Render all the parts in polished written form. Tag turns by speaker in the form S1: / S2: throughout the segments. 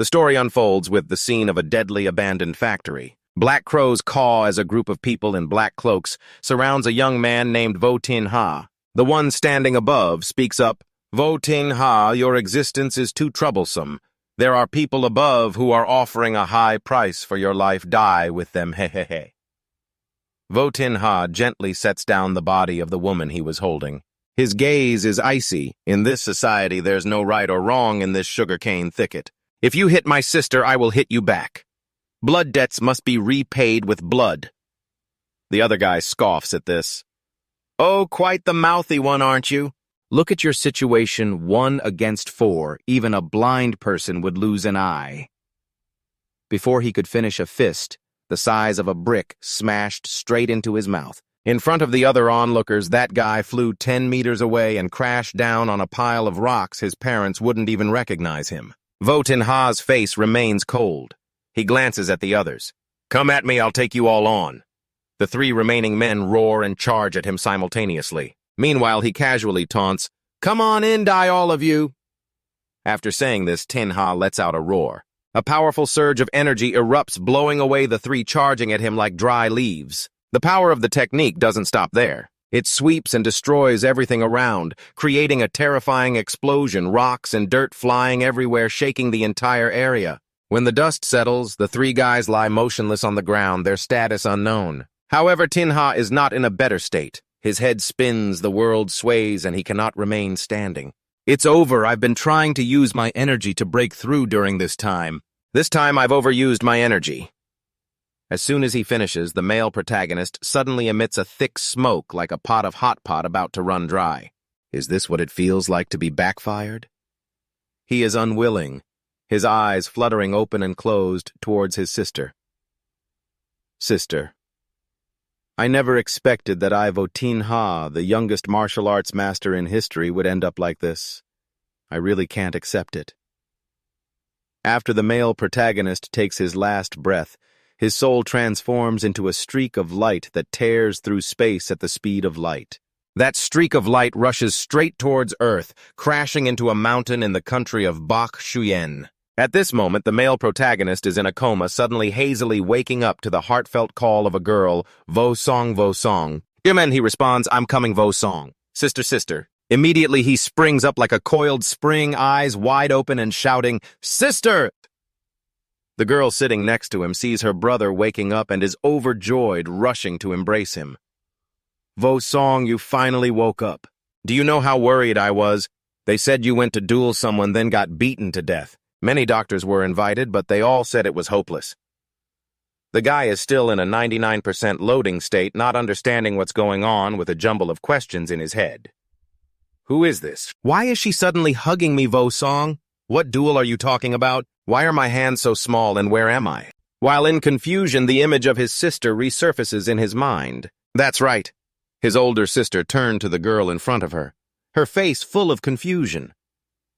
S1: The story unfolds with the scene of a deadly abandoned factory. Black crows caw as a group of people in black cloaks surrounds a young man named Vo Tin Ha. The one standing above speaks up, "Vo Tin Ha, your existence is too troublesome. There are people above who are offering a high price for your life. Die with them, hehehe." Vo Tin Ha gently sets down the body of the woman he was holding. His gaze is icy. In this society, there's no right or wrong in this sugarcane thicket. If you hit my sister, I will hit you back. Blood debts must be repaid with blood. The other guy scoffs at this. Oh, quite the mouthy one, aren't you? Look at your situation, 1 against 4. Even a blind person would lose an eye. Before he could finish, a fist, the size of a brick, smashed straight into his mouth. In front of the other onlookers, that guy flew 10 meters away and crashed down on a pile of rocks his parents wouldn't even recognize him. Vo Tin Ha's face remains cold. He glances at the others. Come at me, I'll take you all on. The 3 remaining men roar and charge at him simultaneously. Meanwhile, he casually taunts, Come on in, die all of you. After saying this, Tin Ha lets out a roar. A powerful surge of energy erupts, blowing away the 3 charging at him like dry leaves. The power of the technique doesn't stop there. It sweeps and destroys everything around, creating a terrifying explosion, rocks and dirt flying everywhere, shaking the entire area. When the dust settles, the 3 guys lie motionless on the ground, their status unknown. However, Tin Ha is not in a better state. His head spins, the world sways, and he cannot remain standing. It's over. I've been trying to use my energy to break through during this time. This time I've overused my energy. As soon as he finishes, the male protagonist suddenly emits a thick smoke like a pot of hot pot about to run dry. Is this what it feels like to be backfired? He is unwilling, his eyes fluttering open and closed towards his sister. Sister. I never expected that I, Vo Tin Ha, the youngest martial arts master in history, would end up like this. I really can't accept it. After the male protagonist takes his last breath, his soul transforms into a streak of light that tears through space at the speed of light. That streak of light rushes straight towards Earth, crashing into a mountain in the country of Bak Shuyen. At this moment, the male protagonist is in a coma, suddenly hazily waking up to the heartfelt call of a girl, Vosong, Vosong. He responds, I'm coming, Vosong. Sister, sister. Immediately he springs up like a coiled spring, eyes wide open and shouting, Sister! The girl sitting next to him sees her brother waking up and is overjoyed, rushing to embrace him. Vosong, you finally woke up. Do you know how worried I was? They said you went to duel someone, then got beaten to death. Many doctors were invited, but they all said it was hopeless. The guy is still in a 99% loading state, not understanding what's going on, with a jumble of questions in his head. Who is this? Why is she suddenly hugging me, Vosong? What duel are you talking about? Why are my hands so small, and where am I? While in confusion, the image of his sister resurfaces in his mind. That's right. His older sister turned to the girl in front of her, her face full of confusion.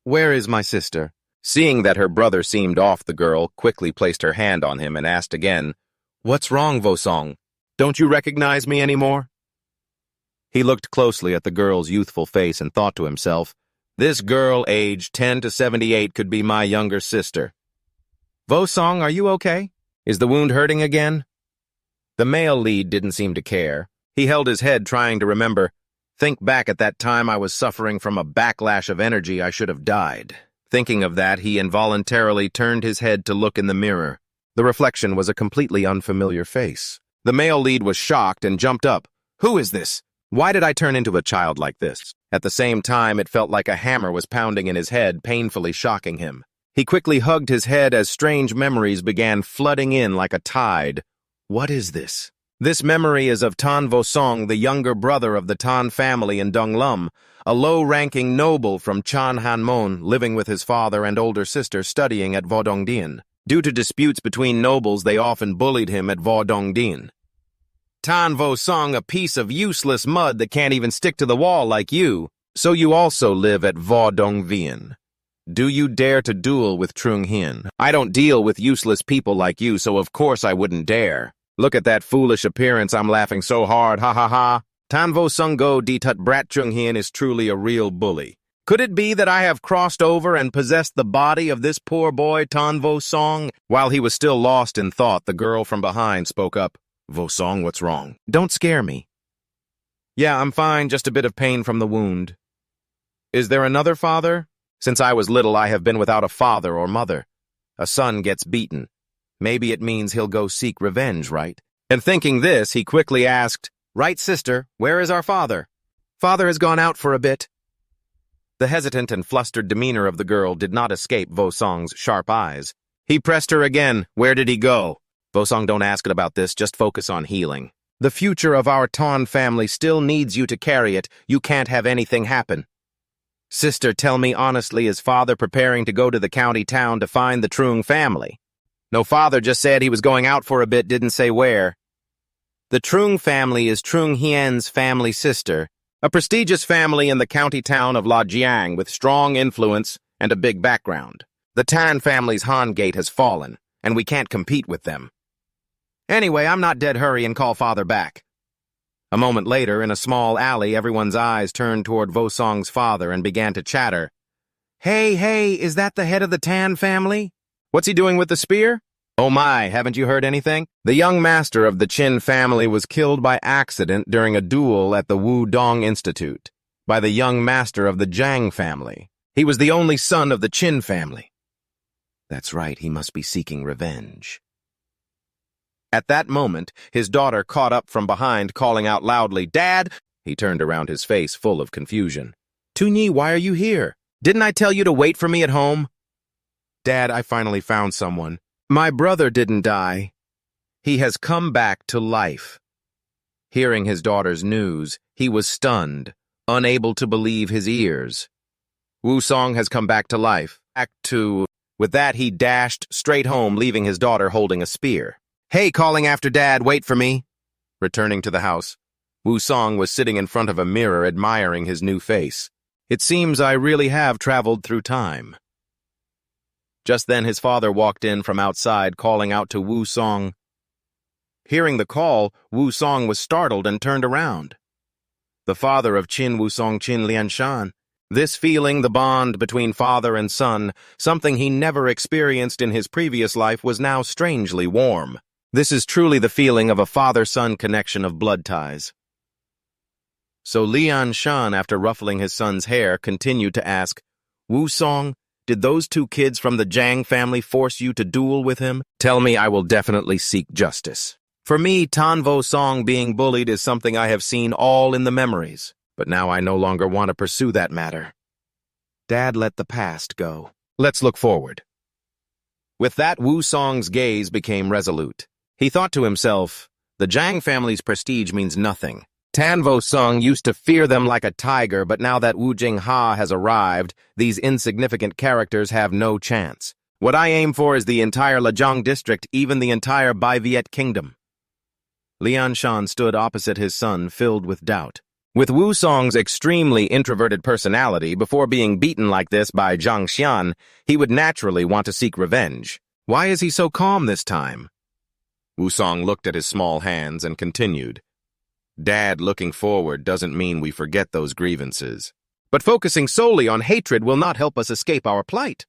S1: Where is my sister? Seeing that her brother seemed off, the girl quickly placed her hand on him and asked again, What's wrong, Vosong? Don't you recognize me anymore? He looked closely at the girl's youthful face and thought to himself, This girl, aged 10 to 78, could be my younger sister. Vosong, are you okay? Is the wound hurting again? The male lead didn't seem to care. He held his head, trying to remember. Think back at that time I was suffering from a backlash of energy. I should have died. Thinking of that, he involuntarily turned his head to look in the mirror. The reflection was a completely unfamiliar face. The male lead was shocked and jumped up. Who is this? Why did I turn into a child like this? At the same time, it felt like a hammer was pounding in his head, painfully shocking him. He quickly hugged his head as strange memories began flooding in like a tide. What is this? This memory is of Tan Vosong, the younger brother of the Tan family in Donglum, a low-ranking noble from Chan Hanmon, living with his father and older sister studying at Vodongdian. Due to disputes between nobles, they often bullied him at Vodongdian. Tan Vosong, a piece of useless mud that can't even stick to the wall like you. So you also live at Vodongvian. Do you dare to duel with Trung Hian? I don't deal with useless people like you, so of course I wouldn't dare. Look at that foolish appearance, I'm laughing so hard, ha ha ha. Tan Vosong Go Di Tut Brat Trung Hian is truly a real bully. Could it be that I have crossed over and possessed the body of this poor boy, Tan Vosong? While he was still lost in thought, the girl from behind spoke up. Vosong, what's wrong? Don't scare me. Yeah, I'm fine, just a bit of pain from the wound. Is there another father? Since I was little, I have been without a father or mother. A son gets beaten. Maybe it means he'll go seek revenge, right? And thinking this, he quickly asked, Right, sister, where is our father? Father has gone out for a bit. The hesitant and flustered demeanor of the girl did not escape Vosong's sharp eyes. He pressed her again. Where did he go? Vosong, don't ask it about this, just focus on healing. The future of our Tan family still needs you to carry it. You can't have anything happen. Sister, tell me honestly, is father preparing to go to the county town to find the Trung family? No, father just said he was going out for a bit, didn't say where. The Trung family is Trong Hian's family sister, a prestigious family in the county town of Lajiang with strong influence and a big background. The Tan family's Han gate has fallen, and we can't compete with them. Anyway, I'm not dead, hurry and call father back. A moment later, in a small alley, everyone's eyes turned toward Vosong's father and began to chatter. Hey, is that the head of the Tan family? What's he doing with the spear? Oh my, haven't you heard anything? The young master of the Qin family was killed by accident during a duel at the Wudong Institute by the young master of the Jiang family. He was the only son of the Qin family. That's right, he must be seeking revenge. At that moment, his daughter caught up from behind, calling out loudly, Dad! He turned around, his face full of confusion. Tunyi, why are you here? Didn't I tell you to wait for me at home? Dad, I finally found someone. My brother didn't die. He has come back to life. Hearing his daughter's news, he was stunned, unable to believe his ears. Vosong has come back to life. Act 2. With that, he dashed straight home, leaving his daughter holding a spear. Hey, calling after Dad, wait for me. Returning to the house, Vosong was sitting in front of a mirror admiring his new face. It seems I really have traveled through time. Just then his father walked in from outside, calling out to Vosong. Hearing the call, Vosong was startled and turned around. The father of Qin Vosong, Qin Lianshan. This feeling, the bond between father and son, something he never experienced in his previous life, was now strangely warm. This is truly the feeling of a father-son connection of blood ties. So Lianshan, after ruffling his son's hair, continued to ask, Vosong, did those two kids from the Jiang family force you to duel with him? Tell me, I will definitely seek justice. For me, Tan Vosong being bullied is something I have seen all in the memories, but now I no longer want to pursue that matter. Dad, let the past go. Let's look forward. With that, Vosong's gaze became resolute. He thought to himself, the Jiang family's prestige means nothing. Tan Vosong used to fear them like a tiger, but now that Wu Jingha has arrived, these insignificant characters have no chance. What I aim for is the entire Lijiang district, even the entire Bai Viet kingdom. Lianshan stood opposite his son, filled with doubt. With Vosong's extremely introverted personality, before being beaten like this by Zhang Xian, he would naturally want to seek revenge. Why is he so calm this time? Vosong looked at his small hands and continued. Dad, looking forward doesn't mean we forget those grievances. But focusing solely on hatred will not help us escape our plight.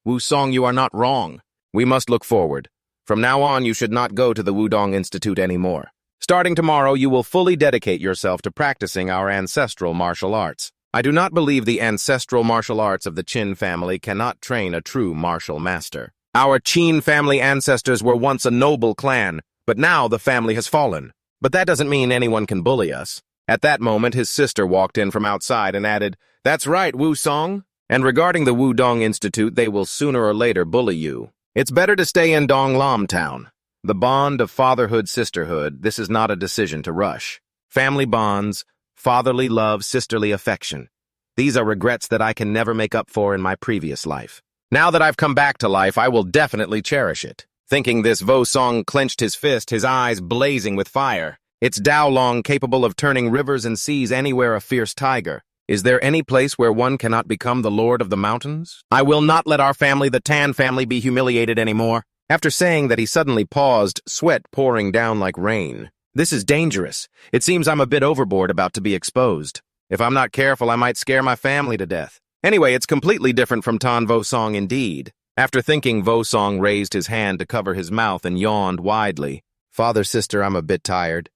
S1: Vosong, you are not wrong. We must look forward. From now on, you should not go to the Wudong Institute anymore. Starting tomorrow, you will fully dedicate yourself to practicing our ancestral martial arts. I do not believe the ancestral martial arts of the Qin family cannot train a true martial master. Our Qin family ancestors were once a noble clan, but now the family has fallen. But that doesn't mean anyone can bully us. At that moment, his sister walked in from outside and added, That's right, Vosong. And regarding the Wudong Institute, they will sooner or later bully you. It's better to stay in Donglam town. The bond of fatherhood-sisterhood, this is not a decision to rush. Family bonds, fatherly love, sisterly affection. These are regrets that I can never make up for in my previous life. Now that I've come back to life, I will definitely cherish it. Thinking this, Vosong clenched his fist, his eyes blazing with fire. It's Dao Long, capable of turning rivers and seas anywhere a fierce tiger. Is there any place where one cannot become the lord of the mountains? I will not let our family, the Tan family, be humiliated anymore. After saying that, he suddenly paused, sweat pouring down like rain. This is dangerous. It seems I'm a bit overboard, about to be exposed. If I'm not careful, I might scare my family to death. Anyway, it's completely different from Tan Vosong indeed. After thinking, Vosong raised his hand to cover his mouth and yawned widely. Father, sister, I'm a bit tired.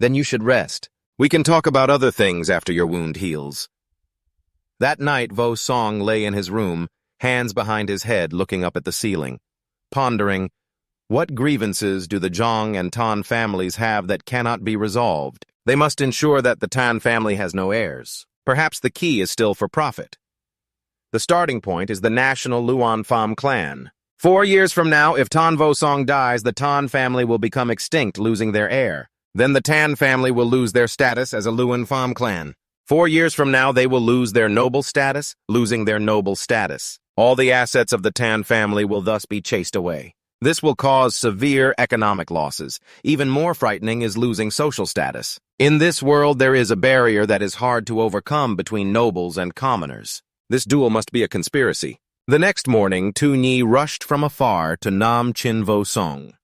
S1: Then you should rest. We can talk about other things after your wound heals. That night, Vosong lay in his room, hands behind his head looking up at the ceiling, pondering, what grievances do the Zhang and Tan families have that cannot be resolved? They must ensure that the Tan family has no heirs. Perhaps the key is still for profit. The starting point is the national Luan Pham clan. 4 years from now, if Tan Vosong dies, the Tan family will become extinct, losing their heir. Then the Tan family will lose their status as a Luan Pham clan. 4 years from now, they will lose their noble status, losing their noble status. All the assets of the Tan family will thus be chased away. This will cause severe economic losses. Even more frightening is losing social status. In this world, there is a barrier that is hard to overcome between nobles and commoners. This duel must be a conspiracy. The next morning, Tu Nhi rushed from afar to Nam Chin Vosong.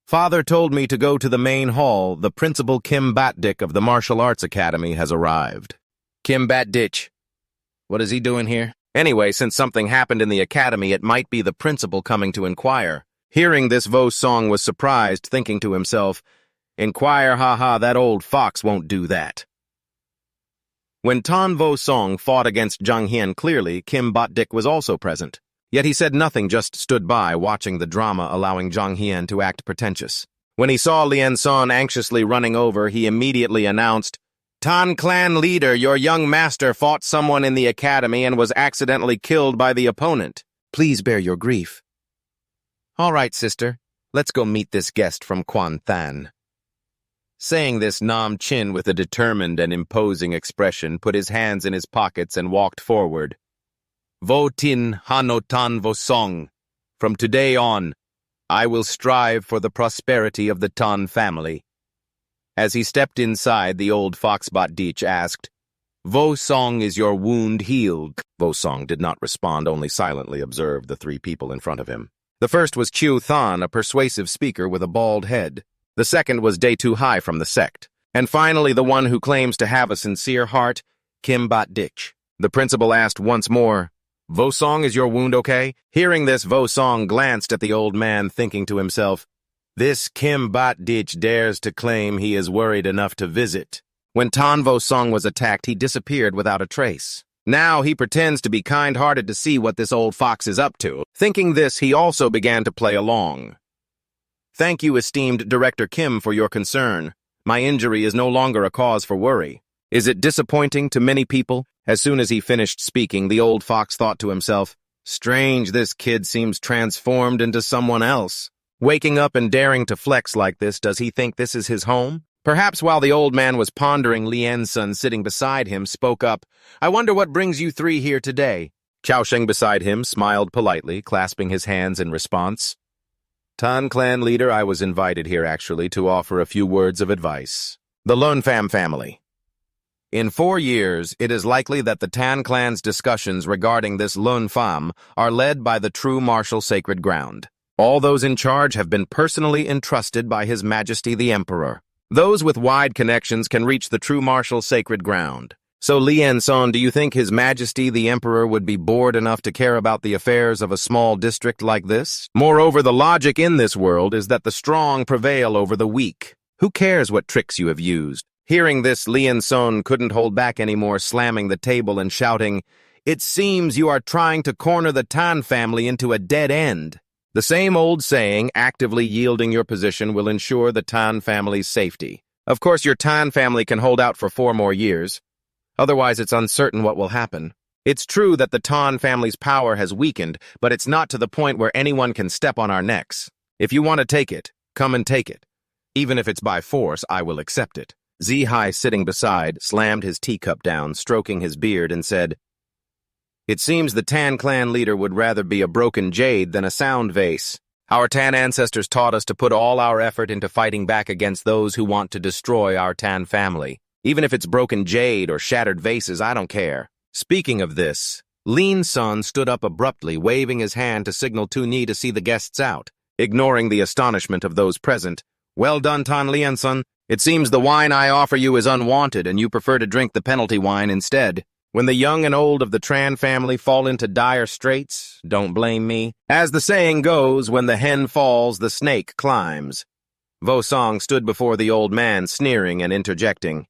S1: Father told me to go to the main hall. The principal Kim Bat-dik of the Martial Arts Academy has arrived. Kim Bat-dik? What is he doing here? Anyway, since something happened in the academy, it might be the principal coming to inquire. Hearing this, Vosong was surprised, thinking to himself, "Inquire, haha, that old fox won't do that." When Tan Vosong fought against Trong Hian, clearly, Kim Bat-dik was also present. Yet he said nothing, just stood by, watching the drama, allowing Trong Hian to act pretentious. When he saw Lien Son anxiously running over, he immediately announced, "Tan clan leader, your young master fought someone in the academy and was accidentally killed by the opponent. Please bear your grief." "All right, sister. Let's go meet this guest from Quan Than." Saying this, Nam Chin, with a determined and imposing expression, put his hands in his pockets and walked forward. "Vo Tin Hano Tan Vosong. From today on, I will strive for the prosperity of the Tan family." As he stepped inside, the old fox Bat-dik asked, "Vosong, is your wound healed?" Vosong did not respond, only silently observed the 3 people in front of him. The first was Chiu Than, a persuasive speaker with a bald head. The second was Day Too High from the sect. And finally, the one who claims to have a sincere heart, Kim Bat-dik. The principal asked once more, "Vosong, is your wound okay?" Hearing this, Vosong glanced at the old man, thinking to himself, "This Kim Bat-dik dares to claim he is worried enough to visit." When Tan Vosong was attacked, he disappeared without a trace. Now he pretends to be kind-hearted to see what this old fox is up to. Thinking this, he also began to play along. "Thank you, esteemed Director Kim, for your concern. My injury is no longer a cause for worry. Is it disappointing to many people?" As soon as he finished speaking, the old fox thought to himself, "Strange, this kid seems transformed into someone else. Waking up and daring to flex like this, does he think this is his home?" Perhaps while the old man was pondering, Lien Son, sitting beside him, spoke up, "I wonder what brings you 3 here today." Chao Sheng beside him smiled politely, clasping his hands in response. "Tan clan leader, I was invited here actually to offer a few words of advice. The Lun Pham family. In 4 years, it is likely that the Tan clan's discussions regarding this Lun Pham are led by the true martial sacred ground. All those in charge have been personally entrusted by His Majesty the Emperor. Those with wide connections can reach the true martial sacred ground. So, Lien Son, do you think His Majesty the Emperor would be bored enough to care about the affairs of a small district like this? Moreover, the logic in this world is that the strong prevail over the weak. Who cares what tricks you have used?" Hearing this, Lien Son couldn't hold back anymore, slamming the table and shouting, "It seems you are trying to corner the Tan family into a dead end. The same old saying, actively yielding your position will ensure the Tan family's safety. Of course, your Tan family can hold out for 4 more years. Otherwise, it's uncertain what will happen. It's true that the Tan family's power has weakened, but it's not to the point where anyone can step on our necks. If you want to take it, come and take it. Even if it's by force, I will accept it." Zihai, sitting beside, slammed his teacup down, stroking his beard, and said, "It seems the Tan clan leader would rather be a broken jade than a sound vase. Our Tan ancestors taught us to put all our effort into fighting back against those who want to destroy our Tan family. Even if it's broken jade or shattered vases, I don't care." Speaking of this, Lien Son stood up abruptly, waving his hand to signal Tu Nhi to see the guests out. Ignoring the astonishment of those present, "Well done, Tan Lien Son. It seems the wine I offer you is unwanted, and you prefer to drink the penalty wine instead. When the young and old of the Tran family fall into dire straits, don't blame me. As the saying goes, when the hen falls, the snake climbs. Vosong stood before the old man, sneering and interjecting.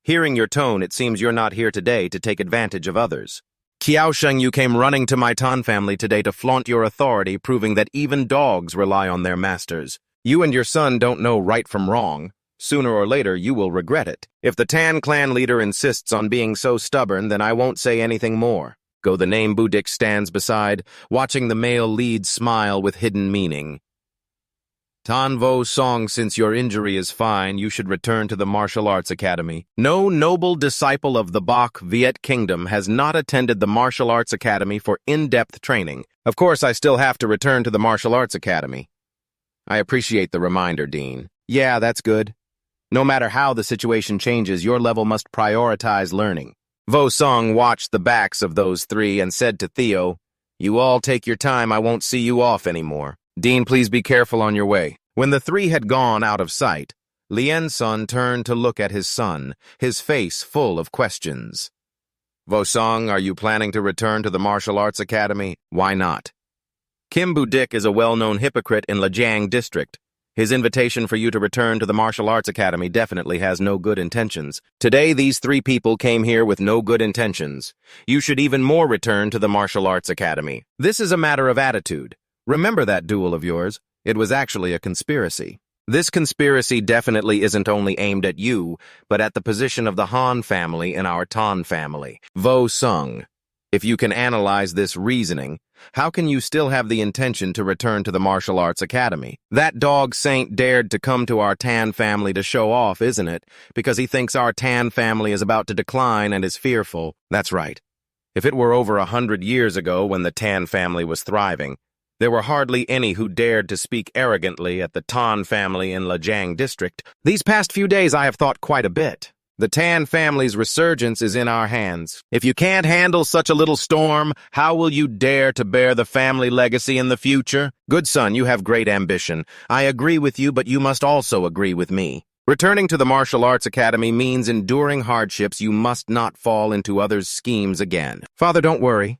S1: Hearing your tone, it seems you're not here today to take advantage of others. Qiaosheng, you came running to my Tan family today to flaunt your authority, proving that even dogs rely on their masters. You and your son don't know right from wrong. Sooner or later, you will regret it. If the Tan clan leader insists on being so stubborn, then I won't say anything more. Go. The name Budik stands beside, watching the male lead smile with hidden meaning. Tan Vosong, since your injury is fine, you should return to the martial arts academy. No noble disciple of the Bak Viet Kingdom has not attended the martial arts academy for in-depth training. Of course, I still have to return to the martial arts academy. I appreciate the reminder, Dean. Yeah, that's good. No matter how the situation changes, your level must prioritize learning. Vosong watched the backs of those three and said to Theo, You all take your time, I won't see you off anymore. Dean, please be careful on your way. When the three had gone out of sight, Lien-sun turned to look at his son, his face full of questions. Vosong, are you planning to return to the martial arts academy? Why not? Kim Budik is a well-known hypocrite in Lijiang district. His invitation for you to return to the martial arts academy definitely has no good intentions. Today, these three people came here with no good intentions. You should even more return to the martial arts academy. This is a matter of attitude. Remember that duel of yours? It was actually a conspiracy. This conspiracy definitely isn't only aimed at you, but at the position of the Han family in our Tan family. Vosong, if you can analyze this reasoning, how can you still have the intention to return to the martial arts academy? That dog Saint dared to come to our Tan family to show off, isn't it? Because he thinks our Tan family is about to decline and is fearful. That's right. If it were over 100 years ago when the Tan family was thriving, there were hardly any who dared to speak arrogantly at the Tan family in Lijiang district. These past few days I have thought quite a bit. The Tan family's resurgence is in our hands. If you can't handle such a little storm, how will you dare to bear the family legacy in the future? Good son, you have great ambition. I agree with you, but you must also agree with me. Returning to the martial arts academy means enduring hardships. You must not fall into others' schemes again. Father, don't worry.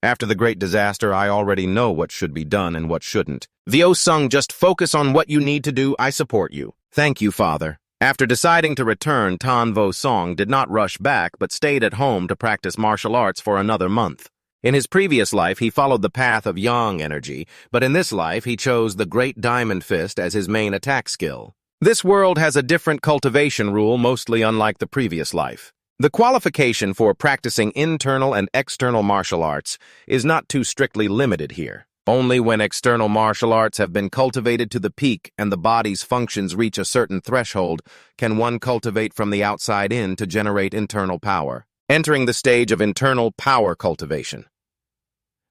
S1: After the great disaster, I already know what should be done and what shouldn't. Vosong, just focus on what you need to do. I support you. Thank you, Father. After deciding to return, Tan Vosong did not rush back, but stayed at home to practice martial arts for another month. In his previous life, he followed the path of yang energy, but in this life, he chose the Great Diamond Fist as his main attack skill. This world has a different cultivation rule, mostly unlike the previous life. The qualification for practicing internal and external martial arts is not too strictly limited here. Only when external martial arts have been cultivated to the peak and the body's functions reach a certain threshold can one cultivate from the outside in to generate internal power, entering the stage of internal power cultivation.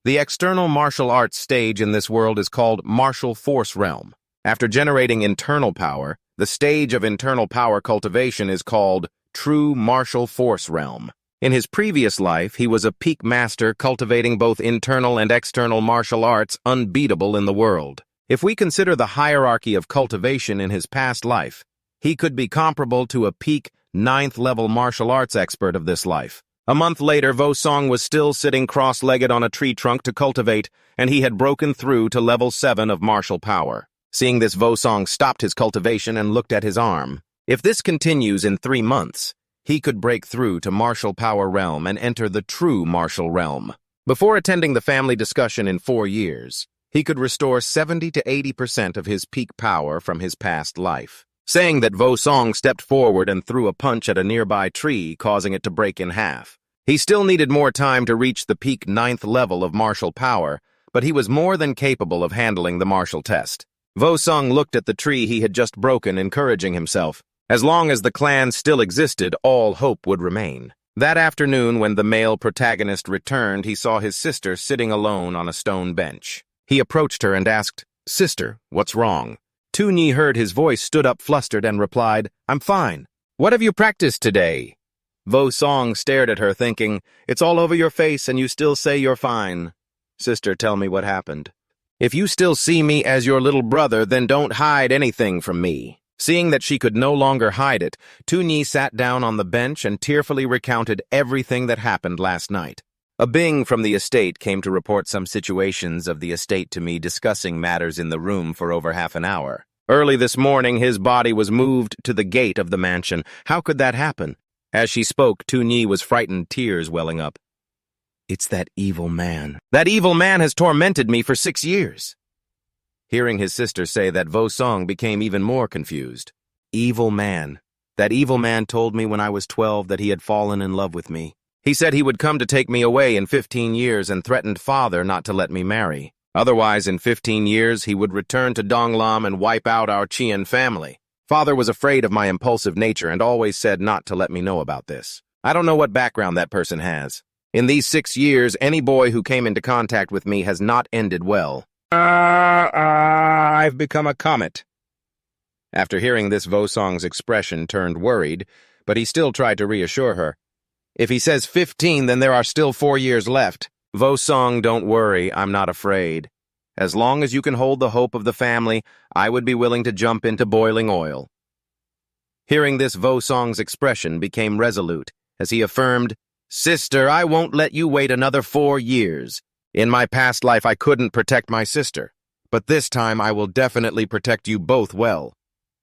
S1: The external martial arts stage in this world is called martial force realm. After generating internal power, the stage of internal power cultivation is called true martial force realm. In his previous life, he was a peak master cultivating both internal and external martial arts unbeatable in the world. If we consider the hierarchy of cultivation in his past life, he could be comparable to a peak 9th-level martial arts expert of this life. A month later, Vosong was still sitting cross-legged on a tree trunk to cultivate, and he had broken through to level 7 of martial power. Seeing this, Vosong stopped his cultivation and looked at his arm. If this continues in 3 months, he could break through to martial power realm and enter the true martial realm. Before attending the family discussion in 4 years, he could restore 70 to 80% of his peak power from his past life. Saying that, Vosong stepped forward and threw a punch at a nearby tree, causing it to break in half. He still needed more time to reach the peak 9th level of martial power, but he was more than capable of handling the martial test. Vosong looked at the tree he had just broken, encouraging himself. As long as the clan still existed, all hope would remain. That afternoon, when the male protagonist returned, he saw his sister sitting alone on a stone bench. He approached her and asked, "Sister, what's wrong?" Tunyi heard his voice, stood up flustered, and replied, "I'm fine. What have you practiced today?" Vosong stared at her, thinking, "It's all over your face and you still say you're fine." "Sister, tell me what happened." "If you still see me as your little brother, then don't hide anything from me." Seeing that she could no longer hide it, Tunyi sat down on the bench and tearfully recounted everything that happened last night. A Bing from the estate came to report some situations of the estate to me, discussing matters in the room for over half an hour. Early this morning, his body was moved to the gate of the mansion. How could that happen? As she spoke, Tunyi was frightened, tears welling up. It's that evil man. That evil man has tormented me for 6 years. Hearing his sister say that, Vosong became even more confused. Evil man. That evil man told me when I was 12 that he had fallen in love with me. He said he would come to take me away in 15 years and threatened father not to let me marry. Otherwise, in 15 years, he would return to Donglam and wipe out our Qian family. Father was afraid of my impulsive nature and always said not to let me know about this. I don't know what background that person has. In these 6 years, any boy who came into contact with me has not ended well. I've become a comet. After hearing this, Vosong's expression turned worried, but he still tried to reassure her. If he says 15, then there are still 4 years left. Vosong, don't worry, I'm not afraid. As long as you can hold the hope of the family, I would be willing to jump into boiling oil. Hearing this, Vosong's expression became resolute, as he affirmed, Sister, I won't let you wait another 4 years. In my past life, I couldn't protect my sister, but this time I will definitely protect you both well.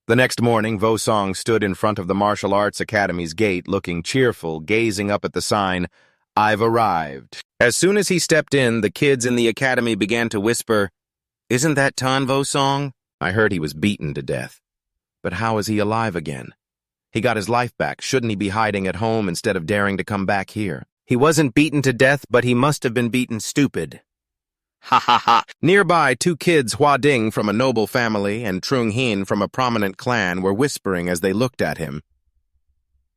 S1: The next morning, Vosong stood in front of the Martial Arts Academy's gate, looking cheerful, gazing up at the sign, I've arrived. As soon as he stepped in, the kids in the academy began to whisper, Isn't that Tan Vosong? I heard he was beaten to death. But how is he alive again? He got his life back. Shouldn't he be hiding at home instead of daring to come back here? He wasn't beaten to death, but he must have been beaten stupid. Ha ha ha. Nearby, 2 kids, Hua Ding from a noble family and Trong Hian from a prominent clan, were whispering as they looked at him.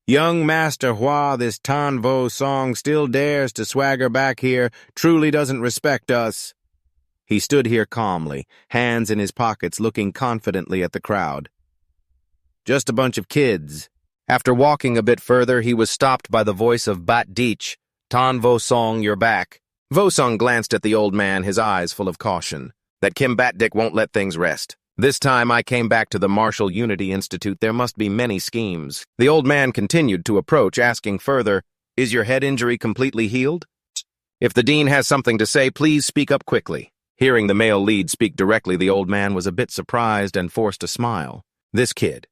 S1: Young Master Hua, this Tan Vosong still dares to swagger back here, truly doesn't respect us. He stood here calmly, hands in his pockets, looking confidently at the crowd. Just a bunch of kids. After walking a bit further, he was stopped by the voice of Bat Deech. Tan Vosong, you're back. Vosong glanced at the old man, his eyes full of caution. That Kim Batdik won't let things rest. This time I came back to the Martial Unity Institute. There must be many schemes. The old man continued to approach, asking further, Is your head injury completely healed? If the dean has something to say, please speak up quickly. Hearing the male lead speak directly, the old man was a bit surprised and forced a smile. This kid.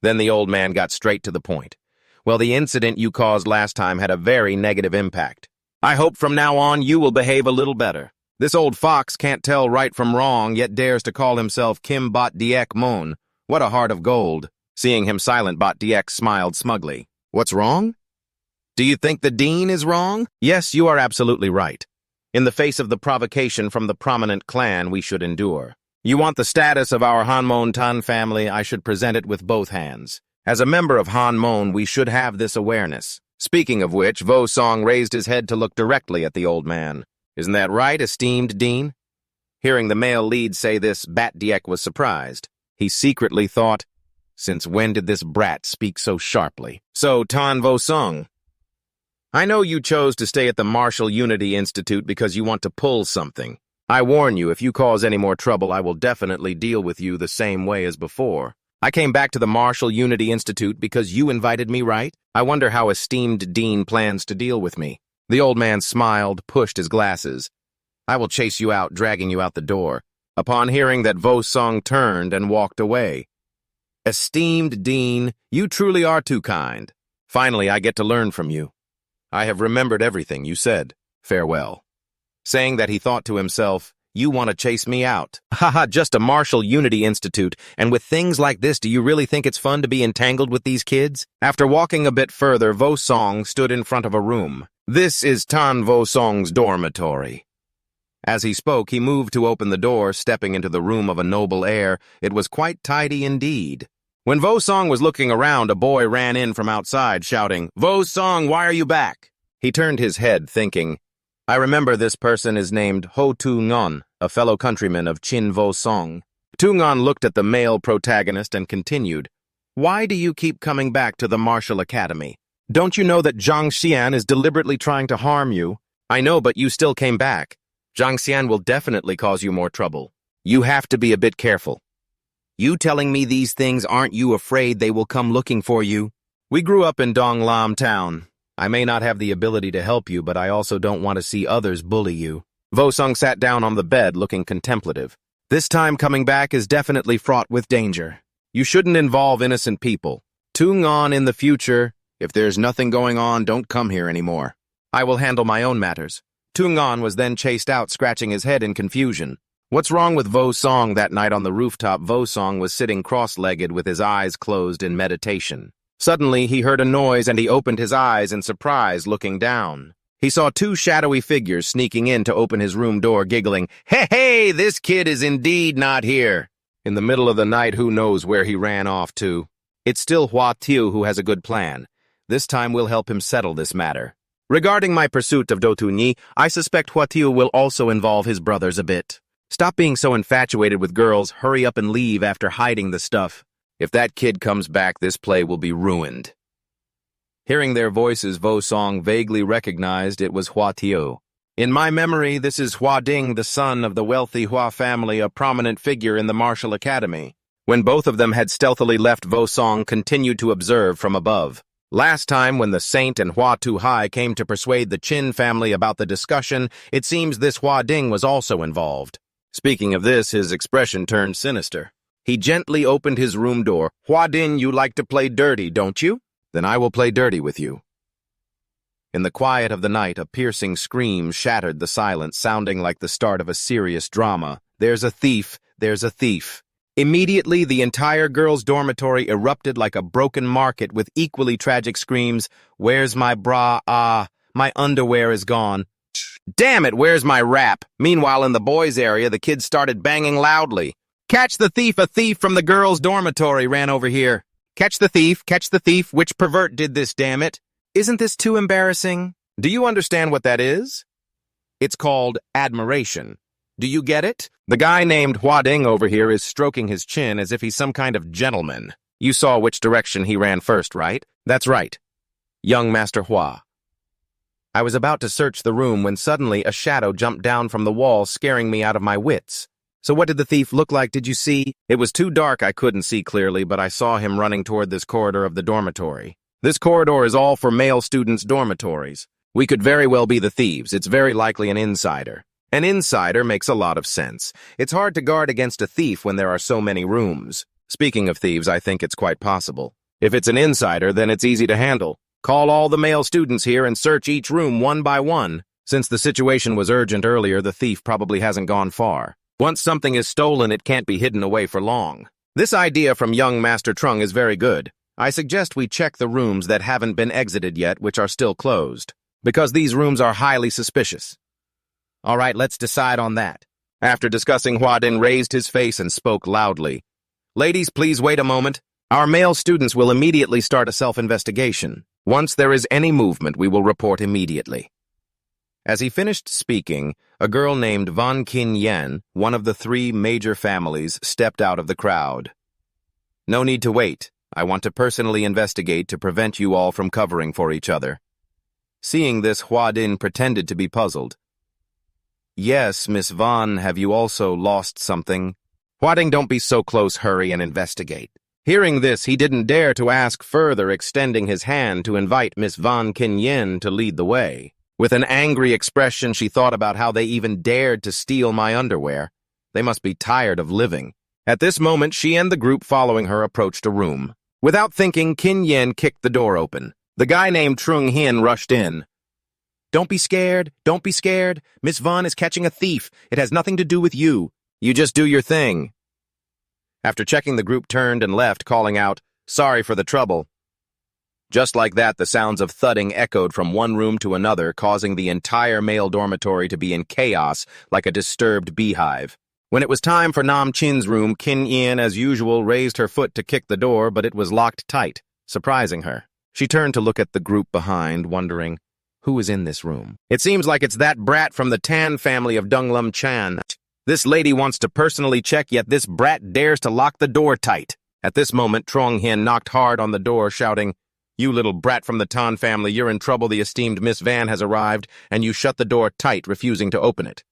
S1: Then the old man got straight to the point. Well, the incident you caused last time had a very negative impact. I hope from now on you will behave a little better. This old fox can't tell right from wrong, yet dares to call himself Kim Bot Diek Mon. What a heart of gold. Seeing him silent, Bot Diek smiled smugly. What's wrong? Do you think the dean is wrong? Yes, you are absolutely right. In the face of the provocation from the prominent clan, we should endure. You want the status of our Hanmon Tan family, I should present it with both hands. As a member of Hanmon, we should have this awareness. Speaking of which, Vosong raised his head to look directly at the old man. Isn't that right, esteemed dean? Hearing the male lead say this, Bat Diek was surprised. He secretly thought, since when did this brat speak so sharply? So, Tan Vosong, I know you chose to stay at the Martial Unity Institute because you want to pull something. I warn you, if you cause any more trouble, I will definitely deal with you the same way as before. I came back to the Martial Unity Institute because you invited me, right? I wonder how esteemed dean plans to deal with me. The old man smiled, pushed his glasses. I will chase you out, dragging you out the door. Upon hearing that, Vosong turned and walked away. Esteemed dean, you truly are too kind. Finally, I get to learn from you. I have remembered everything you said. Farewell. Saying that, he thought to himself, you want to chase me out. Haha, just a Martial Unity Institute, and with things like this, do you really think it's fun to be entangled with these kids? After walking a bit further, Vosong stood in front of a room. This is Tan Vosong's dormitory. As he spoke, he moved to open the door, stepping into the room of a noble air. It was quite tidy indeed. When Vosong was looking around, a boy ran in from outside, shouting, Vosong, why are you back? He turned his head, thinking, I remember this person is named Ho Tu Ngon, a fellow countryman of Chin Vosong. Tu Ngon looked at the male protagonist and continued, Why do you keep coming back to the Martial Academy? Don't you know that Zhang Xian is deliberately trying to harm you? I know, but you still came back. Zhang Xian will definitely cause you more trouble. You have to be a bit careful. You telling me these things, aren't you afraid they will come looking for you? We grew up in Dong Lam town. I may not have the ability to help you, but I also don't want to see others bully you. Vosong sat down on the bed looking contemplative. This time coming back is definitely fraught with danger. You shouldn't involve innocent people. Trung on in the future. If there's nothing going on, don't come here anymore. I will handle my own matters. Trung on was then chased out, scratching his head in confusion. What's wrong with Vosong? That night on the rooftop, Vosong was sitting cross-legged with his eyes closed in meditation. Suddenly, he heard a noise and he opened his eyes in surprise, looking down. He saw two shadowy figures sneaking in to open his room door, giggling, "Hey, this kid is indeed not here." In the middle of the night, who knows where he ran off to? It's still Hua Tiu who has a good plan. This time we'll help him settle this matter. Regarding my pursuit of Do Tunyi, I suspect Hua Tiu will also involve his brothers a bit. Stop being so infatuated with girls, hurry up and leave after hiding the stuff. If that kid comes back, this play will be ruined. Hearing their voices, Vosong vaguely recognized it was Hua Tiu. In my memory, this is Hua Ding, the son of the wealthy Hua family, a prominent figure in the martial academy. When both of them had stealthily left, Vosong continued to observe from above. Last time, when the Saint and Hua Tu-hai came to persuade the Qin family about the discussion, it seems this Hua Ding was also involved. Speaking of this, his expression turned sinister. He gently opened his room door. "Hua Ding, you like to play dirty, don't you? Then I will play dirty with you." In the quiet of the night, a piercing scream shattered the silence, sounding like the start of a serious drama. "There's a thief! There's a thief!" Immediately, the entire girls' dormitory erupted like a broken market with equally tragic screams. "Where's my bra? Ah, my underwear is gone. Damn it, where's my wrap?" Meanwhile, in the boys' area, the kids started banging loudly. "Catch the thief! A thief from the girls' dormitory ran over here. Catch the thief! Catch the thief! Which pervert did this, damn it? Isn't this too embarrassing? Do you understand what that is? It's called admiration. Do you get it? The guy named Hua Ding over here is stroking his chin as if he's some kind of gentleman. You saw which direction he ran first, right? That's right. Young Master Hua." I was about to search the room when suddenly a shadow jumped down from the wall, scaring me out of my wits. "So what did the thief look like, did you see?" It was too dark, I couldn't see clearly, but I saw him running toward this corridor of the dormitory. This corridor is all for male students' dormitories. We could very well be the thieves. It's very likely an insider. An insider makes a lot of sense. It's hard to guard against a thief when there are so many rooms. Speaking of thieves, I think it's quite possible. If it's an insider, then it's easy to handle. Call all the male students here and search each room one by one. Since the situation was urgent earlier, the thief probably hasn't gone far. Once something is stolen, it can't be hidden away for long. This idea from young Master Trung is very good. I suggest we check the rooms that haven't been exited yet, which are still closed, because these rooms are highly suspicious. All right, let's decide on that. After discussing, Hua Ding raised his face and spoke loudly. "Ladies, please wait a moment. Our male students will immediately start a self-investigation. Once there is any movement, we will report immediately." As he finished speaking, a girl named Van Kin Yen, one of the three major families, stepped out of the crowd. "No need to wait. I want to personally investigate to prevent you all from covering for each other." Seeing this, Hua Ding pretended to be puzzled. "Yes, Miss Van, have you also lost something?" "Hua Ding, don't be so close, hurry and investigate." Hearing this, he didn't dare to ask further, extending his hand to invite Miss Van Kin Yen to lead the way. With an angry expression, she thought about how they even dared to steal my underwear. They must be tired of living. At this moment, she and the group following her approached a room. Without thinking, Kin Yen kicked the door open. The guy named Trong Hian rushed in. "Don't be scared. Don't be scared. Miss Van is catching a thief. It has nothing to do with you. You just do your thing." After checking, the group turned and left, calling out, "Sorry for the trouble." Just like that, the sounds of thudding echoed from one room to another, causing the entire male dormitory to be in chaos like a disturbed beehive. When it was time for Nam Chin's room, Kin Yen, as usual, raised her foot to kick the door, but it was locked tight, surprising her. She turned to look at the group behind, wondering, who is in this room? It seems like it's that brat from the Tan family of Dunglum Chan. This lady wants to personally check, yet this brat dares to lock the door tight. At this moment, Trong Hian knocked hard on the door, shouting, "You little brat from the Tan family, you're in trouble. The esteemed Miss Van has arrived, and you shut the door tight, refusing to open it.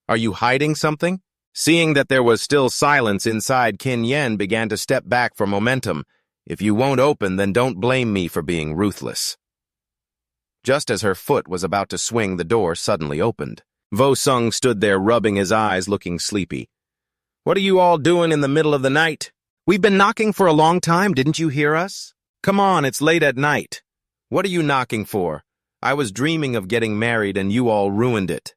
S1: Are you hiding something? Seeing that there was still silence inside, Kin Yen began to step back for momentum. If you won't open, then don't blame me for being ruthless. Just as her foot was about to swing, the door suddenly opened. Vosong stood there rubbing his eyes, looking sleepy. What are you all doing in the middle of the night? We've been knocking for a long time, didn't you hear us? Come on, it's late at night. What are you knocking for? I was dreaming of getting married and you all ruined it.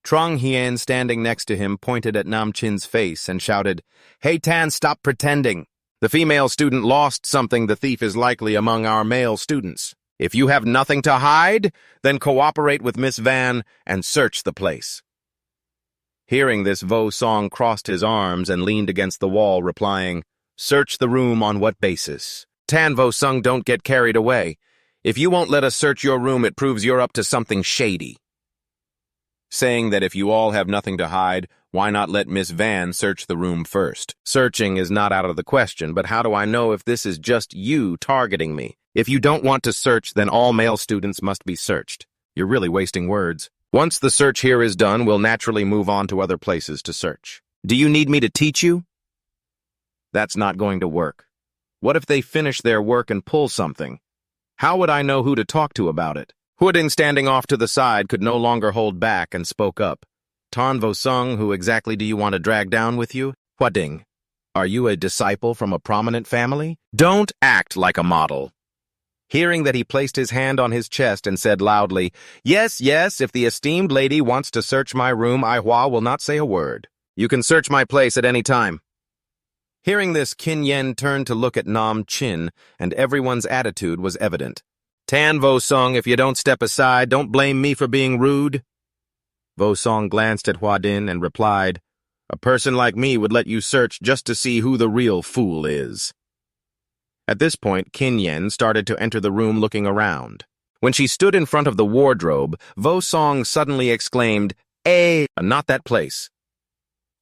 S1: Trong Hian, standing next to him, pointed at Nam Chin's face and shouted, Hey Tan, stop pretending. The female student lost something. The thief is likely among our male students. If you have nothing to hide, then cooperate with Miss Van and search the place. Hearing this, Vosong crossed his arms and leaned against the wall, replying, Search the room on what basis? Tan, Vosong, don't get carried away. If you won't let us search your room, it proves you're up to something shady. Saying that if you all have nothing to hide, why not let Miss Van search the room first? Searching is not out of the question, but how do I know if this is just you targeting me? If you don't want to search, then all male students must be searched. You're really wasting words. Once the search here is done, we'll naturally move on to other places to search. Do you need me to teach you? That's not going to work. What if they finish their work and pull something? How would I know who to talk to about it? Huading, standing off to the side, could no longer hold back and spoke up. Tan Vosong, who exactly do you want to drag down with you? Huading, are you a disciple from a prominent family? Don't act like a model. Hearing that, he placed his hand on his chest and said loudly, Yes, yes, if the esteemed lady wants to search my room, Ihua will not say a word. You can search my place at any time. Hearing this, Kin Yen turned to look at Nam Chin, and everyone's attitude was evident. Tan Vosong, if you don't step aside, don't blame me for being rude. Vosong glanced at Huadin and replied, A person like me would let you search just to see who the real fool is. At this point, Kin Yen started to enter the room looking around. When she stood in front of the wardrobe, Vosong suddenly exclaimed, not that place.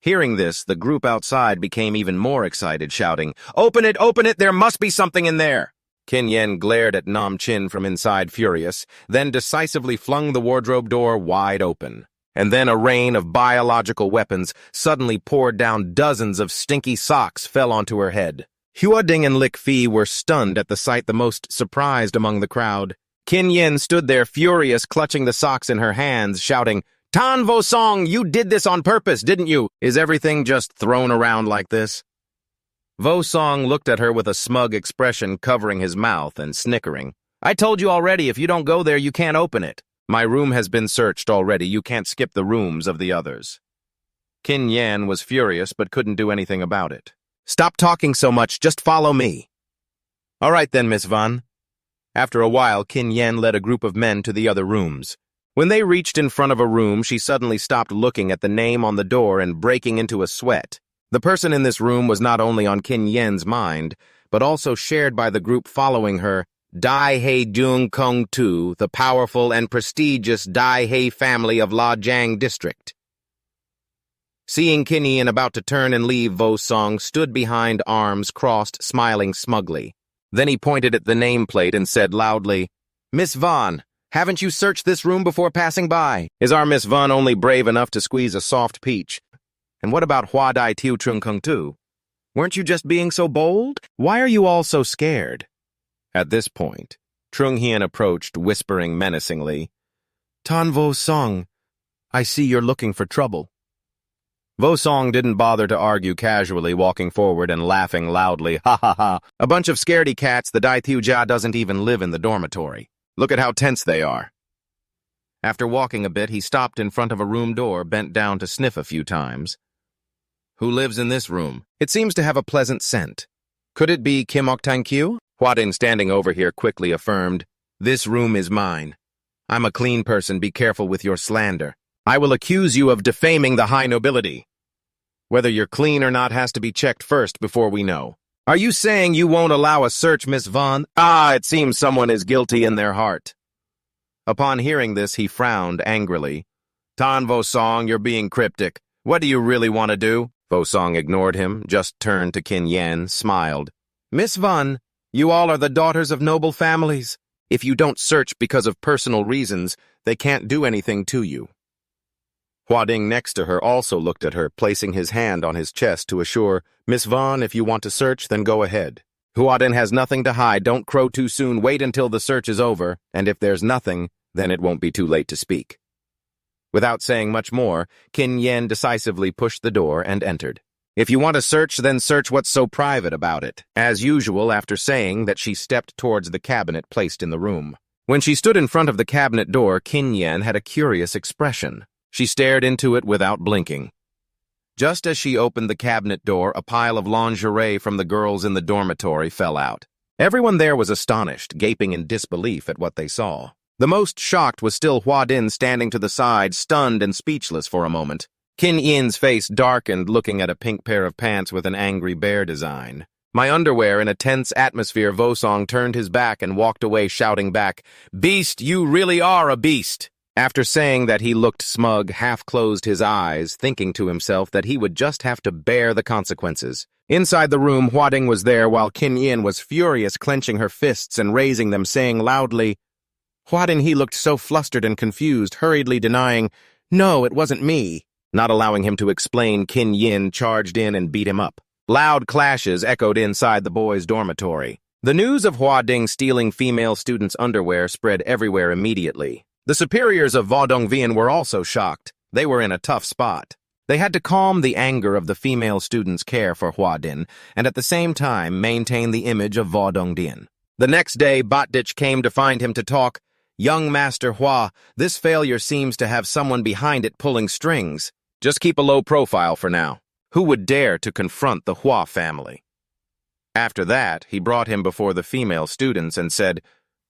S1: Hearing this, the group outside became even more excited, shouting, Open it, there must be something in there. Kin Yen glared at Nam Chin from inside, furious, then decisively flung the wardrobe door wide open. And then a rain of biological weapons suddenly poured down. Dozens of stinky socks fell onto her head. Huading and Lik Fi were stunned at the sight, the most surprised among the crowd. Kin Yen stood there furious, clutching the socks in her hands, shouting, Tan Vosong, you did this on purpose, didn't you? Is everything just thrown around like this? Vosong looked at her with a smug expression, covering his mouth and snickering. I told you already, if you don't go there, you can't open it. My room has been searched already. You can't skip the rooms of the others. Kin Yen was furious but couldn't do anything about it. Stop talking so much, just follow me. All right then, Miss Van. After a while, Kin Yen led a group of men to the other rooms. When they reached in front of a room, she suddenly stopped, looking at the name on the door and breaking into a sweat. The person in this room was not only on Kin Yen's mind, but also shared by the group following her, Dai He Dung Kong Tu, the powerful and prestigious Dai He family of La Jiang district. Seeing Kin Yen about to turn and leave, Vosong stood behind, arms crossed, smiling smugly. Then he pointed at the nameplate and said loudly, Miss Van, haven't you searched this room before passing by? Is our Miss Van only brave enough to squeeze a soft peach? And what about Hua Dai Tiu Trung Kung Tu? Weren't you just being so bold? Why are you all so scared? At this point, Trong Hian approached, whispering menacingly, Tan Vosong, I see you're looking for trouble. Vosong didn't bother to argue, casually walking forward and laughing loudly. Ha ha ha. A bunch of scaredy cats. The Dai Tiu Jia doesn't even live in the dormitory. Look at how tense they are. After walking a bit, he stopped in front of a room door, bent down to sniff a few times. Who lives in this room? It seems to have a pleasant scent. Could it be Kim Ok Tan Kyu? Huadin, standing over here, quickly affirmed, This room is mine. I'm a clean person. Be careful with your slander. I will accuse you of defaming the high nobility. Whether you're clean or not has to be checked first before we know. Are you saying you won't allow a search, Miss Van? It seems someone is guilty in their heart. Upon hearing this, he frowned angrily. Tan Vosong, you're being cryptic. What do you really want to do? Vosong ignored him, just turned to Kin Yen, smiled. Miss Van, you all are the daughters of noble families. If you don't search because of personal reasons, they can't do anything to you. Hua Ding next to her also looked at her, placing his hand on his chest to assure, "Miss Vaughn, if you want to search, then go ahead. Hua Ding has nothing to hide. Don't crow too soon. Wait until the search is over, and if there's nothing, then it won't be too late to speak." Without saying much more, Qin Yen decisively pushed the door and entered. "If you want to search, then search. What's so private about it?" As usual, after saying that, she stepped towards the cabinet placed in the room. When she stood in front of the cabinet door, Qin Yen had a curious expression. She stared into it without blinking. Just as she opened the cabinet door, a pile of lingerie from the girls in the dormitory fell out. Everyone there was astonished, gaping in disbelief at what they saw. The most shocked was still Hua Din, standing to the side, stunned and speechless for a moment. Qin Yen's face darkened, looking at a pink pair of pants with an angry bear design. "My underwear," in a tense atmosphere. Vosong turned his back and walked away, shouting back, "Beast, you really are a beast!" After saying that, he looked smug, half-closed his eyes, thinking to himself that he would just have to bear the consequences. Inside the room, Hua Ding was there, while Qin Yen was furious, clenching her fists and raising them, saying loudly, "Hua Ding," he looked so flustered and confused, hurriedly denying, "No, it wasn't me." Not allowing him to explain, Qin Yen charged in and beat him up. Loud clashes echoed inside the boys' dormitory. The news of Hua Ding stealing female students' underwear spread everywhere immediately. The superiors of Vosong were also shocked. They were in a tough spot. They had to calm the anger of the female students' care for Hua Din, and at the same time maintain the image of Vosong. The next day, Botdich came to find him to talk. "Young Master Hua, this failure seems to have someone behind it pulling strings. Just keep a low profile for now. Who would dare to confront the Hua family?" After that, he brought him before the female students and said,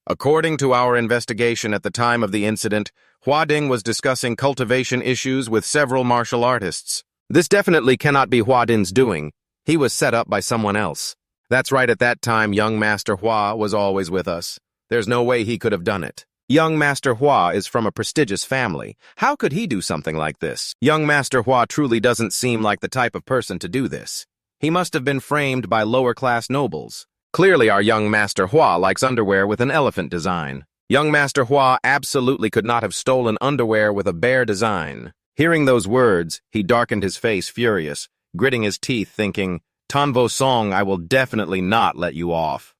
S1: "According to our investigation at the time of the incident, Hua Ding was discussing cultivation issues with several martial artists. This definitely cannot be Hua Din's doing. He was set up by someone else. That's right, at that time, young Master Hua was always with us. There's no way he could have done it. Young Master Hua is from a prestigious family. How could he do something like this? Young Master Hua truly doesn't seem like the type of person to do this. He must have been framed by lower-class nobles. Clearly, our young Master Hua likes underwear with an elephant design. Young Master Hua absolutely could not have stolen underwear with a bear design." Hearing those words, he darkened his face, furious, gritting his teeth, thinking, "Tan Vosong, I will definitely not let you off."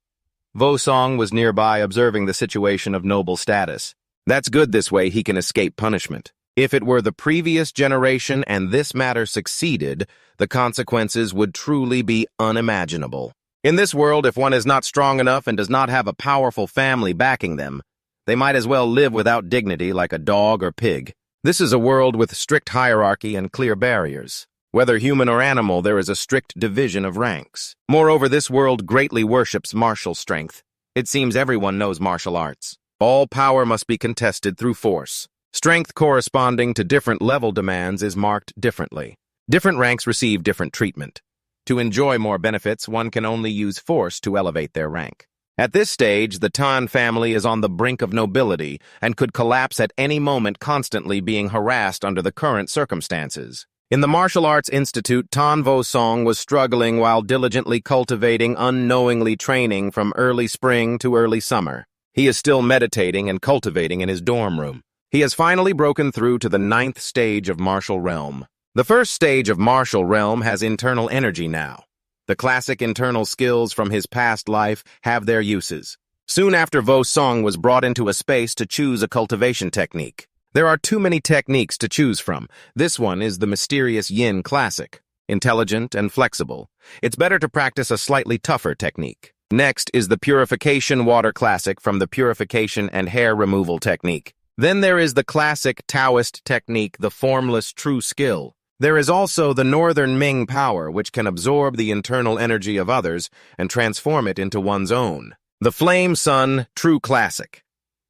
S1: Vosong was nearby, observing the situation of noble status. That's good, this way he can escape punishment. If it were the previous generation and this matter succeeded, the consequences would truly be unimaginable. In this world, if one is not strong enough and does not have a powerful family backing them, they might as well live without dignity like a dog or pig. This is a world with strict hierarchy and clear barriers. Whether human or animal, there is a strict division of ranks. Moreover, this world greatly worships martial strength. It seems everyone knows martial arts. All power must be contested through force. Strength corresponding to different level demands is marked differently. Different ranks receive different treatment. To enjoy more benefits, one can only use force to elevate their rank. At this stage, the Tan family is on the brink of nobility and could collapse at any moment, constantly being harassed under the current circumstances. In the Martial Arts Institute, Tan Vosong was struggling while diligently cultivating, unknowingly training from early spring to early summer. He is still meditating and cultivating in his dorm room. He has finally broken through to the 9th stage of Martial Realm. The first stage of Martial Realm has internal energy now. The classic internal skills from his past life have their uses. Soon after, Vosong was brought into a space to choose a cultivation technique. There are too many techniques to choose from. This one is the mysterious Yin Classic, intelligent and flexible. It's better to practice a slightly tougher technique. Next is the Purification Water Classic from the Purification and Hair Removal Technique. Then there is the classic Taoist technique, the Formless True Skill. There is also the Northern Ming Power, which can absorb the internal energy of others and transform it into one's own. The Flame Sun True Classic.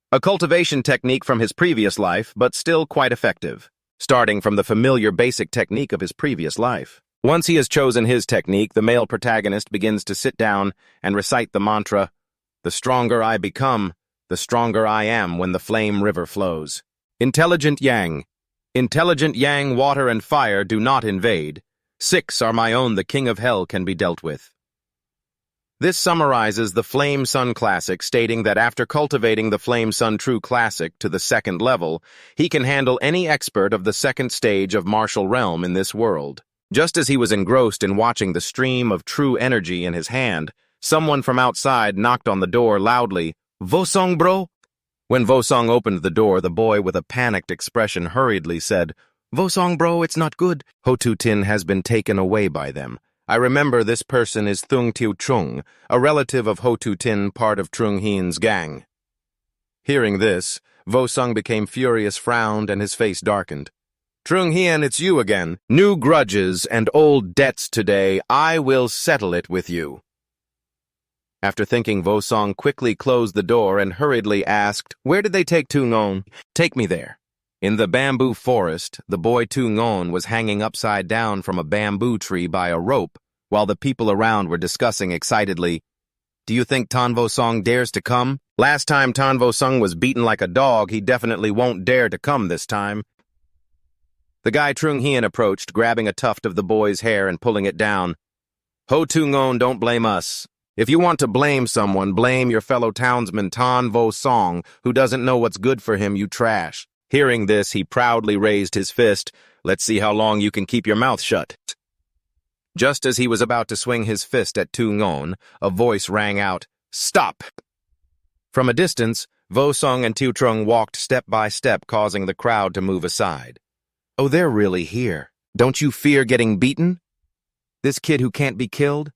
S1: A cultivation technique from his previous life, but still quite effective, starting from the familiar basic technique of his previous life. Once he has chosen his technique, the male protagonist begins to sit down and recite the mantra, "The stronger I become, the stronger I am when the flame river flows." Intelligent Yang. Intelligent Yang, water and fire do not invade. 6 are my own, the king of hell can be dealt with. This summarizes the Flame Sun Classic, stating that after cultivating the Flame Sun True Classic to the 2nd level, he can handle any expert of the 2nd stage of martial realm in this world. Just as he was engrossed in watching the stream of true energy in his hand, someone from outside knocked on the door loudly. "Vosong, bro?" When Vosong opened the door, the boy with a panicked expression hurriedly said, "Vosong, bro, it's not good. Ho-Tu-Tin has been taken away by them. I remember this person is Thung Tiu Trung, a relative of Ho-Tu-Tin, part of Trong Hian's gang." Hearing this, Vosong became furious, frowned, and his face darkened. "Trong Hian, it's you again. New grudges and old debts today. I will settle it with you." After thinking, Vosong quickly closed the door and hurriedly asked, "Where did they take Tu Ngon?" "Take me there." In the bamboo forest, the boy Tu Ngon was hanging upside down from a bamboo tree by a rope, while the people around were discussing excitedly, "Do you think Tan Vosong dares to come? Last time Tan Vosong was beaten like a dog, he definitely won't dare to come this time." The guy Trung Hian approached, grabbing a tuft of the boy's hair and pulling it down. "Ho Tu Ngon, don't blame us. If you want to blame someone, blame your fellow townsman Tan Vosong, who doesn't know what's good for him, you trash." Hearing this, he proudly raised his fist. "Let's see how long you can keep your mouth shut." Just as he was about to swing his fist at Tu Ngon, a voice rang out, "Stop!" From a distance, Vosong and Tu Trung walked step by step, causing the crowd to move aside. "Oh, they're really here. Don't you fear getting beaten? This kid who can't be killed?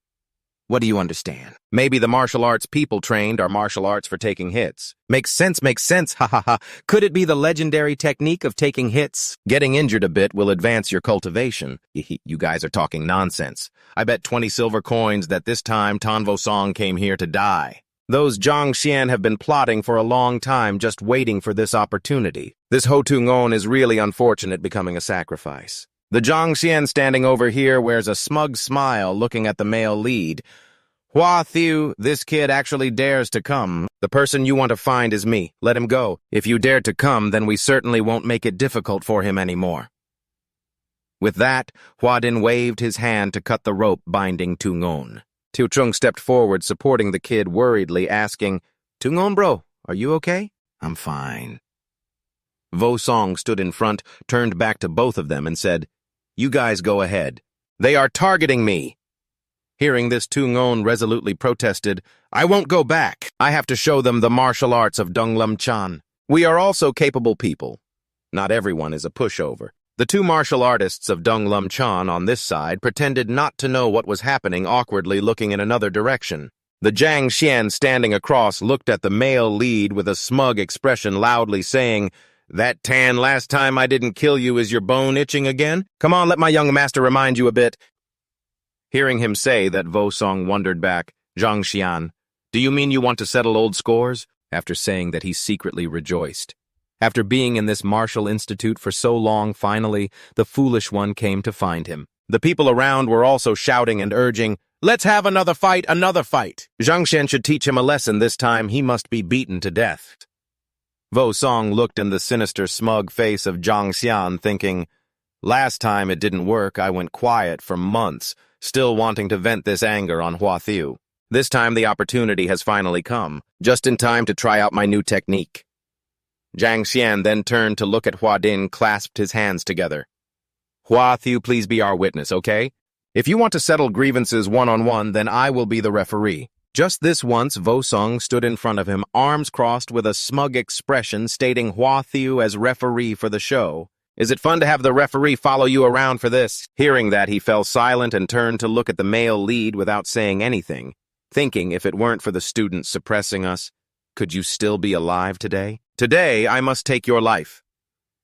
S1: What do you understand? Maybe the martial arts people trained are martial arts for taking hits. Makes sense, ha ha ha. Could it be the legendary technique of taking hits? Getting injured a bit will advance your cultivation. You guys are talking nonsense. I bet 20 silver coins that this time Tan Vosong came here to die. Those Zhang Xian have been plotting for a long time, just waiting for this opportunity. This Ho Tu Ngon is really unfortunate, becoming a sacrifice." The Zhang Xian standing over here wears a smug smile, looking at the male lead. "Hua Thiu, this kid actually dares to come. The person you want to find is me. Let him go. If you dare to come, then we certainly won't make it difficult for him anymore." With that, Hua Din waved his hand to cut the rope binding Tu Ngon. Tu Trung stepped forward, supporting the kid worriedly, asking, "Tu Ngon, bro, are you okay?" "I'm fine." Vosong stood in front, turned back to both of them, and said, "You guys go ahead. They are targeting me." Hearing this, Tu Ngon resolutely protested, "I won't go back. I have to show them the martial arts of Donglam Chan. We are also capable people. Not everyone is a pushover." The two martial artists of Donglam Chan on this side pretended not to know what was happening, awkwardly looking in another direction. The Zhang Xian standing across looked at the male lead with a smug expression, loudly saying, "That tan last time I didn't kill you, is your bone itching again? Come on, let my young master remind you a bit." Hearing him say that, Vosong wondered back, "Zhang Xian, do you mean you want to settle old scores?" After saying that, he secretly rejoiced. After being in this martial institute for so long, finally, the foolish one came to find him. The people around were also shouting and urging, "Let's have another fight, another fight. Zhang Xian should teach him a lesson this time. He must be beaten to death." Vosong looked in the sinister, smug face of Zhang Xian, thinking, "Last time it didn't work, I went quiet for months, still wanting to vent this anger on Hua Thiu. This time the opportunity has finally come, just in time to try out my new technique." Zhang Xian then turned to look at Hua Din, clasped his hands together. "Hua Thiu, please be our witness, okay? If you want to settle grievances one-on-one, then I will be the referee." Just this once, Vosong stood in front of him, arms crossed with a smug expression, stating Hua Thiu as referee for the show. "Is it fun to have the referee follow you around for this?" Hearing that, he fell silent and turned to look at the male lead without saying anything, thinking if it weren't for the students suppressing us, could you still be alive today? Today, I must take your life.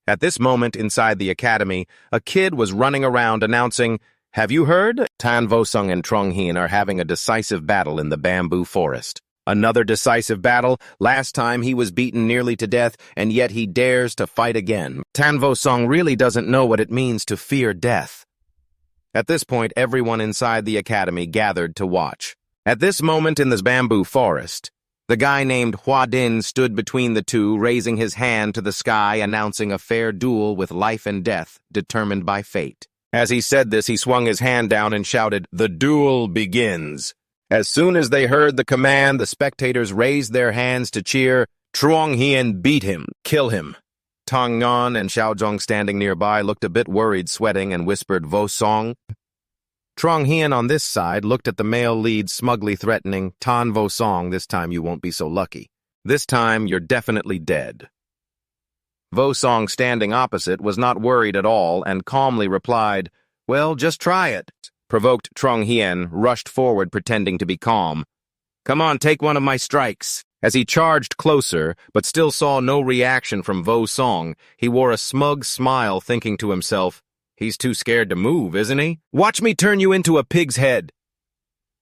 S1: At this moment inside the academy, a kid was running around announcing, "Have you heard? Tan Vosong and Trong Hian are having a decisive battle in the bamboo forest." Another decisive battle? Last time he was beaten nearly to death, and yet he dares to fight again. Tan Vosong really doesn't know what it means to fear death. At this point, everyone inside the academy gathered to watch. At this moment in this bamboo forest, the guy named Hua Din stood between the two, raising his hand to the sky, announcing a fair duel with life and death, determined by fate. As he said this, he swung his hand down and shouted, "The duel begins." As soon as they heard the command, the spectators raised their hands to cheer. Trong Hian beat him, kill him. Tong Yan and Xiaozhong standing nearby looked a bit worried, sweating, and whispered, Vosong. Trong Hian on this side looked at the male lead, smugly threatening, Tan Vosong, this time you won't be so lucky. This time you're definitely dead. Vosong, standing opposite, was not worried at all and calmly replied, Well, just try it. Provoked Trong Hian rushed forward, pretending to be calm. Come on, take one of my strikes. As he charged closer, but still saw no reaction from Vosong, he wore a smug smile, thinking to himself, He's too scared to move, isn't he? Watch me turn you into a pig's head.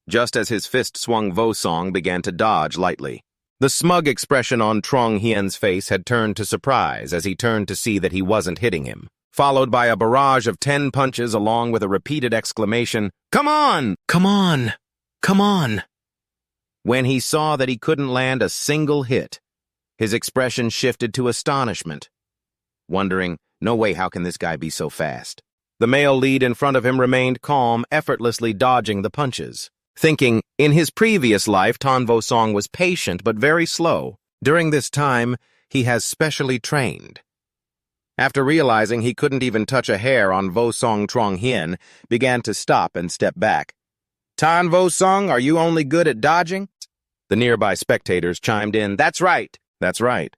S1: Just as his fist swung, Vosong began to dodge lightly. The smug expression on Trong Hian's face had turned to surprise as he turned to see that he wasn't hitting him, followed by a barrage of 10 punches along with a repeated exclamation, Come on! Come on! Come on! When he saw that he couldn't land a single hit, his expression shifted to astonishment, wondering, no way, how can this guy be so fast? The male lead in front of him remained calm, effortlessly dodging the punches, thinking, in his previous life, Tan Vosong was patient but very slow. During this time, he has specially trained. After realizing he couldn't even touch a hair on Vosong, Trong Hian began to stop and step back. Tan Vosong, are you only good at dodging? The nearby spectators chimed in, That's right, that's right.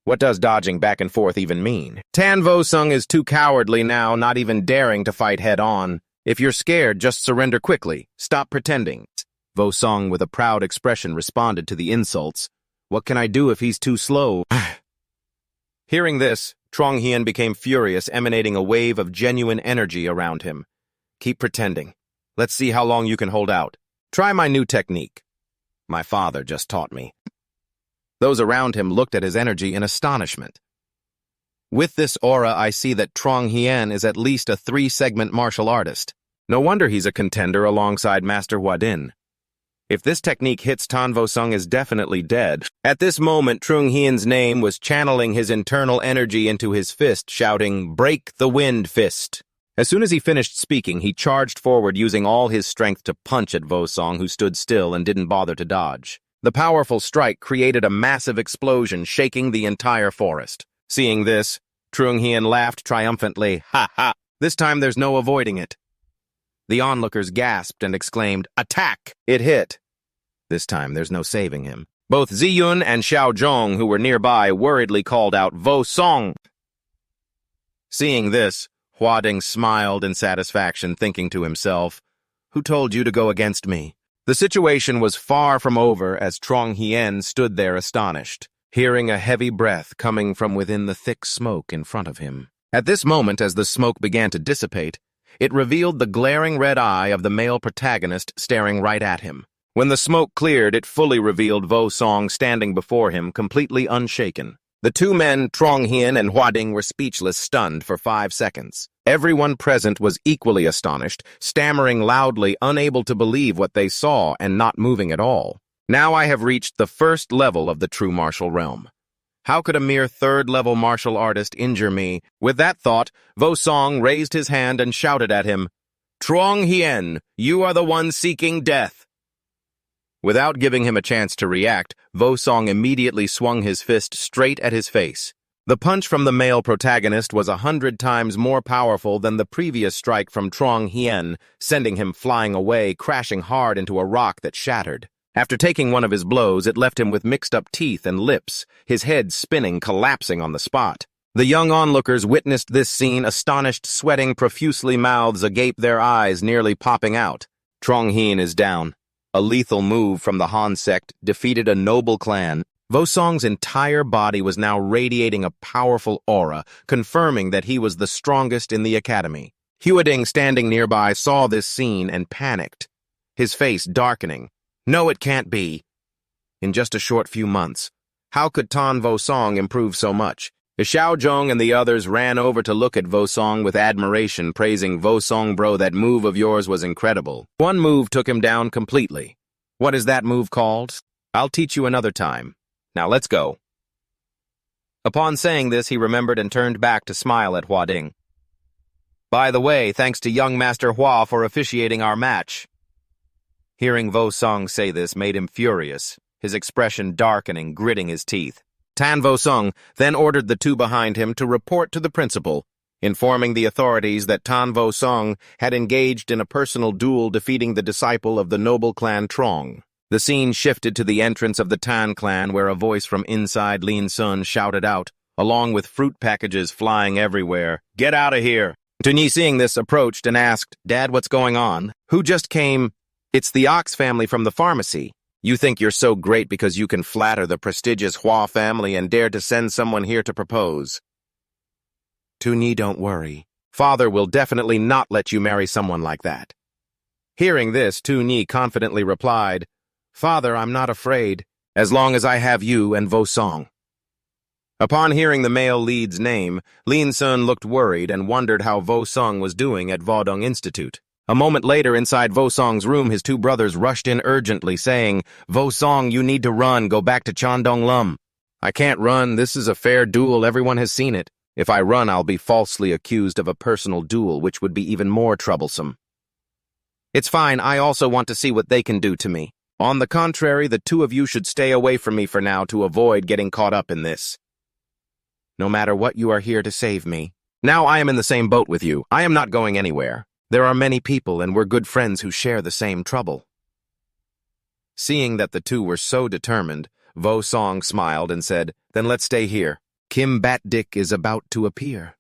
S1: What does dodging back and forth even mean? Tan Vosong is too cowardly now, not even daring to fight head-on. If you're scared, just surrender quickly. Stop pretending. Vosong, with a proud expression, responded to the insults. What can I do if he's too slow? Hearing this, Trong Hian became furious, emanating a wave of genuine energy around him. Keep pretending. Let's see how long you can hold out. Try my new technique. My father just taught me. Those around him looked at his energy in astonishment. With this aura, I see that Trong Hian is at least a 3-segment martial artist. No wonder he's a contender alongside Master Huadin. If this technique hits, Tan Vosong is definitely dead. At this moment, Trong Hian's name was channeling his internal energy into his fist, shouting, Break the wind fist. As soon as he finished speaking, he charged forward using all his strength to punch at Vosong, who stood still and didn't bother to dodge. The powerful strike created a massive explosion, shaking the entire forest. Seeing this, Trong Hian laughed triumphantly, Ha ha! This time there's no avoiding it. The onlookers gasped and exclaimed, Attack! It hit. This time there's no saving him. Both Ziyun and Xiaozhong, who were nearby, worriedly called out, Vosong! Seeing this, Huading smiled in satisfaction, thinking to himself, Who told you to go against me? The situation was far from over as Trong Hian stood there astonished, hearing a heavy breath coming from within the thick smoke in front of him. At this moment, as the smoke began to dissipate, it revealed the glaring red eye of the male protagonist staring right at him. When the smoke cleared, it fully revealed Vosong standing before him, completely unshaken. The two men, Trong Hian and Huading, were speechless, stunned for 5 seconds. Everyone present was equally astonished, stammering loudly, unable to believe what they saw and not moving at all. Now I have reached the first level of the true martial realm. How could a mere 3rd-level martial artist injure me? With that thought, Vosong raised his hand and shouted at him, Trong Hian, you are the one seeking death. Without giving him a chance to react, Vosong immediately swung his fist straight at his face. The punch from the male protagonist was 100 times more powerful than the previous strike from Trong Hian, sending him flying away, crashing hard into a rock that shattered. After taking one of his blows, it left him with mixed-up teeth and lips, his head spinning, collapsing on the spot. The young onlookers witnessed this scene, astonished, sweating profusely, mouths agape, their eyes nearly popping out. Trong Hian is down. A lethal move from the Han sect defeated a noble clan. Vosong's entire body was now radiating a powerful aura, confirming that he was the strongest in the academy. Huading, standing nearby, saw this scene and panicked, his face darkening. No, it can't be. In just a short few months, how could Tan Vosong improve so much? Xiaozhong and the others ran over to look at Vosong with admiration, praising, Vosong, bro, that move of yours was incredible. One move took him down completely. What is that move called? I'll teach you another time. Now let's go. Upon saying this, he remembered and turned back to smile at Huading. By the way, thanks to young Master Hua for officiating our match. Hearing Vosong say this made him furious, his expression darkening, gritting his teeth. Tan Vosong then ordered the two behind him to report to the principal, informing the authorities that Tan Vosong had engaged in a personal duel defeating the disciple of the noble clan Trong. The scene shifted to the entrance of the Tan clan where a voice from inside Lin Sun shouted out, along with fruit packages flying everywhere, "Get out of here!" Tunyi, seeing this, approached and asked, "Dad, what's going on? Who just came?" "It's the Ox family from the pharmacy. You think you're so great because you can flatter the prestigious Hua family and dare to send someone here to propose." "Tunyi, don't worry. Father will definitely not let you marry someone like that." Hearing this, Tunyi confidently replied, "Father, I'm not afraid, as long as I have you and Vosong." Upon hearing the male lead's name, Lin Sun looked worried and wondered how Vosong was doing at Vodong Institute. A moment later, inside Vosong's room, his two brothers rushed in urgently, saying, "Vosong, you need to run, go back to Chandonglum." "I can't run, this is a fair duel, everyone has seen it. If I run, I'll be falsely accused of a personal duel, which would be even more troublesome." "It's fine, I also want to see what they can do to me. On the contrary, the two of you should stay away from me for now to avoid getting caught up in this. No matter what, you are here to save me. Now I am in the same boat with you. I am not going anywhere. There are many people and we're good friends who share the same trouble." Seeing that the two were so determined, Vosong smiled and said, "Then let's stay here. Kim Batdick is about to appear."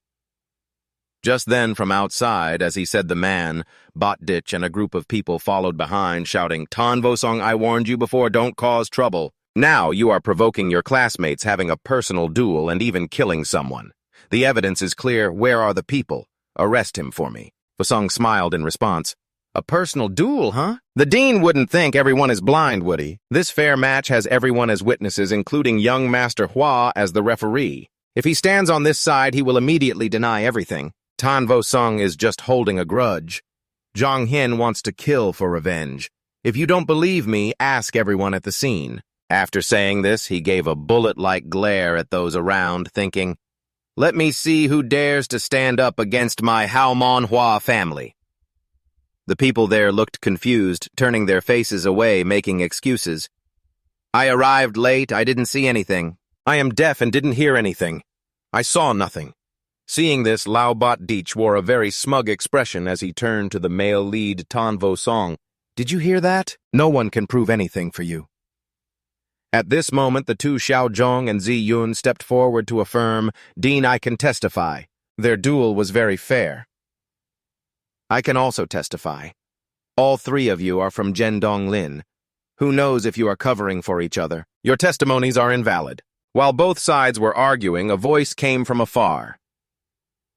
S1: Just then, from outside, as he said the man, Botditch and a group of people followed behind, shouting, "Tan Vosong, I warned you before, don't cause trouble. Now you are provoking your classmates, having a personal duel and even killing someone. The evidence is clear. Where are the people? Arrest him for me." Vosong smiled in response. "A personal duel, huh? The dean wouldn't think everyone is blind, would he? This fair match has everyone as witnesses, including young Master Hua as the referee. If he stands on this side, he will immediately deny everything. Tan Vosong is just holding a grudge. Trong Hian wants to kill for revenge. If you don't believe me, ask everyone at the scene." After saying this, he gave a bullet-like glare at those around, thinking, "Let me see who dares to stand up against my Manhwa family." The people there looked confused, turning their faces away, making excuses. "I arrived late, I didn't see anything. I am deaf and didn't hear anything. I saw nothing." Seeing this, Lao Botditch wore a very smug expression as he turned to the male lead Tan Vosong. "Did you hear that? No one can prove anything for you." At this moment, the two Xiaozhong and Ziyun stepped forward to affirm, "Dean, I can testify. Their duel was very fair." "I can also testify. All three of you are from Jiandonglin. Who knows if you are covering for each other? Your testimonies are invalid." While both sides were arguing, a voice came from afar.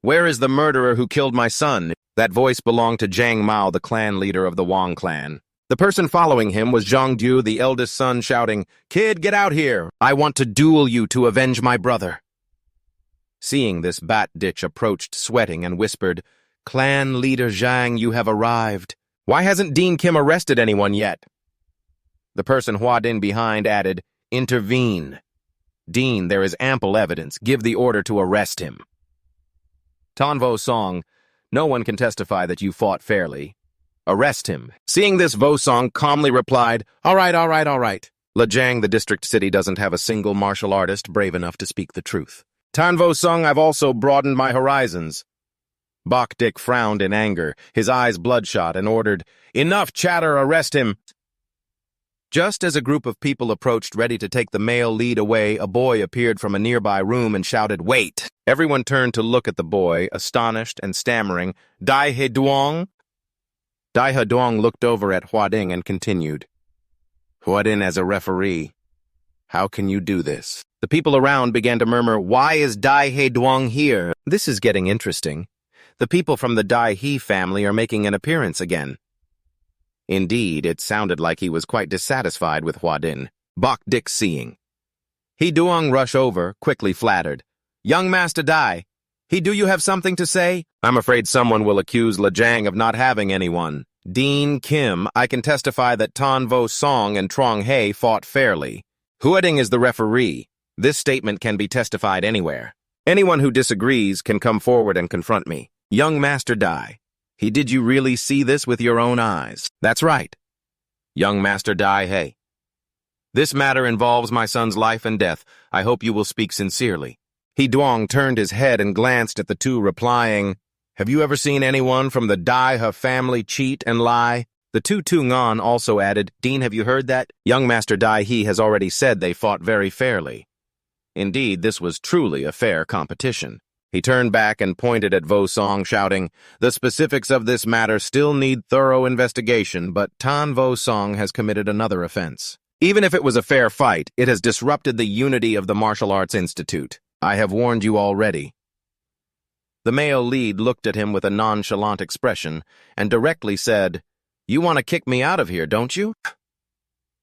S1: "Where is the murderer who killed my son?" That voice belonged to Zhang Mao, the clan leader of the Wang clan. The person following him was Zhang Du, the eldest son, shouting, "Kid, get out here! I want to duel you to avenge my brother." Seeing this, Batditch approached sweating and whispered, "Clan leader Zhang, you have arrived. Why hasn't Dean Kim arrested anyone yet?" The person Huadin behind added, "Intervene. Dean, there is ample evidence. Give the order to arrest him." Tan Vosong, no one can testify that you fought fairly. Arrest him. Seeing this, Vosong calmly replied, all right. Lejang, the district city, doesn't have a single martial artist brave enough to speak the truth. Tan Vosong, I've also broadened my horizons. Bokdik frowned in anger, his eyes bloodshot, and ordered, "Enough chatter, arrest him." Just as a group of people approached ready to take the male lead away, a boy appeared from a nearby room and shouted, "Wait!" Everyone turned to look at the boy, astonished and stammering, "Dai He Duong?" Dai He Duong looked over at Huading and continued, "Huading as a referee. How can you do this?" The people around began to murmur, "Why is Dai He Duong here? This is getting interesting. The people from the Dai He family are making an appearance again." Indeed, it sounded like he was quite dissatisfied with Huadin. Bokdik seeing. He Duong rushed over, quickly flattered. "Young Master Dai, do you have something to say?" "I'm afraid someone will accuse Lejang of not having anyone. Dean Kim, I can testify that Tan Vosong and Trong He fought fairly. Huading is the referee. This statement can be testified anywhere. Anyone who disagrees can come forward and confront me. Young Master Dai, did you really see this with your own eyes?" "That's right." Young Master Dai He. This matter involves my son's life and death. I hope you will speak sincerely. He Duong turned his head and glanced at the two, replying, Have you ever seen anyone from the Dai He family cheat and lie? The two Tungan also added, Dean, have you heard that? Young Master Dai He has already said they fought very fairly. Indeed, this was truly a fair competition. He turned back and pointed at Vosong, shouting, The specifics of this matter still need thorough investigation, but Tan Vosong has committed another offense. Even if it was a fair fight, it has disrupted the unity of the Martial Arts Institute. I have warned you already. The male lead looked at him with a nonchalant expression and directly said, You want to kick me out of here, don't you?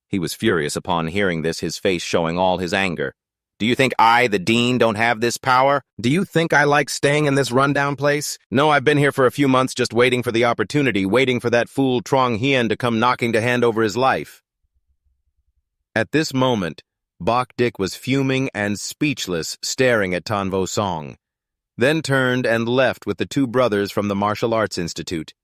S1: He was furious upon hearing this, his face showing all his anger. Do you think I, the dean, don't have this power? Do you think I like staying in this rundown place? No, I've been here for a few months just waiting for the opportunity, waiting for that fool Trong Hian to come knocking to hand over his life. At this moment, Bok Dik was fuming and speechless, staring at Tan Vosong, then turned and left with the two brothers from the Martial Arts Institute.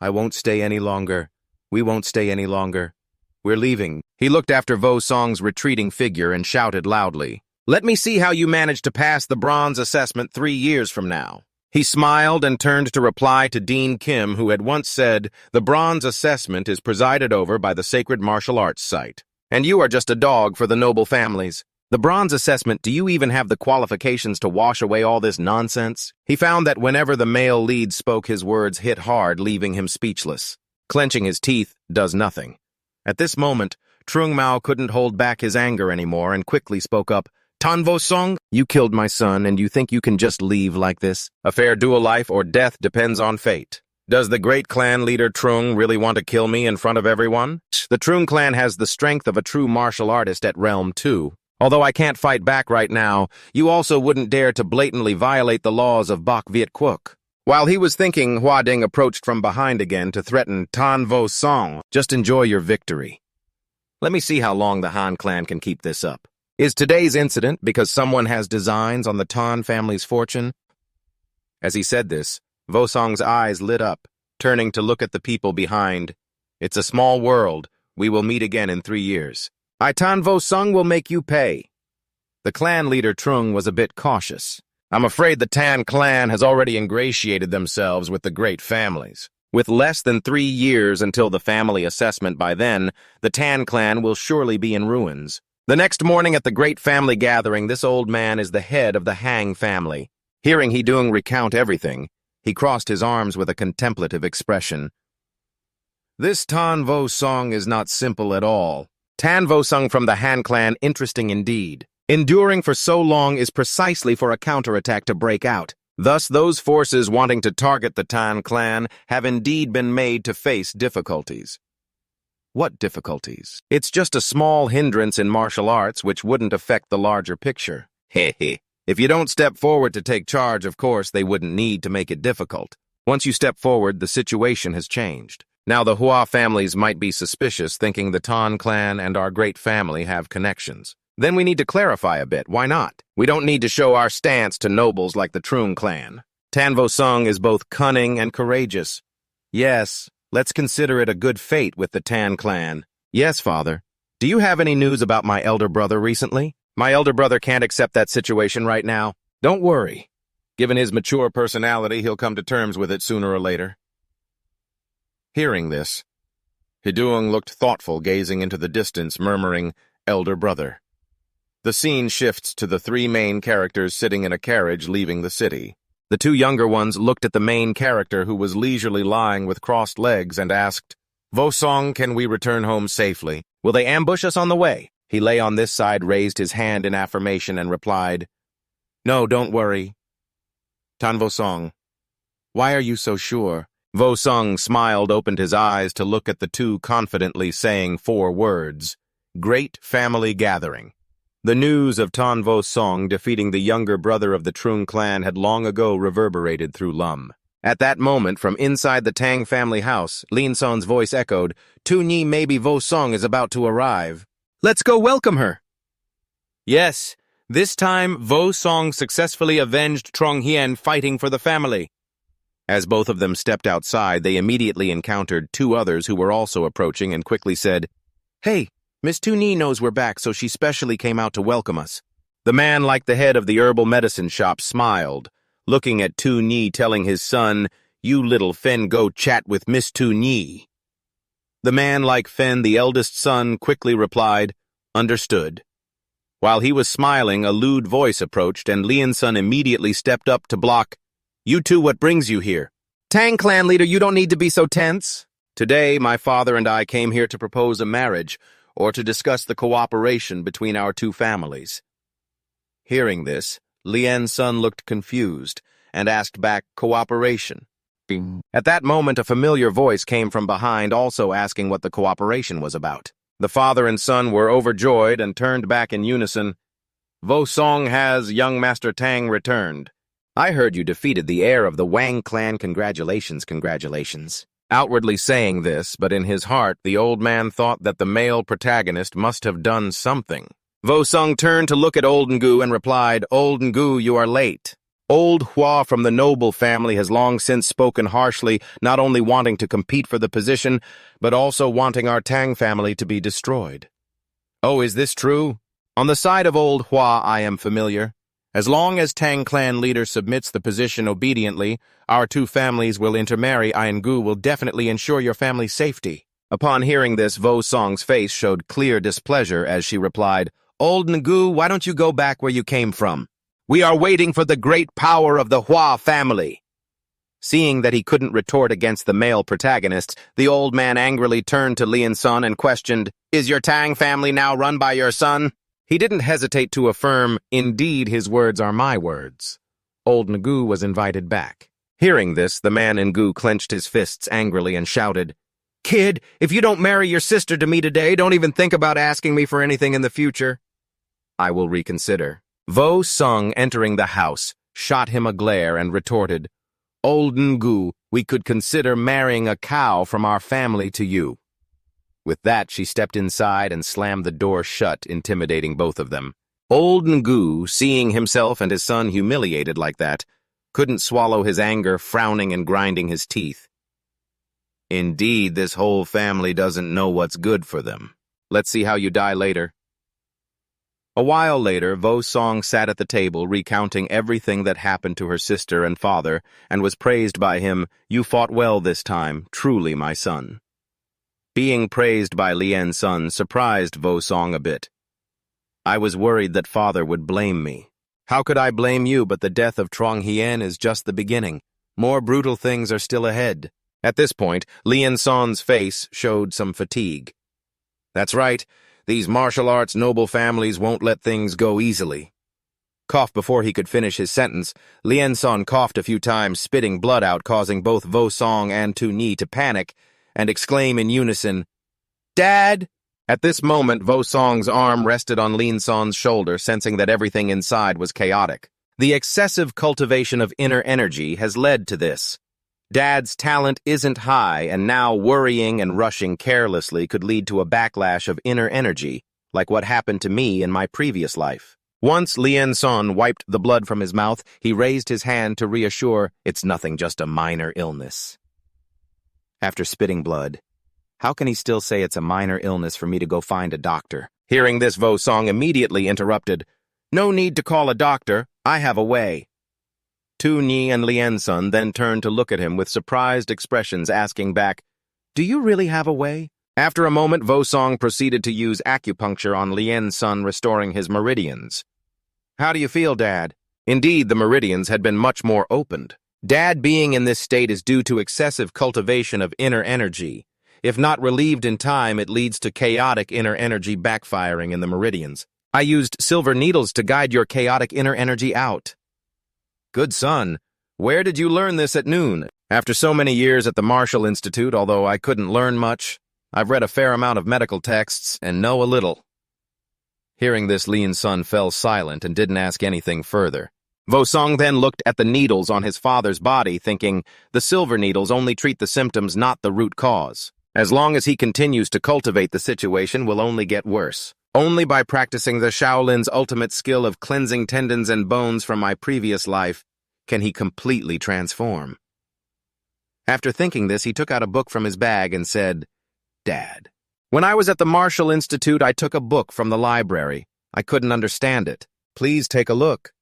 S1: I won't stay any longer. We won't stay any longer. We're leaving. He looked after Vosong's retreating figure and shouted loudly, Let me see how you manage to pass the bronze assessment 3 years from now. He smiled and turned to reply to Dean Kim, who had once said, The bronze assessment is presided over by the Sacred Martial Arts Site. And you are just a dog for the noble families. The bronze assessment, do you even have the qualifications to wash away all this nonsense? He found that whenever the male lead spoke, his words hit hard, leaving him speechless. Clenching his teeth does nothing. At this moment, Trung Mao couldn't hold back his anger anymore and quickly spoke up, Tan Vosong, you killed my son and you think you can just leave like this? A fair duel, life or death depends on fate. Does the great clan leader Trung really want to kill me in front of everyone? The Trung clan has the strength of a true martial artist at Realm 2. Although I can't fight back right now, you also wouldn't dare to blatantly violate the laws of Bok Viet Quoc. While he was thinking, Hua Ding approached from behind again to threaten Tan Vosong. Just enjoy your victory. Let me see how long the Han clan can keep this up. Is today's incident because someone has designs on the Tan family's fortune? As he said this, Vosong's eyes lit up, turning to look at the people behind. It's a small world. We will meet again in 3 years. I Tan Vosong will make you pay. The clan leader Trung was a bit cautious. I'm afraid the Tan clan has already ingratiated themselves with the great families. With less than 3 years until the family assessment by then, the Tan clan will surely be in ruins. The next morning at the great family gathering, this old man is the head of the Hang family. Hearing He Duong recount everything, he crossed his arms with a contemplative expression. This Tan Vosong is not simple at all. Tan Vosong from the Han clan, interesting indeed. Enduring for so long is precisely for a counterattack to break out. Thus, those forces wanting to target the Tan clan have indeed been made to face difficulties. What difficulties? It's just a small hindrance in martial arts which wouldn't affect the larger picture. Hehe. If you don't step forward to take charge, of course, they wouldn't need to make it difficult. Once you step forward, the situation has changed. Now the Hua families might be suspicious, thinking the Tan clan and our great family have connections. Then we need to clarify a bit. Why not? We don't need to show our stance to nobles like the Trung clan. Tan Vosong is both cunning and courageous. Yes, let's consider it a good fate with the Tan clan. Yes, father. Do you have any news about my elder brother recently? My elder brother can't accept that situation right now. Don't worry. Given his mature personality, he'll come to terms with it sooner or later. Hearing this, He Duong looked thoughtful, gazing into the distance, murmuring, Elder brother. The scene shifts to the 3 main characters sitting in a carriage leaving the city. The 2 younger ones looked at the main character who was leisurely lying with crossed legs and asked, Vosong, can we return home safely? Will they ambush us on the way? He lay on this side, raised his hand in affirmation and replied, No, don't worry. Tan Vosong, why are you so sure? Vosong smiled, opened his eyes to look at the 2 confidently, saying 4 words, Great family gathering. The news of Tan Vosong defeating the younger brother of the Trung clan had long ago reverberated through Lum. At that moment, from inside the Tang family house, Lin Son's voice echoed, Tu Nhi, maybe Vosong is about to arrive. Let's go welcome her. Yes, this time Vosong successfully avenged Trong Hian fighting for the family. As both of them stepped outside, they immediately encountered two others who were also approaching and quickly said, "Hey, Miss Tuni knows we're back, so she specially came out to welcome us." The man, like the head of the herbal medicine shop, smiled, looking at Tuni, telling his son, "You little Fen, go chat with Miss Tuni." The man, like Fen, the eldest son, quickly replied, "Understood." While he was smiling, a lewd voice approached, and Lian-sun immediately stepped up to block. "You two, what brings you here?" "Tang clan leader, you don't need to be so tense." "Today, my father and I came here to propose a marriage, or to discuss the cooperation between our two families." Hearing this, Lian-sun looked confused, and asked back, "Cooperation?" Ding. At that moment, a familiar voice came from behind, also asking what the cooperation was about. The father and son were overjoyed and turned back in unison. "Vosong has young Master Tang returned. I heard you defeated the heir of the Wang clan. Congratulations, congratulations." Outwardly saying this, but in his heart, the old man thought that the male protagonist must have done something. Vosong turned to look at Old Ngu and replied, "Old Ngu, you are late." Old Hua from the noble family has long since spoken harshly, not only wanting to compete for the position, but also wanting our Tang family to be destroyed. "Oh, is this true?" "On the side of Old Hua, I am familiar. As long as Tang clan leader submits the position obediently, our two families will intermarry. Ngu will definitely ensure your family's safety." Upon hearing this, Vosong's face showed clear displeasure as she replied, "Old Ngu, why don't you go back where you came from? We are waiting for the great power of the Hua family." Seeing that he couldn't retort against the male protagonists, the old man angrily turned to Lian-sun and questioned, "Is your Tang family now run by your son?" He didn't hesitate to affirm, "Indeed, his words are my words." Old Ngu was invited back. Hearing this, the man Ngu clenched his fists angrily and shouted, "Kid, if you don't marry your sister to me today, don't even think about asking me for anything in the future." "I will reconsider." Vosong, entering the house, shot him a glare and retorted, "Old Ngu, we could consider marrying a cow from our family to you." With that, she stepped inside and slammed the door shut, intimidating both of them. Old Ngu, seeing himself and his son humiliated like that, couldn't swallow his anger, frowning and grinding his teeth. Indeed, this whole family doesn't know what's good for them. Let's see how you die later. A while later, Vosong sat at the table recounting everything that happened to her sister and father, and was praised by him. "You fought well this time, truly, my son." Being praised by Lian-sun surprised Vosong a bit. "I was worried that father would blame me." "How could I blame you, but the death of Trong Hian is just the beginning. More brutal things are still ahead." At this point, Lian-sun's face showed some fatigue. "That's right. These martial arts noble families won't let things go easily." Cough before he could finish his sentence, Lian-sun coughed a few times, spitting blood out, causing both Vosong and Tuni to panic and exclaim in unison, "Dad!" At this moment, Vosong's arm rested on Lian-sun's shoulder, sensing that everything inside was chaotic. The excessive cultivation of inner energy has led to this. Dad's talent isn't high, and now worrying and rushing carelessly could lead to a backlash of inner energy, like what happened to me in my previous life. Once Lian-sun wiped the blood from his mouth, he raised his hand to reassure, "It's nothing, just a minor illness." After spitting blood, how can he still say it's a minor illness for me to go find a doctor? Hearing this, Vosong immediately interrupted, "No need to call a doctor, I have a way." Tuni and Lian-sun then turned to look at him with surprised expressions, asking back, "Do you really have a way?" After a moment, Vosong proceeded to use acupuncture on Lian-sun, restoring his meridians. "How do you feel, Dad?" Indeed, the meridians had been much more opened. Dad being in this state is due to excessive cultivation of inner energy. If not relieved in time, it leads to chaotic inner energy backfiring in the meridians. I used silver needles to guide your chaotic inner energy out. Good son. Where did you learn this at noon? After so many years at the Martial Institute, although I couldn't learn much, I've read a fair amount of medical texts and know a little. Hearing this, Lian-sun fell silent and didn't ask anything further. Vosong then looked at the needles on his father's body, thinking, the silver needles only treat the symptoms, not the root cause. As long as he continues to cultivate, the situation will only get worse. Only by practicing the Shaolin's ultimate skill of cleansing tendons and bones from my previous life can he completely transform. After thinking this, he took out a book from his bag and said, "Dad, when I was at the Martial Institute, I took a book from the library. I couldn't understand it. Please take a look."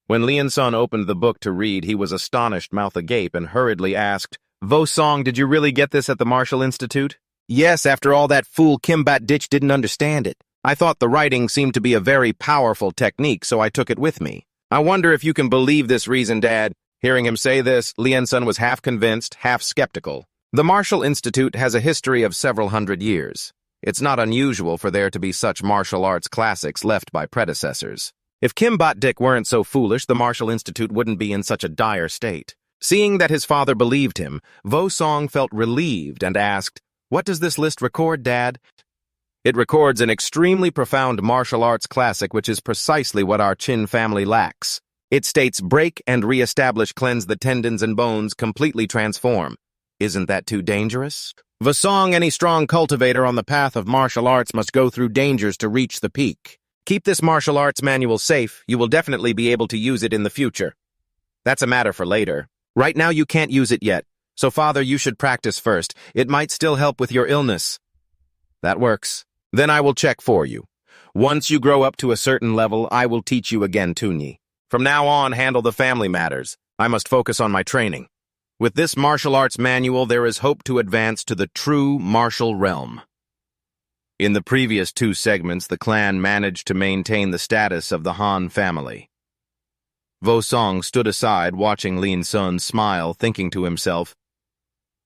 S1: When Lian-sun opened the book to read, he was astonished, mouth agape, and hurriedly asked, "Vosong, did you really get this at the Martial Institute?" "Yes, after all that fool Kimbat Ditch didn't understand it. I thought the writing seemed to be a very powerful technique, so I took it with me. I wonder if you can believe this reason, Dad." Hearing him say this, Lian-sun was half convinced, half skeptical. The Martial Institute has a history of several hundred years. It's not unusual for there to be such martial arts classics left by predecessors. If Kimbat Dick weren't so foolish, the Martial Institute wouldn't be in such a dire state. Seeing that his father believed him, Vosong felt relieved and asked, "What does this list record, Dad?" "It records an extremely profound martial arts classic, which is precisely what our Qin family lacks. It states break and re-establish, cleanse the tendons and bones, completely transform. Isn't that too dangerous? Vosong, any strong cultivator on the path of martial arts must go through dangers to reach the peak. Keep this martial arts manual safe. You will definitely be able to use it in the future. That's a matter for later. Right now you can't use it yet, so Father, you should practice first. It might still help with your illness." "That works. Then I will check for you. Once you grow up to a certain level, I will teach you again, Tunyi. From now on, handle the family matters. I must focus on my training. With this martial arts manual, there is hope to advance to the true martial realm." In the previous two segments, the clan managed to maintain the status of the Han family. Vosong stood aside, watching Lian-sun smile, thinking to himself,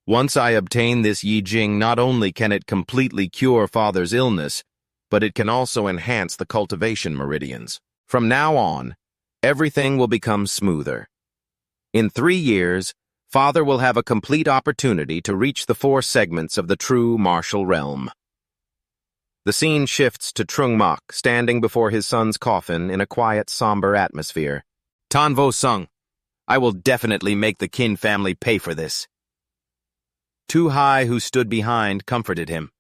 S1: "Once I obtain this Yi Jing, not only can it completely cure Father's illness, but it can also enhance the cultivation meridians. From now on, everything will become smoother. In 3 years, Father will have a complete opportunity to reach the 4 segments of the true martial realm." The scene shifts to Trung Mak, standing before his son's coffin in a quiet, somber atmosphere. "Tan Vosong, I will definitely make the Qin family pay for this." Tu Hai, who stood behind, comforted him.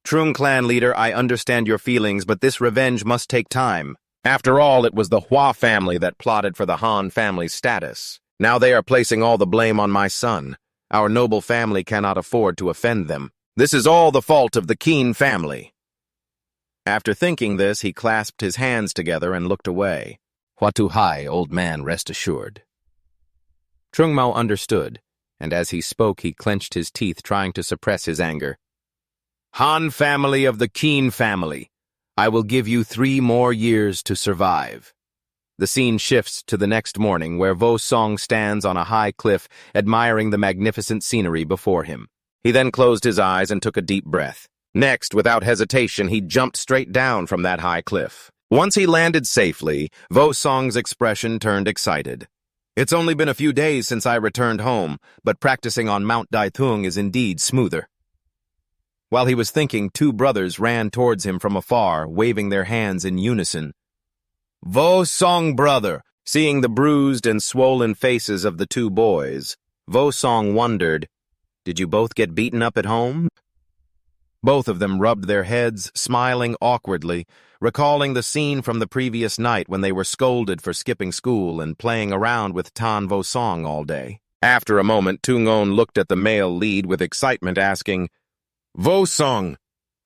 S1: "Trung clan leader, I understand your feelings, but this revenge must take time. After all, it was the Hua family that plotted for the Han family's status. Now they are placing all the blame on my son. Our noble family cannot afford to offend them. This is all the fault of the Qin family." After thinking this, he clasped his hands together and looked away. "Huatu Hai, old man, rest assured." Trung Mao understood, and as he spoke, he clenched his teeth, trying to suppress his anger. "Han family of the Qin family, I will give you 3 more years to survive." The scene shifts to the next morning, where Vosong stands on a high cliff, admiring the magnificent scenery before him. He then closed his eyes and took a deep breath. Next, without hesitation, he jumped straight down from that high cliff. Once he landed safely, Vosong's expression turned excited. "It's only been a few days since I returned home, but practicing on Mount Daitung is indeed smoother." While he was thinking, 2 brothers ran towards him from afar, waving their hands in unison. "Vosong, brother!" Seeing the bruised and swollen faces of the 2 boys, Vosong wondered, "Did you both get beaten up at home?" Both of them rubbed their heads, smiling awkwardly, recalling the scene from the previous night when they were scolded for skipping school and playing around with Tan Vosong all day. After a moment, Tungon looked at the male lead with excitement, asking, "Vosong,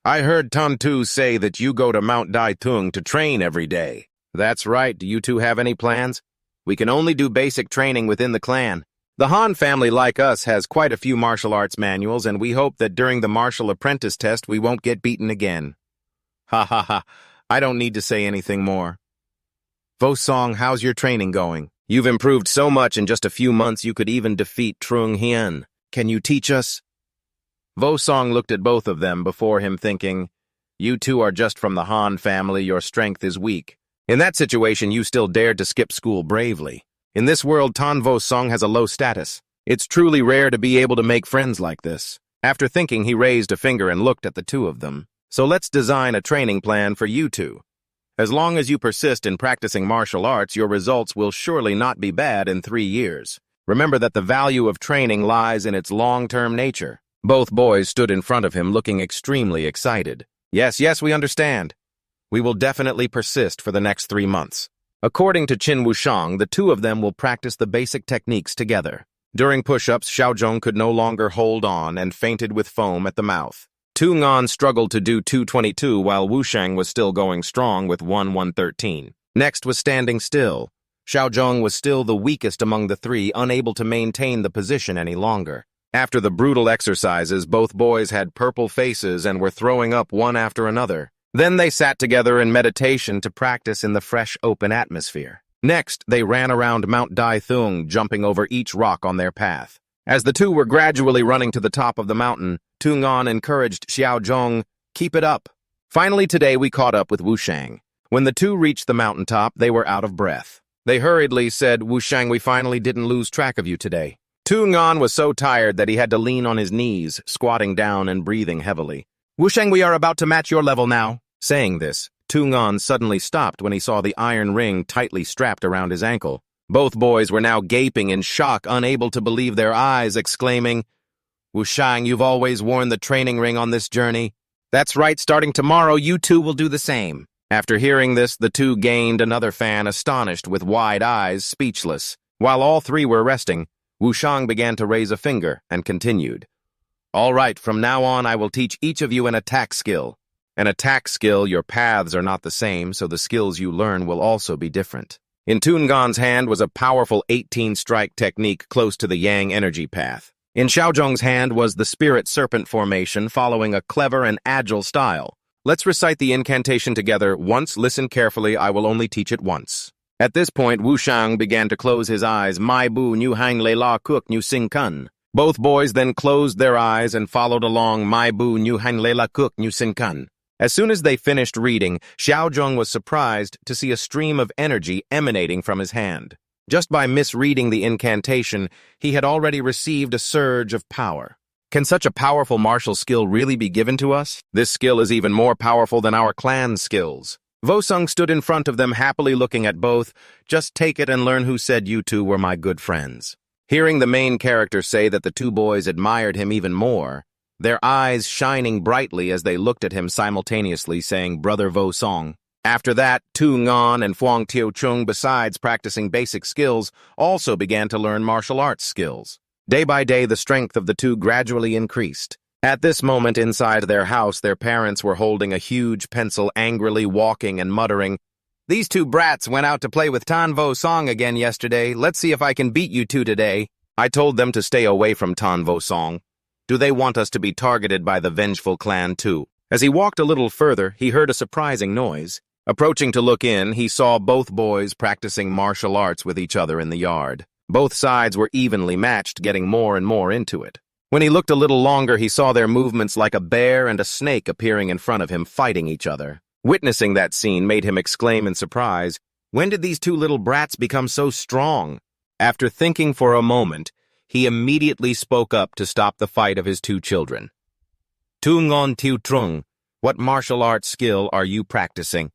S1: I heard Tantu say that you go to Mount Daitung to train every day." "That's right. Do you 2 have any plans?" "We can only do basic training within the clan. The Han family, like us, has quite a few martial arts manuals, and we hope that during the martial apprentice test we won't get beaten again." "Ha ha ha. I don't need to say anything more." "Vosong, how's your training going? You've improved so much in just a few months you could even defeat Trong Hian. Can you teach us?" Vosong looked at both of them before him, thinking, "You 2 are just from the Han family, your strength is weak. In that situation, you still dared to skip school bravely. In this world, Tan Vosong has a low status. It's truly rare to be able to make friends like this." After thinking, he raised a finger and looked at the 2 of them. "So let's design a training plan for you 2. As long as you persist in practicing martial arts, your results will surely not be bad in 3 years. Remember that the value of training lies in its long-term nature." Both boys stood in front of him, looking extremely excited. Yes, we understand. We will definitely persist for the next 3 months." According to Qin Wushang, the 2 of them will practice the basic techniques together. During push-ups, Xiaozhong could no longer hold on and fainted with foam at the mouth. Trung Hian struggled to do 222 while Wushang was still going strong with 113. Next was standing still. Xiaozhong was still the weakest among the three, unable to maintain the position any longer. After the brutal exercises, both boys had purple faces and were throwing up one after another. Then they sat together in meditation to practice in the fresh, open atmosphere. Next, they ran around Mount Dai Thung, jumping over each rock on their path. As the two were gradually running to the top of the mountain, Trung Hian encouraged Xiaozhong, "Keep it up." Finally today we caught up with Wushang. When the two reached the mountaintop, they were out of breath. They hurriedly said, "Wushang, we finally didn't lose track of you today." Trung Hian was so tired that he had to lean on his knees, squatting down and breathing heavily. "Wushang, we are about to match your level now." Saying this, Trung Hian suddenly stopped when he saw the iron ring tightly strapped around his ankle. Both boys were now gaping in shock, unable to believe their eyes, exclaiming, "Wushang, you've always worn the training ring on this journey." "That's right, starting tomorrow, you two will do the same." After hearing this, the two gained another fan, astonished with wide eyes, speechless. While all three were resting, Wushang began to raise a finger and continued. "All right, from now on I will teach each of you an attack skill. An attack skill, your paths are not the same, so the skills you learn will also be different." In Trung Hian's hand was a powerful 18-strike technique close to the Yang energy path. In Xiaozhong's hand was the Spirit Serpent formation, following a clever and agile style. Let's recite the incantation together. Once, listen carefully, I will only teach it once. At this point, Wushang began to close his eyes. Mai bu nu hang le la kuk nu sing kun. Both boys then closed their eyes and followed along Mai bu nu hang le la kuk nu sing kun. As soon as they finished reading, Xiaozhong was surprised to see a stream of energy emanating from his hand. Just by misreading the incantation, he had already received a surge of power. Can such a powerful martial skill really be given to us? This skill is even more powerful than our clan skills. Vosong stood in front of them, happily looking at both. Just take it and learn who said you two were my good friends. Hearing the main character say that the two boys admired him even more, their eyes shining brightly as they looked at him simultaneously, saying, "Brother Vosong." After that, Trung Hian and Phuong Tio Chung, besides practicing basic skills, also began to learn martial arts skills. Day by day, the strength of the two gradually increased. At this moment, inside their house, their parents were holding a huge pencil, angrily walking and muttering, "These two brats went out to play with Tan Vosong again yesterday. Let's see if I can beat you two today." I told them to stay away from Tan Vosong. Do they want us to be targeted by the vengeful clan too? As he walked a little further, he heard a surprising noise. Approaching to look in, he saw both boys practicing martial arts with each other in the yard. Both sides were evenly matched, getting more and more into it. When he looked a little longer, he saw their movements like a bear and a snake appearing in front of him, fighting each other. Witnessing that scene made him exclaim in surprise, "When did these two little brats become so strong?" After thinking for a moment, he immediately spoke up to stop the fight of his two children. "Tu ngon tiu trung, what martial arts skill are you practicing?"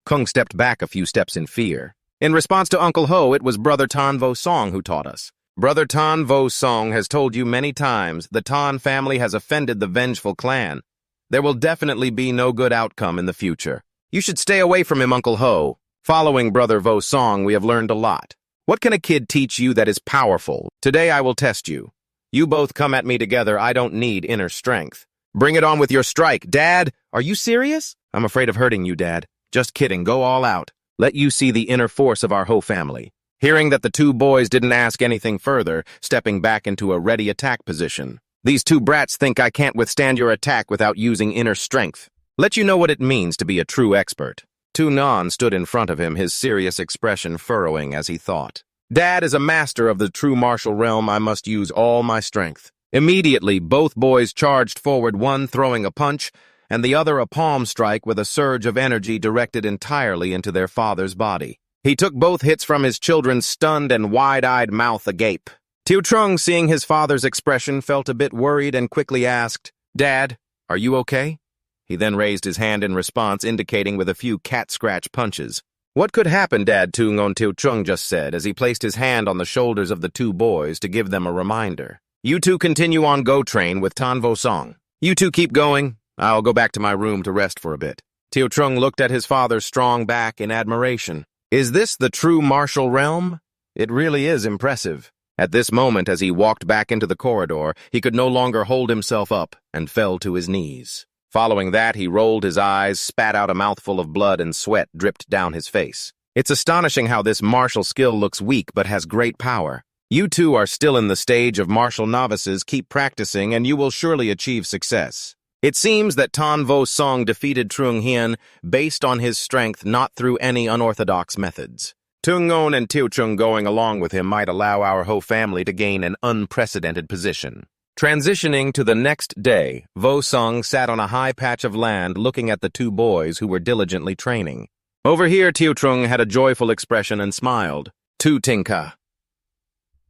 S1: Kung stepped back a few steps in fear. In response to Uncle Ho, it was Brother Tan Vosong who taught us. Brother Tan Vosong has told you many times the Tan family has offended the vengeful clan. There will definitely be no good outcome in the future. You should stay away from him, Uncle Ho. Following Brother Vosong, we have learned a lot. What can a kid teach you that is powerful? Today I will test you. You both come at me together. I don't need inner strength. Bring it on with your strike. Dad, are you serious? I'm afraid of hurting you, Dad. Just kidding. Go all out. Let you see the inner force of our Ho family. Hearing that the two boys didn't ask anything further, stepping back into a ready attack position. These two brats think I can't withstand your attack without using inner strength. Let you know what it means to be a true expert. Trung Hian stood in front of him, his serious expression furrowing as he thought. Dad is a master of the true martial realm. I must use all my strength. Immediately, both boys charged forward, one throwing a punch, and the other a palm strike with a surge of energy directed entirely into their father's body. He took both hits from his children's stunned and wide-eyed mouth agape. Tiu Trung, seeing his father's expression, felt a bit worried and quickly asked, "Dad, are you okay?" He then raised his hand in response, indicating with a few cat-scratch punches. "What could happen, Dad?" Tiu Trung just said, as he placed his hand on the shoulders of the two boys to give them a reminder. "You two continue on Go Train with Tan Vosong. You two keep going. I'll go back to my room to rest for a bit." Tiu Trung looked at his father's strong back in admiration. Is this the true martial realm? It really is impressive. At this moment, as he walked back into the corridor, he could no longer hold himself up and fell to his knees. Following that, he rolled his eyes, spat out a mouthful of blood, and sweat dripped down his face. It's astonishing how this martial skill looks weak but has great power. You two are still in the stage of martial novices. Keep practicing and you will surely achieve success. It seems that Vosong defeated Trong Hian based on his strength, not through any unorthodox methods. Tungon and Chung going along with him might allow our whole family to gain an unprecedented position. Transitioning to the next day, Vosong sat on a high patch of land looking at the two boys who were diligently training. Over here, Chung had a joyful expression and smiled. Tu Tinka.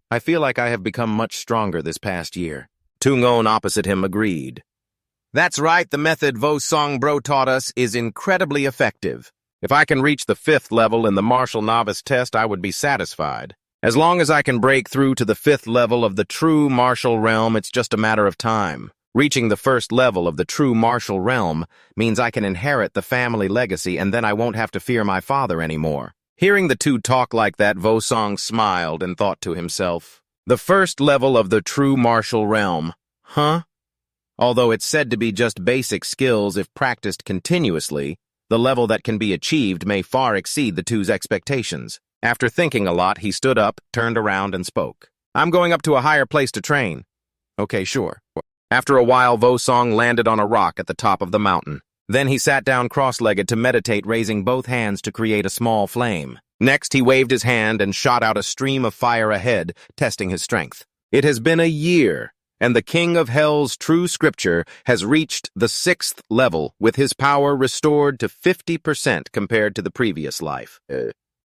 S1: I feel like I have become much stronger this past year. Tungon opposite him agreed. That's right, the method Vosong bro taught us is incredibly effective. If I can reach the 5th level in the martial novice test, I would be satisfied. As long as I can break through to the 5th level of the true martial realm, it's just a matter of time. Reaching the 1st level of the true martial realm means I can inherit the family legacy and then I won't have to fear my father anymore. Hearing the two talk like that, Vosong smiled and thought to himself, the 1st level of the true martial realm, huh? Although it's said to be just basic skills if practiced continuously, the level that can be achieved may far exceed the two's expectations. After thinking a lot, he stood up, turned around, and spoke. I'm going up to a higher place to train. Okay, sure. After a while, Vosong landed on a rock at the top of the mountain. Then he sat down cross-legged to meditate, raising both hands to create a small flame. Next, he waved his hand and shot out a stream of fire ahead, testing his strength. It has been a year, and the King of Hell's true scripture has reached the 6th level, with his power restored to 50% compared to the previous life.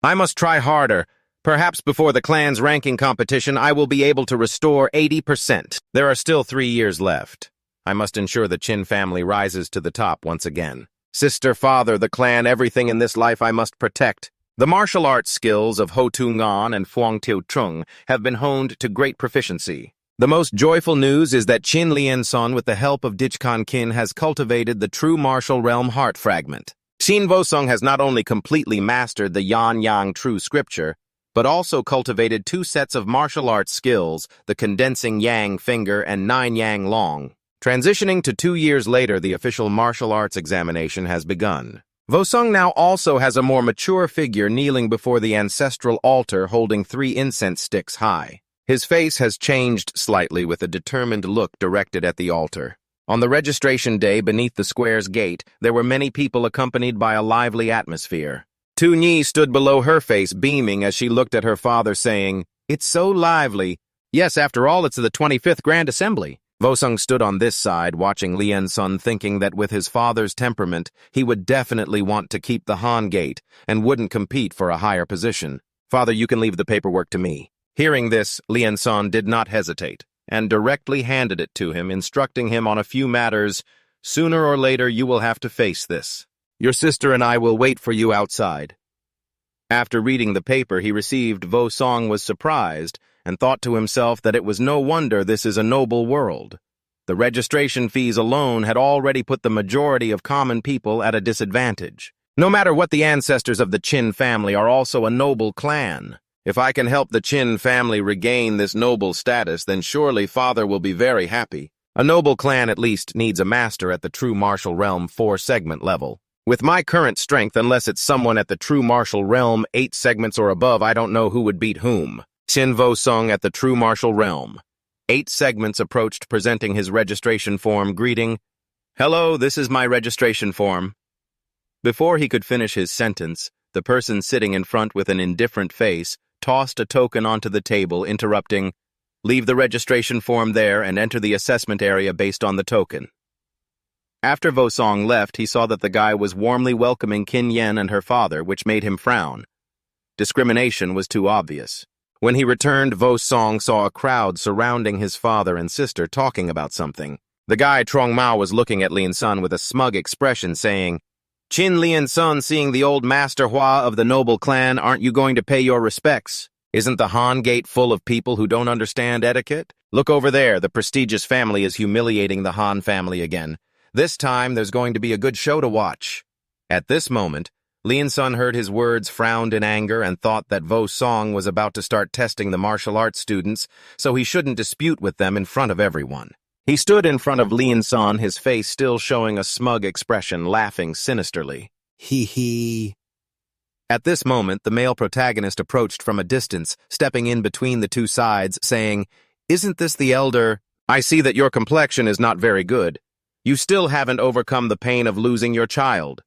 S1: I must try harder. Perhaps before the clan's ranking competition, I will be able to restore 80%. There are still 3 years left. I must ensure the Chin family rises to the top once again. Sister, father, the clan, everything in this life I must protect. The martial arts skills of Ho Tu-ngan and Phuong Tiu Trung have been honed to great proficiency. The most joyful news is that Chin Lian-son, with the help of Dichkan Kin, has cultivated the true martial realm heart fragment. Chin Vosong has not only completely mastered the Yan-Yang true scripture, but also cultivated 2 sets of martial arts skills, the condensing Yang finger and 9 Yang long. Transitioning to 2 years later, the official martial arts examination has begun. Vosong now also has a more mature figure kneeling before the ancestral altar holding 3 incense sticks high. His face has changed slightly with a determined look directed at the altar. On the registration day beneath the square's gate, there were many people accompanied by a lively atmosphere. Tu Nhi stood below her face, beaming as she looked at her father, saying, "It's so lively. Yes, after all, it's the 25th Grand Assembly." Vosong stood on this side, watching Lian-son, thinking that with his father's temperament, he would definitely want to keep the Han Gate and wouldn't compete for a higher position. "Father, you can leave the paperwork to me." Hearing this, Lian-son did not hesitate, and directly handed it to him, instructing him on a few matters. "Sooner or later, you will have to face this. Your sister and I will wait for you outside." After reading the paper he received, Vosong was surprised and thought to himself that it was no wonder this is a noble world. The registration fees alone had already put the majority of common people at a disadvantage. No matter what, the ancestors of the Chin family are also a noble clan. If I can help the Chin family regain this noble status, then surely father will be very happy. A noble clan at least needs a master at the true martial realm 4-segment level. With my current strength, unless it's someone at the true martial realm 8 segments or above, I don't know who would beat whom. Chin Vosong at the true martial realm. 8 segments approached, presenting his registration form, greeting, "Hello, this is my registration form." Before he could finish his sentence, the person sitting in front with an indifferent face tossed a token onto the table, interrupting, "Leave the registration form there and enter the assessment area based on the token." After Vosong left, he saw that the guy was warmly welcoming Qin Yen and her father, which made him frown. Discrimination was too obvious. When he returned, Vosong saw a crowd surrounding his father and sister talking about something. The guy Trong Mao was looking at Lian-son with a smug expression, saying, "Chin Lian-son, seeing the old Master Hua of the noble clan, aren't you going to pay your respects? Isn't the Han Gate full of people who don't understand etiquette? Look over there, the prestigious family is humiliating the Han family again. This time, there's going to be a good show to watch." At this moment, Lian-sun heard his words, frowned in anger, and thought that Vosong was about to start testing the martial arts students, so he shouldn't dispute with them in front of everyone. He stood in front of Lian-sun, his face still showing a smug expression, laughing sinisterly. Hee hee. At this moment, the male protagonist approached from a distance, stepping in between the two sides, saying, "Isn't this the elder? I see that your complexion is not very good. You still haven't overcome the pain of losing your child.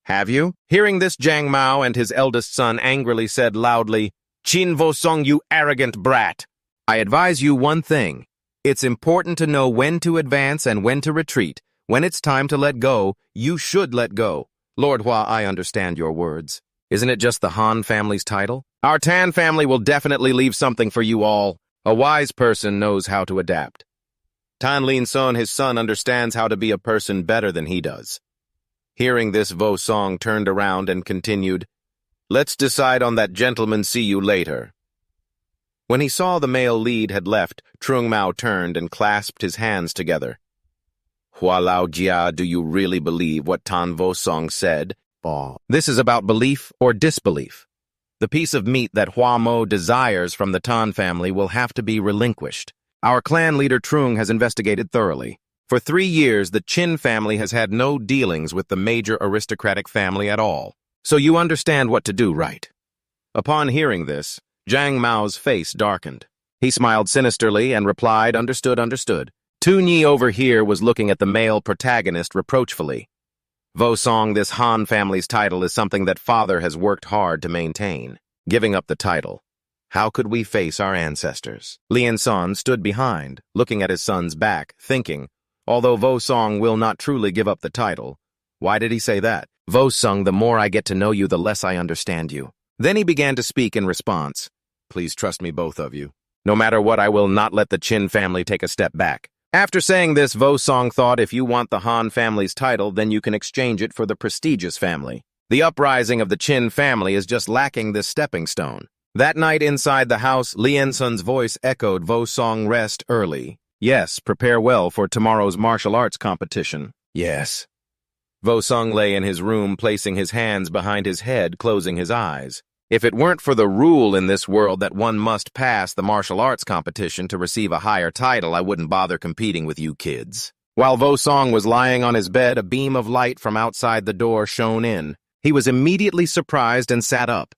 S1: Have you?" Hearing this, Jiang Mao and his eldest son angrily said loudly, "Qin Vosong, you arrogant brat! I advise you one thing. It's important to know when to advance and when to retreat. When it's time to let go, you should let go. Lord Hua, I understand your words. Isn't it just the Han family's title? Our Tan family will definitely leave something for you all. A wise person knows how to adapt. Tan Lin-sun, his son, understands how to be a person better than he does." Hearing this, Vosong turned around and continued, "Let's decide on that, gentleman. See you later." When he saw the male lead had left, Trung Mao turned and clasped his hands together. "Hua Lao Jia, do you really believe what Tan Vosong said?" This is about belief or disbelief. The piece of meat that Hua Mo desires from the Tan family will have to be relinquished. Our clan leader Trung has investigated thoroughly. For 3 years, the Qin family has had no dealings with the major aristocratic family at all. So you understand what to do, right? Upon hearing this, Jiang Mao's face darkened. He smiled sinisterly and replied, "Understood, understood." Tu Nyi over here was looking at the male protagonist reproachfully. "Vosong, this Han family's title is something that father has worked hard to maintain. Giving up the title. How could we face our ancestors?" Lian-sun stood behind, looking at his son's back, thinking, although Vosong will not truly give up the title. Why did he say that? "Vosong, the more I get to know you, the less I understand you." Then he began to speak in response. "Please trust me, both of you. No matter what, I will not let the Qin family take a step back." After saying this, Vosong thought, if you want the Han family's title, then you can exchange it for the prestigious family. The uprising of the Qin family is just lacking this stepping stone. That night inside the house, Lian-sun's voice echoed, "Vosong, rest early. Yes, prepare well for tomorrow's martial arts competition." "Yes." Vosong lay in his room, placing his hands behind his head, closing his eyes. If it weren't for the rule in this world that one must pass the martial arts competition to receive a higher title, I wouldn't bother competing with you kids. While Vosong was lying on his bed, a beam of light from outside the door shone in. He was immediately surprised and sat up.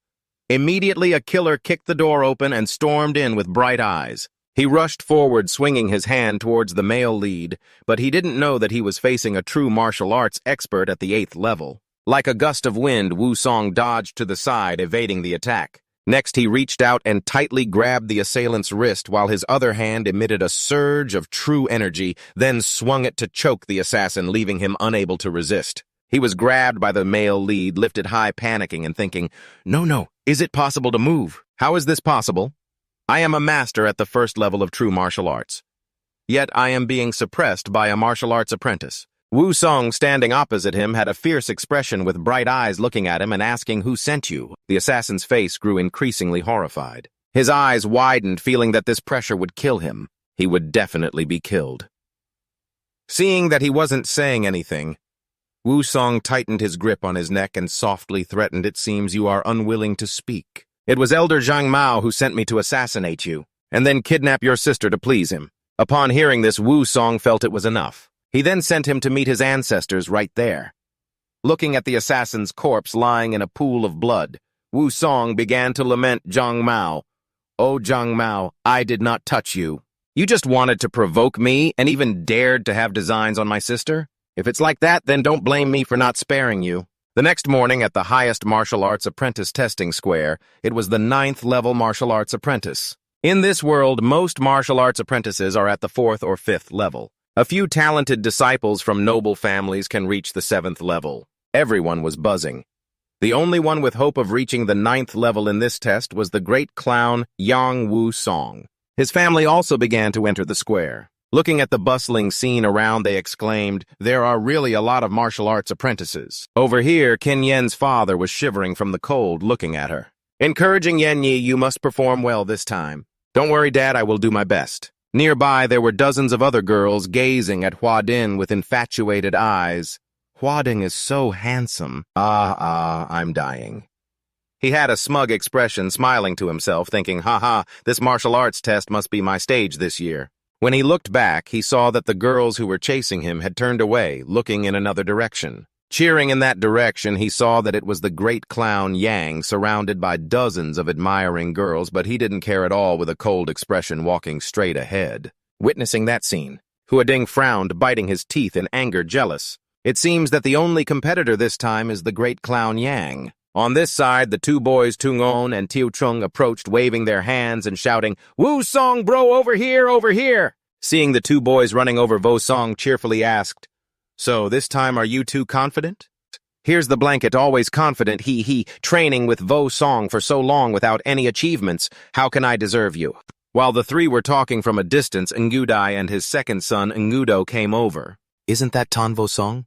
S1: Immediately, a killer kicked the door open and stormed in with bright eyes. He rushed forward, swinging his hand towards the male lead, but he didn't know that he was facing a true martial arts expert at the 8th level. Like a gust of wind, Vosong dodged to the side, evading the attack. Next, he reached out and tightly grabbed the assailant's wrist while his other hand emitted a surge of true energy, then swung it to choke the assassin, leaving him unable to resist. He was grabbed by the male lead, lifted high, panicking and thinking, No, is it possible to move? How is this possible? I am a master at the 1st level of true martial arts. Yet I am being suppressed by a martial arts apprentice. Vosong, standing opposite him, had a fierce expression with bright eyes looking at him and asking, "Who sent you?" The assassin's face grew increasingly horrified. His eyes widened, feeling that this pressure would kill him. He would definitely be killed. Seeing that he wasn't saying anything, Vosong tightened his grip on his neck and softly threatened, "It seems you are unwilling to speak. It was Elder Jiang Mao who sent me to assassinate you, and then kidnap your sister to please him." Upon hearing this, Vosong felt it was enough. He then sent him to meet his ancestors right there. Looking at the assassin's corpse lying in a pool of blood, Vosong began to lament Jiang Mao. "Oh, Jiang Mao, I did not touch you. You just wanted to provoke me and even dared to have designs on my sister? If it's like that, then don't blame me for not sparing you." The next morning at the highest martial arts apprentice testing square, it was the 9th level martial arts apprentice. In this world, most martial arts apprentices are at the 4th or 5th level. A few talented disciples from noble families can reach the 7th level. Everyone was buzzing. The only one with hope of reaching the 9th level in this test was the great clown Yang Vosong. His family also began to enter the square. Looking at the bustling scene around, they exclaimed, "There are really a lot of martial arts apprentices." Over here, Qin Yen's father was shivering from the cold, looking at her. Encouraging Yan Yi, "You must perform well this time." "Don't worry, Dad, I will do my best." Nearby, there were dozens of other girls gazing at Hua Din with infatuated eyes. Huading is so handsome. I'm dying. He had a smug expression, smiling to himself, thinking, haha, this martial arts test must be my stage this year. When he looked back, he saw that the girls who were chasing him had turned away, looking in another direction. Cheering in that direction, he saw that it was the great clown Yang, surrounded by dozens of admiring girls, but he didn't care at all, with a cold expression, walking straight ahead. Witnessing that scene, Huading frowned, biting his teeth in anger, jealous. It seems that the only competitor this time is the great clown Yang. On this side, the two boys Trung and Trung approached, waving their hands and shouting, "Vosong, bro, over here, over here!" Seeing the two boys running over, Vosong cheerfully asked, "So, this time are you two confident?" "Here's the blanket, always confident, he, training with Vosong for so long without any achievements. How can I deserve you?" While the three were talking from a distance, Ngudai and his second son, Ngudo, came over. "Isn't that Tan Vosong?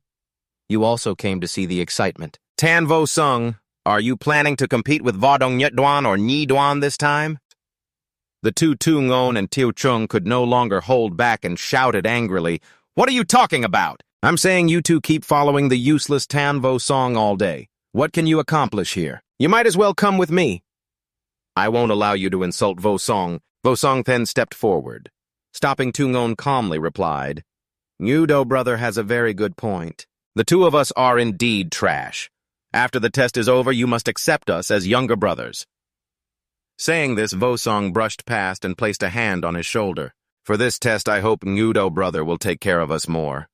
S1: You also came to see the excitement." "Tan Vosong, are you planning to compete with Vodong Nyetduan or Nyi Duan this time?" The two Tungon and Chung could no longer hold back and shouted angrily, "What are you talking about? I'm saying you two keep following the useless Tan Vosong all day. What can you accomplish here? You might as well come with me." "I won't allow you to insult Vosong." Vosong then stepped forward. Stopping, Tungon calmly replied, "Ngudo brother has a very good point. The two of us are indeed trash. After the test is over, you must accept us as younger brothers." Saying this, Vosong brushed past and placed a hand on his shoulder. "For this test, I hope Ngudo brother will take care of us more."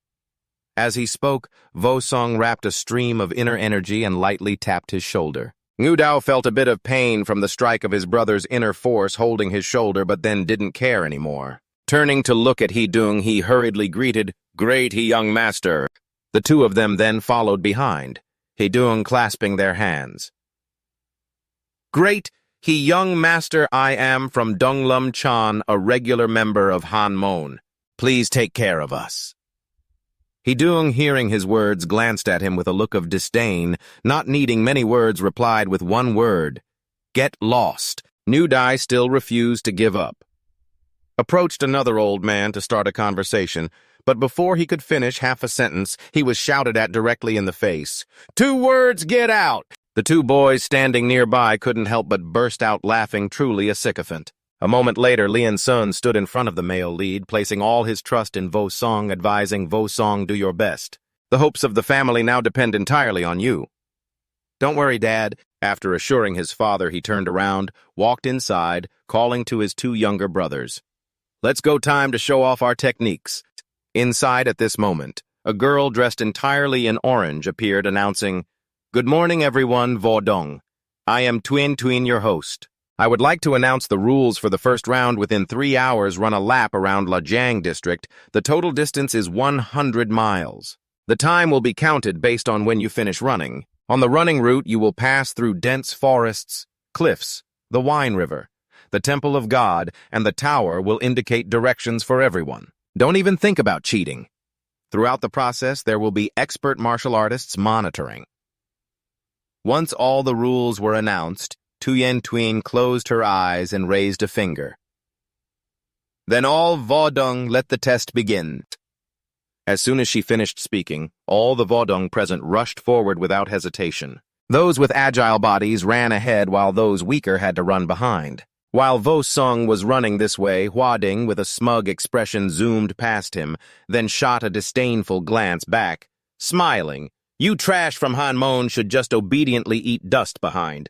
S1: As he spoke, Vosong wrapped a stream of inner energy and lightly tapped his shoulder. Ngudo felt a bit of pain from the strike of his brother's inner force holding his shoulder, but then didn't care anymore. Turning to look at Hidung, he hurriedly greeted, "Great, he young master." The two of them then followed behind, Hidung clasping their hands. "Great, he young master, I am from Donglum Chan, a regular member of Hanmon. Please take care of us." Hidung, hearing his words, glanced at him with a look of disdain. Not needing many words, replied with one word, "Get lost." Ngudai still refused to give up. Approached another old man to start a conversation, but before he could finish half a sentence, he was shouted at directly in the face. "Two words, get out!" The two boys standing nearby couldn't help but burst out laughing, truly a sycophant. A moment later, Lian Sun stood in front of the male lead, placing all his trust in Vosong, advising Vosong, "Do your best. The hopes of the family now depend entirely on you." "Don't worry, Dad." After assuring his father, he turned around, walked inside, calling to his two younger brothers. "Let's go, time to show off our techniques." Inside at this moment, a girl dressed entirely in orange appeared, announcing, "Good morning, everyone, Vodong. I am Twin, your host. I would like to announce the rules for the first round. Within 3 hours, run a lap around Lajiang district. The total distance is 100 miles. The time will be counted based on when you finish running. On the running route, you will pass through dense forests, cliffs, the Wine River. The Temple of God and the tower will indicate directions for everyone. Don't even think about cheating. Throughout the process, there will be expert martial artists monitoring." Once all the rules were announced, Tuyen Twin closed her eyes and raised a finger. "Then all Vodong, let the test begin." As soon as she finished speaking, all the Vodong present rushed forward without hesitation. Those with agile bodies ran ahead while those weaker had to run behind. While Vosong was running this way, Huading, with a smug expression, zoomed past him, then shot a disdainful glance back, smiling. "You trash from Hanmon should just obediently eat dust behind."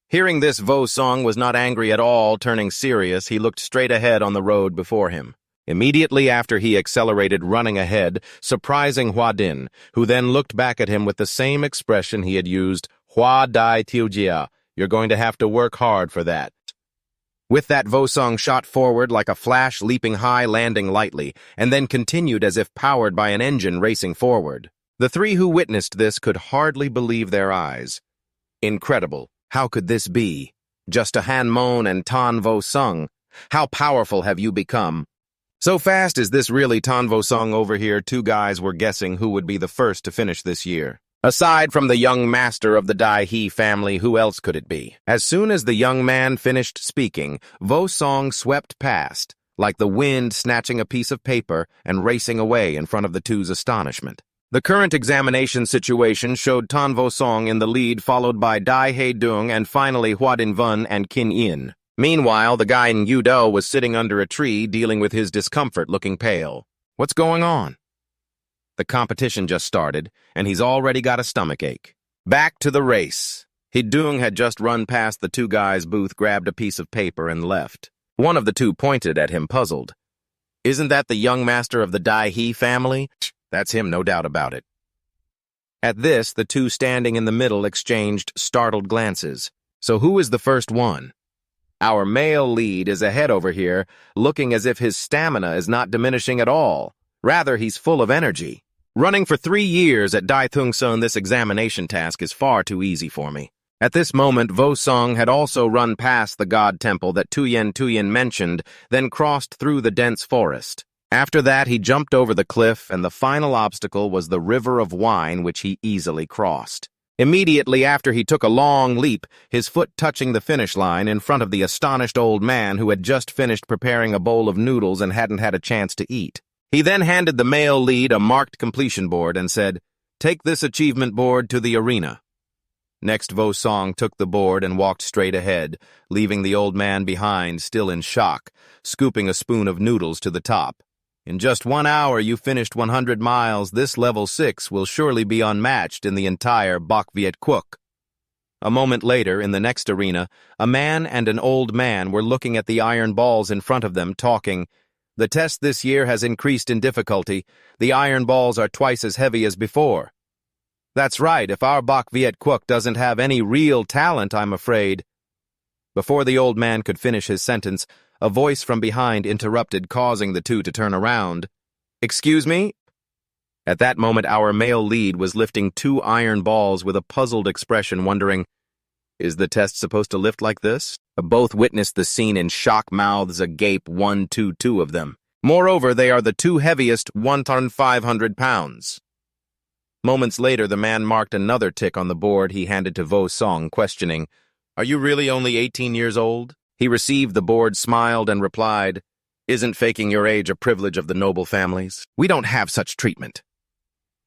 S1: Hearing this, Vosong was not angry at all. Turning serious, he looked straight ahead on the road before him. Immediately after, he accelerated, running ahead, surprising Huadin, who then looked back at him with the same expression he had used, "Hua Dai Tiujia, you're going to have to work hard for that." With that, Vosong shot forward like a flash, leaping high, landing lightly, and then continued as if powered by an engine racing forward. The three who witnessed this could hardly believe their eyes. Incredible. How could this be? Just a Hanmon and Tan Vosong. How powerful have you become? So fast is this really Tan Vosong over here? Two guys were guessing who would be the first to finish this year. Aside from the young master of the Dai He family, who else could it be? As soon as the young man finished speaking, Vosong swept past, like the wind snatching a piece of paper and racing away in front of the two's astonishment. The current examination situation showed Tan Vosong in the lead, followed by Dai Hae-dung and finally Hua Din-vun and Kin Yin. Meanwhile, the guy in Yudo was sitting under a tree dealing with his discomfort, looking pale. What's going on? The competition just started, and he's already got a stomachache. Back to the race. Hae-dung had just run past the two guys' booth, grabbed a piece of paper, and left. One of the two pointed at him, puzzled. Isn't that the young master of the Dai He family? That's him, no doubt about it. At this, the two standing in the middle exchanged startled glances. So who is the first one? Our male lead is ahead over here, looking as if his stamina is not diminishing at all. Rather, he's full of energy. Running for 3 years at Dai Thung-sun, this examination task is far too easy for me. At this moment, Vosong had also run past the god temple that Tuyen mentioned, then crossed through the dense forest. After that, he jumped over the cliff, and the final obstacle was the river of wine, which he easily crossed. Immediately after, he took a long leap, his foot touching the finish line in front of the astonished old man who had just finished preparing a bowl of noodles and hadn't had a chance to eat. He then handed the male lead a marked completion board and said, "Take this achievement board to the arena." Next, Vosong took the board and walked straight ahead, leaving the old man behind, still in shock, scooping a spoon of noodles to the top. In just 1 hour, you finished 100 miles. This level 6 will surely be unmatched in the entire Bok Viet Quoc. A moment later, in the next arena, a man and an old man were looking at the iron balls in front of them, talking. The test this year has increased in difficulty. The iron balls are twice as heavy as before. That's right, if our Bok Viet Quoc doesn't have any real talent, I'm afraid. Before the old man could finish his sentence, a voice from behind interrupted, causing the two to turn around. Excuse me? At that moment, our male lead was lifting 2 iron balls with a puzzled expression, wondering, is the test supposed to lift like this? Both witnessed the scene in shock, mouths agape, 122 of them. Moreover, they are the 2 heaviest 1,500 pounds. Moments later, the man marked another tick on the board he handed to Vosong, questioning, Are you really only 18 years old? He received the board, smiled, and replied, Isn't faking your age a privilege of the noble families? We don't have such treatment.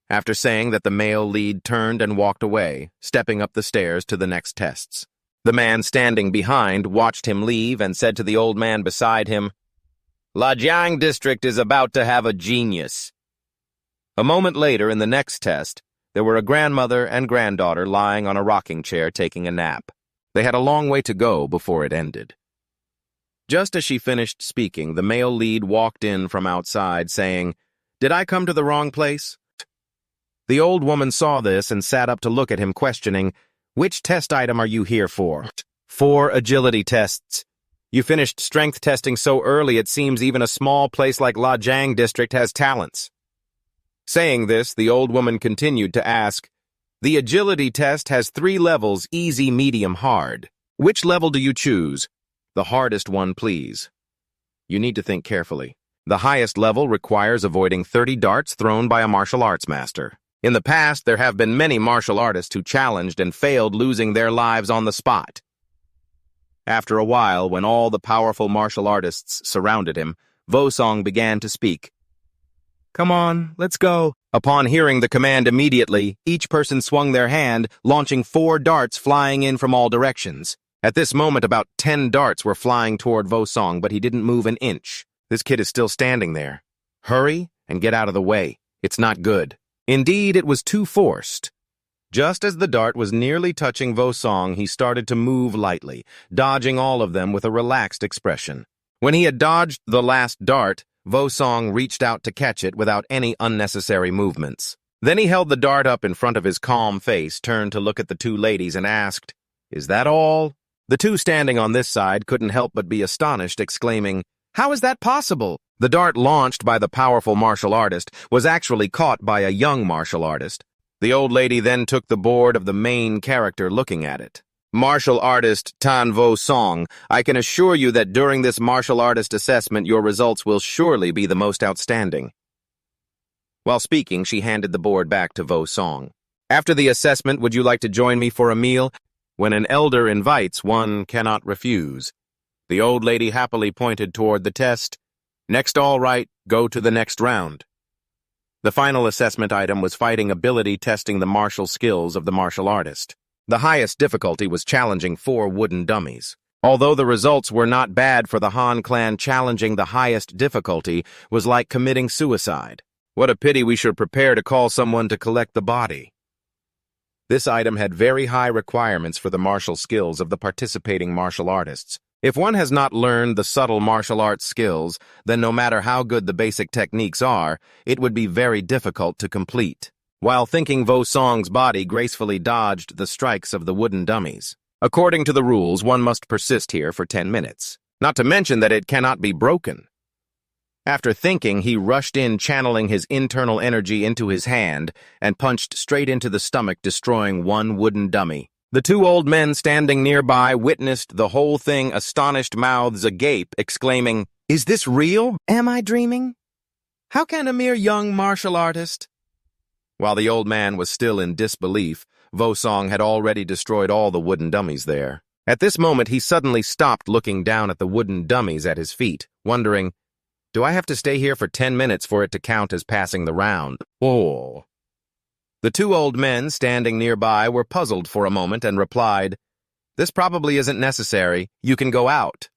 S1: After saying that, the male lead turned and walked away, stepping up the stairs to the next tests. The man standing behind watched him leave and said to the old man beside him, Lajiang district is about to have a genius. A moment later, in the next test, there were a grandmother and granddaughter lying on a rocking chair taking a nap. They had a long way to go before it ended. Just as she finished speaking, the male lead walked in from outside, saying, Did I come to the wrong place? The old woman saw this and sat up to look at him, questioning, Which test item are you here for? 4 agility tests. You finished strength testing so early it seems even a small place like Lajiang district has talents. Saying this, the old woman continued to ask, The agility test has 3 levels, easy, medium, hard. Which level do you choose? The hardest one, please. You need to think carefully. The highest level requires avoiding 30 darts thrown by a martial arts master. In the past, there have been many martial artists who challenged and failed, losing their lives on the spot. After a while, when all the powerful martial artists surrounded him, Vosong began to speak. Come on, let's go. Upon hearing the command immediately, each person swung their hand, launching 4 darts flying in from all directions. At this moment, about 10 darts were flying toward Vosong, but he didn't move an inch. This kid is still standing there. Hurry and get out of the way. It's not good. Indeed, it was too forced. Just as the dart was nearly touching Vosong, he started to move lightly, dodging all of them with a relaxed expression. When he had dodged the last dart, Vosong reached out to catch it without any unnecessary movements. Then he held the dart up in front of his calm face, turned to look at the 2 ladies, and asked, Is that all? The 2 standing on this side couldn't help but be astonished, exclaiming, How is that possible? The dart launched by the powerful martial artist was actually caught by a young martial artist. The old lady then took the board of the main character, looking at it. Martial artist Tan Vosong, I can assure you that during this martial artist assessment your results will surely be the most outstanding. While speaking, she handed the board back to Vosong. After the assessment, would you like to join me for a meal? When an elder invites, one cannot refuse. The old lady happily pointed toward the test. Next, all right, go to the next round. The final assessment item was fighting ability, testing the martial skills of the martial artist. The highest difficulty was challenging 4 wooden dummies. Although the results were not bad for the Han clan, challenging the highest difficulty was like committing suicide. What a pity we should prepare to call someone to collect the body. This item had very high requirements for the martial skills of the participating martial artists. If one has not learned the subtle martial arts skills, then no matter how good the basic techniques are, it would be very difficult to complete. While thinking, Vosong's body gracefully dodged the strikes of the wooden dummies. According to the rules, one must persist here for 10 minutes, not to mention that it cannot be broken. After thinking, he rushed in, channeling his internal energy into his hand, and punched straight into the stomach, destroying 1 wooden dummy. The 2 old men standing nearby witnessed the whole thing, astonished mouths agape, exclaiming, "Is this real? Am I dreaming? How can a mere young martial artist?" While the old man was still in disbelief, Vosong had already destroyed all the wooden dummies there. At this moment, he suddenly stopped, looking down at the wooden dummies at his feet, wondering, "Do I have to stay here for 10 minutes for it to count as passing the round?" Oh. The 2 old men standing nearby were puzzled for a moment and replied, "This probably isn't necessary. You can go out."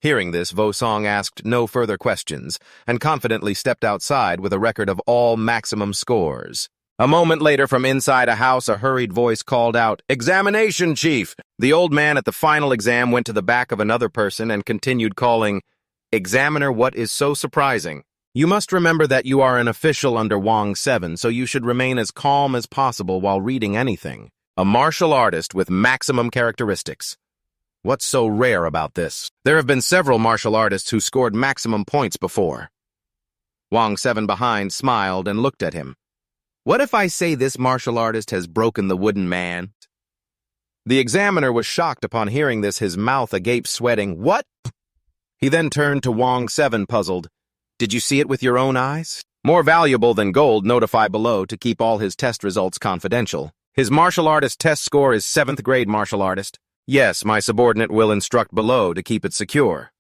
S1: Hearing this, Vosong asked no further questions and confidently stepped outside with a record of all maximum scores. A moment later, from inside a house, a hurried voice called out, "Examination, Chief!" The old man at the final exam went to the back of another person and continued calling, "Examiner, what is so surprising? You must remember that you are an official under Wang 7, so you should remain as calm as possible while reading anything. A martial artist with maximum characteristics. What's so rare about this? There have been several martial artists who scored maximum points before." Wang 7 behind smiled and looked at him. "What if I say this martial artist has broken the wooden man?" The examiner was shocked upon hearing this, his mouth agape, sweating. "What?" He then turned to Wang 7, puzzled. "Did you see it with your own eyes? More valuable than gold, notify below to keep all his test results confidential. His martial artist test score is 7th grade martial artist. Yes, my subordinate will instruct below to keep it secure."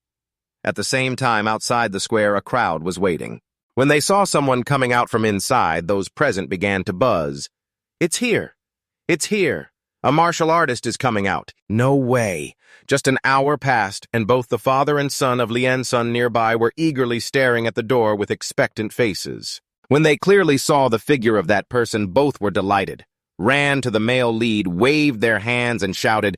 S1: At the same time, outside the square, a crowd was waiting. When they saw someone coming out from inside, those present began to buzz. "It's here! It's here! A martial artist is coming out!" No way! Just an hour passed, and both the father and son of Lian Sun nearby were eagerly staring at the door with expectant faces. When they clearly saw the figure of that person, both were delighted, ran to the male lead, waved their hands, and shouted,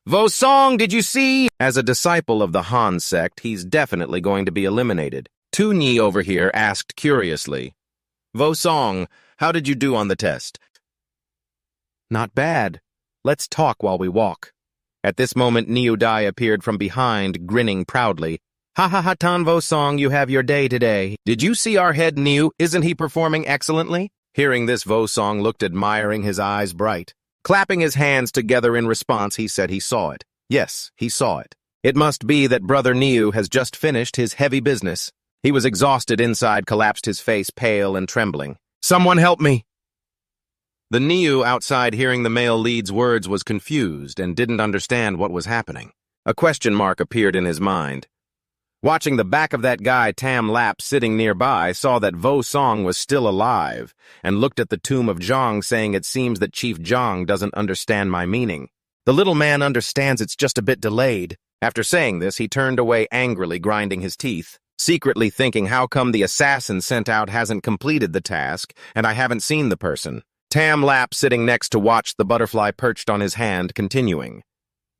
S1: "Vosong, did you see?" As a disciple of the Han sect, he's definitely going to be eliminated. Tunyi over here asked curiously, "Vosong, how did you do on the test?" "Not bad. Let's talk while we walk." At this moment, Niu Dai appeared from behind, grinning proudly. "Ha ha ha, Tan Vosong, you have your day today. Did you see our head Niu? Isn't he performing excellently?" Hearing this, Vosong looked admiring, his eyes bright. Clapping his hands together in response, he said he saw it. Yes, he saw it. It must be that Brother Niu has just finished his heavy business. He was exhausted inside, collapsed, his face pale and trembling. "Someone help me!" The Niu outside, hearing the male lead's words, was confused and didn't understand what was happening. A question mark appeared in his mind. Watching the back of that guy, Tamlap, sitting nearby, saw that Vosong was still alive and looked at the tomb of Zhang, saying, "It seems that Chief Zhang doesn't understand my meaning. The little man understands, it's just a bit delayed." After saying this, he turned away angrily, grinding his teeth, secretly thinking, how come the assassin sent out hasn't completed the task and I haven't seen the person? Tamlap, sitting next to watch the butterfly perched on his hand, continuing.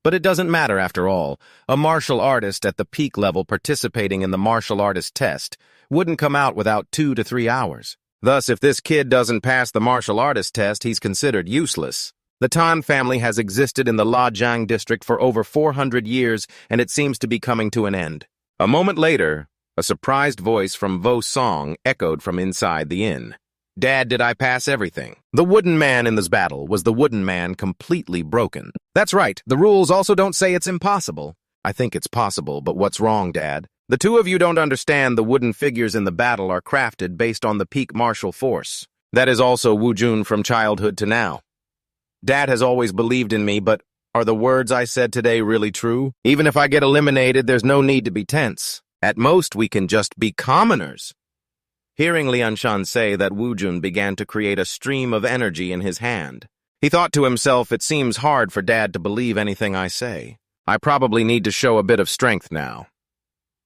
S1: But it doesn't matter after all. A martial artist at the peak level participating in the martial artist test wouldn't come out without 2 to 3 hours. Thus, if this kid doesn't pass the martial artist test, he's considered useless. The Tan family has existed in the Lajiang district for over 400 years, and it seems to be coming to an end. A moment later, a surprised voice from Vosong echoed from inside the inn. "Dad, did I pass everything?" The wooden man in this battle was the wooden man completely broken. "That's right, the rules also don't say it's impossible." "I think it's possible, but what's wrong, Dad?" "The two of you don't understand. The wooden figures in the battle are crafted based on the peak martial force. That is also Wu Jun from childhood to now. Dad has always believed in me, but are the words I said today really true? Even if I get eliminated, there's no need to be tense. At most, we can just be commoners." Hearing Lianshan say that Wujun began to create a stream of energy in his hand. He thought to himself, it seems hard for Dad to believe anything I say. I probably need to show a bit of strength now.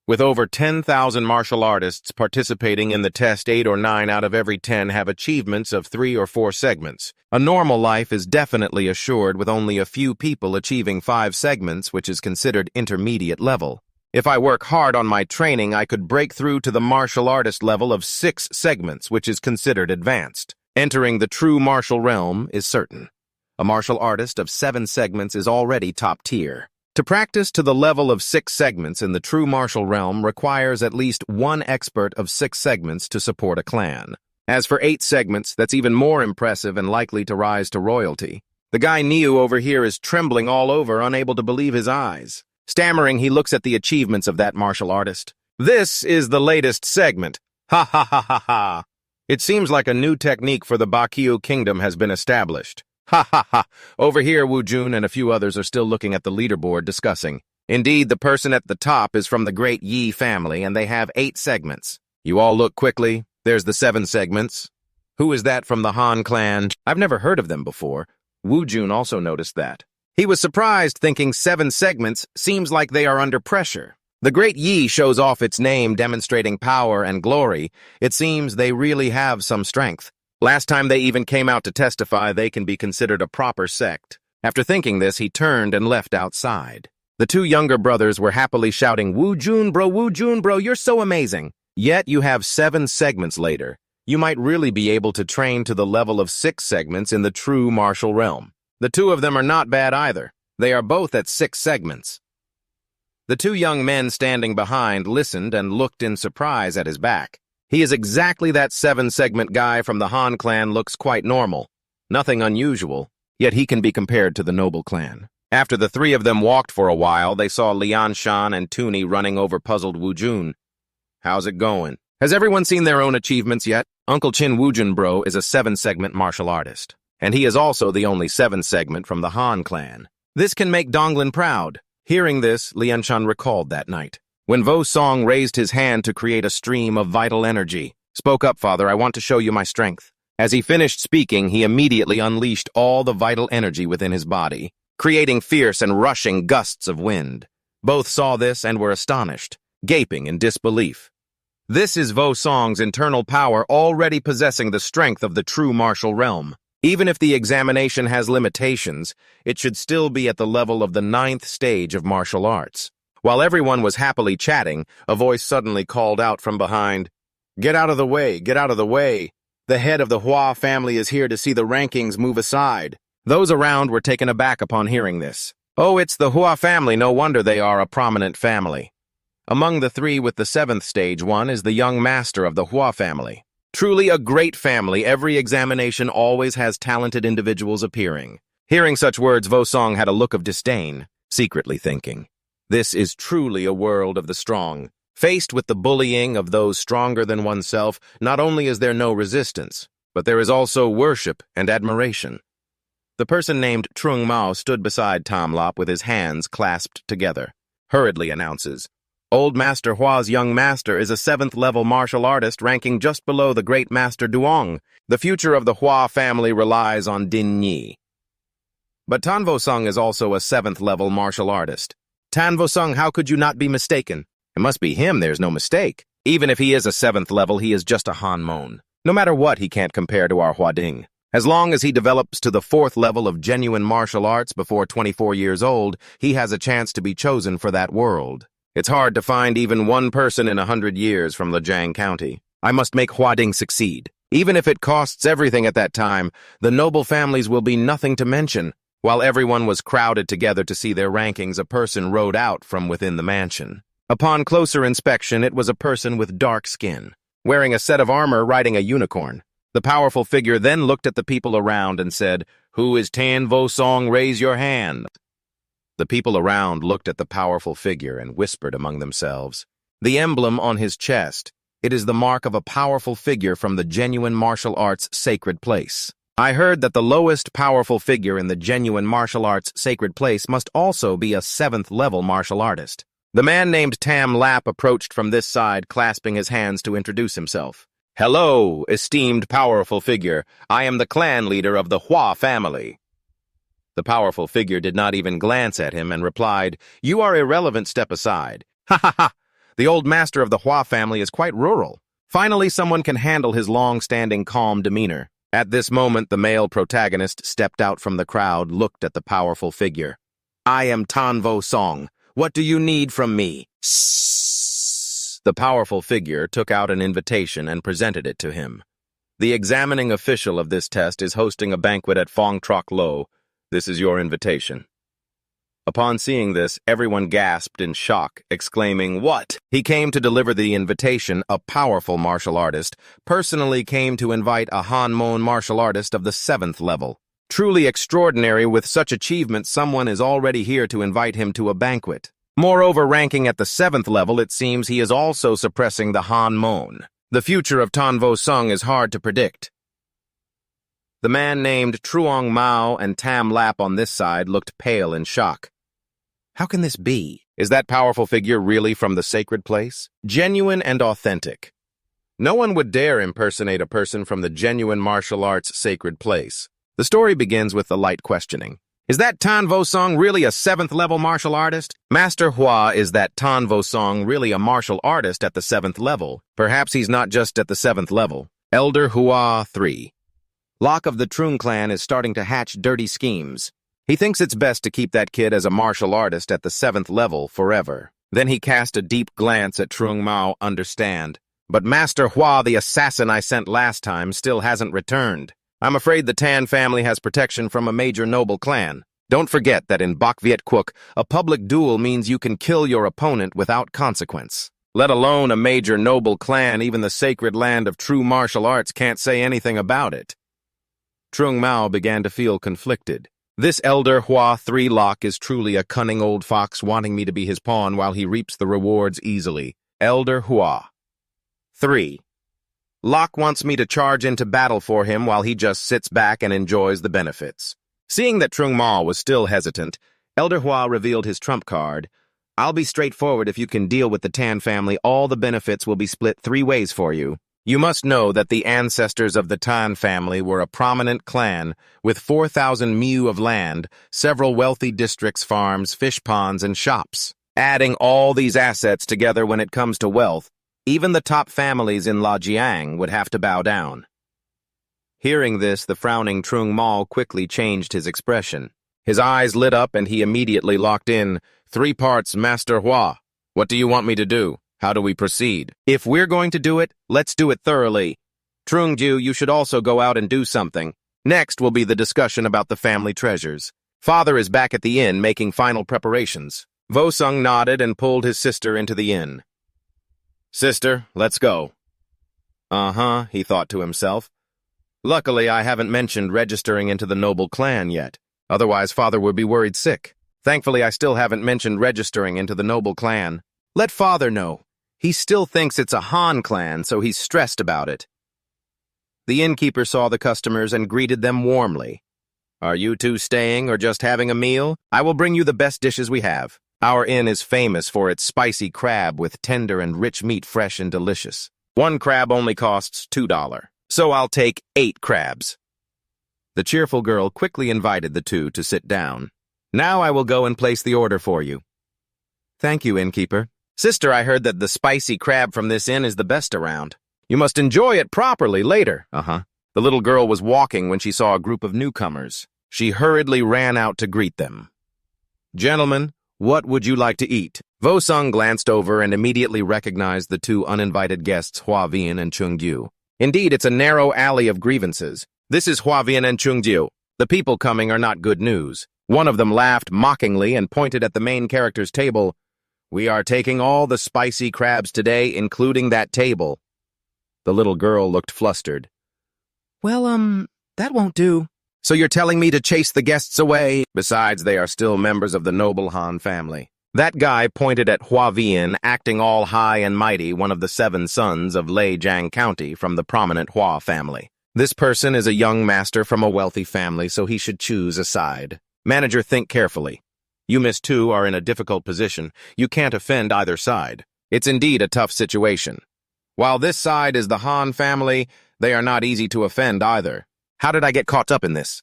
S1: With over 10,000 martial artists participating in the test, 8 or 9 out of every 10 have achievements of 3 or 4 segments. A normal life is definitely assured with only a few people achieving 5 segments, which is considered intermediate level. If I work hard on my training, I could break through to the martial artist level of 6 segments, which is considered advanced. Entering the true martial realm is certain. A martial artist of 7 segments is already top tier. To practice to the level of 6 segments in the true martial realm requires at least 1 expert of 6 segments to support a clan. As for 8 segments, that's even more impressive and likely to rise to royalty. The guy Niu over here is trembling all over, unable to believe his eyes. Stammering, he looks at the achievements of that martial artist. This is the latest segment. Ha ha ha ha ha. It seems like a new technique for the Bakyu Kingdom has been established. Ha ha ha! Over here, Wujun and a few others are still looking at the leaderboard discussing. Indeed, the person at the top is from the Great Yi family, and they have 8 segments. You all look quickly. There's the 7 segments. Who is that from the Han clan? I've never heard of them before. Wujun also noticed that. He was surprised, thinking 7 segments seems like they are under pressure. The Great Yi shows off its name, demonstrating power and glory. It seems they really have some strength. Last time they even came out to testify, they can be considered a proper sect. After thinking this, he turned and left outside. The 2 younger brothers were happily shouting, Wujun bro, you're so amazing. Yet you have 7 segments later. You might really be able to train to the level of 6 segments in the true martial realm. The 2 of them are not bad either. They are both at 6 segments. The 2 young men standing behind listened and looked in surprise at his back. He is exactly that 7-segment guy from the Han clan, looks quite normal. Nothing unusual, yet he can be compared to the noble clan. After the 3 of them walked for a while, they saw Lianshan and Tuni running over puzzled Wujun. How's it going? Has everyone seen their own achievements yet? Uncle Chin Wujun bro is a 7-segment martial artist, and he is also the only 7-segment from the Han clan. This can make Donglin proud. Hearing this, Lianshan recalled that night, when Vosong raised his hand to create a stream of vital energy. Spoke up, father, I want to show you my strength. As he finished speaking, he immediately unleashed all the vital energy within his body, creating fierce and rushing gusts of wind. Both saw this and were astonished, gaping in disbelief. This is Vosong's internal power already possessing the strength of the true martial realm. Even if the examination has limitations, it should still be at the level of the 9th stage of martial arts. While everyone was happily chatting, a voice suddenly called out from behind, "Get out of the way, get out of the way. The head of the Hua family is here to see the rankings move aside." Those around were taken aback upon hearing this. Oh, it's the Hua family, no wonder they are a prominent family. Among the 3 with the 7th stage one is the young master of the Hua family. Truly a great family, every examination always has talented individuals appearing. Hearing such words, Vosong had a look of disdain, secretly thinking, this is truly a world of the strong. Faced with the bullying of those stronger than oneself, not only is there no resistance, but there is also worship and admiration. The person named Trung Mao stood beside Tamlap with his hands clasped together. Hurriedly announces, Old Master Hua's young master is a 7th-level martial artist ranking just below the great master Duong. The future of the Hua family relies on Din Yi. But Tan Vosong is also a 7th-level martial artist. Tan Vosong, how could you not be mistaken? It must be him, there's no mistake. Even if he is a 7th level, he is just a Han Mon. No matter what, he can't compare to our Hua Ding. As long as he develops to the 4th level of genuine martial arts before 24 years old, he has a chance to be chosen for that world. It's hard to find even one person in 100 years from Lijiang County. I must make Hua Ding succeed. Even if it costs everything at that time, the noble families will be nothing to mention. While everyone was crowded together to see their rankings, a person rode out from within the mansion. Upon closer inspection, it was a person with dark skin, wearing a set of armor riding a unicorn. The powerful figure then looked at the people around and said, Who is Tan Vosong? Raise your hand. The people around looked at the powerful figure and whispered among themselves. The emblem on his chest, it is the mark of a powerful figure from the genuine martial arts sacred place. I heard that the lowest powerful figure in the genuine martial arts sacred place must also be a 7th-level martial artist. The man named Tamlap approached from this side, clasping his hands to introduce himself. Hello, esteemed powerful figure. I am the clan leader of the Hua family. The powerful figure did not even glance at him and replied, "You are irrelevant, step aside." Ha ha ha! The old master of the Hua family is quite rural. Finally, someone can handle his long-standing calm demeanor. At this moment, the male protagonist stepped out from the crowd, looked at the powerful figure. "I am Vosong. What do you need from me?" The powerful figure took out an invitation and presented it to him. "The examining official of this test is hosting a banquet at Phong Troc Lo. This is your invitation." Upon seeing this, everyone gasped in shock, exclaiming, "What?" He came to deliver the invitation. A powerful martial artist personally came to invite a Hanmon martial artist of the 7th level. Truly extraordinary. With such achievement, someone is already here to invite him to a banquet. Moreover, ranking at the 7th level, it seems he is also suppressing the Hanmon. The future of Vosong is hard to predict. The man named Truong Mao and Tamlap on this side looked pale in shock. How can this be? Is that powerful figure really from the sacred place? Genuine and authentic. No one would dare impersonate a person from the genuine martial arts sacred place. The story begins with the light questioning. Is that Vosong really a 7th level martial artist? Master Hua, is that Vosong really a martial artist at the 7th level? Perhaps he's not just at the 7th level. Elder Hua 3. Locke of the Trung clan is starting to hatch dirty schemes. He thinks it's best to keep that kid as a martial artist at the 7th level forever. Then he cast a deep glance at Truong Mao. Understand. But Master Hua, the assassin I sent last time, still hasn't returned. I'm afraid the Tan family has protection from a major noble clan. Don't forget that in Bok Viet Quoc, a public duel means you can kill your opponent without consequence. Let alone a major noble clan, even the sacred land of true martial arts can't say anything about it. Truong Mao began to feel conflicted. This elder Hua 3 Locke is truly a cunning old fox wanting me to be his pawn while he reaps the rewards easily. Elder Hua 3. Locke wants me to charge into battle for him while he just sits back and enjoys the benefits. Seeing that Truong Mao was still hesitant, Elder Hua revealed his trump card. "I'll be straightforward. If you can deal with the Tan family, all the benefits will be split 3 ways for you. You must know that the ancestors of the Tan family were a prominent clan with 4,000 mu of land, several wealthy districts, farms, fish ponds, and shops. Adding all these assets together when it comes to wealth, even the top families in Lajiang would have to bow down." Hearing this, the frowning Truong Mao quickly changed his expression. His eyes lit up and he immediately locked in. 3 parts, Master Hua. What do you want me to do? How do we proceed? If we're going to do it, let's do it thoroughly. Trung Ju, you should also go out and do something. Next will be the discussion about the family treasures. Father is back at the inn making final preparations. Vosong nodded and pulled his sister into the inn. "Sister, let's go." Uh-huh, he thought to himself. Luckily, I haven't mentioned registering into the noble clan yet. Otherwise, Father would be worried sick. Thankfully, I still haven't mentioned registering into the noble clan. Let Father know. He still thinks it's a Han clan, so he's stressed about it. The innkeeper saw the customers and greeted them warmly. "Are you two staying or just having a meal? I will bring you the best dishes we have. Our inn is famous for its spicy crab with tender and rich meat, fresh and delicious. 1 crab only costs $2, so I'll take 8 crabs. The cheerful girl quickly invited the two to sit down. "Now I will go and place the order for you." "Thank you, innkeeper." "Sister, I heard that the spicy crab from this inn is the best around. You must enjoy it properly later." The little girl was walking when she saw a group of newcomers. She hurriedly ran out to greet them. "Gentlemen, what would you like to eat?" Vosong glanced over and immediately recognized the 2 uninvited guests, Hua Vian and Chung Gyu. Indeed, it's a narrow alley of grievances. This is Hua Vian and Chung Gyu. The people coming are not good news. One of them laughed mockingly and pointed at the main character's table. "We are taking all the spicy crabs today, including that table." The little girl looked flustered. "Well, that won't do." "So you're telling me to chase the guests away?" "Besides, they are still members of the noble Han family." That guy pointed at Hua Vian, acting all high and mighty, one of the 7 sons of Leijiang County from the prominent Hua family. This person is a young master from a wealthy family, so he should choose a side. Manager, think carefully. You Miss 2 are in a difficult position. You can't offend either side. It's indeed a tough situation. While this side is the Han family, they are not easy to offend either. How did I get caught up in this?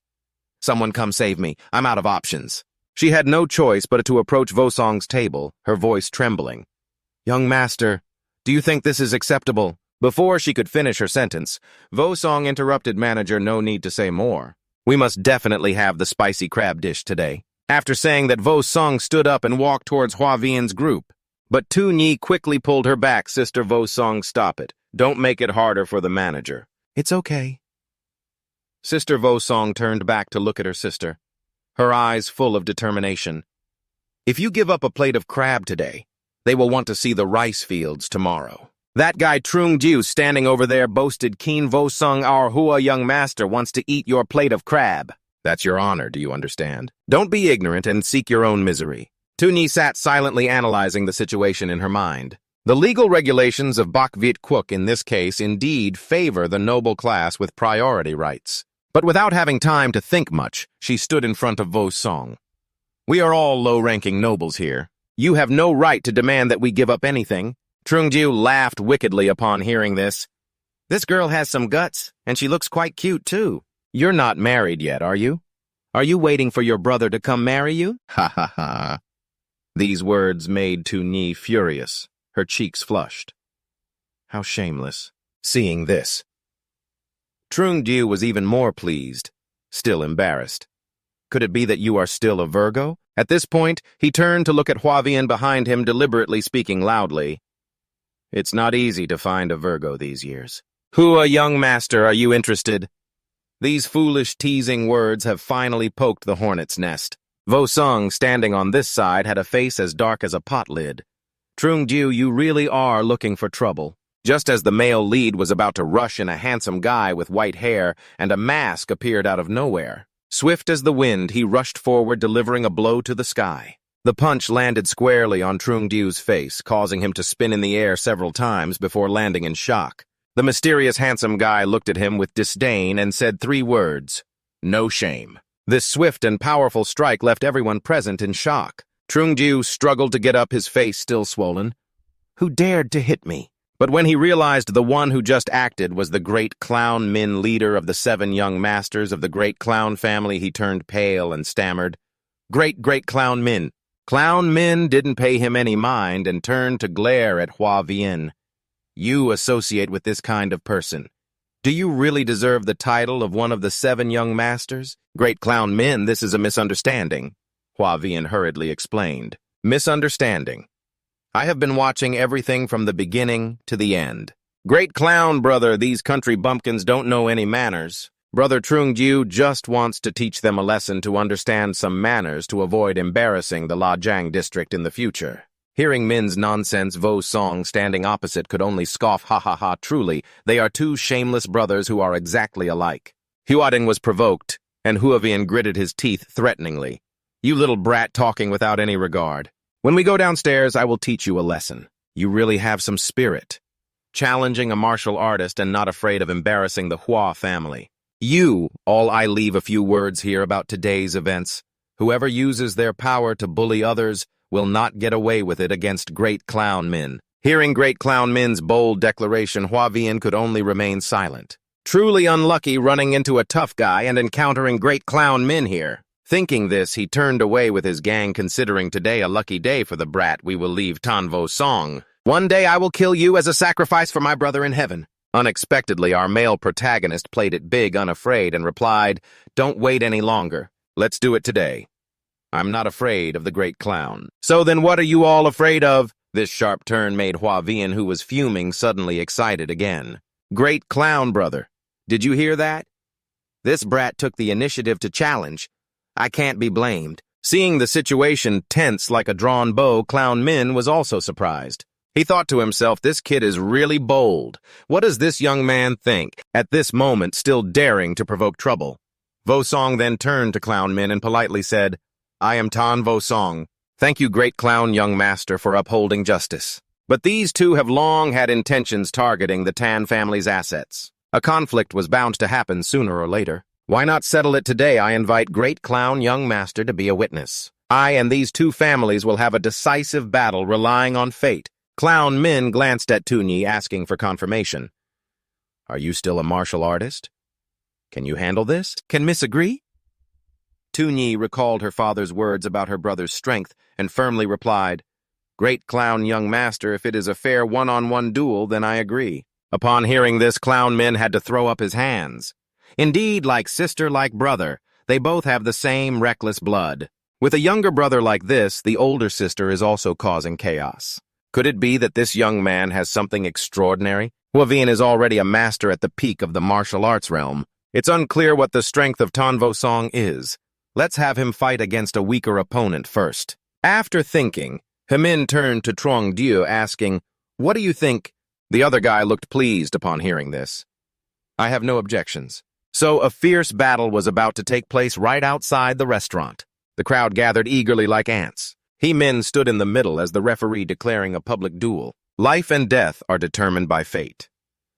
S1: Someone come save me. I'm out of options. She had no choice but to approach Vosong's table, her voice trembling. Young master, do you think this is acceptable? Before she could finish her sentence, Vosong interrupted manager no need to say more. We must definitely have the spicy crab dish today. After saying that, Vosong stood up and walked towards Hua Vien's group. But Tu Nhi quickly pulled her back. Sister Vosong, stop it. Don't make it harder for the manager. It's okay. Sister Vosong turned back to look at her sister, her eyes full of determination. If you give up a plate of crab today, they will want to see the rice fields tomorrow. That guy Trung standing over there boasted Keen Vosong, our Hua young master, wants to eat your plate of crab. That's your honor, do you understand? Don't be ignorant and seek your own misery. Tu Nhi sat silently analyzing the situation in her mind. The legal regulations of Bak Viet Quoc in this case indeed favor the noble class with priority rights. But without having time to think much, she stood in front of Vosong. We are all low-ranking nobles here. You have no right to demand that we give up anything. Trung laughed wickedly upon hearing this. This girl has some guts, and she looks quite cute, too. You're not married yet, are you? Are you waiting for your brother to come marry you? Ha ha ha. These words made Tu Nhi furious. Her cheeks flushed. How shameless. Seeing this, Trung was even more pleased, still embarrassed. Could it be that you are still a Virgo? At this point, he turned to look at Hua Vien behind him, deliberately speaking loudly. It's not easy to find a Virgo these years. Hua, young master, are you interested? These foolish, teasing words have finally poked the hornet's nest. Vosong, standing on this side, had a face as dark as a pot lid. Trung, you really are looking for trouble. Just as the male lead was about to rush in, a handsome guy with white hair and a mask appeared out of nowhere. Swift as the wind, he rushed forward, delivering a blow to the sky. The punch landed squarely on Trung face, causing him to spin in the air several times before landing in shock. The mysterious handsome guy looked at him with disdain and said 3 words, "No shame." This swift and powerful strike left everyone present in shock. Trung struggled to get up, his face still swollen. Who dared to hit me? But when he realized the one who just acted was the great Clown Min, leader of the 7 young masters of the great clown family, he turned pale and stammered, Great Clown Min. Clown Min didn't pay him any mind and turned to glare at Hua Vien. You associate with this kind of person. Do you really deserve the title of one of the 7 young masters? Great Clown Min, this is a misunderstanding, Hua Vien hurriedly explained. Misunderstanding. I have been watching everything from the beginning to the end. Great Clown, brother, these country bumpkins don't know any manners. Brother Trung just wants to teach them a lesson to understand some manners to avoid embarrassing the Lajiang district in the future. Hearing Min's nonsense, Vosong, standing opposite, could only scoff, ha ha ha, truly, they are 2 shameless brothers who are exactly alike. Huading was provoked, and Hua Vien gritted his teeth threateningly. You little brat talking without any regard. When we go downstairs, I will teach you a lesson. You really have some spirit. Challenging a martial artist and not afraid of embarrassing the Hua family. I leave a few words here about today's events. Whoever uses their power to bully others will not get away with it against Great Clown Min. Hearing Great Clown Min's bold declaration, Hua Vien could only remain silent. Truly unlucky running into a tough guy and encountering Great Clown Min here. Thinking this, he turned away with his gang, considering today a lucky day for the brat. We will leave Tan Vosong. One day I will kill you as a sacrifice for my brother in heaven. Unexpectedly, our male protagonist played it big, unafraid, and replied, Don't wait any longer. Let's do it today. I'm not afraid of the Great Clown. So then what are you all afraid of? This sharp turn made Hua Vien, who was fuming, suddenly excited again. Great Clown, brother. Did you hear that? This brat took the initiative to challenge. I can't be blamed. Seeing the situation tense like a drawn bow, Clown Min was also surprised. He thought to himself, this kid is really bold. What does this young man think, at this moment still daring to provoke trouble? Vosong then turned to Clown Min and politely said, I am Tan Vosong. Thank you, Great Clown young master, for upholding justice. But these 2 have long had intentions targeting the Tan family's assets. A conflict was bound to happen sooner or later. Why not settle it today? I invite Great Clown young master to be a witness. I and these 2 families will have a decisive battle relying on fate. Clown Min glanced at Tunyi, asking for confirmation. Are you still a martial artist? Can you handle this? Can Miss agree? Tunyi recalled her father's words about her brother's strength and firmly replied, Great clown young master, if it is a fair one-on-one duel, then I agree. Upon hearing this, Clown Min had to throw up his hands. Indeed, like sister, like brother, they both have the same reckless blood. With a younger brother like this, the older sister is also causing chaos. Could it be that this young man has something extraordinary? Hua Vian is already a master at the peak of the martial arts realm. It's unclear what the strength of Tan Vosong is. Let's have him fight against a weaker opponent first. After thinking, Hemin turned to Trong Dieu, asking, What do you think? The other guy looked pleased upon hearing this. I have no objections. So a fierce battle was about to take place right outside the restaurant. The crowd gathered eagerly like ants. Hemin stood in the middle as the referee declaring a public duel. Life and death are determined by fate.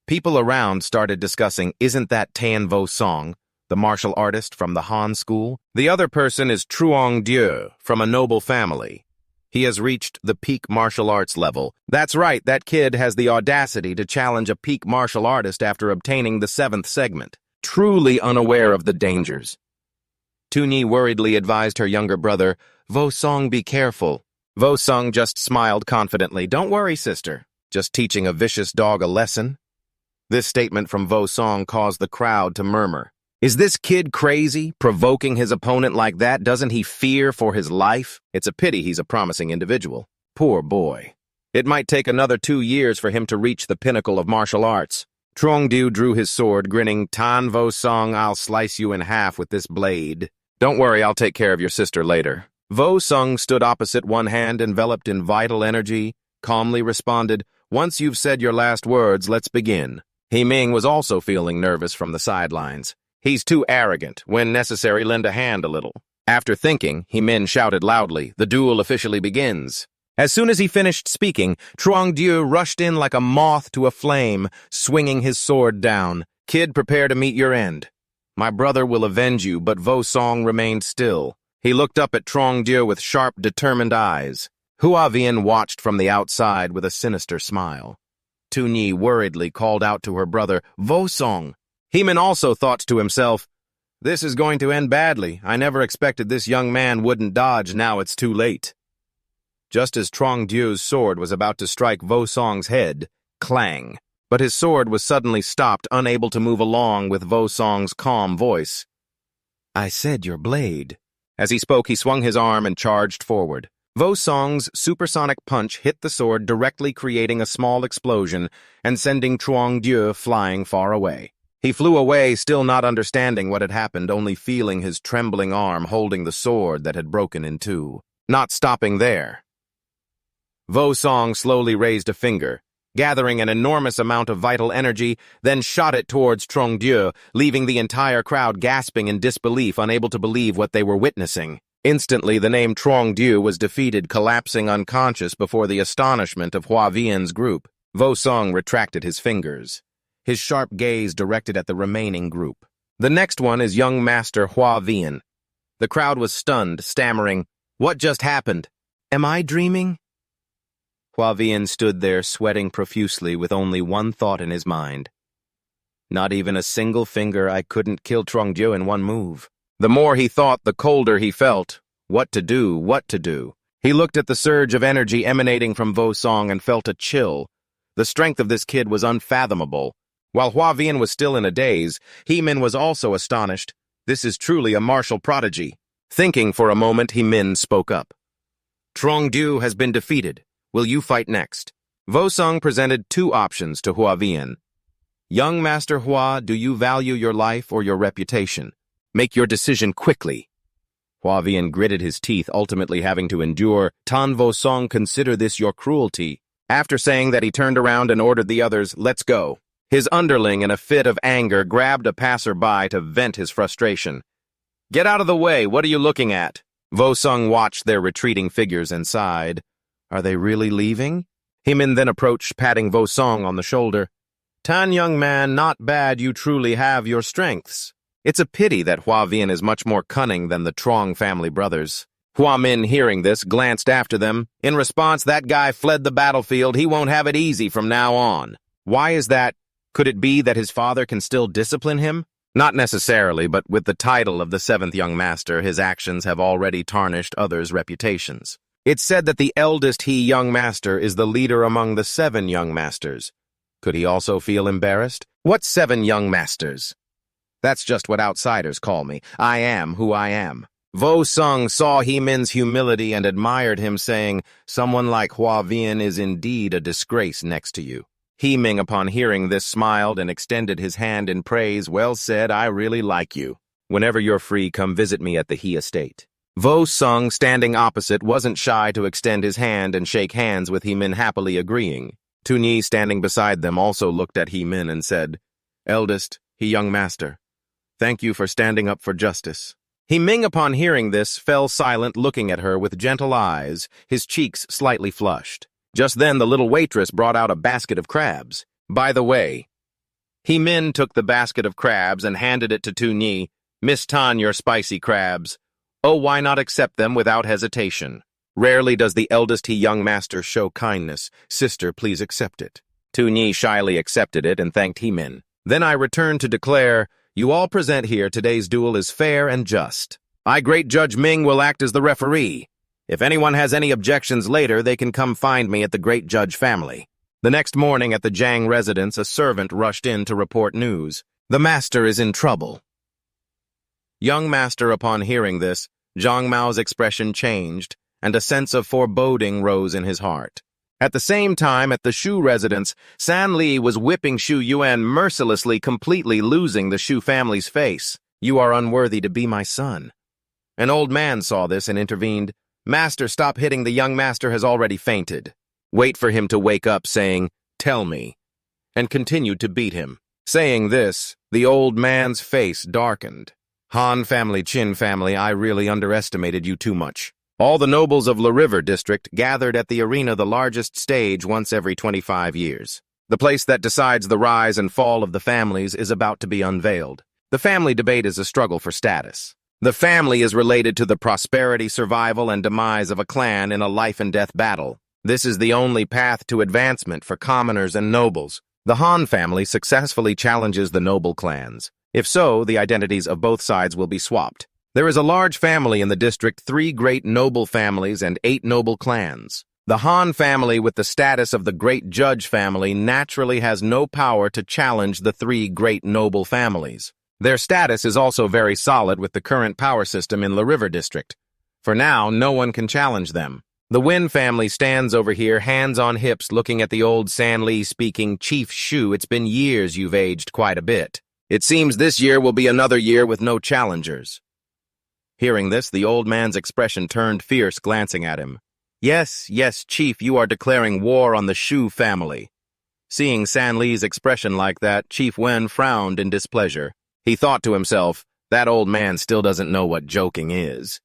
S1: People around started discussing, isn't that Tan Vosong, the martial artist from the Han school? The other person is Trong Dieu, from a noble family. He has reached the peak martial arts level. That's right, that kid has the audacity to challenge a peak martial artist after obtaining the 7th segment, truly unaware of the dangers. Tunyi worriedly advised her younger brother, Vosong, be careful. Vosong just smiled confidently. Don't worry, sister. Just teaching a vicious dog a lesson. This statement from Vosong caused the crowd to murmur. Is this kid crazy, provoking his opponent like that? Doesn't he fear for his life? It's a pity he's a promising individual. Poor boy. It might take another 2 years for him to reach the pinnacle of martial arts. Trong Dieu drew his sword, grinning, Tan Vosong, I'll slice you in half with this blade. Don't worry, I'll take care of your sister later. Vosong stood opposite, one hand enveloped in vital energy, calmly responded, Once you've said your last words, let's begin. He Ming was also feeling nervous from the sidelines. He's too arrogant. When necessary, lend a hand a little. After thinking, He Min shouted loudly, the duel officially begins. As soon as he finished speaking, Trong Dieu rushed in like a moth to a flame, swinging his sword down. Kid, prepare to meet your end. My brother will avenge you, but Vosong remained still. He looked up at Trong Dieu with sharp, determined eyes. Hua Vian watched from the outside with a sinister smile. Tunyi worriedly called out to her brother, Vosong. Hemin also thought to himself, this is going to end badly. I never expected this young man wouldn't dodge, now it's too late. Just as Trong Dieu's sword was about to strike Vosong's head, clang. But his sword was suddenly stopped, unable to move along with Vosong's calm voice. I said your blade. As he spoke, he swung his arm and charged forward. Vosong's supersonic punch hit the sword, directly creating a small explosion and sending Trong Dieu flying far away. He flew away, still not understanding what had happened, only feeling his trembling arm holding the sword that had broken in two. Not stopping there. Vosong slowly raised a finger, gathering an enormous amount of vital energy, then shot it towards Trong Dieu, leaving the entire crowd gasping in disbelief, unable to believe what they were witnessing. Instantly, the name Trong Dieu was defeated, collapsing unconscious before the astonishment of Hua Vian's group. Vosong retracted his fingers, his sharp gaze directed at the remaining group. The next one is young master Hua Vian. The crowd was stunned, stammering, What just happened? Am I dreaming? Hua Vian stood there, sweating profusely with only one thought in his mind. Not even a single finger. I couldn't kill Trong Dieu in one move. The more he thought, the colder he felt. What to do, what to do. He looked at the surge of energy emanating from Vosong and felt a chill. The strength of this kid was unfathomable. While Hua Vian was still in a daze, Hemin was also astonished. This is truly a martial prodigy. Thinking for a moment, Hemin spoke up. Trong Dieu has been defeated. Will you fight next? Vosong presented two options to Hua Vian. Young Master Hua, do you value your life or your reputation? Make your decision quickly. Hua Vian gritted his teeth, ultimately having to endure. Tan Vosong, consider this your cruelty. After saying that, he turned around and ordered the others, let's go. His underling, in a fit of anger, grabbed a passerby to vent his frustration. Get out of the way, what are you looking at? Vosong watched their retreating figures and sighed. Are they really leaving? Hemin then approached, patting Vosong on the shoulder. Tan, young man, not bad, you truly have your strengths. It's a pity that Hua Vian is much more cunning than the Trong family brothers. Hua Min, hearing this, glanced after them. In response, that guy fled the battlefield. He won't have it easy from now on. Why is that? Could it be that his father can still discipline him? Not necessarily, but with the title of the seventh young master, his actions have already tarnished others' reputations. It's said that the eldest young master is the leader among the 7 young masters. Could he also feel embarrassed? What 7 young masters? That's just what outsiders call me. I am who I am. Vosong saw Hemin's humility and admired him, saying, "Someone like Hua Vian is indeed a disgrace next to you." Heming, upon hearing this, smiled and extended his hand in praise. "Well said, I really like you. Whenever you're free, come visit me at the He estate." Vosong, standing opposite, wasn't shy to extend his hand and shake hands with Hemin, happily agreeing. Tunyi, standing beside them, also looked at Hemin and said, "Eldest, young master, thank you for standing up for justice." Heming, upon hearing this, fell silent, looking at her with gentle eyes, his cheeks slightly flushed. Just then the little waitress brought out a basket of crabs. "By the way," Hemin took the basket of crabs and handed it to Tunyi. "Miss Tan, your spicy crabs. Oh, why not accept them without hesitation? Rarely does the eldest young master show kindness. Sister, please accept it." Tunyi shyly accepted it and thanked Hemin. "Then I return to declare, you all present here, today's duel is fair and just. I, Great Judge Ming, will act as the referee. If anyone has any objections later, they can come find me at the Great Judge family." The next morning at the Jiang residence, a servant rushed in to report news. "The master is in trouble." Young master, upon hearing this, Zhang Mao's expression changed, and a sense of foreboding rose in his heart. At the same time, at the Shu residence, San Li was whipping Shu Yuan mercilessly, completely losing the Shu family's face. "You are unworthy to be my son." An old man saw this and intervened. "Master, stop hitting. The young master has already fainted." Wait for him to wake up, saying, "Tell me," and continued to beat him. Saying this, the old man's face darkened. "Han family, Qin family, I really underestimated you too much." All the nobles of La River district gathered at the arena, the largest stage, once every 25 years. The place that decides the rise and fall of the families is about to be unveiled. The family debate is a struggle for status. The family is related to the prosperity, survival, and demise of a clan in a life-and-death battle. This is the only path to advancement for commoners and nobles. The Han family successfully challenges the noble clans. If so, the identities of both sides will be swapped. There is a large family in the district, 3 great noble families and 8 noble clans. The Han family, with the status of the Great Judge family, naturally has no power to challenge the 3 great noble families. Their status is also very solid with the current power system in La River district. For now, no one can challenge them. The Wen family stands over here, hands on hips, looking at the old San Li, speaking, "Chief Shu, it's been years, you've aged quite a bit. It seems this year will be another year with no challengers." Hearing this, the old man's expression turned fierce, glancing at him. Yes, Chief, you are declaring war on the Shu family." Seeing San Li's expression like that, Chief Wen frowned in displeasure. He thought to himself, that old man still doesn't know what joking is.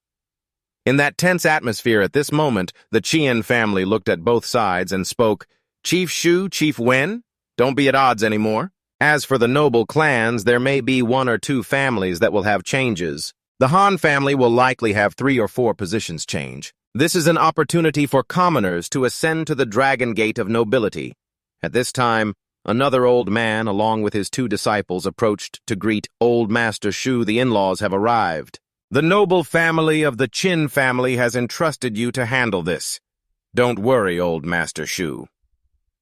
S1: In that tense atmosphere at this moment, the Qian family looked at both sides and spoke, "Chief Shu, Chief Wen? Don't be at odds anymore. As for the noble clans, there may be 1 or 2 families that will have changes. The Han family will likely have 3 or 4 positions change. This is an opportunity for commoners to ascend to the Dragon Gate of nobility." At this time, another old man, along with his 2 disciples, approached to greet Old Master Shu. "The in-laws have arrived. The noble family of the Qin family has entrusted you to handle this. Don't worry, Old Master Shu."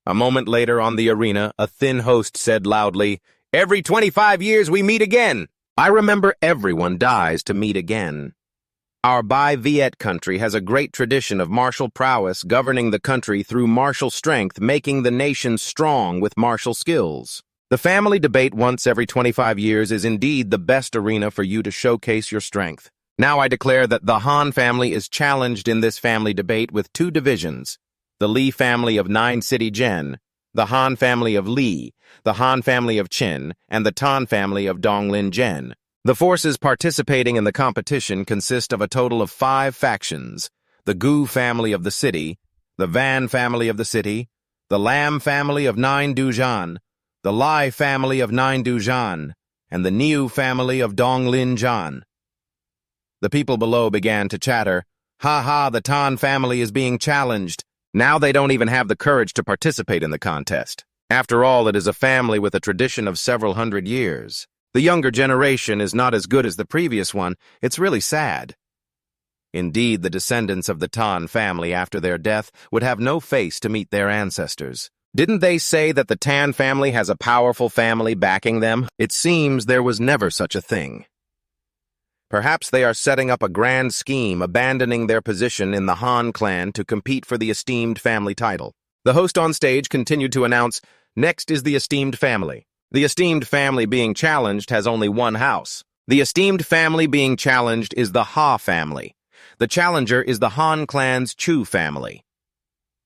S1: A moment later on the arena, a thin host said loudly, "Every 25 years we meet again. I remember everyone dies to meet again. Our Bai Viet country has a great tradition of martial prowess, governing the country through martial strength, making the nation strong with martial skills. The family debate once every 25 years is indeed the best arena for you to showcase your strength. Now I declare that the Han family is challenged in this family debate with 2 divisions. The Li family of 9 City Gen, the Han family of Li, the Han family of Qin, and the Tan family of Donglin Gen. The forces participating in the competition consist of a total of 5 factions: the Gu family of the city, the Van family of the city, the Lam family of 9 Dujan, the Lai family of 9 Dujan, and the Niu family of Donglin Jan. The people below began to chatter. Ha ha, the Tan family is being challenged. Now they don't even have the courage to participate in the contest. After all, it is a family with a tradition of several hundred years. The younger generation is not as good as the previous one. It's really sad. Indeed, the descendants of the Tan family after their death would have no face to meet their ancestors. Didn't they say that the Tan family has a powerful family backing them? It seems there was never such a thing. Perhaps they are setting up a grand scheme, abandoning their position in the Han clan to compete for the esteemed family title. The host on stage continued to announce, "Next is the esteemed family. The esteemed family being challenged has only one house. The esteemed family being challenged is the Ha family. The challenger is the Han clan's Chu family."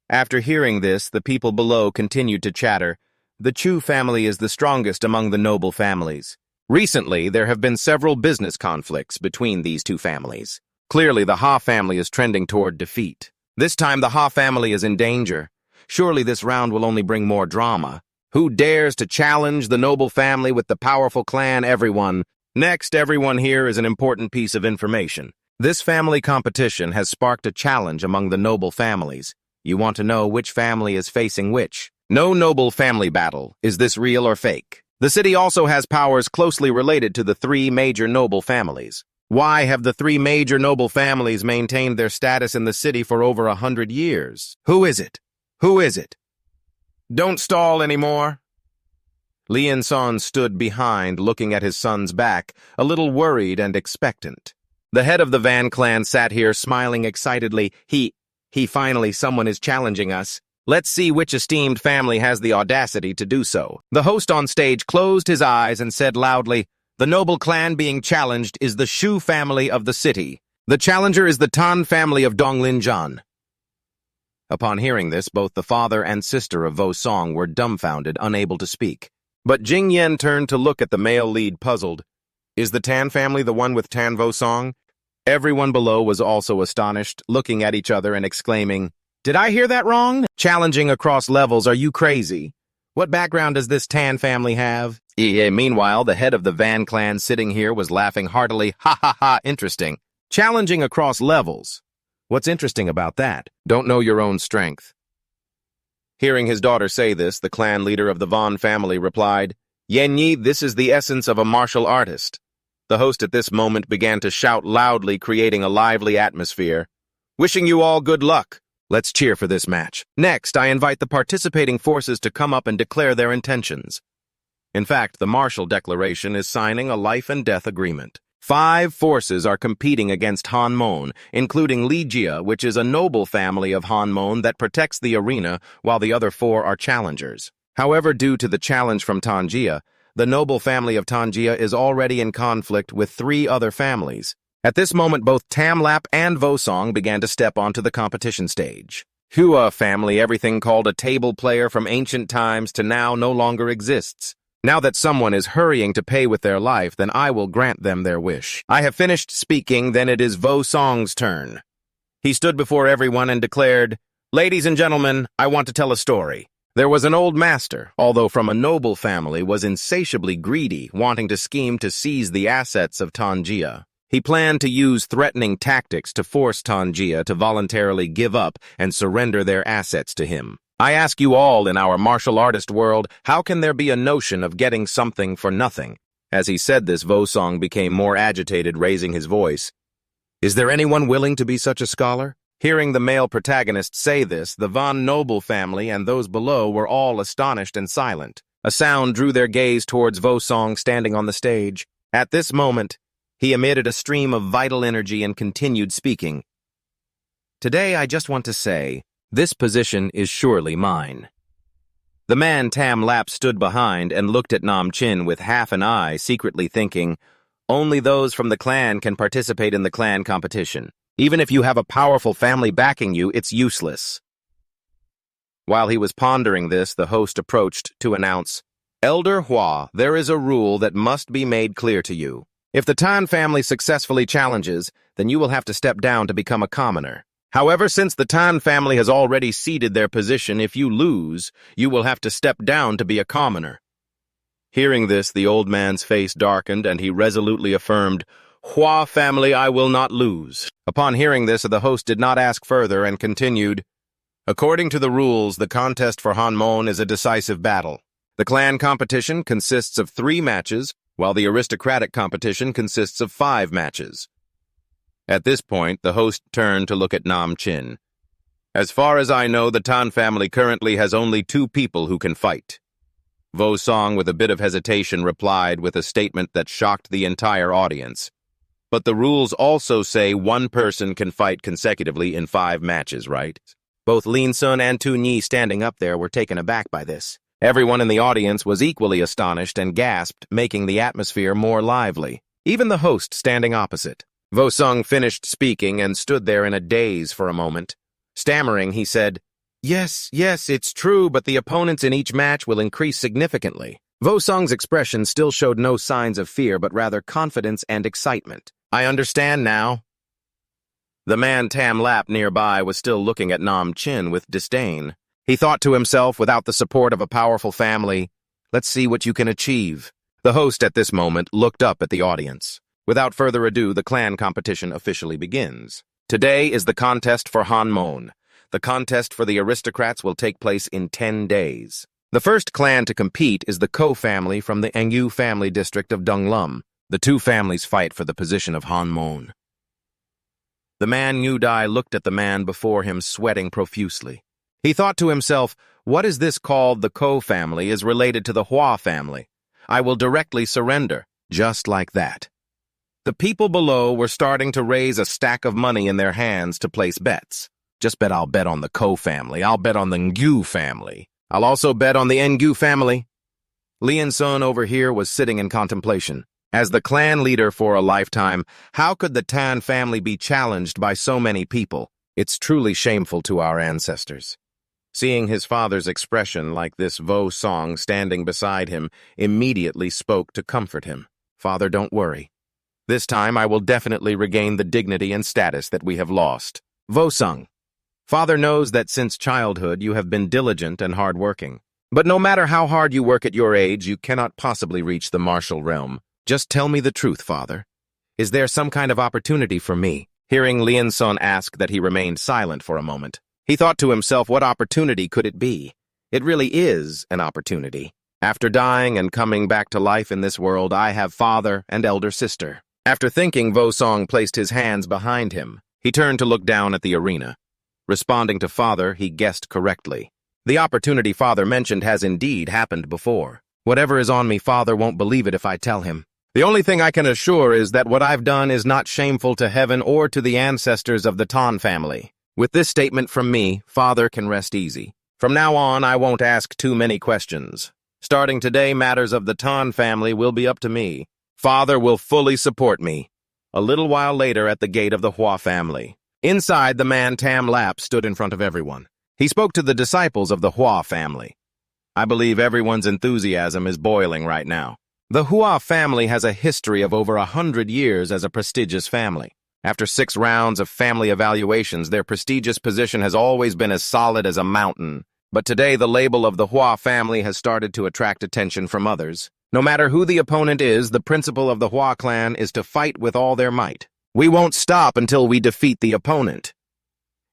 S1: After hearing this, the people below continued to chatter. The Chu family is the strongest among the noble families. Recently, there have been several business conflicts between these two families. Clearly, the Ha family is trending toward defeat. This time, the Ha family is in danger. Surely this round will only bring more drama. Who dares to challenge the noble family with the powerful clan? Everyone. Next, everyone here is an important piece of information. This family competition has sparked a challenge among the noble families. You want to know which family is facing which. No noble family battle. Is this real or fake? The city also has powers closely related to the three major noble families. Why have the three major noble families maintained their status in the city for over 100 years? Who is it? Who is it? Don't stall anymore. Lian Son stood behind, looking at his son's back, a little worried and expectant. The head of the Van clan sat here, smiling excitedly. Finally, someone is challenging us. Let's see which esteemed family has the audacity to do so. The host on stage closed his eyes and said loudly, "The noble clan being challenged is the Shu family of the city. The challenger is the Tan family of Donglinjan." Upon hearing this, both the father and sister of Vosong were dumbfounded, unable to speak. But Jing Yen turned to look at the male lead, puzzled. Is the Tan family the one with Tan Vosong? Everyone below was also astonished, looking at each other and exclaiming, "Did I hear that wrong? Challenging across levels, are you crazy? What background does this Tan family have?" Meanwhile, the head of the Van clan sitting here was laughing heartily. "Ha ha ha, interesting. Challenging across levels. What's interesting about that? Don't know your own strength." Hearing his daughter say this, the clan leader of the Von family replied, "Yen Yi, this is the essence of a martial artist." The host at this moment began to shout loudly, creating a lively atmosphere. "Wishing you all good luck. Let's cheer for this match. Next, I invite the participating forces to come up and declare their intentions." In fact, the martial declaration is signing a life and death agreement. 5 forces are competing against Hanmon, including Ligia, which is a noble family of Hanmon that protects the arena, while the other 4 are challengers. However, due to the challenge from Tanjia, the noble family of Tanjia is already in conflict with 3 other families. At this moment, both Tamlap and Vosong began to step onto the competition stage. Hua family, everything called a table player from ancient times to now, no longer exists. Now that someone is hurrying to pay with their life, then I will grant them their wish. I have finished speaking, then it is Vosong's turn. He stood before everyone and declared, "Ladies and gentlemen, I want to tell a story. There was an old master, although from a noble family, was insatiably greedy, wanting to scheme to seize the assets of Tanjia. He planned to use threatening tactics to force Tanjia to voluntarily give up and surrender their assets to him. I ask you all in our martial artist world, how can there be a notion of getting something for nothing?" As he said this, Vosong became more agitated, raising his voice. "Is there anyone willing to be such a scholar?" Hearing the male protagonist say this, the Von noble family and those below were all astonished and silent. A sound drew their gaze towards Vosong standing on the stage. At this moment, he emitted a stream of vital energy and continued speaking. "Today I just want to say, this position is surely mine." The man Tamlap stood behind and looked at Nam Chin with half an eye, secretly thinking, only those from the clan can participate in the clan competition. Even if you have a powerful family backing you, it's useless. While he was pondering this, the host approached to announce, "Elder Hua, there is a rule that must be made clear to you. If the Tan family successfully challenges, then you will have to step down to become a commoner. However, since the Tan family has already ceded their position, if you lose, you will have to step down to be a commoner." Hearing this, the old man's face darkened and he resolutely affirmed, Hua family I will not lose. Upon hearing this, the host did not ask further and continued, according to the rules, the contest for Hanmon is a decisive battle. The clan competition consists of 3 matches, while the aristocratic competition consists of 5 matches. At this point, the host turned to look at Nam Chin. As far as I know, the Tan family currently has only 2 people who can fight. Vosong, with a bit of hesitation, replied with a statement that shocked the entire audience. But the rules also say 1 person can fight consecutively in 5 matches, right? Both Lin Sun and Tu Nhi standing up there were taken aback by this. Everyone in the audience was equally astonished and gasped, making the atmosphere more lively. Even the host standing opposite. Vosong finished speaking and stood there in a daze for a moment. Stammering, he said, Yes, it's true, but the opponents in each match will increase significantly. Vosong's expression still showed no signs of fear, but rather confidence and excitement. I understand now. The man Tamlap nearby was still looking at Nam Chin with disdain. He thought to himself, without the support of a powerful family, let's see what you can achieve. The host at this moment looked up at the audience. Without further ado, the clan competition officially begins. Today is the contest for Hanmon. The contest for the aristocrats will take place in 10 days. The first clan to compete is the Ko family from the Engyu family district of Donglum. The 2 families fight for the position of Hanmon. The man Yu Dai looked at the man before him, sweating profusely. He thought to himself, what is this called the Ko family is related to the Hua family? I will directly surrender, just like that. The people below were starting to raise a stack of money in their hands to place bets. Just bet I'll bet on the Ko family. I'll bet on the Ngyu family. I'll also bet on the Ngyu family. Lian Sun over here was sitting in contemplation. As the clan leader for a lifetime, how could the Tan family be challenged by so many people? It's truly shameful to our ancestors. Seeing his father's expression like this, Vosong, standing beside him, immediately spoke to comfort him. Father, don't worry. This time I will definitely regain the dignity and status that we have lost. Vosong, Father knows that since childhood you have been diligent and hard-working. But no matter how hard you work at your age, you cannot possibly reach the martial realm. Just tell me the truth, Father. Is there some kind of opportunity for me? Hearing Lian Sun ask that, he remained silent for a moment. He thought to himself, what opportunity could it be? It really is an opportunity. After dying and coming back to life in this world, I have father and elder sister. After thinking, Vosong placed his hands behind him. He turned to look down at the arena. Responding to father, he guessed correctly. The opportunity father mentioned has indeed happened before. Whatever is on me, father won't believe it if I tell him. The only thing I can assure is that what I've done is not shameful to heaven or to the ancestors of the Tan family. With this statement from me, father can rest easy. From now on, I won't ask too many questions. Starting today, matters of the Tan family will be up to me. Father will fully support me. A little while later, at the gate of the Hua family. Inside, the man Tamlap stood in front of everyone. He spoke to the disciples of the Hua family. I believe everyone's enthusiasm is boiling right now. The Hua family has a history of over 100 years as a prestigious family. After 6 rounds of family evaluations, their prestigious position has always been as solid as a mountain. But today, the label of the Hua family has started to attract attention from others. No matter who the opponent is, the principle of the Hua clan is to fight with all their might. We won't stop until we defeat the opponent.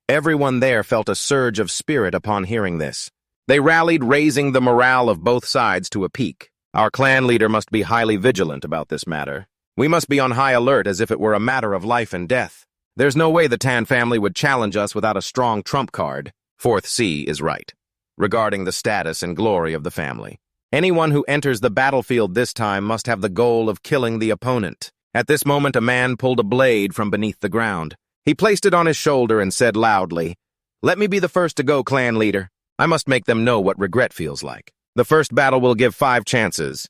S1: Everyone there felt a surge of spirit upon hearing this. They rallied, raising the morale of both sides to a peak. Our clan leader must be highly vigilant about this matter. We must be on high alert as if it were a matter of life and death. There's no way the Tan family would challenge us without a strong trump card. 4th C is right, regarding the status and glory of the family. Anyone who enters the battlefield this time must have the goal of killing the opponent. At this moment, a man pulled a blade from beneath the ground. He placed it on his shoulder and said loudly, "Let me be the first to go, clan leader. I must make them know what regret feels like. The first battle will give 5 chances.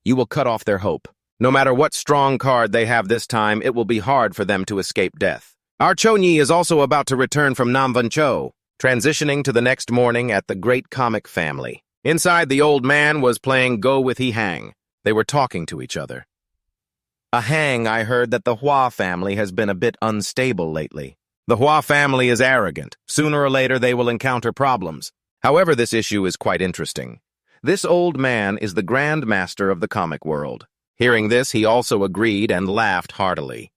S1: You will cut off their hope. No matter what strong card they have this time, it will be hard for them to escape death. Our Chonyi is also about to return from Namvancho, transitioning to the next morning at the Great Comic Family. Inside, the old man was playing Go With He Hang. They were talking to each other. A hang, I heard that the Hua family has been a bit unstable lately. The Hua family is arrogant. Sooner or later, they will encounter problems. However, this issue is quite interesting. This old man is the Grand Master of the comic world. Hearing this, he also agreed and laughed heartily.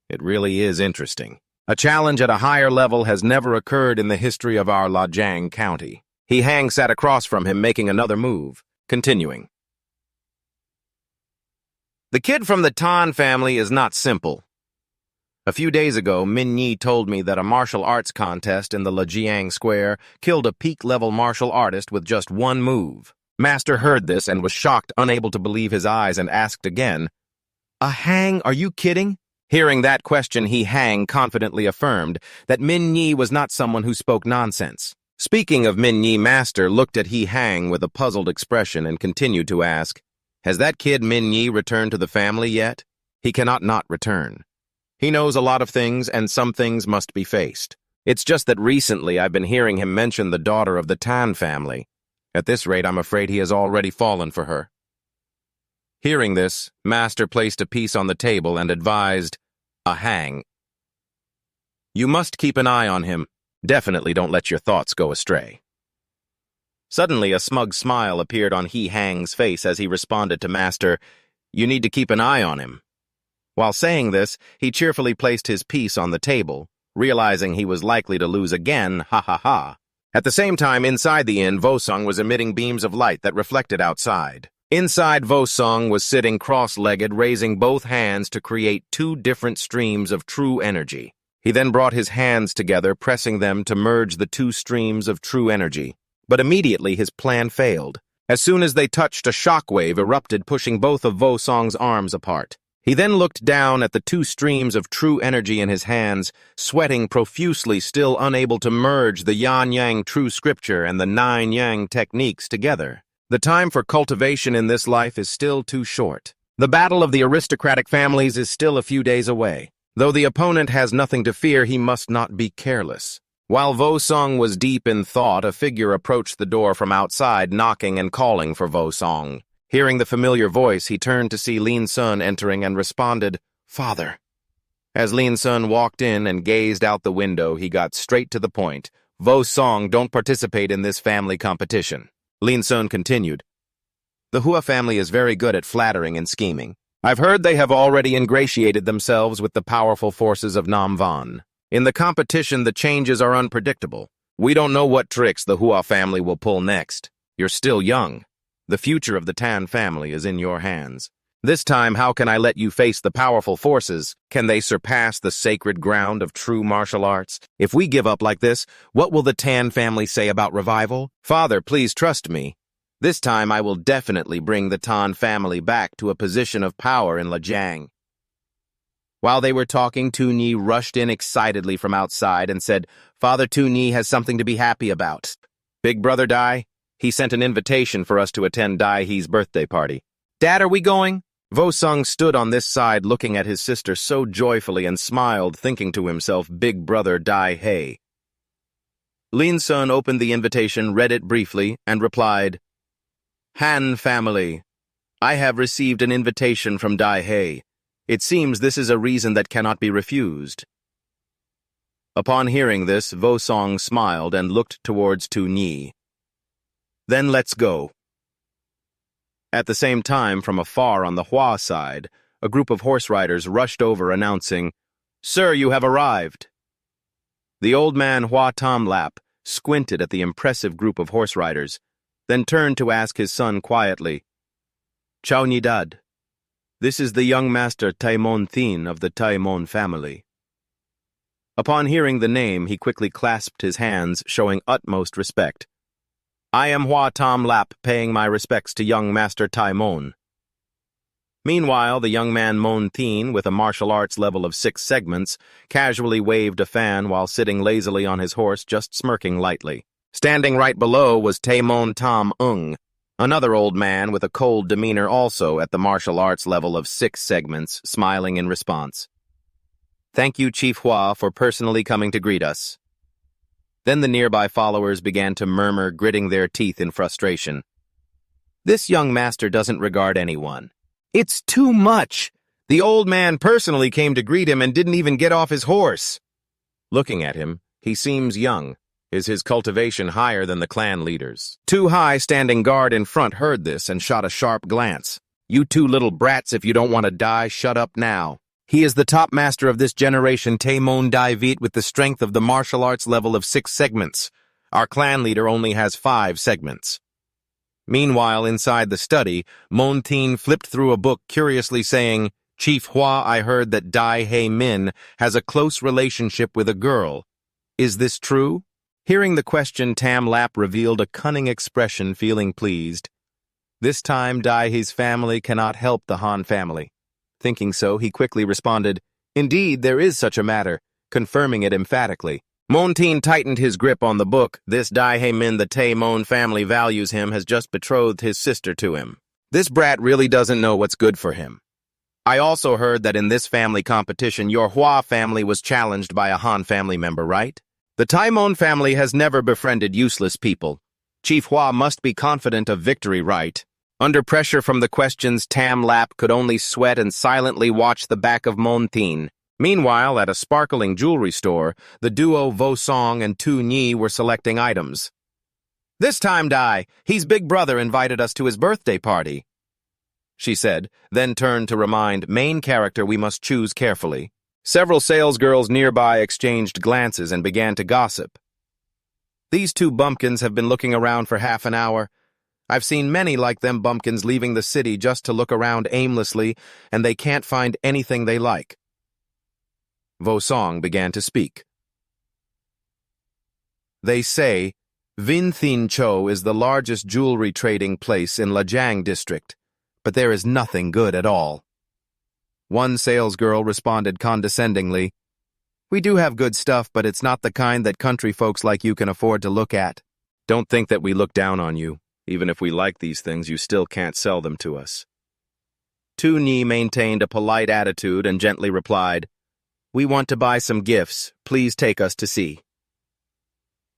S1: It really is interesting. A challenge at a higher level has never occurred in the history of our Lajang County. He Hang sat across from him, making another move, continuing. The kid from the Tan family is not simple. A few days ago, Min Yi told me that a martial arts contest in the Lajiang Square killed a peak-level martial artist with just one move. Master heard this and was shocked, unable to believe his eyes, and asked again, "A Hang, are you kidding?" Hearing that question, He Hang confidently affirmed that Min Yi was not someone who spoke nonsense. Speaking of Min Yi, Master looked at He Hang with a puzzled expression and continued to ask, "Has that kid Min Yi returned to the family yet?" He cannot not return. He knows a lot of things, and some things must be faced. It's just that recently I've been hearing him mention the daughter of the Tan family. At this rate, I'm afraid he has already fallen for her. Hearing this, Master placed a piece on the table and advised, "A Hang. You must keep an eye on him. Definitely don't let your thoughts go astray." Suddenly, a smug smile appeared on He Hang's face as he responded to Master, "You need to keep an eye on him." While saying this, he cheerfully placed his piece on the table, realizing he was likely to lose again, ha ha ha. At the same time, inside the inn, Vosong was emitting beams of light that reflected outside. Inside, Vosong was sitting cross-legged, raising both hands to create two different streams of true energy. He then brought his hands together, pressing them to merge the two streams of true energy. But immediately his plan failed. As soon as they touched, a shockwave erupted, pushing both of Vosong's arms apart. He then looked down at the two streams of true energy in his hands, sweating profusely, still unable to merge the Yan-Yang true scripture and the Nine-Yang techniques together. The time for cultivation in this life is still too short. The battle of the aristocratic families is still a few days away. Though the opponent has nothing to fear, he must not be careless. While Vosong was deep in thought, a figure approached the door from outside, knocking and calling for Vosong. Hearing the familiar voice, he turned to see Lin Sun entering and responded, "Father." As Lin Sun walked in and gazed out the window, he got straight to the point. "Vosong, don't participate in this family competition." Lin Sun continued, "The Hua family is very good at flattering and scheming. I've heard they have already ingratiated themselves with the powerful forces of Nam Van. In the competition, the changes are unpredictable. We don't know what tricks the Hua family will pull next. You're still young. The future of the Tan family is in your hands. This time, how can I let you face the powerful forces? Can they surpass the sacred ground of true martial arts? If we give up like this, what will the Tan family say about revival? Father, please trust me. This time I will definitely bring the Tan family back to a position of power in Lajiang." While they were talking, Tuni rushed in excitedly from outside and said, "Father Tuni has something to be happy about. Big brother Dai, he sent an invitation for us to attend Dai He's birthday party." "Dad, are we going?" Vosong stood on this side looking at his sister so joyfully and smiled, thinking to himself, "Big brother Dai He." Lin Sun opened the invitation, read it briefly, and replied, "Han family, I have received an invitation from Dai He. It seems this is a reason that cannot be refused." Upon hearing this, Vosong smiled and looked towards Tu Nhi. "Then let's go." At the same time, from afar on the Hua side, a group of horse riders rushed over announcing, "Sir, you have arrived." The old man Hua Tamlap squinted at the impressive group of horse riders, then turned to ask his son quietly, "Chao Ni Dad, this is the young master Taimon Thin of the Taimon family." Upon hearing the name, he quickly clasped his hands, showing utmost respect. "I am Hua Tamlap, paying my respects to young master Taimon." Meanwhile, the young man Mon Thin, with a martial arts level of 6 segments, casually waved a fan while sitting lazily on his horse, just smirking lightly. Standing right below was Taimon Tam Ung, another old man with a cold demeanor, also at the martial arts level of 6 segments, smiling in response. "Thank you, Chief Hua, for personally coming to greet us." Then the nearby followers began to murmur, gritting their teeth in frustration. "This young master doesn't regard anyone. It's too much. The old man personally came to greet him and didn't even get off his horse." Looking at him, he seems young. Is his cultivation higher than the clan leaders? Tu Hai, standing guard in front, heard this and shot a sharp glance. You two little brats, if you don't want to die, shut up now. He is the top master of this generation, Taemon Daivit, with the strength of the martial arts level of 6 segments. Our clan leader only has 5 segments. Meanwhile, inside the study, Mon-Tin flipped through a book, curiously saying, Chief Hua, I heard that Dai Hei Min has a close relationship with a girl. Is this true? Hearing the question, Tamlap revealed a cunning expression, feeling pleased. This time, Dai Hei's family cannot help the Han family. Thinking so, he quickly responded, Indeed, there is such a matter, confirming it emphatically. Mon-Tin tightened his grip on the book. This Dai Hei Min, the Taemon family values him, has just betrothed his sister to him. This brat really doesn't know what's good for him. I also heard that in this family competition, your Hua family was challenged by a Han family member, right? The Taemon family has never befriended useless people. Chief Hua must be confident of victory, right? Under pressure from the questions, Tamlap could only sweat and silently watch the back of Mon-Tin. Meanwhile, at a sparkling jewelry store, the duo Vosong and Tu Nhi were selecting items. This time, Dai, he's big brother invited us to his birthday party, she said, then turned to remind main character we must choose carefully. Several salesgirls nearby exchanged glances and began to gossip. These two bumpkins have been looking around for half an hour. I've seen many like them bumpkins leaving the city just to look around aimlessly, and they can't find anything they like. Vosong began to speak. They say Vin Thin Cho is the largest jewelry trading place in Lajiang district, but there is nothing good at all. One salesgirl responded condescendingly, We do have good stuff, but it's not the kind that country folks like you can afford to look at. Don't think that we look down on you. Even if we like these things, you still can't sell them to us. Tu Nhi maintained a polite attitude and gently replied, We want to buy some gifts. Please take us to see.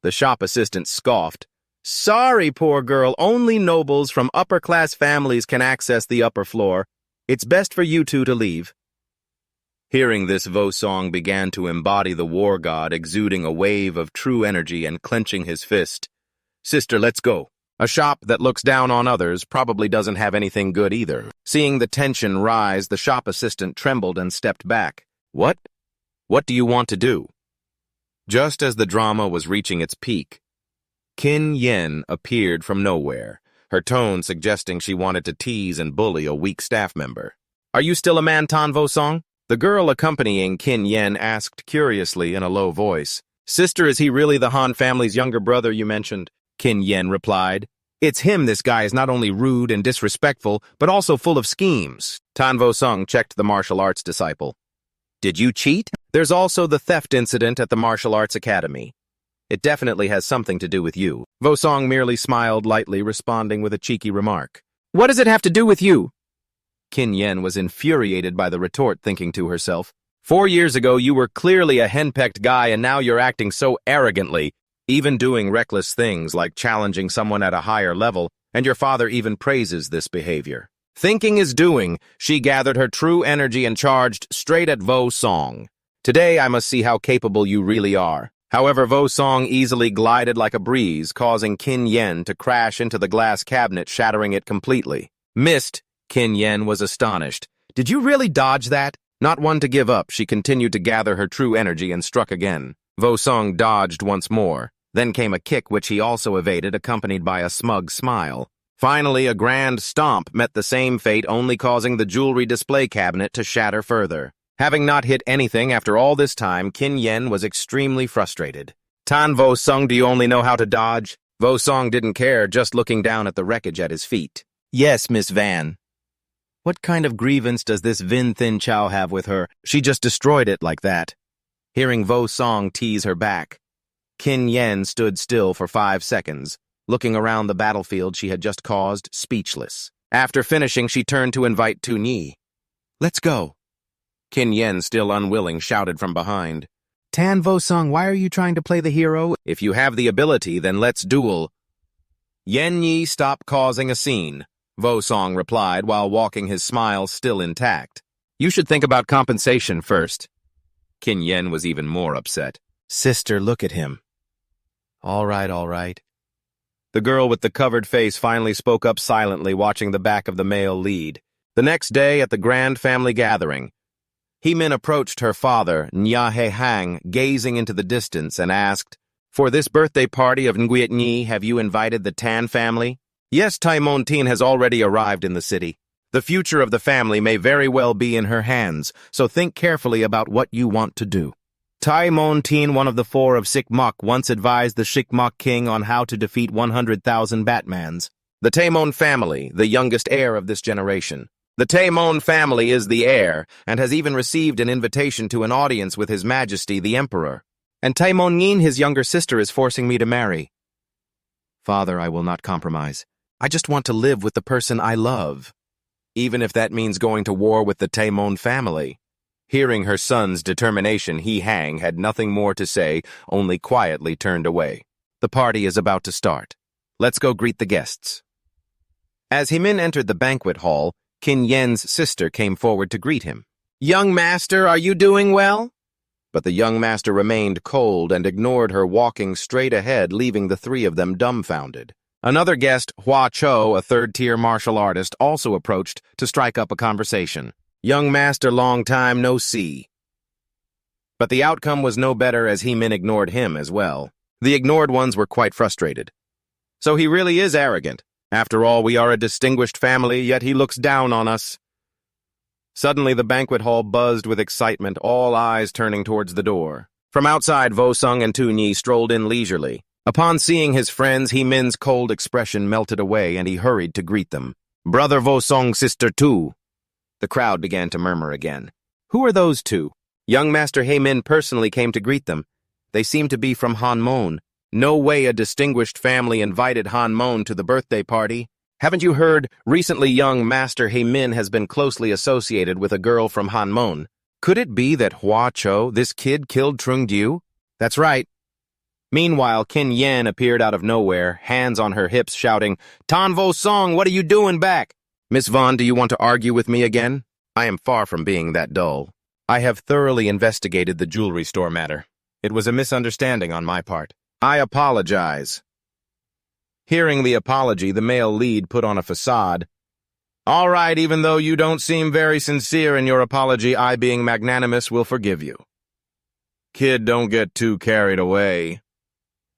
S1: The shop assistant scoffed. Sorry, poor girl. Only nobles from upper-class families can access the upper floor. It's best for you two to leave. Hearing this, Vosong began to embody the war god, exuding a wave of true energy and clenching his fist. Sister, let's go. A shop that looks down on others probably doesn't have anything good either. Seeing the tension rise, the shop assistant trembled and stepped back. What? What do you want to do? Just as the drama was reaching its peak, Qin Yen appeared from nowhere, her tone suggesting she wanted to tease and bully a weak staff member. Are you still a man, Tan Vosong? The girl accompanying Qin Yen asked curiously in a low voice. Sister, is he really the Han family's younger brother you mentioned? Qin Yen replied. It's him. This guy is not only rude and disrespectful, but also full of schemes. Tan Vosong checked the martial arts disciple. Did you cheat? There's also the theft incident at the martial arts academy. It definitely has something to do with you. Vosong merely smiled lightly, responding with a cheeky remark. What does it have to do with you? Qin Yen was infuriated by the retort, thinking to herself, 4 years ago you were clearly a henpecked guy and now you're acting so arrogantly, even doing reckless things like challenging someone at a higher level, and your father even praises this behavior. Thinking is doing, she gathered her true energy and charged straight at Vosong. Today I must see how capable you really are. However, Vosong easily glided like a breeze, causing Qin Yen to crash into the glass cabinet, shattering it completely. Missed, Qin Yen was astonished. Did you really dodge that? Not one to give up, she continued to gather her true energy and struck again. Vosong dodged once more. Then came a kick which he also evaded, accompanied by a smug smile. Finally, a grand stomp met the same fate, only causing the jewelry display cabinet to shatter further. Having not hit anything after all this time, Qin Yen was extremely frustrated. Tan Vosong, do you only know how to dodge? Vosong didn't care, just looking down at the wreckage at his feet. Yes, Miss Van. What kind of grievance does this Vin Thin Chow have with her? She just destroyed it like that. Hearing Vosong tease her back, Qin Yen stood still for 5 seconds, looking around the battlefield she had just caused, speechless. After finishing, she turned to invite Tu Nhi. Let's go. Qin Yen, still unwilling, shouted from behind. Tan Vosong, why are you trying to play the hero? If you have the ability, then let's duel. Yen Yi, stop causing a scene, Vosong replied while walking, his smile still intact. You should think about compensation first. Qin Yen was even more upset. Sister, look at him. All right, all right. The girl with the covered face finally spoke up silently, watching the back of the male lead. The next day at the grand family gathering, Hemin approached her father, Nyahe Hang, gazing into the distance, and asked, "For this birthday party of Nguyet Nhi, have you invited the Tan family?" "Yes, Tai Mon Tin has already arrived in the city. The future of the family may very well be in her hands, so think carefully about what you want to do." Tai Mon Tin, one of the four of Sikmok, once advised the Shikmok king on how to defeat 100,000 Batmans. The Taemon family, the youngest heir of this generation. The Taemon family is the heir, and has even received an invitation to an audience with His Majesty the Emperor. And Taemon Yin, his younger sister, is forcing me to marry. Father, I will not compromise. I just want to live with the person I love, even if that means going to war with the Taemon family. Hearing her son's determination, He Hang had nothing more to say, only quietly turned away. The party is about to start. Let's go greet the guests. As Hemin entered the banquet hall, Qin Yen's sister came forward to greet him. "Young master, are you doing well?" But the young master remained cold and ignored her, walking straight ahead, leaving the three of them dumbfounded. Another guest, Hua Cho, a third-tier martial artist, also approached to strike up a conversation. "Young master, long time no see." But the outcome was no better, as Hemin ignored him as well. The ignored ones were quite frustrated. So he really is arrogant. After all, we are a distinguished family, yet he looks down on us. Suddenly, the banquet hall buzzed with excitement, all eyes turning towards the door. From outside, Vosong and Tu Nhi strolled in leisurely. Upon seeing his friends, Hemin's cold expression melted away, and he hurried to greet them. "Brother Vosong, sister Tu." The crowd began to murmur again. Who are those two? Young Master Hemin personally came to greet them. They seem to be from Hanmon. No way a distinguished family invited Hanmon to the birthday party. Haven't you heard? Recently, young Master Hemin has been closely associated with a girl from Hanmon. Could it be that Hua Cho, this kid, killed Trung Diu? That's right. Meanwhile, Qin Yan appeared out of nowhere, hands on her hips, shouting, "Tan Vosong, what are you doing back?" "Miss Vaughn, do you want to argue with me again?" "I am far from being that dull. I have thoroughly investigated the jewelry store matter. It was a misunderstanding on my part. I apologize." Hearing the apology, the male lead put on a facade. "All right, even though you don't seem very sincere in your apology, I, being magnanimous, will forgive you." "Kid, don't get too carried away."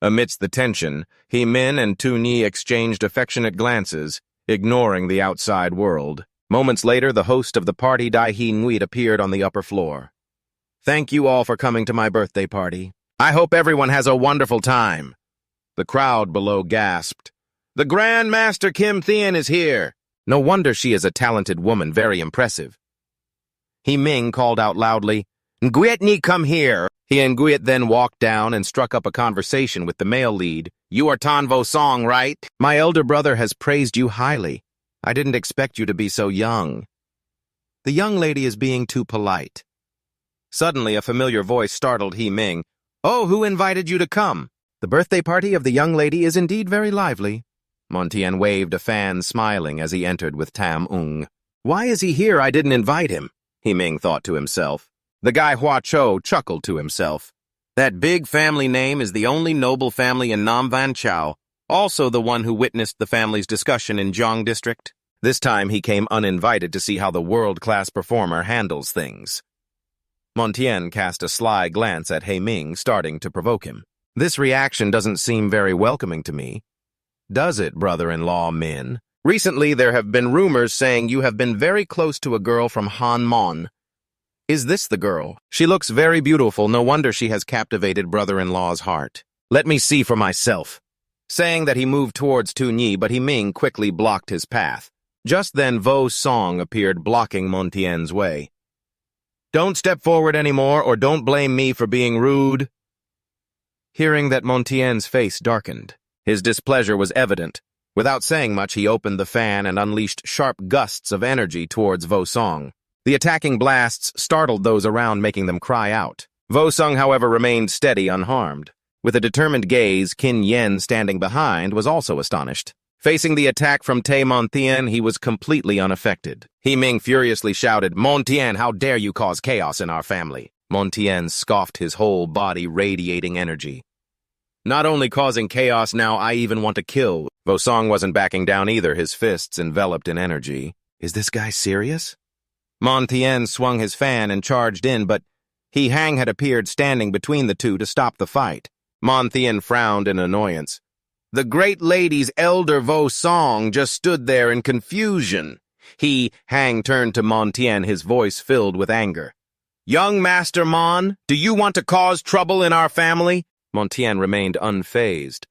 S1: Amidst the tension, Hemin and Tu Nhi exchanged affectionate glances, ignoring the outside world. Moments later, the host of the party, Dai He Nguyen, appeared on the upper floor. "Thank you all for coming to my birthday party. I hope everyone has a wonderful time." The crowd below gasped. "The Grand Master Kim Thien is here." No wonder she is a talented woman, very impressive. He Ming called out loudly, "Nguyet Nhi, come here." He and Nguyet then walked down and struck up a conversation with the male lead. "You are Tan Vosong, right? My elder brother has praised you highly. I didn't expect you to be so young." The young lady is being too polite. Suddenly, a familiar voice startled He Ming. "Oh, who invited you to come?" "The birthday party of the young lady is indeed very lively." Montian waved a fan, smiling as he entered with Tam Ung. "Why is he here? I didn't invite him," He Ming thought to himself. The guy Hua Cho chuckled to himself. That big family name is the only noble family in Nam Van Chao, also the one who witnessed the family's discussion in Jiang District. This time he came uninvited to see how the world-class performer handles things. Montien cast a sly glance at He Ming, starting to provoke him. "This reaction doesn't seem very welcoming to me. Does it, brother-in-law Min? Recently there have been rumors saying you have been very close to a girl from Hanmon. Is this the girl? She looks very beautiful. No wonder she has captivated brother-in-law's heart. Let me see for myself." Saying that, he moved towards Tu Nhi, but He Ming quickly blocked his path. Just then, Vosong appeared, blocking Montien's way. "Don't step forward anymore, or don't blame me for being rude." Hearing that, Montien's face darkened. His displeasure was evident. Without saying much, he opened the fan and unleashed sharp gusts of energy towards Vosong. The attacking blasts startled those around, making them cry out. Vosong, however, remained steady, unharmed. With a determined gaze, Qin Yen, standing behind, was also astonished. Facing the attack from Tay Montien, he was completely unaffected. He Ming furiously shouted, "Montien, how dare you cause chaos in our family?" Montien scoffed, his whole body radiating energy. "Not only causing chaos, now I even want to kill." Vosong wasn't backing down either, his fists enveloped in energy. Is this guy serious? Montien swung his fan and charged in, but He Hang had appeared standing between the two to stop the fight. Montien frowned in annoyance. The great lady's elder Vosong just stood there in confusion. He Hang turned to Montien, his voice filled with anger. Young Master Mon, do you want to cause trouble in our family? Montien remained unfazed.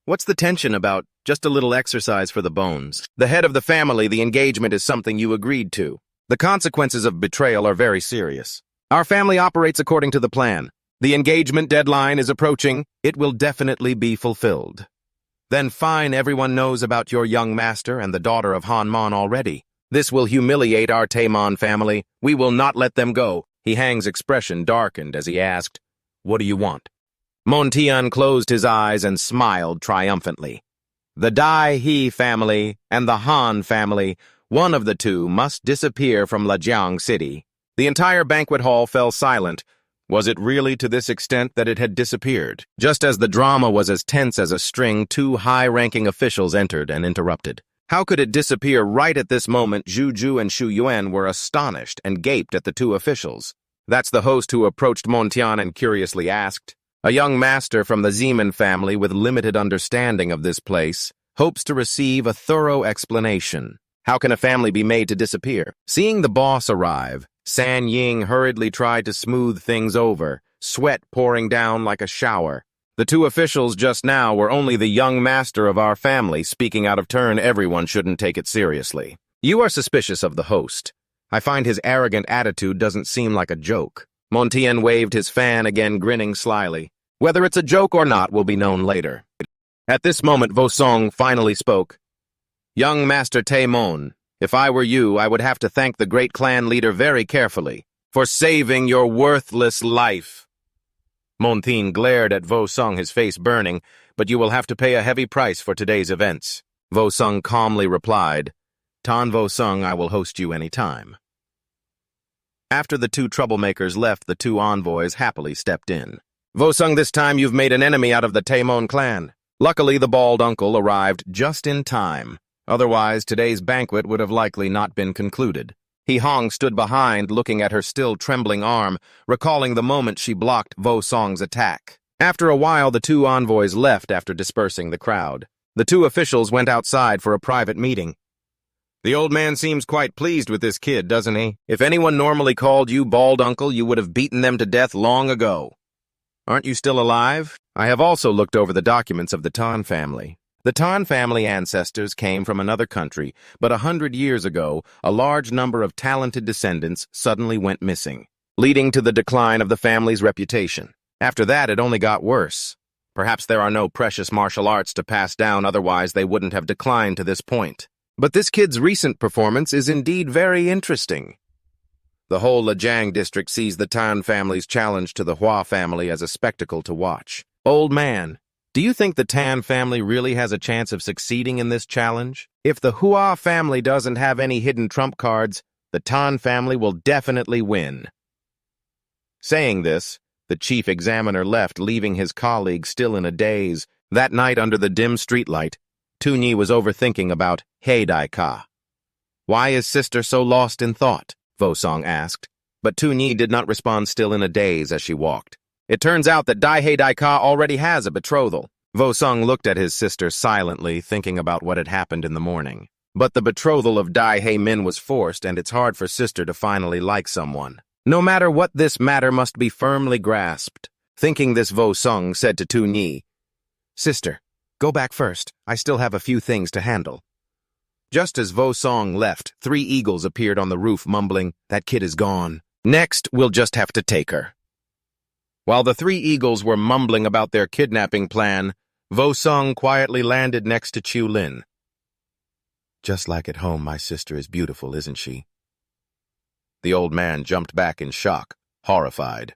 S1: What's the tension about? Just a little exercise for the bones. The head of the family, the engagement is something you agreed to. The consequences of betrayal are very serious. Our family operates according to the plan. The engagement deadline is approaching. It will definitely be fulfilled. Then fine, everyone knows about your young master and the daughter of Han Mon already. This will humiliate our Taemon family. We will not let them go. He Hang's expression darkened as he asked, What do you want? Montien closed his eyes and smiled triumphantly. The Dai He family and the Han family, one of the two, must disappear from Lijiang City. The entire banquet hall fell silent. Was it really to this extent that it had disappeared? Just as the drama was as tense as a string, two high-ranking officials entered and interrupted. How could it disappear right at this moment? Zhu Ju and Shu Yuan were astonished and gaped at the two officials. That's the host who approached Montien and curiously asked. A young master from the Zeman family with limited understanding of this place hopes to receive a thorough explanation. How can a family be made to disappear? Seeing the boss arrive, San Ying hurriedly tried to smooth things over, sweat pouring down like a shower. The two officials just now were only the young master of our family, speaking out of turn. Everyone shouldn't take it seriously. You are suspicious of the host. I find his arrogant attitude doesn't seem like a joke. Montien waved his fan again, grinning slyly. Whether it's a joke or not will be known later. At this moment, Vosong finally spoke. Young Master Taemon, if I were you, I would have to thank the great clan leader very carefully for saving your worthless life. Montien glared at Vosong, his face burning, but you will have to pay a heavy price for today's events. Vosong calmly replied, Tan Vosong, I will host you any time. After the two troublemakers left, the two envoys happily stepped in. Vosong, this time you've made an enemy out of the Taemon clan. Luckily, the bald uncle arrived just in time. Otherwise, today's banquet would have likely not been concluded. He Hong stood behind, looking at her still trembling arm, recalling the moment she blocked Vosong's attack. After a while, the two envoys left after dispersing the crowd. The two officials went outside for a private meeting. The old man seems quite pleased with this kid, doesn't he? If anyone normally called you bald uncle, you would have beaten them to death long ago. Aren't you still alive? I have also looked over the documents of the Tan family. The Tan family ancestors came from another country, but 100 years ago, a large number of talented descendants suddenly went missing, leading to the decline of the family's reputation. After that, it only got worse. Perhaps there are no precious martial arts to pass down, otherwise they wouldn't have declined to this point. But this kid's recent performance is indeed very interesting. The whole Lijiang district sees the Tan family's challenge to the Hua family as a spectacle to watch. Old man, do you think the Tan family really has a chance of succeeding in this challenge? If the Hua family doesn't have any hidden trump cards, the Tan family will definitely win. Saying this, the chief examiner left, leaving his colleague still in a daze. That night under the dim streetlight, Tunyi was overthinking about Hei Dai Ka. Why is sister so lost in thought? Vosong asked, but Tunyi did not respond, still in a daze as she walked. It turns out that Dai Hei Dai Ka already has a betrothal. Vosong looked at his sister silently, thinking about what had happened in the morning. But the betrothal of Dai Hei Min was forced, and it's hard for sister to finally like someone. No matter what, this matter must be firmly grasped. Thinking this, Vosong said to Tunyi, Sister, go back first. I still have a few things to handle. Just as Vosong left, 3 eagles appeared on the roof, mumbling, That kid is gone. Next, we'll just have to take her. While the 3 eagles were mumbling about their kidnapping plan, Vosong quietly landed next to Chu Lin. Just like at home, my sister is beautiful, isn't she? The old man jumped back in shock, horrified.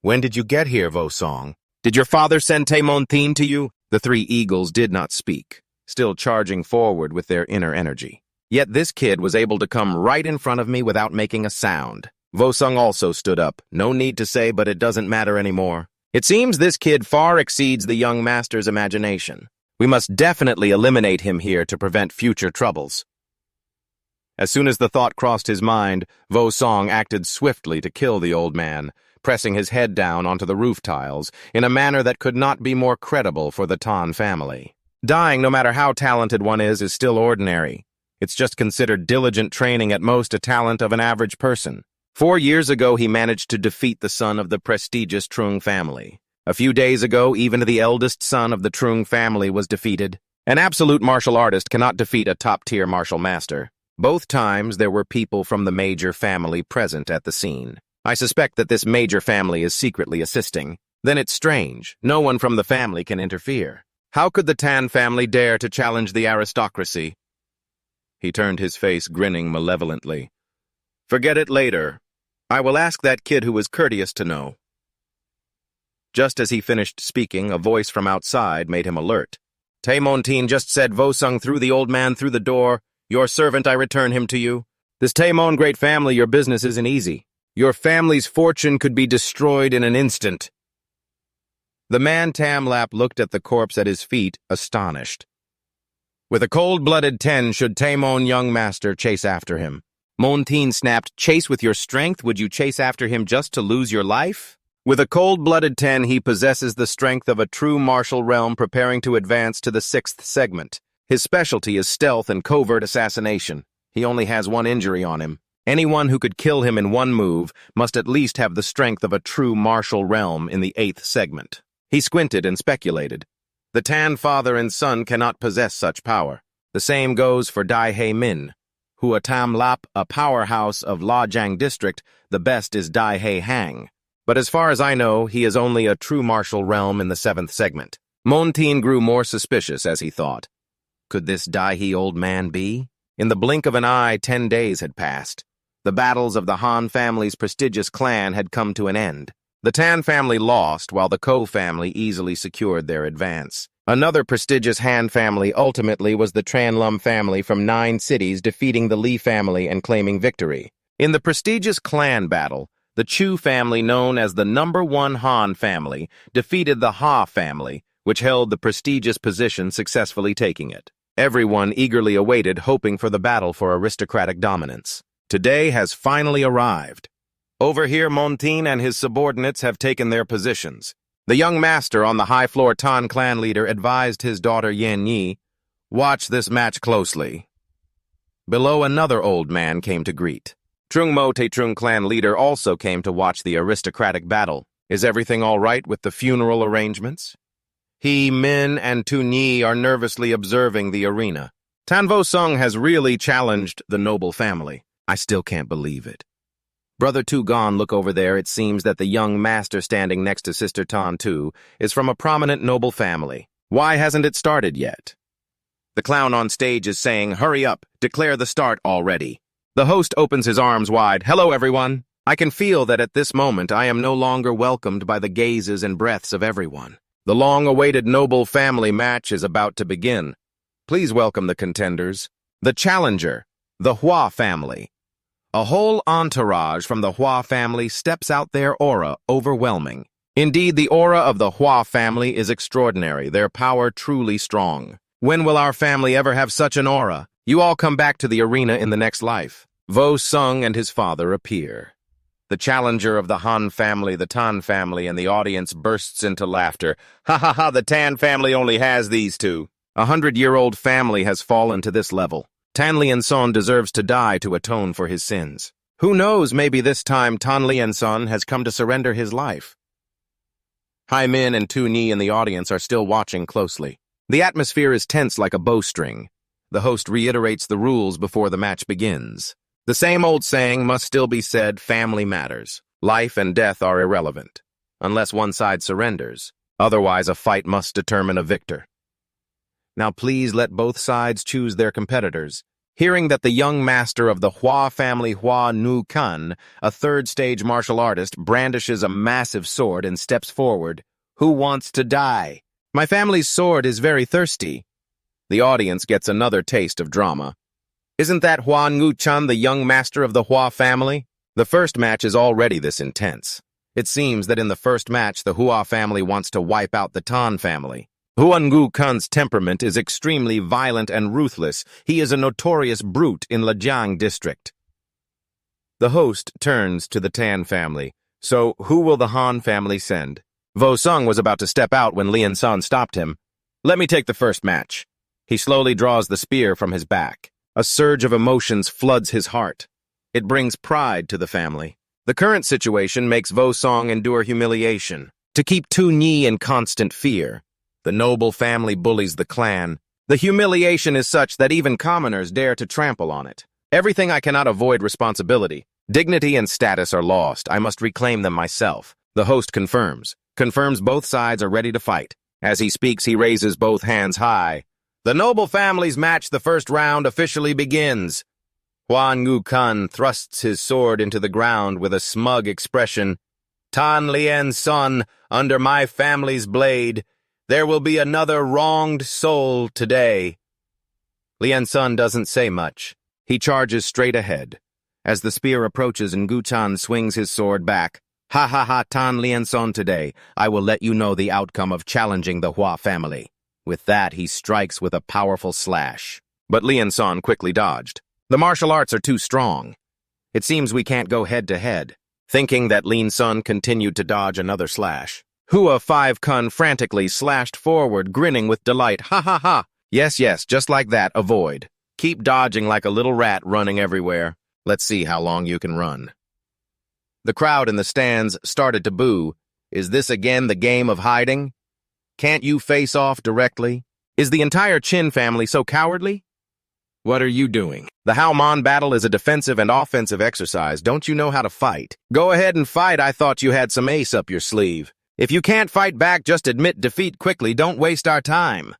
S1: When did you get here, Vosong? Did your father send Taemon to you? The 3 eagles did not speak, still charging forward with their inner energy. Yet this kid was able to come right in front of me without making a sound. Vosong also stood up. No need to say, but it doesn't matter anymore. It seems this kid far exceeds the young master's imagination. We must definitely eliminate him here to prevent future troubles. As soon as the thought crossed his mind, Vosong acted swiftly to kill the old man, pressing his head down onto the roof tiles in a manner that could not be more credible for the Tan family. Dying, no matter how talented one is still ordinary. It's just considered diligent training, at most a talent of an average person. 4 years ago, he managed to defeat the son of the prestigious Trung family. A few days ago, even the eldest son of the Trung family was defeated. An absolute martial artist cannot defeat a top-tier martial master. Both times, there were people from the major family present at the scene. I suspect that this major family is secretly assisting. Then it's strange. No one from the family can interfere. How could the Tan family dare to challenge the aristocracy? He turned his face, grinning malevolently. Forget it later. I will ask that kid who was courteous to know. Just as he finished speaking, a voice from outside made him alert. Taemontin just said Vosong threw the old man through the door. Your servant, I return him to you. This Taemon great family, your business isn't easy. Your family's fortune could be destroyed in an instant. The man Tamlap looked at the corpse at his feet, astonished. With a cold-blooded 10, should Taemon young master chase after him? Montin snapped, chase with your strength? Would you chase after him just to lose your life? With a cold-blooded 10, he possesses the strength of a true martial realm preparing to advance to the 6th segment. His specialty is stealth and covert assassination. He only has one injury on him. Anyone who could kill him in one move must at least have the strength of a true martial realm in the 8th segment. He squinted and speculated. The Tan father and son cannot possess such power. The same goes for Dai He Min. Who a Tamlap, a powerhouse of Lajiang district, the best is Dai He Hang. But as far as I know, he is only a true martial realm in the 7th segment. Montin grew more suspicious as he thought. Could this Dai He old man be? In the blink of an eye, 10 days had passed. The battles of the Han family's prestigious clan had come to an end. The Tan family lost, while the Ko family easily secured their advance. Another prestigious Han family ultimately was the Tranlum family from 9 cities, defeating the Li family and claiming victory. In the prestigious clan battle, the Chu family, known as the #1 Han family, defeated the Ha family, which held the prestigious position, successfully taking it. Everyone eagerly awaited, hoping for the battle for aristocratic dominance. Today has finally arrived. Over here, Montin and his subordinates have taken their positions. The young master on the high-floor Tan clan leader advised his daughter Yan Yi, watch this match closely. Below, another old man came to greet. Trung Mo Te Trung clan leader also came to watch the aristocratic battle. Is everything all right with the funeral arrangements? He, Min, and Tun Yi are nervously observing the arena. Tan Vosong has really challenged the noble family. I still can't believe it. Brother Tu Gon, look over there. It seems that the young master standing next to Sister Tan Tu is from a prominent noble family. Why hasn't it started yet? The clown on stage is saying, hurry up, declare the start already. The host opens his arms wide. Hello, everyone. I can feel that at this moment I am no longer welcomed by the gazes and breaths of everyone. The long-awaited noble family match is about to begin. Please welcome the contenders. The challenger, the Hua family. A whole entourage from the Hua family steps out, their aura overwhelming. Indeed, the aura of the Hua family is extraordinary, their power truly strong. When will our family ever have such an aura? You all come back to the arena in the next life. Vosong and his father appear. The challenger of the Han family, the Tan family, and the audience bursts into laughter. Ha ha ha, the Tan family only has these two. 100-year-old family has fallen to this level. Tan Lianson deserves to die to atone for his sins. Who knows, maybe this time Tan Lianson has come to surrender his life. Hai Min and Tu Ni in the audience are still watching closely. The atmosphere is tense like a bowstring. The host reiterates the rules before the match begins. The same old saying must still be said, family matters. Life and death are irrelevant, unless one side surrenders. Otherwise, a fight must determine a victor. Now please let both sides choose their competitors. Hearing that the young master of the Hua family, Hua Nu Kan, a third-stage martial artist, brandishes a massive sword and steps forward. Who wants to die? My family's sword is very thirsty. The audience gets another taste of drama. Isn't that Hua Nu Chan, the young master of the Hua family? The first match is already this intense. It seems that in the first match, the Hua family wants to wipe out the Tan family. Huan Gu Kun's temperament is extremely violent and ruthless. He is a notorious brute in Lijiang district. The host turns to the Tan family. So, who will the Han family send? Vosong was about to step out when Lian Sun stopped him. Let me take the first match. He slowly draws the spear from his back. A surge of emotions floods his heart. It brings pride to the family. The current situation makes Vosong endure humiliation. To keep Tu Nhi in constant fear. The noble family bullies the clan. The humiliation is such that even commoners dare to trample on it. Everything I cannot avoid responsibility. Dignity and status are lost. I must reclaim them myself. The host confirms both sides are ready to fight. As he speaks, he raises both hands high. The noble family's match, the first round, officially begins. Huan Gu Kun thrusts his sword into the ground with a smug expression. Tan Lian Sun, under my family's blade, there will be another wronged soul today. Lian Sun doesn't say much. He charges straight ahead. As the spear approaches and Gu Chan swings his sword back. Ha ha ha, Tan Lian Sun today. I will let you know the outcome of challenging the Hua family. With that, he strikes with a powerful slash. But Lian Sun quickly dodged. The martial arts are too strong. It seems we can't go head-to-head. Thinking that Lian Sun continued to dodge another slash. Hua 5 Kun frantically slashed forward, grinning with delight. Ha ha ha. Yes, just like that, avoid. Keep dodging like a little rat running everywhere. Let's see how long you can run. The crowd in the stands started to boo. Is this again the game of hiding? Can't you face off directly? Is the entire Qin family so cowardly? What are you doing? The Haomon battle is a defensive and offensive exercise. Don't you know how to fight? Go ahead and fight. I thought you had some ace up your sleeve. If you can't fight back, just admit defeat quickly. Don't waste our time.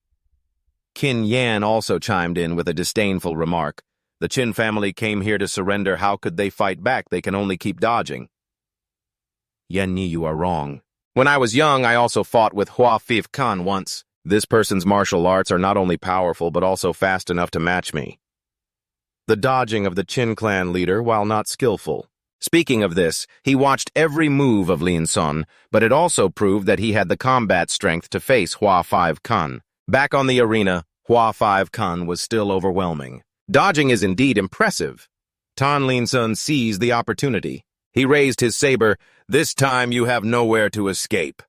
S1: Qin Yan also chimed in with a disdainful remark. The Qin family came here to surrender. How could they fight back? They can only keep dodging. Yan Ni, you are wrong. When I was young, I also fought with Hua 5 Kun once. This person's martial arts are not only powerful, but also fast enough to match me. The dodging of the Qin clan leader, while not skillful. Speaking of this, he watched every move of Lian Sun, but it also proved that he had the combat strength to face Hua 5 Kun. Back on the arena, Hua 5 Kun was still overwhelming. Dodging is indeed impressive. Tan Lian Sun seized the opportunity. He raised his saber. This time you have nowhere to escape.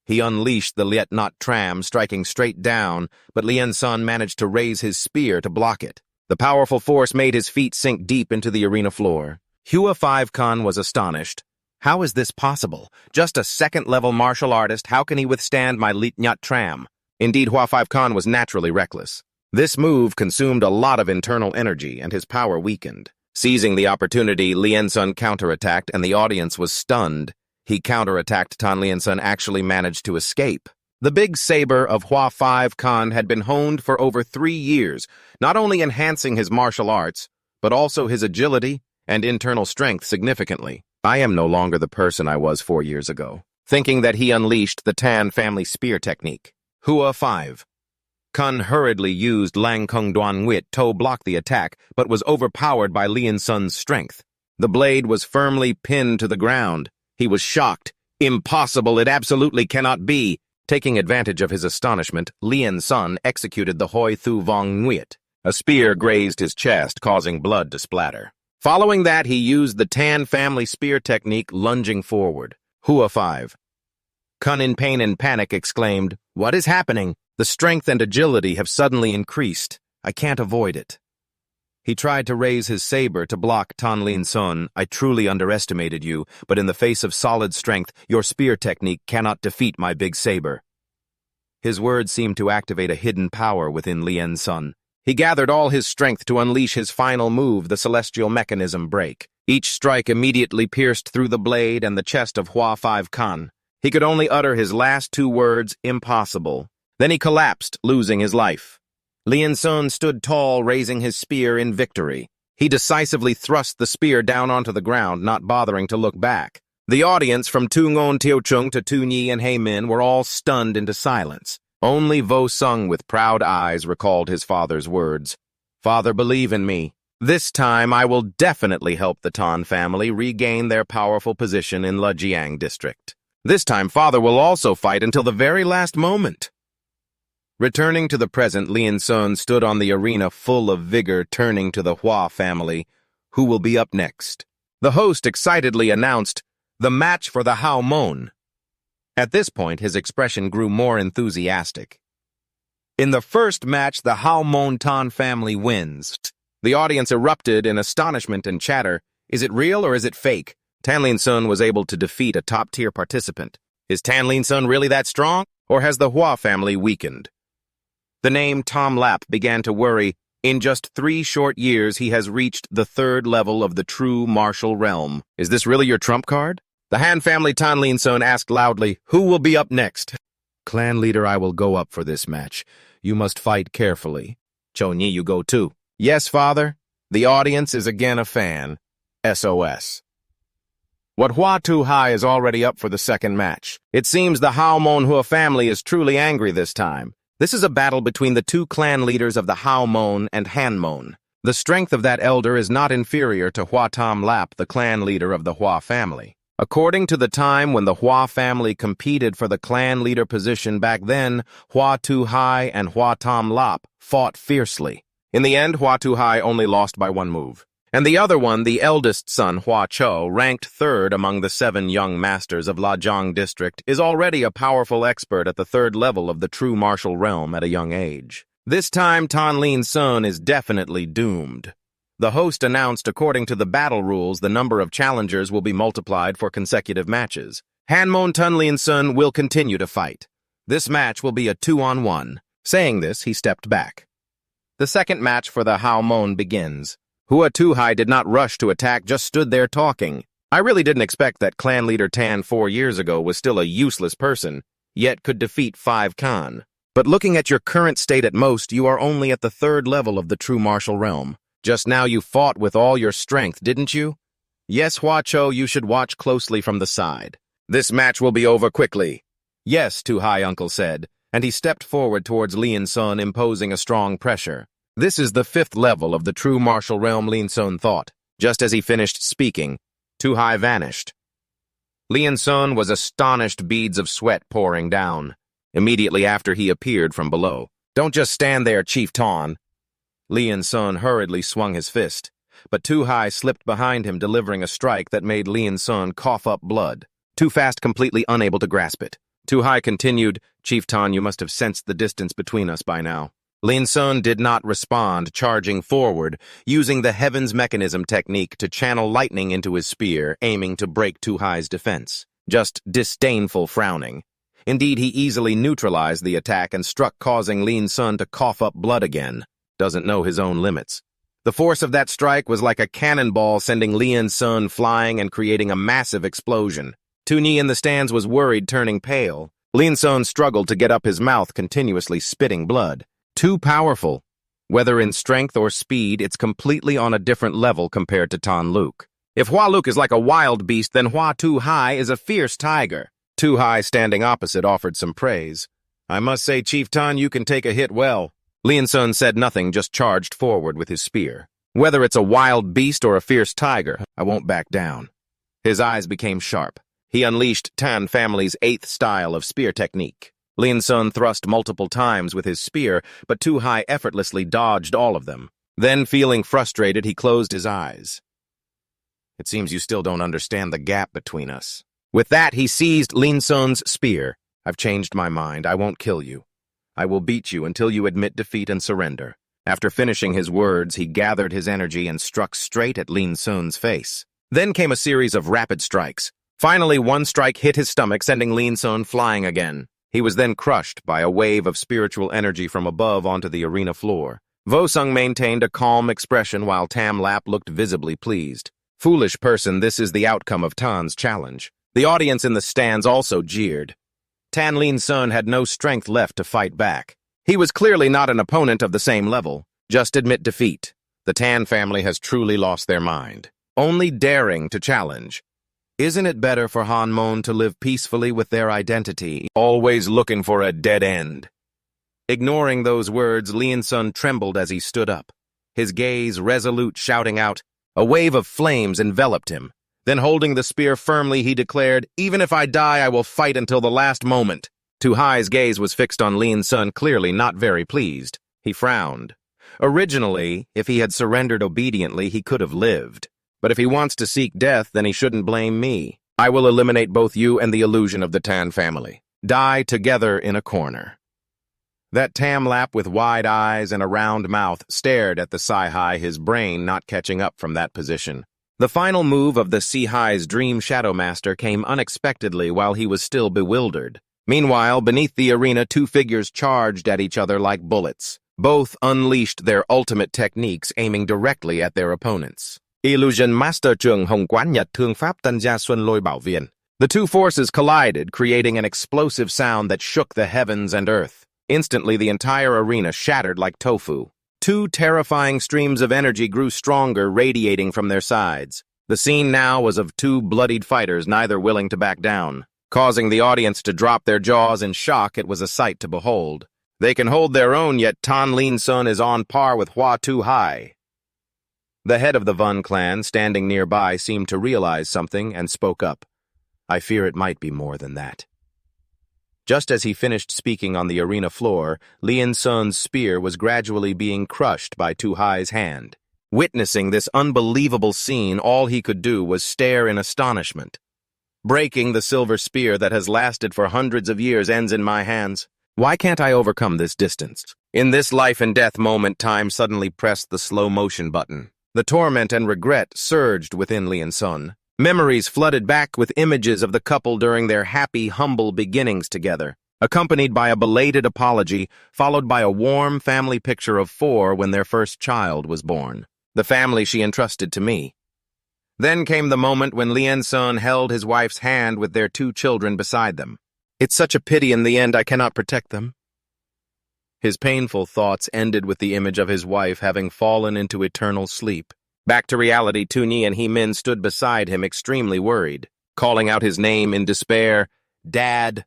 S1: He unleashed the Liet Not Tram, striking straight down, but Lian Sun managed to raise his spear to block it. The powerful force made his feet sink deep into the arena floor. Hua 5 Kun was astonished. How is this possible? Just a second-level martial artist, how can he withstand my Liet Not Tram? Indeed, Hua 5 Kun was naturally reckless. This move consumed a lot of internal energy, and his power weakened. Seizing the opportunity, Lian Sun counterattacked, and the audience was stunned. He counterattacked. Tan Lian Sun actually managed to escape. The big saber of Hua 5 Kun had been honed for over 3 years, not only enhancing his martial arts, but also his agility and internal strength significantly. I am no longer the person I was 4 years ago. Thinking that he unleashed the Tan family spear technique. Hua 5 Kun hurriedly used Lang Kung Duan Wit to block the attack, but was overpowered by Lian Sun's strength. The blade was firmly pinned to the ground. He was shocked. Impossible, it absolutely cannot be. Taking advantage of his astonishment, Lian Sun executed the Hoi Thu Vong Nguyet. A spear grazed his chest, causing blood to splatter. Following that, he used the Tan family spear technique, lunging forward. Hua 5 Kun, in pain and panic, exclaimed, "What is happening? The strength and agility have suddenly increased. I can't avoid it." He tried to raise his saber to block Tan Lian Sun. I truly underestimated you, but in the face of solid strength, your spear technique cannot defeat my big saber. His words seemed to activate a hidden power within Lian Sun. He gathered all his strength to unleash his final move, the celestial mechanism break. Each strike immediately pierced through the blade and the chest of Hua 5 Kun. He could only utter his last 2 words, impossible. Then he collapsed, losing his life. Lian Sun stood tall, raising his spear in victory. He decisively thrust the spear down onto the ground, not bothering to look back. The audience, from Tu Ngon Tiao-chung to Tu Nhi and Hei Min, were all stunned into silence. Only Vosong, with proud eyes, recalled his father's words. "Father, believe in me. This time I will definitely help the Tan family regain their powerful position in Lijiang district. This time Father will also fight until the very last moment." Returning to the present, Lien Sun stood on the arena full of vigor, turning to the Hua family. Who will be up next? The host excitedly announced, the match for the Hao Mon. At this point, his expression grew more enthusiastic. In the first match, the Hao Mon Tan family wins. The audience erupted in astonishment and chatter. Is it real or is it fake? Tan Lien Sun was able to defeat a top-tier participant. Is Tan Lien Sun really that strong, or has the Hua family weakened? The name Tamlap began to worry. In just 3 short years, he has reached the 3rd level of the true martial realm. Is this really your trump card? The Han family Tan Lien Sun asked loudly, who will be up next? Clan leader, I will go up for this match. You must fight carefully. Cho Ni, you go too. Yes, father. The audience is again a fan. SOS. What Hua Tu Hai is already up for the second match. It seems the Hao Mon Hua family is truly angry this time. This is a battle between the 2 clan leaders of the Hao Mon and Han Mon. The strength of that elder is not inferior to Hua Tam Lap, the clan leader of the Hua family. According to the time when the Hua family competed for the clan leader position back then, Hua Tu Hai and Hua Tam Lap fought fiercely. In the end, Hua Tu Hai only lost by 1 move. And the other one, the eldest son, Hua Cho, ranked 3rd among the 7 young masters of Lajiang district, is already a powerful expert at the 3rd level of the true martial realm at a young age. This time, Tan Lien Sun is definitely doomed. The host announced according to the battle rules, the number of challengers will be multiplied for consecutive matches. Han Mon Tan Lien Sun will continue to fight. This match will be a 2-on-1. Saying this, he stepped back. The second match for the Hao Mon begins. Hua Tu Hai did not rush to attack, just stood there talking. I really didn't expect that clan leader Tan 4 years ago was still a useless person, yet could defeat 5 Khan. But looking at your current state at most, you are only at the 3rd level of the true martial realm. Just now you fought with all your strength, didn't you? Yes, Hua Cho, you should watch closely from the side. This match will be over quickly. Yes, Tu Hai uncle said, and he stepped forward towards Lien Sun, imposing a strong pressure. This is the 5th level of the true martial realm, Lien Sun thought. Just as he finished speaking, Tu Hai vanished. Lien Sun was astonished, beads of sweat pouring down. Immediately after he appeared from below. Don't just stand there, Chief Tan. Lien Sun hurriedly swung his fist, but Tu Hai slipped behind him, delivering a strike that made Lien Sun cough up blood. Too fast, completely unable to grasp it. Tu Hai continued, Chief Tan, you must have sensed the distance between us by now. Lien Sun did not respond, charging forward, using the Heaven's Mechanism technique to channel lightning into his spear, aiming to break Tu Hai's defense. Just disdainful frowning. Indeed, he easily neutralized the attack and struck, causing Lien Sun to cough up blood again. Doesn't know his own limits. The force of that strike was like a cannonball, sending Lien Sun flying and creating a massive explosion. Tu Ni in the stands was worried, turning pale. Lien Sun struggled to get up his mouth, continuously spitting blood. Too powerful. Whether in strength or speed, it's completely on a different level compared to Tan Luke. If Hua Luke is like a wild beast, then Hua Tu Hai is a fierce tiger. Tu Hai, standing opposite, offered some praise. I must say, Chief Tan, you can take a hit well. Lien Sun said nothing, just charged forward with his spear. Whether it's a wild beast or a fierce tiger, I won't back down. His eyes became sharp. He unleashed Tan family's 8th style of spear technique. Lien Sun thrust multiple times with his spear, but Tu Hai effortlessly dodged all of them. Then, feeling frustrated, he closed his eyes. It seems you still don't understand the gap between us. With that, he seized Lien Sun's spear. I've changed my mind. I won't kill you. I will beat you until you admit defeat and surrender. After finishing his words, he gathered his energy and struck straight at Lien Sun's face. Then came a series of rapid strikes. Finally, one strike hit his stomach, sending Lien Sun flying again. He was then crushed by a wave of spiritual energy from above onto the arena floor. Vosong maintained a calm expression while Tamlap looked visibly pleased. Foolish person, this is the outcome of Tan's challenge. The audience in the stands also jeered. Tan Lien Sun had no strength left to fight back. He was clearly not an opponent of the same level. Just admit defeat. The Tan family has truly lost their mind. Only daring to challenge. Isn't it better for Han Mon to live peacefully with their identity, always looking for a dead end? Ignoring those words, Lien Sun trembled as he stood up. His gaze resolute, shouting out. A wave of flames enveloped him. Then holding the spear firmly, he declared, even if I die, I will fight until the last moment. Tu Hai's gaze was fixed on Lin Sun, clearly not very pleased. He frowned. Originally, if he had surrendered obediently, he could have lived. But if he wants to seek death, then he shouldn't blame me. I will eliminate both you and the illusion of the Tan family. Die together in a corner. That Tamlap with wide eyes and a round mouth stared at the Sai-Hai, his brain not catching up from that position. The final move of the Sai-Hai's dream Shadow Master came unexpectedly while he was still bewildered. Meanwhile, beneath the arena, two figures charged at each other like bullets. Both unleashed their ultimate techniques, aiming directly at their opponents. Illusion Master Trung Hồng Quán Nhật Thương Pháp Tân Gia Xuân Lôi Bảo Viên. The two forces collided, creating an explosive sound that shook the heavens and earth. Instantly, the entire arena shattered like tofu. Two terrifying streams of energy grew stronger, radiating from their sides. The scene now was of two bloodied fighters, neither willing to back down. Causing the audience to drop their jaws in shock, it was a sight to behold. They can hold their own, yet Tan Lin Sun is on par with Hua Tu Hai. The head of the Vun clan, standing nearby, seemed to realize something and spoke up. I fear it might be more than that. Just as he finished speaking on the arena floor, Lin Sun's spear was gradually being crushed by Tu Hai's hand. Witnessing this unbelievable scene, all he could do was stare in astonishment. Breaking the silver spear that has lasted for hundreds of years ends in my hands. Why can't I overcome this distance? In this life-and-death moment, time suddenly pressed the slow-motion button. The torment and regret surged within Lin Sun. Memories flooded back with images of the couple during their happy, humble beginnings together, accompanied by a belated apology, followed by a warm family picture of four when their first child was born. The family she entrusted to me. Then came the moment when Lin Sun held his wife's hand with their two children beside them. It's such a pity in the end I cannot protect them. His painful thoughts ended with the image of his wife having fallen into eternal sleep. Back to reality, Tu Ni and He Min stood beside him extremely worried, calling out his name in despair, Dad.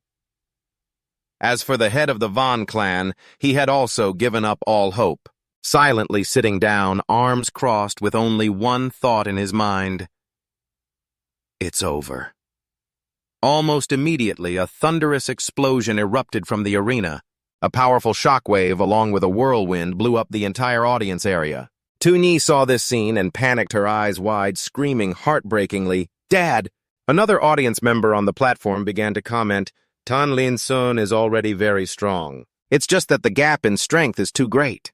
S1: As for the head of the Von clan, he had also given up all hope, silently sitting down, arms crossed with only one thought in his mind. It's over. Almost immediately, a thunderous explosion erupted from the arena. A powerful shockwave, along with a whirlwind, blew up the entire audience area. Tu Ni saw this scene and panicked, her eyes wide, screaming heartbreakingly, Dad! Another audience member on the platform began to comment, Tan Lin Sun is already very strong. It's just that the gap in strength is too great.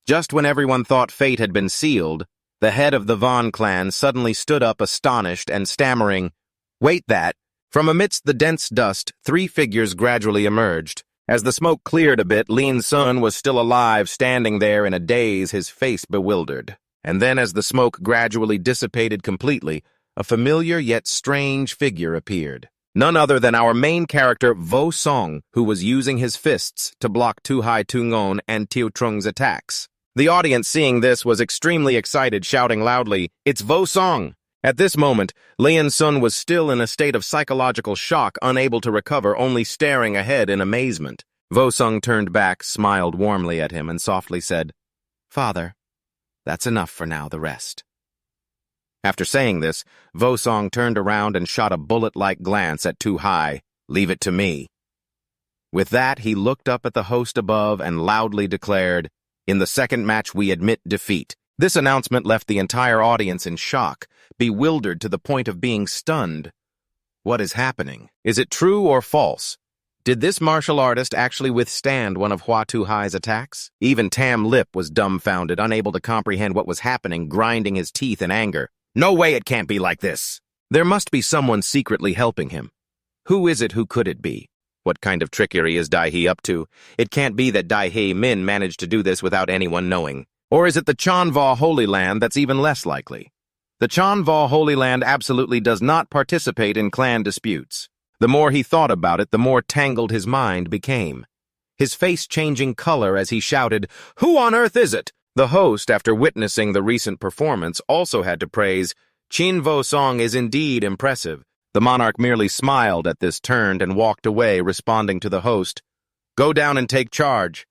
S1: Just when everyone thought fate had been sealed, the head of the Von clan suddenly stood up astonished and stammering, Wait that! From amidst the dense dust, three figures gradually emerged. As the smoke cleared a bit, Lin Sun was still alive, standing there in a daze, his face bewildered. And then as the smoke gradually dissipated completely, a familiar yet strange figure appeared. None other than our main character, Vosong, who was using his fists to block Tu Hai Tu Ngon and Tiu Trung's attacks. The audience seeing this was extremely excited, shouting loudly, It's Vosong! At this moment, Lin Sun was still in a state of psychological shock, unable to recover, only staring ahead in amazement. Vosong turned back, smiled warmly at him, and softly said, Father, that's enough for now, the rest. After saying this, Vosong turned around and shot a bullet-like glance at Tu Hai. Leave it to me. With that, he looked up at the host above and loudly declared, In the second match, we admit defeat. This announcement left the entire audience in shock, bewildered to the point of being stunned. What is happening? Is it true or false? Did this martial artist actually withstand one of Hua Tu Hai's attacks? Even Tam Lip was dumbfounded, unable to comprehend what was happening, grinding his teeth in anger. No way it can't be like this! There must be someone secretly helping him. Who is it? Who could it be? What kind of trickery is Dai He up to? It can't be that Dai He Min managed to do this without anyone knowing. Or is it the Chanva Holy Land? That's even less likely. The Chanva Holy Land absolutely does not participate in clan disputes. The more he thought about it, the more tangled his mind became. His face changing color as he shouted, Who on earth is it? The host, after witnessing the recent performance, also had to praise, Chin Vosong is indeed impressive. The monarch merely smiled at this, turned and walked away, responding to the host, Go down and take charge.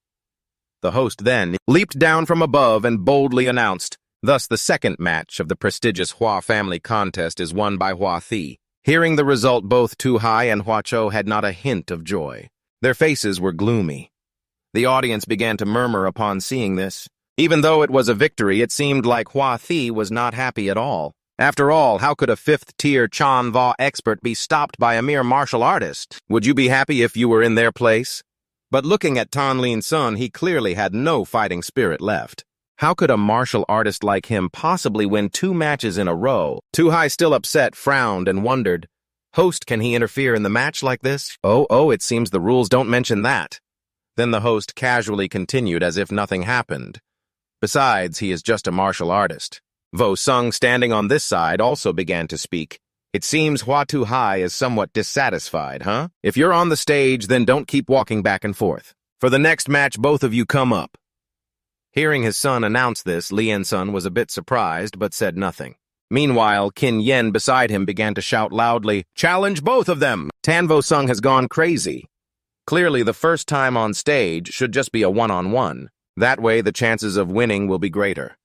S1: The host then leaped down from above and boldly announced, Thus the second match of the prestigious Hua family contest is won by Hua Thi. Hearing the result, both Tu Hai and Hua Cho had not a hint of joy. Their faces were gloomy. The audience began to murmur upon seeing this. Even though it was a victory, it seemed like Hua Thi was not happy at all. After all, how could a fifth-tier Chan Va expert be stopped by a mere martial artist? Would you be happy if you were in their place? But looking at Tan Lin Sun, he clearly had no fighting spirit left. How could a martial artist like him possibly win 2 matches in a row? Tu Hai, still upset, frowned and wondered, "Host, can he interfere in the match like this?" Oh, it seems the rules don't mention that. Then the host casually continued as if nothing happened. Besides, he is just a martial artist. Vosong, standing on this side, also began to speak. "It seems Hua Tu Hai is somewhat dissatisfied, huh? If you're on the stage, then don't keep walking back and forth. For the next match, both of you come up." Hearing his son announce this, Lian Sun was a bit surprised, but said nothing. Meanwhile, Qin Yen beside him began to shout loudly, "Challenge both of them! Tan Vosong has gone crazy." Clearly, the first time on stage should just be a one-on-one. That way, the chances of winning will be greater.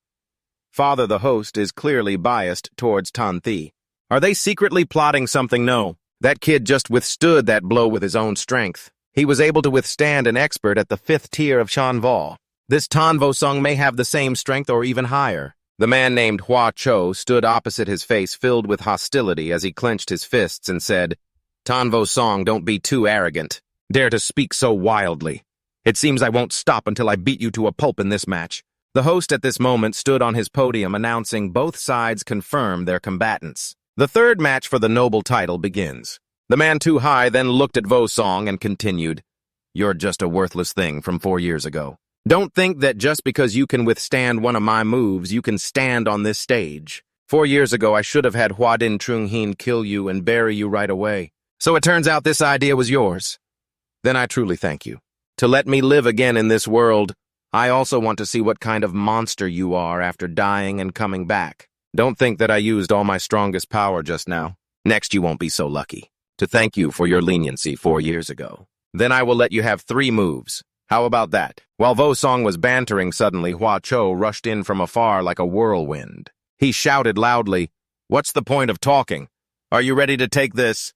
S1: Father, the host, is clearly biased towards Tan Thi. Are they secretly plotting something? No. That kid just withstood that blow with his own strength. He was able to withstand an expert at the 5th tier of Shan Va. This Tan Vosong may have the same strength or even higher. The man named Hua Cho stood opposite, his face filled with hostility as he clenched his fists and said, "Tan Vosong, don't be too arrogant. Dare to speak so wildly. It seems I won't stop until I beat you to a pulp in this match." The host at this moment stood on his podium announcing both sides confirm their combatants. The third match for the noble title begins. The man Tu Hai then looked at Vosong and continued, "You're just a worthless thing from 4 years ago. Don't think that just because you can withstand one of my moves, you can stand on this stage. 4 years ago, I should have had Huadin Trung Hian kill you and bury you right away. So it turns out this idea was yours. Then I truly thank you. To let me live again in this world, I also want to see what kind of monster you are after dying and coming back. Don't think that I used all my strongest power just now. Next, you won't be so lucky. To thank you for your leniency 4 years ago. Then I will let you have 3 moves. How about that?" While Vosong was bantering, suddenly Hua Cho rushed in from afar like a whirlwind. He shouted loudly, "What's the point of talking? Are you ready to take this?"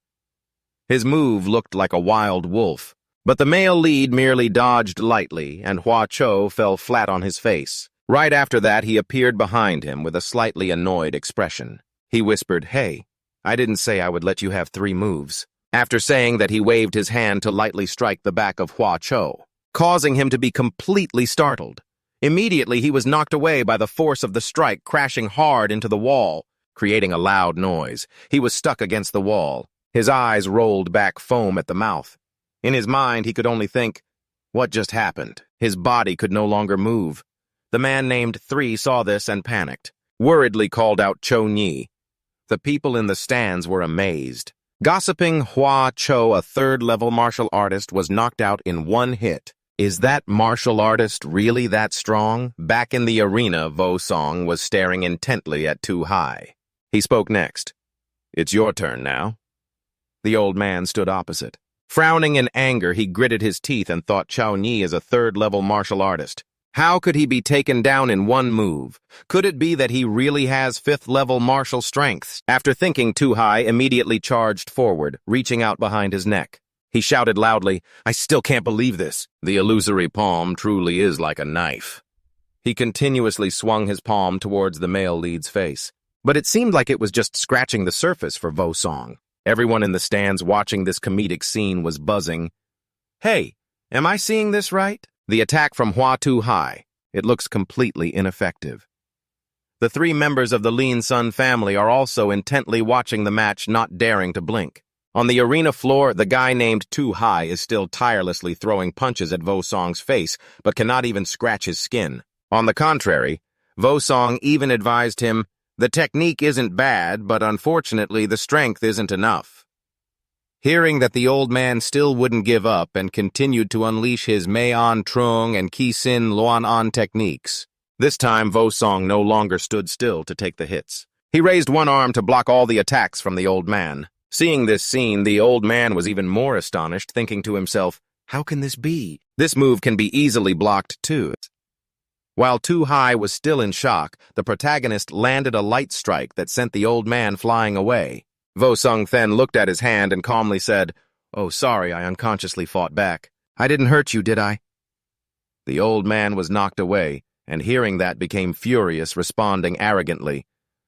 S1: His move looked like a wild wolf, but the male lead merely dodged lightly, and Hua Cho fell flat on his face. Right after that, he appeared behind him with a slightly annoyed expression. He whispered, "Hey, I didn't say I would let you have 3 moves." After saying that, he waved his hand to lightly strike the back of Hua Cho, causing him to be completely startled. Immediately, he was knocked away by the force of the strike, crashing hard into the wall, creating a loud noise. He was stuck against the wall. His eyes rolled back, foam at the mouth. In his mind, he could only think, what just happened? His body could no longer move. The man named 3 saw this and panicked, worriedly called out Cho Nyi. The people in the stands were amazed. Gossiping Hua Cho, a 3rd-level martial artist, was knocked out in 1 hit. Is that martial artist really that strong? Back in the arena, Vosong was staring intently at Tu Hai. He spoke next. "It's your turn now." The old man stood opposite. Frowning in anger, he gritted his teeth and thought Chao Ni is a 3rd-level martial artist. How could he be taken down in 1 move? Could it be that he really has 5th-level martial strength? After thinking, Tu Hai immediately charged forward, reaching out behind his neck. He shouted loudly, "I still can't believe this. The illusory palm truly is like a knife." He continuously swung his palm towards the male lead's face, but it seemed like it was just scratching the surface for Vosong. Everyone in the stands watching this comedic scene was buzzing. "Hey, am I seeing this right?" The attack from Hua Tu Hai. It looks completely ineffective. The 3 members of the Lin Sun family are also intently watching the match, not daring to blink. On the arena floor, the guy named Tu Hai is still tirelessly throwing punches at Vosong's face, but cannot even scratch his skin. On the contrary, Vosong even advised him, "The technique isn't bad, but unfortunately the strength isn't enough." Hearing that the old man still wouldn't give up and continued to unleash his Mei-an Trung and Ki-sin Luan-an techniques, this time Vosong no longer stood still to take the hits. He raised one arm to block all the attacks from the old man. Seeing this scene, the old man was even more astonished, thinking to himself, "How can this be? This move can be easily blocked too." While Tu Hai was still in shock, the protagonist landed a light strike that sent the old man flying away. Vosong then looked at his hand and calmly said, "Oh, sorry, I unconsciously fought back. I didn't hurt you, did I?" The old man was knocked away, and hearing that became furious, responding arrogantly,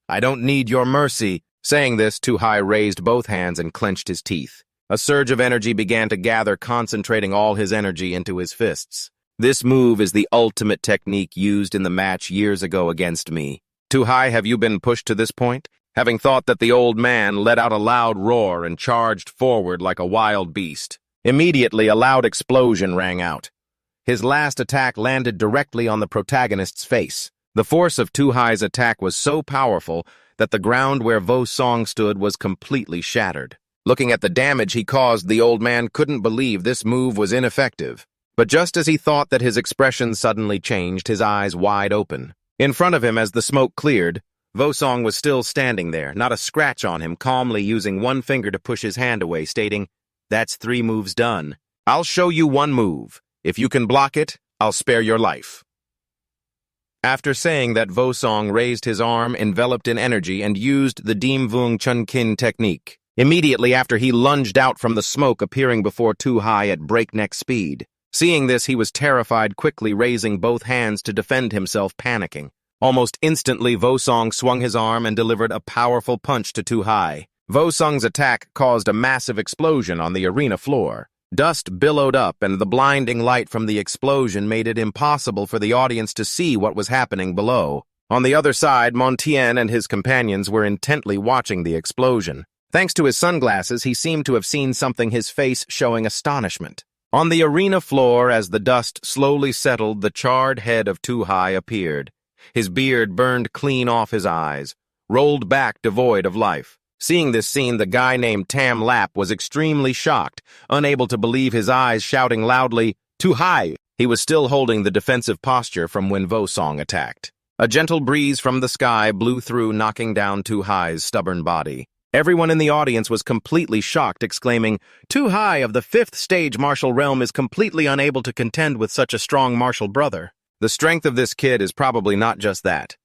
S1: "I don't need your mercy." Saying this, Tu Hai raised both hands and clenched his teeth. A surge of energy began to gather, concentrating all his energy into his fists. This move is the ultimate technique used in the match years ago against me. Tu Hai, have you been pushed to this point? Having thought that the old man let out a loud roar and charged forward like a wild beast. Immediately, a loud explosion rang out. His last attack landed directly on the protagonist's face. The force of Tu Hai's attack was so powerful that the ground where Vosong stood was completely shattered. Looking at the damage he caused, the old man couldn't believe this move was ineffective. But just as he thought that, his expression suddenly changed, his eyes wide open. In front of him, as the smoke cleared, Vosong was still standing there, not a scratch on him, calmly using one finger to push his hand away, stating, "That's 3 moves done. I'll show you one move. If you can block it, I'll spare your life." After saying that, Vosong raised his arm, enveloped in energy, and used the Dimvung Chunkin technique. Immediately after, he lunged out from the smoke, appearing before Tu Hai at breakneck speed. Seeing this, he was terrified, quickly raising both hands to defend himself, panicking. Almost instantly, Vosong swung his arm and delivered a powerful punch to Tu Hai. Vosong's attack caused a massive explosion on the arena floor. Dust billowed up, and the blinding light from the explosion made it impossible for the audience to see what was happening below. On the other side, Montien and his companions were intently watching the explosion. Thanks to his sunglasses, he seemed to have seen something, his face showing astonishment. On the arena floor, as the dust slowly settled, the charred head of Tu Hai appeared. His beard burned clean off his eyes, rolled back devoid of life. Seeing this scene, the guy named Tamlap was extremely shocked, unable to believe his eyes, shouting loudly, "Tu Hai!" He was still holding the defensive posture from when Vosong attacked. A gentle breeze from the sky blew through, knocking down Tu Hai's stubborn body. Everyone in the audience was completely shocked, exclaiming, "Tu Hai of the 5th stage martial realm is completely unable to contend with such a strong martial brother. The strength of this kid is probably not just that."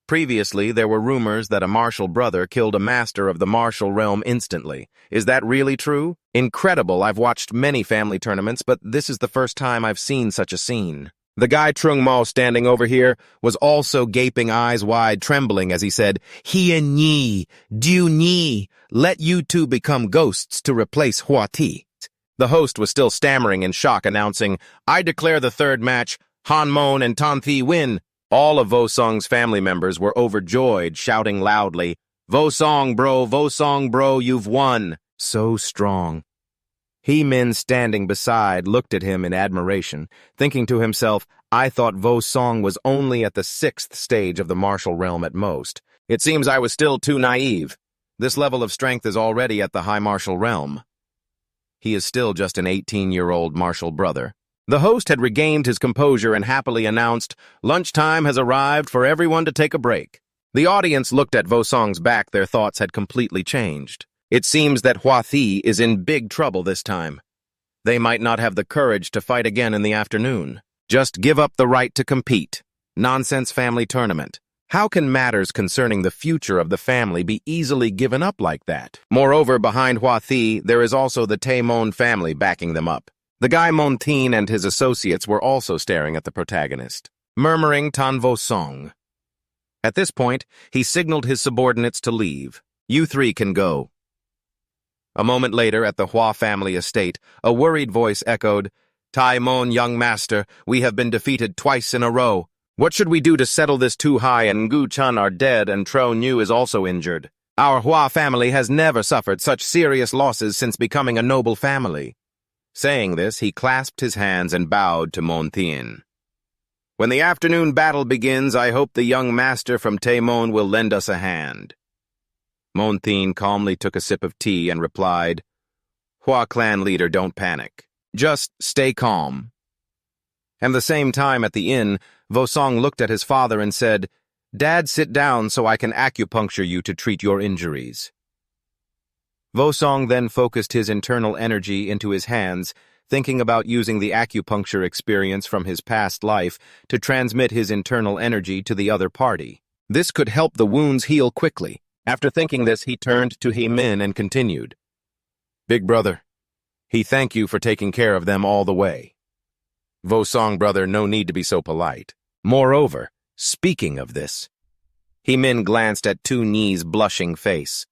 S1: Previously, there were rumors that a martial brother killed a master of the martial realm instantly. Is that really true? Incredible. I've watched many family tournaments, but this is the first time I've seen such a scene. The guy Trung Mo standing over here was also gaping, eyes wide, trembling as he said, "Hien Yi, Du Ni, let you two become ghosts to replace Hua Ti." The host was still stammering in shock, announcing, "I declare the 3rd match, Han Mon and Tan Thi win." All of Vosong's family members were overjoyed, shouting loudly, Vosong, bro, you've won." So strong. He-Min, standing beside, looked at him in admiration, thinking to himself, "I thought Vosong was only at the 6th stage of the martial realm at most. It seems I was still too naive. This level of strength is already at the high martial realm. He is still just an 18-year-old martial brother." The host had regained his composure and happily announced, "Lunchtime has arrived for everyone to take a break." The audience looked at Vosong's back. Their thoughts had completely changed. It seems that Hua Thi is in big trouble this time. They might not have the courage to fight again in the afternoon. Just give up the right to compete. Nonsense family tournament. How can matters concerning the future of the family be easily given up like that? Moreover, behind Hua Thi, there is also the Tae Mon family backing them up. The guy Montin and his associates were also staring at the protagonist, murmuring Tan Vosong. At this point, he signaled his subordinates to leave. "You 3 can go." A moment later, at the Hua family estate, a worried voice echoed, "Tai Mon, young master, we have been defeated twice in a row. What should we do to settle this? Tu Hai and Gu Chun are dead, and Tro Nu is also injured. Our Hua family has never suffered such serious losses since becoming a noble family." Saying this, he clasped his hands and bowed to Mon Thien. "When the afternoon battle begins, I hope the young master from Taemon will lend us a hand." Mon Thien calmly took a sip of tea and replied, "Hua clan leader, don't panic. Just stay calm." At the same time at the inn, Vosong looked at his father and said, "Dad, sit down so I can acupuncture you to treat your injuries." Vosong then focused his internal energy into his hands, thinking about using the acupuncture experience from his past life to transmit his internal energy to the other party. This could help the wounds heal quickly. After thinking this, he turned to He Min and continued. Big brother, he thank you for taking care of them all the way. Vosong brother, no need to be so polite. Moreover, speaking of this, He Min glanced at Tu Ni's blushing face.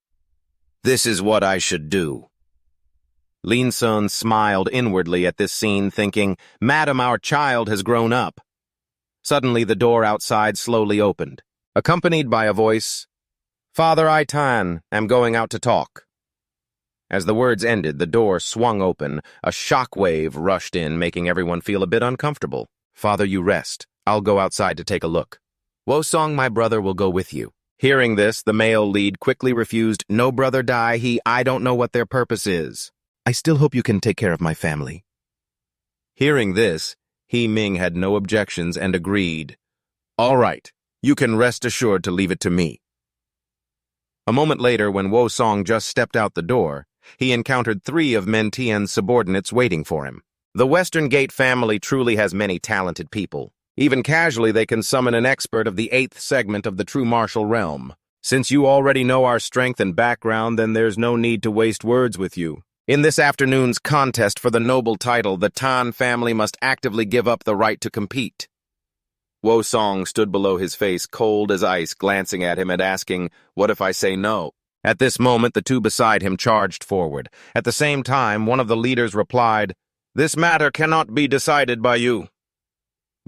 S1: This is what I should do. Lin Sun smiled inwardly at this scene, thinking, Madam, our child has grown up. Suddenly the door outside slowly opened, accompanied by a voice, Father I Tan, am going out to talk. As the words ended, the door swung open. A shockwave rushed in, making everyone feel a bit uncomfortable. Father, you rest. I'll go outside to take a look. Vosong, my brother, will go with you. Hearing this, the male lead quickly refused. No, brother, I don't know what their purpose is. I still hope you can take care of my family. Hearing this, He Ming had no objections and agreed. All right, you can rest assured to leave it to me. A moment later, when Vosong just stepped out the door, he encountered 3 of Mentian's subordinates waiting for him. The Western Gate family truly has many talented people. Even casually, they can summon an expert of the 8th segment of the true martial realm. Since you already know our strength and background, then there's no need to waste words with you. In this afternoon's contest for the noble title, the Tan family must actively give up the right to compete. Vosong stood below his face, cold as ice, glancing at him and asking, What if I say no? At this moment, the 2 beside him charged forward. At the same time, one of the leaders replied, This matter cannot be decided by you.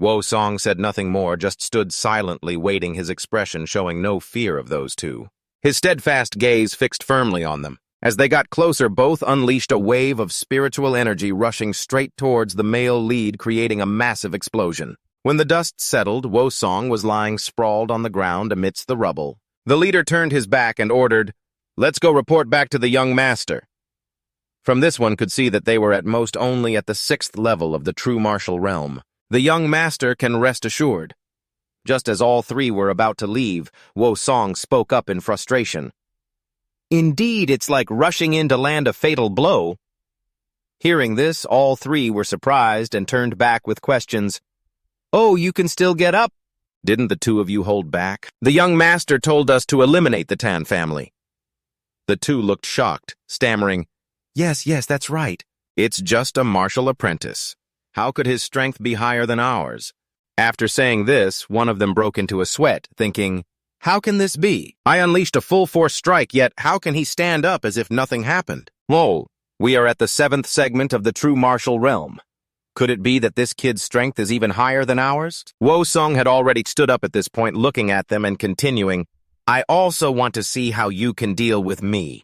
S1: Vosong said nothing more, just stood silently, waiting, his expression showing no fear of those 2. His steadfast gaze fixed firmly on them. As they got closer, both unleashed a wave of spiritual energy rushing straight towards the male lead, creating a massive explosion. When the dust settled, Vosong was lying sprawled on the ground amidst the rubble. The leader turned his back and ordered, Let's go report back to the young master. From this one could see that they were at most only at the 6th level of the true martial realm. The young master can rest assured. Just as all 3 were about to leave, Vosong spoke up in frustration. Indeed, it's like rushing in to land a fatal blow. Hearing this, all 3 were surprised and turned back with questions. Oh, you can still get up? Didn't the 2 of you hold back? The young master told us to eliminate the Tan family. The 2 looked shocked, stammering, Yes, that's right. It's just a martial apprentice. How could his strength be higher than ours? After saying this, one of them broke into a sweat, thinking, How can this be? I unleashed a full-force strike, yet how can he stand up as if nothing happened? Lol, we are at the 7th segment of the true martial realm. Could it be that this kid's strength is even higher than ours? Vosong had already stood up at this point, looking at them and continuing, I also want to see how you can deal with me.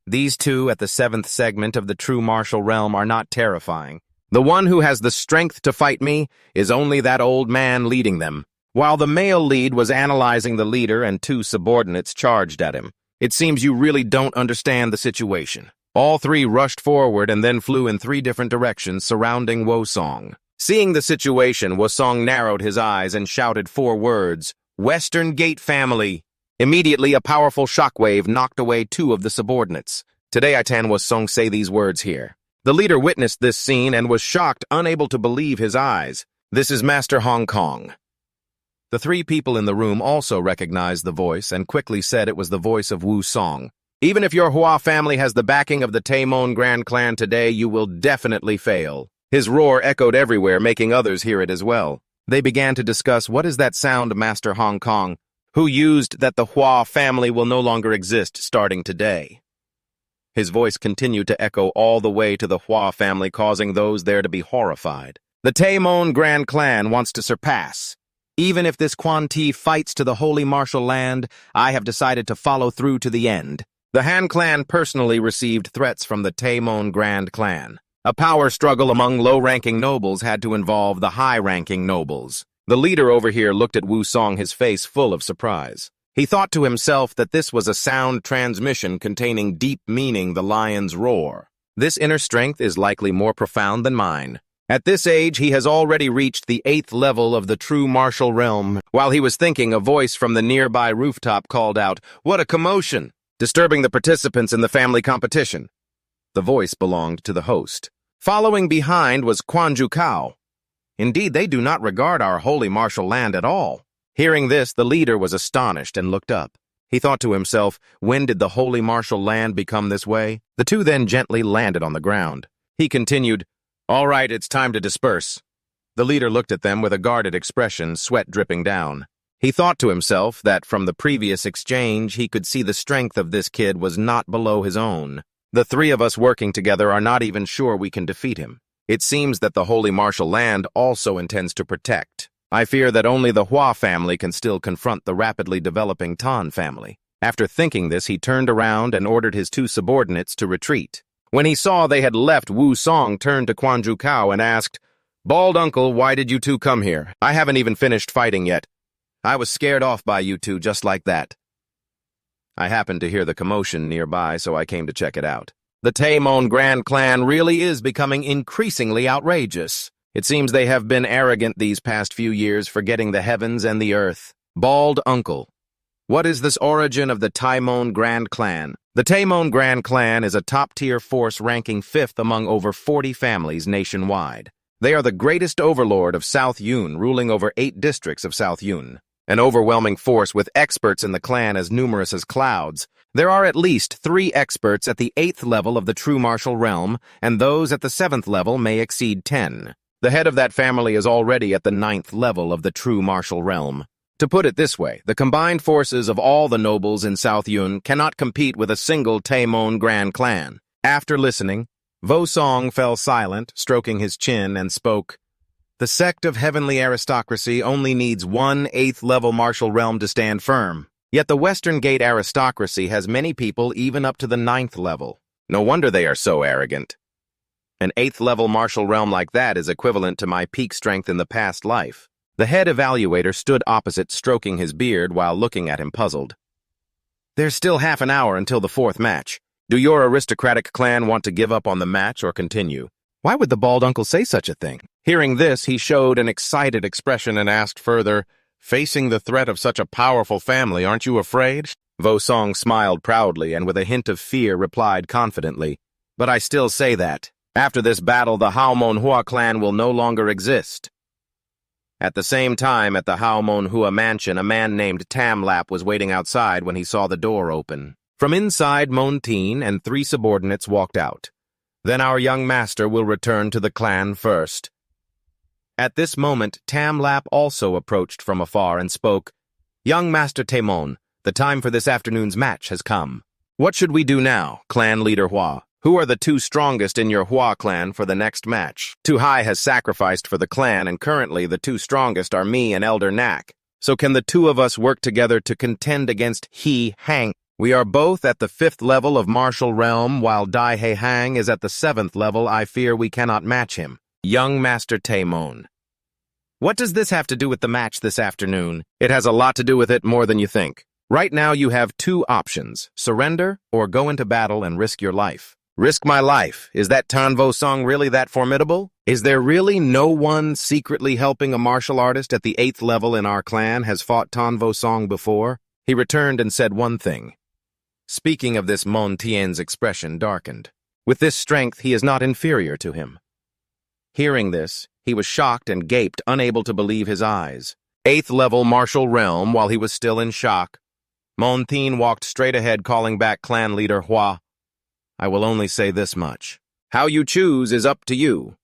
S1: These 2 at the 7th segment of the true martial realm are not terrifying. The one who has the strength to fight me is only that old man leading them. While the male lead was analyzing the leader and 2 subordinates charged at him. It seems you really don't understand the situation. All 3 rushed forward and then flew in 3 different directions surrounding Vosong. Seeing the situation, Vosong narrowed his eyes and shouted 4 words, Western Gate family. Immediately, a powerful shockwave knocked away 2 of the subordinates. Today, I Tan Vosong say these words here. The leader witnessed this scene and was shocked, unable to believe his eyes. This is Master Hong Kong. The 3 people in the room also recognized the voice and quickly said it was the voice of Vosong. Even if your Hua family has the backing of the Taimon Grand Clan today, you will definitely fail. His roar echoed everywhere, making others hear it as well. They began to discuss, what is that sound, Master Hong Kong? Who used that the Hua family will no longer exist starting today? His voice continued to echo all the way to the Hua family, causing those there to be horrified. The Taimon Grand Clan wants to surpass. Even if this Quan Ti fights to the holy martial land, I have decided to follow through to the end. The Han clan personally received threats from the Taimon Grand Clan. A power struggle among low-ranking nobles had to involve the high-ranking nobles. The leader over here looked at Vosong, his face full of surprise. He thought to himself that this was a sound transmission containing deep meaning, the lion's roar. This inner strength is likely more profound than mine. At this age, he has already reached the 8th level of the true martial realm. While he was thinking, a voice from the nearby rooftop called out, "What a commotion!" disturbing the participants in the family competition. The voice belonged to the host. Following behind was Quan Ju Kao. Indeed, they do not regard our holy martial land at all. Hearing this, the leader was astonished and looked up. He thought to himself, when did the holy martial land become this way? The two then gently landed on the ground. He continued, "All right, it's time to disperse." The leader looked at them with a guarded expression, sweat dripping down. He thought to himself that from the previous exchange he could see the strength of this kid was not below his own. The three of us working together are not even sure we can defeat him. It seems that the holy martial land also intends to protect. I fear that only the Hua family can still confront the rapidly developing Tan family. After thinking this, he turned around and ordered his two subordinates to retreat. When he saw they had left, Vosong turned to Quanju Cao and asked, "Bald uncle, why did you two come here? I haven't even finished fighting yet. I was scared off by you two just like that." I happened to hear the commotion nearby, so I came to check it out. The Taemon Grand Clan really is becoming increasingly outrageous. It seems they have been arrogant these past few years, forgetting the heavens and the earth. Bald uncle, what is this origin of the Taemon Grand Clan? The Taemon Grand Clan is a top-tier force ranking 5th among over 40 families nationwide. They are the greatest overlord of South Yun, ruling over 8 districts of South Yun. An overwhelming force with experts in the clan as numerous as clouds. There are at least 3 experts at the 8th level of the true martial realm, and those at the 7th level may exceed 10. The head of that family is already at the 9th level of the true martial realm. To put it this way, the combined forces of all the nobles in South Yun cannot compete with a single Taemon Grand Clan. After listening, Vosong fell silent, stroking his chin, and spoke, "The sect of heavenly aristocracy only needs one 8th level martial realm to stand firm. Yet the Western Gate aristocracy has many people even up to the 9th level. No wonder they are so arrogant. An 8th level martial realm like that is equivalent to my peak strength in the past life." The head evaluator stood opposite, stroking his beard while looking at him puzzled. "There's still half an hour until the 4th match. Do your aristocratic clan want to give up on the match or continue?" Why would the bald uncle say such a thing? Hearing this, he showed an excited expression and asked further, "Facing the threat of such a powerful family, aren't you afraid?" Vosong smiled proudly and with a hint of fear replied confidently, "But I still say that. After this battle, the Haomonhua clan will no longer exist." At the same time, at the Haomonhua mansion, a man named Tamlap was waiting outside when he saw the door open. From inside, Monteen and 3 subordinates walked out. "Then our young master will return to the clan first." At this moment, Tamlap also approached from afar and spoke, "Young Master Taemon, the time for this afternoon's match has come. What should we do now, clan leader Hua? Who are the 2 strongest in your Hua clan for the next match? Tu Hai has sacrificed for the clan, and currently the 2 strongest are me and Elder Nak. So can the 2 of us work together to contend against He Hang? We are both at the 5th level of martial realm, while Dai He Hang is at the 7th level. I fear we cannot match him. Young Master Taemon. What does this have to do with the match this afternoon? It has a lot to do with it, more than you think. Right now you have 2 options, surrender or go into battle and risk your life. Risk my life? Is that Tan Vosong really that formidable? Is there really no one secretly helping a martial artist at the 8th level in our clan has fought Tan Vosong before? He returned and said one thing. Speaking of this, Mon Tien's expression darkened. With this strength, he is not inferior to him. Hearing this, he was shocked and gaped, unable to believe his eyes. 8th level martial realm. While he was still in shock, Mon Tien walked straight ahead, calling back clan leader Hua. "I will only say this much. How you choose is up to you."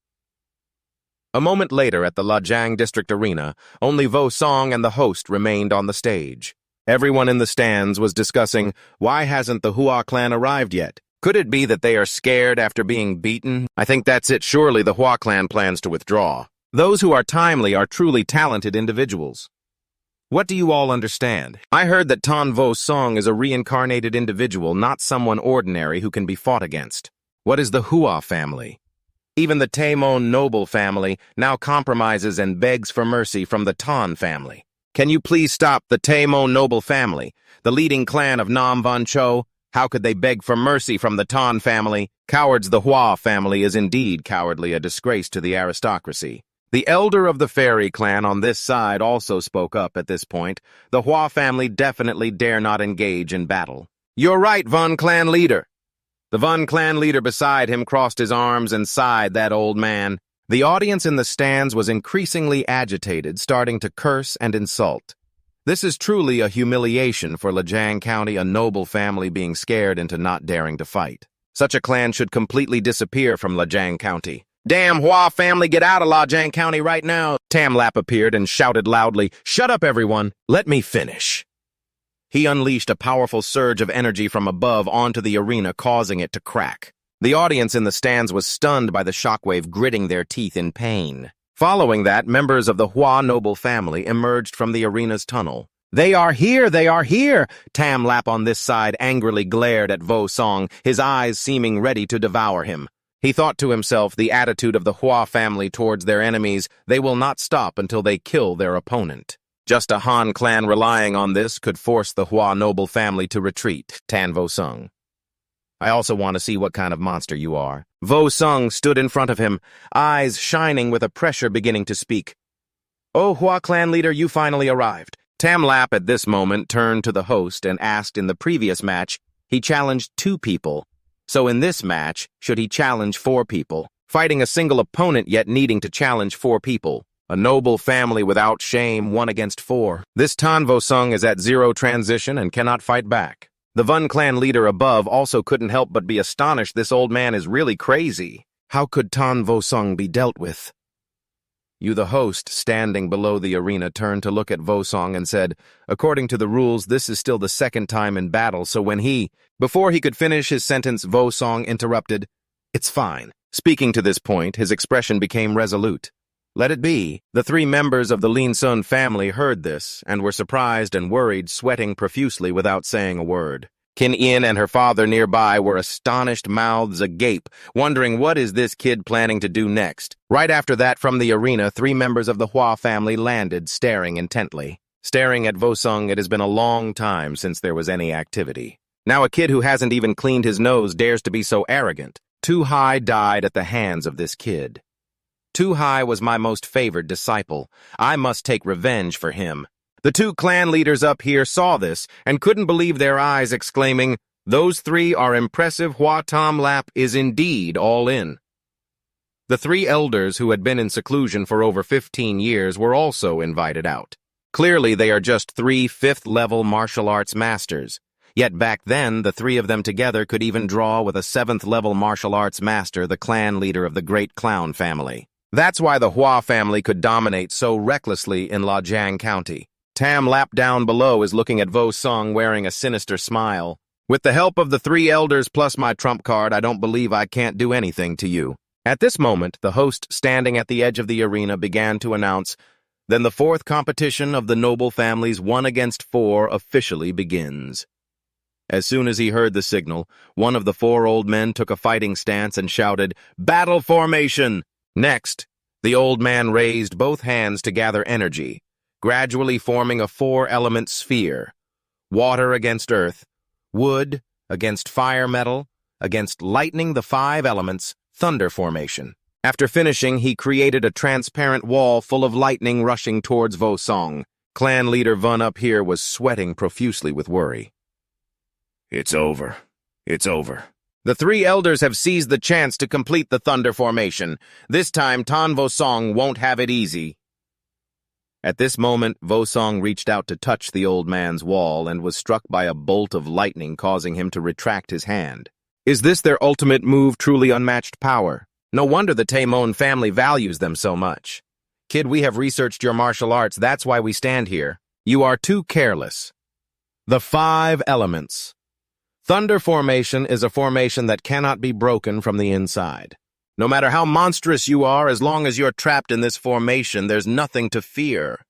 S1: A moment later, at the Lajiang District Arena, only Vosong and the host remained on the stage. Everyone in the stands was discussing, why hasn't the Hua clan arrived yet? Could it be that they are scared after being beaten? I think that's it. Surely the Hua clan plans to withdraw. Those who are timely are truly talented individuals. What do you all understand? I heard that Tan Vosong is a reincarnated individual, not someone ordinary who can be fought against. What is the Hua family? Even the Taemon noble family now compromises and begs for mercy from the Tan family. Can you please stop the Taemon noble family, the leading clan of Nam Van Cho? How could they beg for mercy from the Tan family? Cowards, the Hua family is indeed cowardly, a disgrace to the aristocracy. The elder of the fairy clan on this side also spoke up at this point. The Hua family definitely dare not engage in battle. You're right, Van clan leader. The Van clan leader beside him crossed his arms and sighed, that old man. The audience in the stands was increasingly agitated, starting to curse and insult. This is truly a humiliation for Lijiang County, a noble family being scared into not daring to fight. Such a clan should completely disappear from Lijiang County. Damn Hua family, get out of Lijiang County right now! Tamlap appeared and shouted loudly, "Shut up, everyone! Let me finish!" He unleashed a powerful surge of energy from above onto the arena, causing it to crack. The audience in the stands was stunned by the shockwave, gritting their teeth in pain. Following that, members of the Hua noble family emerged from the arena's tunnel. "They are here! They are here!" Tamlap on this side angrily glared at Vosong, his eyes seeming ready to devour him. He thought to himself, the attitude of the Hua family towards their enemies, they will not stop until they kill their opponent. Just a Han clan relying on this could force the Hua noble family to retreat, Tan Vosong. "I also want to see what kind of monster you are." Vosong stood in front of him, eyes shining with a pressure beginning to speak. "Oh, Hua clan leader, you finally arrived." Tamlap at this moment turned to the host and asked, in the previous match, he challenged 2 people. So in this match, should he challenge 4 people? Fighting a single opponent yet needing to challenge 4 people. A noble family without shame, 1 against 4. This Tan Vosong is at 0 transition and cannot fight back. The Vun clan leader above also couldn't help but be astonished. This old man is really crazy. How could Tan Vosong be dealt with? You, the host, standing below the arena, turned to look at Vosong and said, "According to the rules, this is still the 2nd time in battle, so when he..." Before he could finish his sentence, Vosong interrupted, "It's fine." Speaking to this point, his expression became resolute. "Let it be." The 3 members of the Lin Sun family heard this and were surprised and worried, sweating profusely without saying a word. Kin Yin and her father nearby were astonished, mouths agape, wondering what is this kid planning to do next. Right after that, from the arena, 3 members of the Hua family landed, staring intently. Staring at Vosong, it has been a long time since there was any activity. Now a kid who hasn't even cleaned his nose dares to be so arrogant. Tu Hai died at the hands of this kid. Tu Hai was my most favored disciple. I must take revenge for him. The 2 clan leaders up here saw this and couldn't believe their eyes, exclaiming, "Those 3 are impressive. Hua Tamlap is indeed all in." The 3 elders who had been in seclusion for over 15 years were also invited out. Clearly, they are just 3 5th-level martial arts masters. Yet back then, the 3 of them together could even draw with a 7th-level martial arts master, the clan leader of the Great Clown family. That's why the Hua family could dominate so recklessly in Lijiang County. Tamlap down below is looking at Vosong wearing a sinister smile. "With the help of the 3 elders plus my trump card, I don't believe I can't do anything to you." At this moment, the host standing at the edge of the arena began to announce, "Then the 4th competition of the noble families 1 against 4 officially begins." As soon as he heard the signal, one of the 4 old men took a fighting stance and shouted, "Battle formation!" Next, the old man raised both hands to gather energy, gradually forming a 4-element sphere. Water against earth, wood against fire metal, against lightning, the 5 elements, thunder formation. After finishing, he created a transparent wall full of lightning rushing towards Vosong. Clan leader Vun up here was sweating profusely with worry. "It's over. It's over." The 3 elders have seized the chance to complete the thunder formation. This time, Tan Vosong won't have it easy. At this moment, Vosong reached out to touch the old man's wall and was struck by a bolt of lightning, causing him to retract his hand. Is this their ultimate move, truly unmatched power? No wonder the Taemon family values them so much. Kid, we have researched your martial arts, that's why we stand here. You are too careless. The 5 elements. Thunder formation is a formation that cannot be broken from the inside. No matter how monstrous you are, as long as you're trapped in this formation, there's nothing to fear.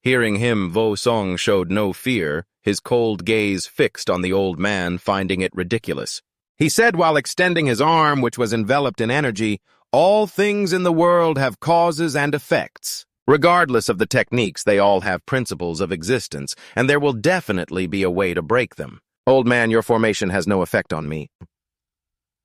S1: Hearing him, Vosong showed no fear, his cold gaze fixed on the old man, finding it ridiculous. He said while extending his arm, which was enveloped in energy, "All things in the world have causes and effects. Regardless of the techniques, they all have principles of existence, and there will definitely be a way to break them. Old man, your formation has no effect on me."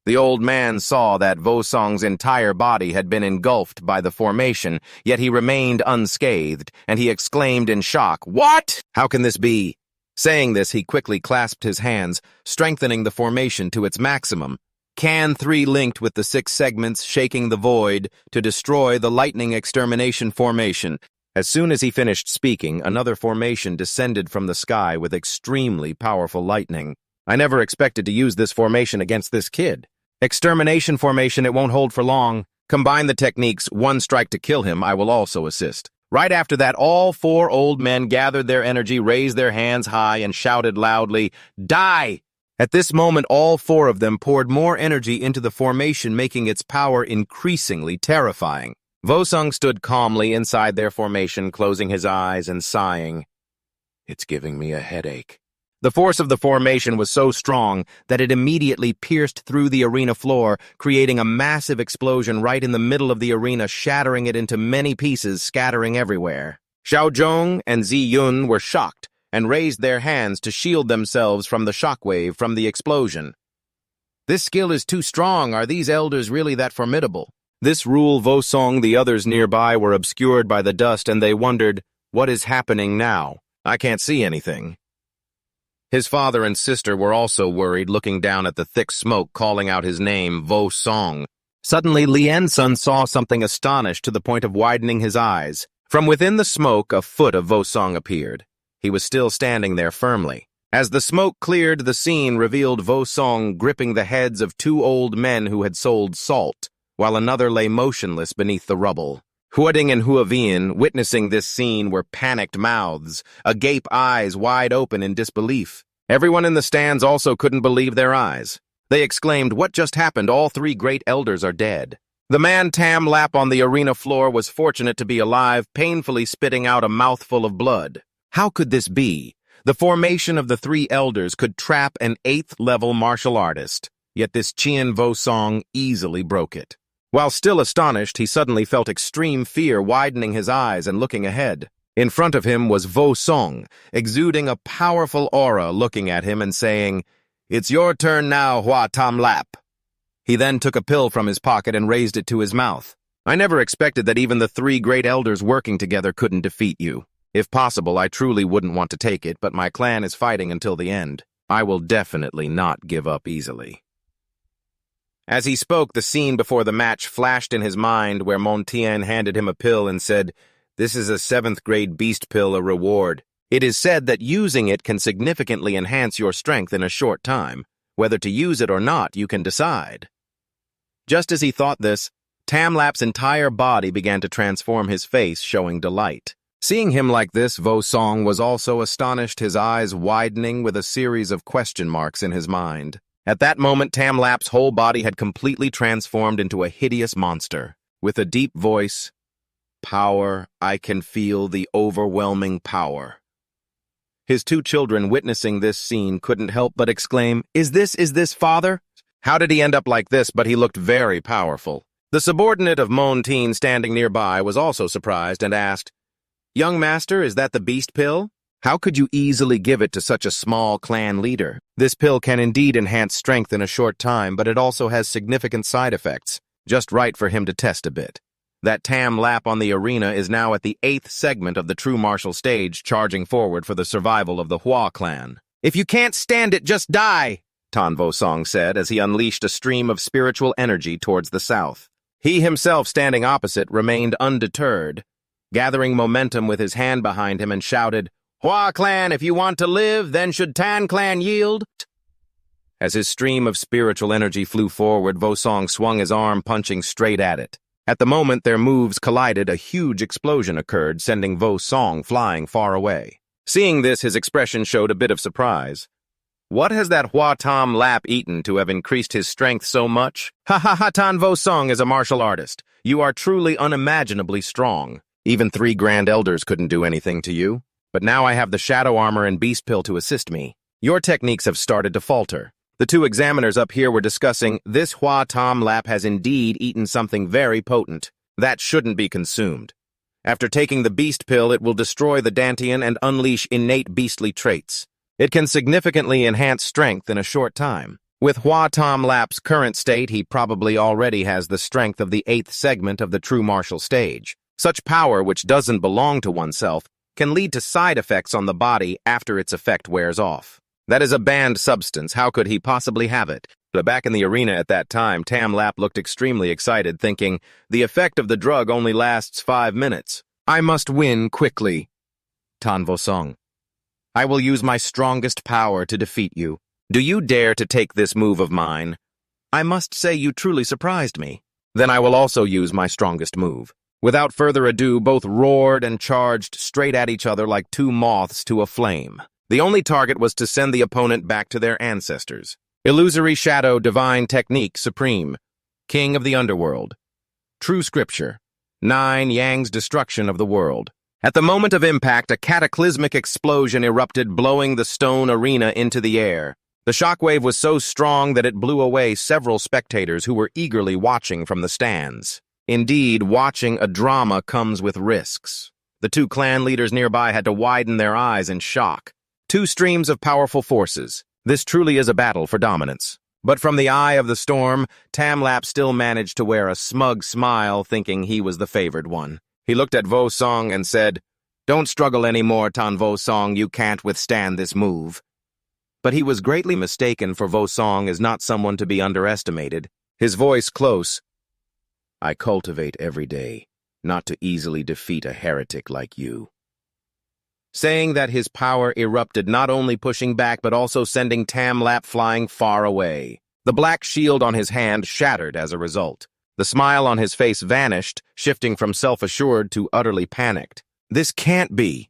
S1: The old man saw that Vosong's entire body had been engulfed by the formation, yet he remained unscathed, and he exclaimed in shock, "What? How can this be?" Saying this, he quickly clasped his hands, strengthening the formation to its maximum. Can 3 linked with the 6 segments shaking the void to destroy the lightning extermination formation. As soon as he finished speaking, another formation descended from the sky with extremely powerful lightning. I never expected to use this formation against this kid. Extermination formation, it won't hold for long. Combine the techniques, one strike to kill him, I will also assist. Right after that, all 4 old men gathered their energy, raised their hands high, and shouted loudly, "Die!" At this moment, all 4 of them poured more energy into the formation, making its power increasingly terrifying. Vosong stood calmly inside their formation, closing his eyes and sighing. "It's giving me a headache." The force of the formation was so strong that it immediately pierced through the arena floor, creating a massive explosion right in the middle of the arena, shattering it into many pieces, scattering everywhere. Xiaozhong and Ziyun were shocked and raised their hands to shield themselves from the shockwave from the explosion. "This skill is too strong. Are these elders really that formidable?" This rule Vosong, the others nearby, were obscured by the dust, and they wondered, "What is happening now? I can't see anything." His father and sister were also worried, looking down at the thick smoke, calling out his name, Vosong. Suddenly, Liansun saw something, astonished to the point of widening his eyes. From within the smoke, a foot of Vosong appeared. He was still standing there firmly. As the smoke cleared, the scene revealed Vosong gripping the heads of 2 old men who had sold salt, while another lay motionless beneath the rubble. Huading and Huavian, witnessing this scene, were panicked mouths, agape eyes wide open in disbelief. Everyone in the stands also couldn't believe their eyes. They exclaimed, "What just happened? All 3 great elders are dead." The man Tamlap on the arena floor was fortunate to be alive, painfully spitting out a mouthful of blood. How could this be? The formation of the 3 elders could trap an 8th-level martial artist, yet this Qian Vosong easily broke it. While still astonished, he suddenly felt extreme fear, widening his eyes and looking ahead. In front of him was Vosong, exuding a powerful aura, looking at him and saying, "It's your turn now, Tamlap." He then took a pill from his pocket and raised it to his mouth. "I never expected that even the 3 great elders working together couldn't defeat you. If possible, I truly wouldn't want to take it, but my clan is fighting until the end. I will definitely not give up easily." As he spoke, the scene before the match flashed in his mind, where Montian handed him a pill and said, "This is a 7th-grade beast pill, a reward. It is said that using it can significantly enhance your strength in a short time. Whether to use it or not, you can decide." Just as he thought this, Tamlap's entire body began to transform, his face showing delight. Seeing him like this, Vosong was also astonished, his eyes widening with a series of question marks in his mind. At that moment, Tamlap's whole body had completely transformed into a hideous monster. With a deep voice, "Power, I can feel the overwhelming power." His 2 children, witnessing this scene, couldn't help but exclaim, Is this father? How did he end up like this? But he looked very powerful. The subordinate of Monteen standing nearby was also surprised and asked, "Young master, is that the beast pill? How could you easily give it to such a small clan leader? This pill can indeed enhance strength in a short time, but it also has significant side effects. Just right for him to test a bit." That Tamlap on the arena is now at the 8th segment of the true martial stage, charging forward for the survival of the Hua clan. "If you can't stand it, just die," Tan Vosong said as he unleashed a stream of spiritual energy towards the south. He himself, standing opposite, remained undeterred, gathering momentum with his hand behind him, and shouted, "Hua clan, if you want to live, then should Tan clan yield?" As his stream of spiritual energy flew forward, Vosong swung his arm, punching straight at it. At the moment their moves collided, a huge explosion occurred, sending Vosong flying far away. Seeing this, his expression showed a bit of surprise. What has that Hua Tamlap eaten to have increased his strength so much? Ha ha ha, Tan Vosong is a martial artist. You are truly unimaginably strong. Even 3 grand elders couldn't do anything to you. But now I have the shadow armor and beast pill to assist me. Your techniques have started to falter. The 2 examiners up here were discussing, this Hua Tamlap has indeed eaten something very potent. That shouldn't be consumed. After taking the beast pill, it will destroy the Dantian and unleash innate beastly traits. It can significantly enhance strength in a short time. With Hua Tamlap's current state, he probably already has the strength of the 8th segment of the true martial stage. Such power, which doesn't belong to oneself, can lead to side effects on the body after its effect wears off. That is a banned substance. How could he possibly have it? But back in the arena at that time, Tamlap looked extremely excited, thinking, the effect of the drug only lasts 5 minutes. I must win quickly. Tan Vosong. I will use my strongest power to defeat you. Do you dare to take this move of mine? I must say you truly surprised me. Then I will also use my strongest move. Without further ado, both roared and charged straight at each other like two moths to a flame. The only target was to send the opponent back to their ancestors. Illusory shadow, divine technique, supreme. King of the underworld. True scripture. 9 Yang's destruction of the world. At the moment of impact, a cataclysmic explosion erupted, blowing the stone arena into the air. The shockwave was so strong that it blew away several spectators who were eagerly watching from the stands. Indeed, watching a drama comes with risks. The 2 clan leaders nearby had to widen their eyes in shock. 2 streams of powerful forces. This truly is a battle for dominance. But from the eye of the storm, Tamlap still managed to wear a smug smile, thinking he was the favored one. He looked at Vosong and said, "Don't struggle anymore, Tan Vosong, you can't withstand this move." But he was greatly mistaken, for Vosong is not someone to be underestimated. His voice close. I cultivate every day, not to easily defeat a heretic like you. Saying that, his power erupted, not only pushing back but also sending Tamlap flying far away. The black shield on his hand shattered as a result. The smile on his face vanished, shifting from self-assured to utterly panicked. This can't be.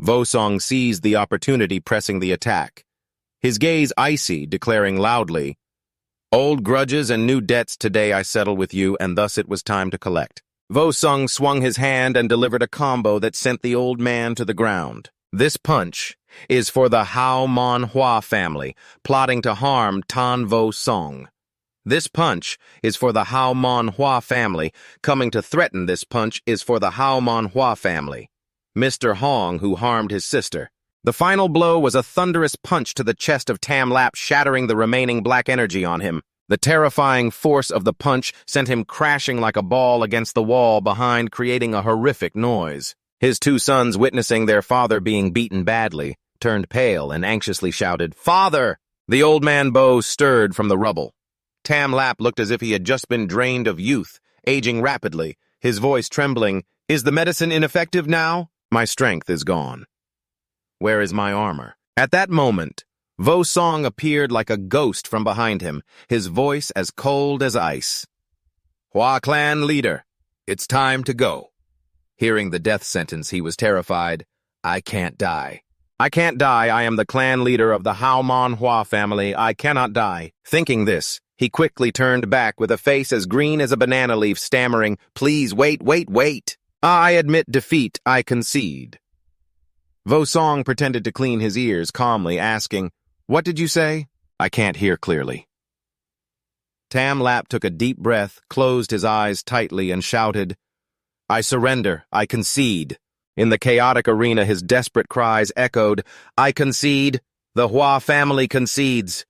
S1: Vosong seized the opportunity, pressing the attack. His gaze icy, declaring loudly, "Old grudges and new debts today I settle with you, and thus it was time to collect." Vosong swung his hand and delivered a combo that sent the old man to the ground. This punch is for the Manhwa family, plotting to harm Tan Vosong. This punch is for the Manhwa family, coming to threaten. This punch is for the Manhwa family. Mr. Hong, who harmed his sister. The final blow was a thunderous punch to the chest of Tamlap, shattering the remaining black energy on him. The terrifying force of the punch sent him crashing like a ball against the wall behind, creating a horrific noise. His 2 sons, witnessing their father being beaten badly, turned pale and anxiously shouted, "Father!" The old man Bo stirred from the rubble. Tamlap looked as if he had just been drained of youth, aging rapidly, his voice trembling. "Is the medicine ineffective now? My strength is gone. Where is my armor?" At that moment, Vosong appeared like a ghost from behind him, his voice as cold as ice. "Hua clan leader, it's time to go." Hearing the death sentence, he was terrified. "I can't die. I can't die. I am the clan leader of the Manhwa family. I cannot die." Thinking this, he quickly turned back with a face as green as a banana leaf, stammering, "Please, wait. I admit defeat. I concede." Vosong pretended to clean his ears, calmly asking, "What did you say?" "I can't hear clearly." Tamlap took a deep breath, closed his eyes tightly, and shouted, "I surrender. I concede." In the chaotic arena, his desperate cries echoed, "I concede. The Hua family concedes."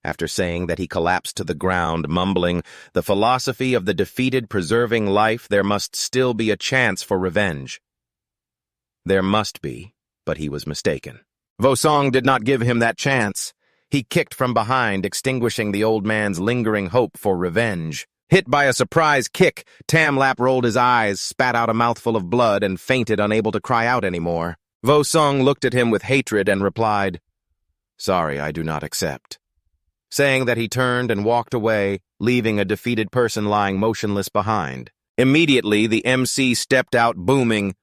S1: After saying that, he collapsed to the ground, mumbling, "The philosophy of the defeated preserving life, there must still be a chance for revenge." There must be, but he was mistaken. Vosong did not give him that chance. He kicked from behind, extinguishing the old man's lingering hope for revenge. Hit by a surprise kick, Tamlap rolled his eyes, spat out a mouthful of blood, and fainted, unable to cry out anymore. Vosong looked at him with hatred and replied, "Sorry, I do not accept." Saying that, he turned and walked away, leaving a defeated person lying motionless behind. Immediately, the MC stepped out, booming,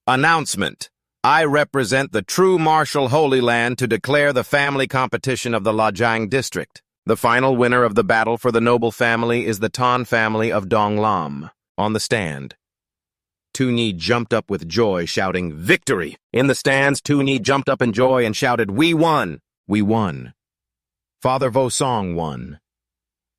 S1: "Announcement! I represent the true martial Holy Land to declare the family competition of the Lajang district. The final winner of the battle for the noble family is the Tan family of Dong Lam." On the stand, Tuni jumped up with joy, shouting, "Victory!" In the stands, Tuni jumped up in joy and shouted, "We won! We won! Father Vosong won!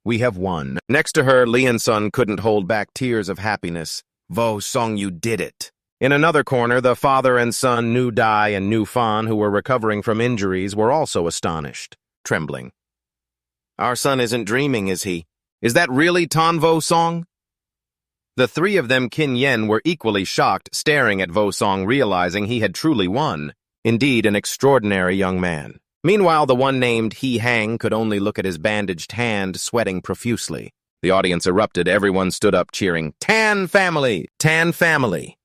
S1: We have won!" Next to her, Lian-sun couldn't hold back tears of happiness. "Vosong, you did it!" In another corner, the father and son, Nu Dai and Nu Fan, who were recovering from injuries, were also astonished, trembling. "Our son isn't dreaming, is he? Is that really Tan Vosong?" The 3 of them, Kin Yen, were equally shocked, staring at Vosong, realizing he had truly won. Indeed, an extraordinary young man. Meanwhile, the one named He Hang could only look at his bandaged hand, sweating profusely. The audience erupted. Everyone stood up, cheering, "Tan family! Tan family!"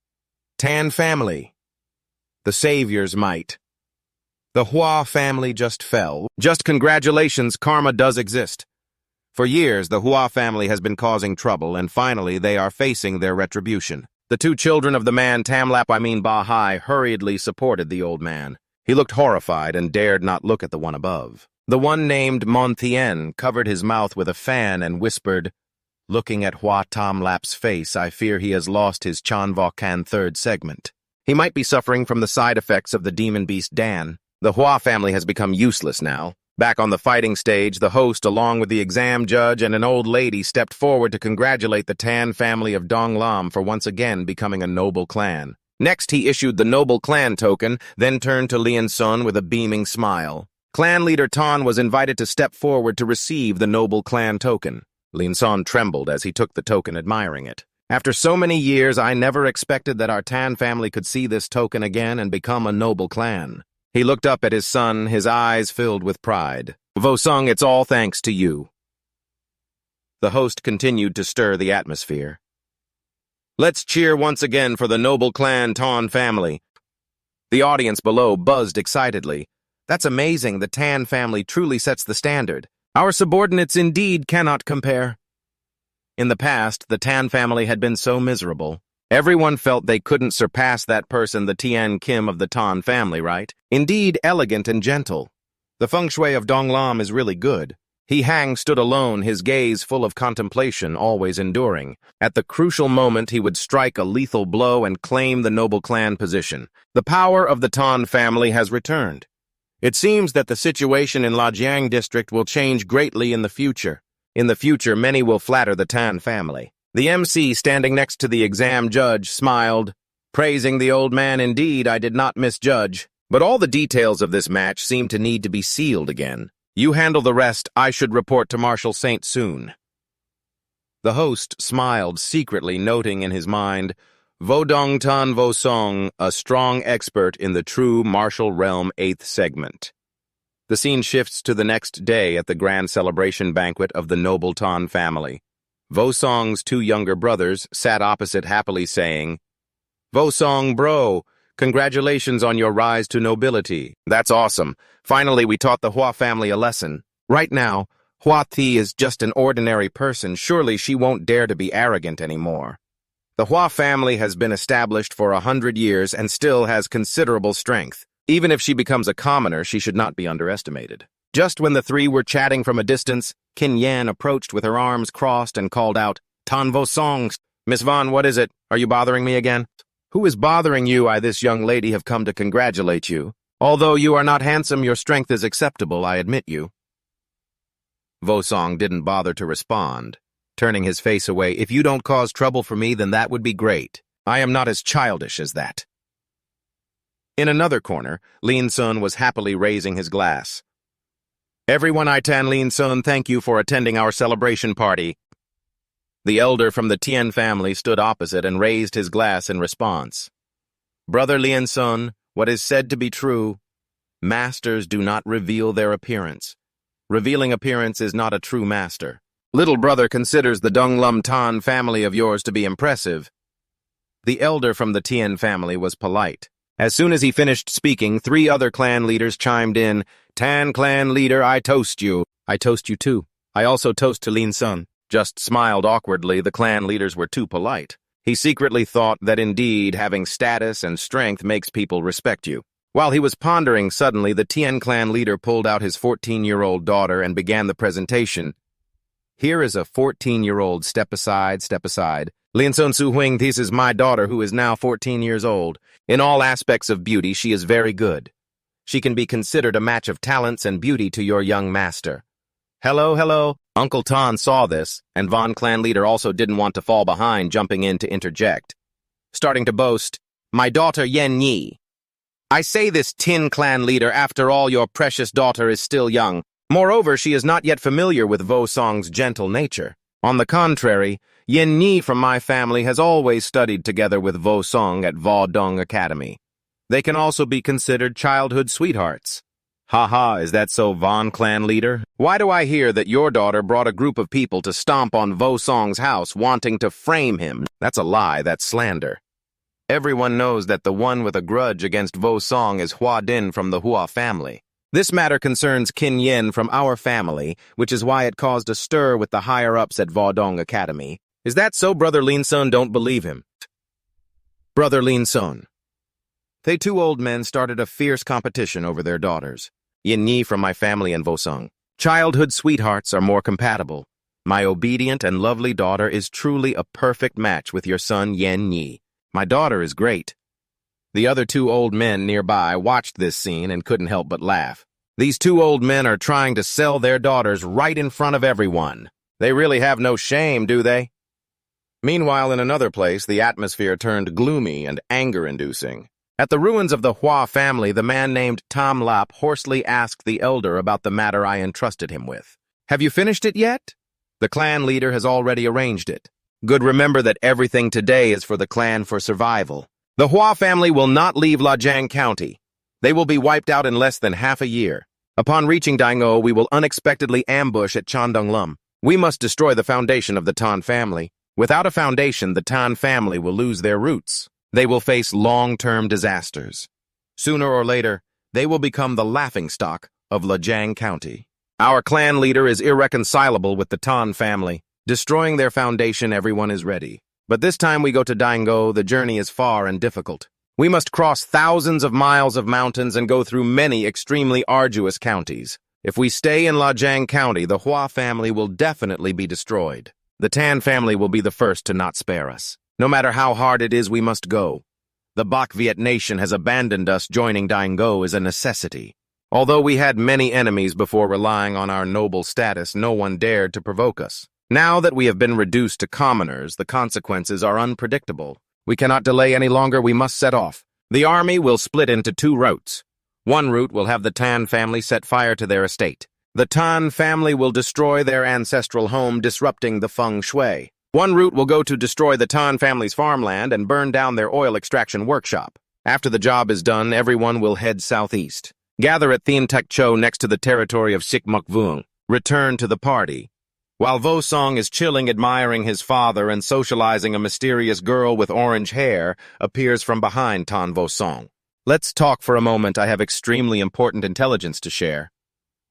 S1: Tan family. The savior's might. The Hua family just fell. Just congratulations, karma does exist. For years, the Hua family has been causing trouble, and finally they are facing their retribution. The two children of the man Tamlap Bahai hurriedly supported the old man. He looked horrified and dared not look at the one above. The one named Montien covered his mouth with a fan and whispered, "Looking at Hua Tamlap's face, I fear he has lost his Chanvokan third segment. He might be suffering from the side effects of the demon beast Dan. The Hua family has become useless now." Back on the fighting stage, the host, along with the exam judge and an old lady, stepped forward to congratulate the Tan family of Dong Lam for once again becoming a noble clan. Next, he issued the noble clan token, then turned to Lian Sun with a beaming smile. Clan leader Tan was invited to step forward to receive the noble clan token. Lian Sun trembled as he took the token, admiring it. After so many years, I never expected that our Tan family could see this token again and become a noble clan. He looked up at his son, his eyes filled with pride. "Vosong, it's all thanks to you." The host continued to stir the atmosphere. "Let's cheer once again for the noble clan Tan family." The audience below buzzed excitedly. "That's amazing. The Tan family truly sets the standard. Our subordinates indeed cannot compare." In the past, the Tan family had been so miserable. Everyone felt they couldn't surpass that person, the Tian Kim of the Tan family, right? Indeed, elegant and gentle. The feng shui of Dong Lam is really good. He Hang stood alone, his gaze full of contemplation, always enduring. At the crucial moment, he would strike a lethal blow and claim the noble clan position. The power of the Tan family has returned. It seems that the situation in Lajiang district will change greatly in the future. In the future, many will flatter the Tan family. The MC, standing next to the exam judge, smiled. "Praising the old man indeed, I did not misjudge. But all the details of this match seem to need to be sealed again. You handle the rest. I should report to Marshal Saint soon." The host smiled secretly, noting in his mind, "Vodong Tan Vosong, a strong expert in the true martial realm 8th segment." The scene shifts to the next day at the grand celebration banquet of the noble Tan family. Vosong's two younger brothers sat opposite happily saying, "Vosong, bro, congratulations on your rise to nobility. That's awesome. Finally, we taught the Hua family a lesson. Right now, Hua Thi is just an ordinary person. Surely she won't dare to be arrogant anymore. The Hua family has been established for 100 years and still has considerable strength. Even if she becomes a commoner, she should not be underestimated." Just when the three were chatting from a distance, Qin Yan approached with her arms crossed and called out, "Tan Vosong, Miss Van, what is it? Are you bothering me again?" "Who is bothering you? This young lady have come to congratulate you. Although you are not handsome, your strength is acceptable, I admit you." Vosong didn't bother to respond, turning his face away. "If you don't cause trouble for me, then that would be great. I am not as childish as that." In another corner, Lin Sun was happily raising his glass. "Everyone, I Tan Lin Sun, thank you for attending our celebration party." The elder from the Tian family stood opposite and raised his glass in response. "Brother Lin Sun, what is said to be true. Masters do not reveal their appearance. Revealing appearance is not a true master. Little brother considers the Dong Lam Tan family of yours to be impressive." The elder from the Tian family was polite. As soon as he finished speaking, 3 other clan leaders chimed in. "Tan clan leader, I toast you." "I toast you too. I also toast to Lin Sun." Just smiled awkwardly. The clan leaders were too polite. He secretly thought that indeed having status and strength makes people respect you. While he was pondering, suddenly the Tian clan leader pulled out his 14-year-old daughter and began the presentation. "Here is a 14-year-old. Step aside, step aside. Lin Sun Su Huing, this is my daughter who is now 14 years old. In all aspects of beauty, she is very good. She can be considered a match of talents and beauty to your young master." "Hello, hello." Uncle Tan saw this, and Von clan leader also didn't want to fall behind, jumping in to interject. Starting to boast, "My daughter Yen Yi. I say this, Tin clan leader, after all your precious daughter is still young. Moreover, she is not yet familiar with Vosong's gentle nature. On the contrary, Yen Yi from my family has always studied together with Vosong at Vodong Academy. They can also be considered childhood sweethearts." "Haha, is that so, Von clan leader? Why do I hear that your daughter brought a group of people to stomp on Vosong's house wanting to frame him?" "That's a lie, that's slander." Everyone knows that the one with a grudge against Vosong is Hua Din from the Hua family. This matter concerns Qin Yin from our family, which is why it caused a stir with the higher-ups at Vodong Academy. Is that so, Brother Lin Sun? Don't believe him. Brother Lin Sun. They two old men started a fierce competition over their daughters. Yin Yi from my family and Vosong. Childhood sweethearts are more compatible. My obedient and lovely daughter is truly a perfect match with your son Yin Yi. My daughter is great. The other two old men nearby watched this scene and couldn't help but laugh. These two old men are trying to sell their daughters right in front of everyone. They really have no shame, do they? Meanwhile, in another place, the atmosphere turned gloomy and anger-inducing. At the ruins of the Hua family, the man named Tamlap hoarsely asked the elder about the matter I entrusted him with. Have you finished it yet? The clan leader has already arranged it. Good, remember that everything today is for the clan for survival. The Hua family will not leave Lajiang County. They will be wiped out in less than half a year. Upon reaching Daingou, we will unexpectedly ambush at Chandonglum. We must destroy the foundation of the Tan family. Without a foundation, the Tan family will lose their roots. They will face long-term disasters. Sooner or later, they will become the laughingstock of Lajiang County. Our clan leader is irreconcilable with the Tan family. Destroying their foundation, everyone is ready. But this time we go to Daingou, the journey is far and difficult. We must cross thousands of miles of mountains and go through many extremely arduous counties. If we stay in Lajiang County, the Hua family will definitely be destroyed. The Tan family will be the first to not spare us. No matter how hard it is, we must go. The Bak Viet nation has abandoned us. Joining Daingou is a necessity. Although we had many enemies before relying on our noble status, no one dared to provoke us. Now that we have been reduced to commoners, the consequences are unpredictable. We cannot delay any longer. We must set off. The army will split into two routes. One route will have the Tan family set fire to their estate. The Tan family will destroy their ancestral home, disrupting the feng shui. One route will go to destroy the Tan family's farmland and burn down their oil extraction workshop. After the job is done, everyone will head southeast. Gather at Thien Tek Cho next to the territory of Sik Muk Vuong. Return to the party. While Vosong is chilling, admiring his father and socializing, a mysterious girl with orange hair appears from behind Tan Vosong. Let's talk for a moment. I have extremely important intelligence to share.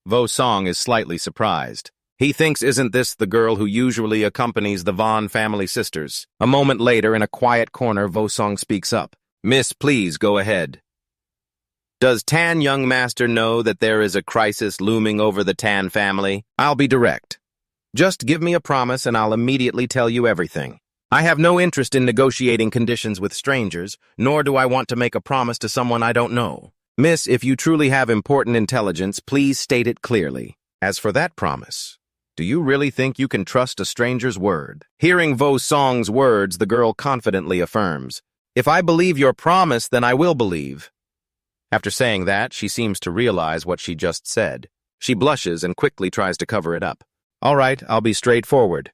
S1: Vosong is slightly surprised. He thinks, isn't this the girl who usually accompanies the Von family sisters? A moment later, in a quiet corner, Vosong speaks up. Miss, please go ahead. Does Tan young master know that there is a crisis looming over the Tan family? I'll be direct. Just give me a promise and I'll immediately tell you everything. I have no interest in negotiating conditions with strangers, nor do I want to make a promise to someone I don't know. Miss, if you truly have important intelligence, please state it clearly. As for that promise, do you really think you can trust a stranger's word? Hearing Vosong's words, the girl confidently affirms, If I believe your promise, then I will believe. After saying that, she seems to realize what she just said. She blushes and quickly tries to cover it up. All right, I'll be straightforward.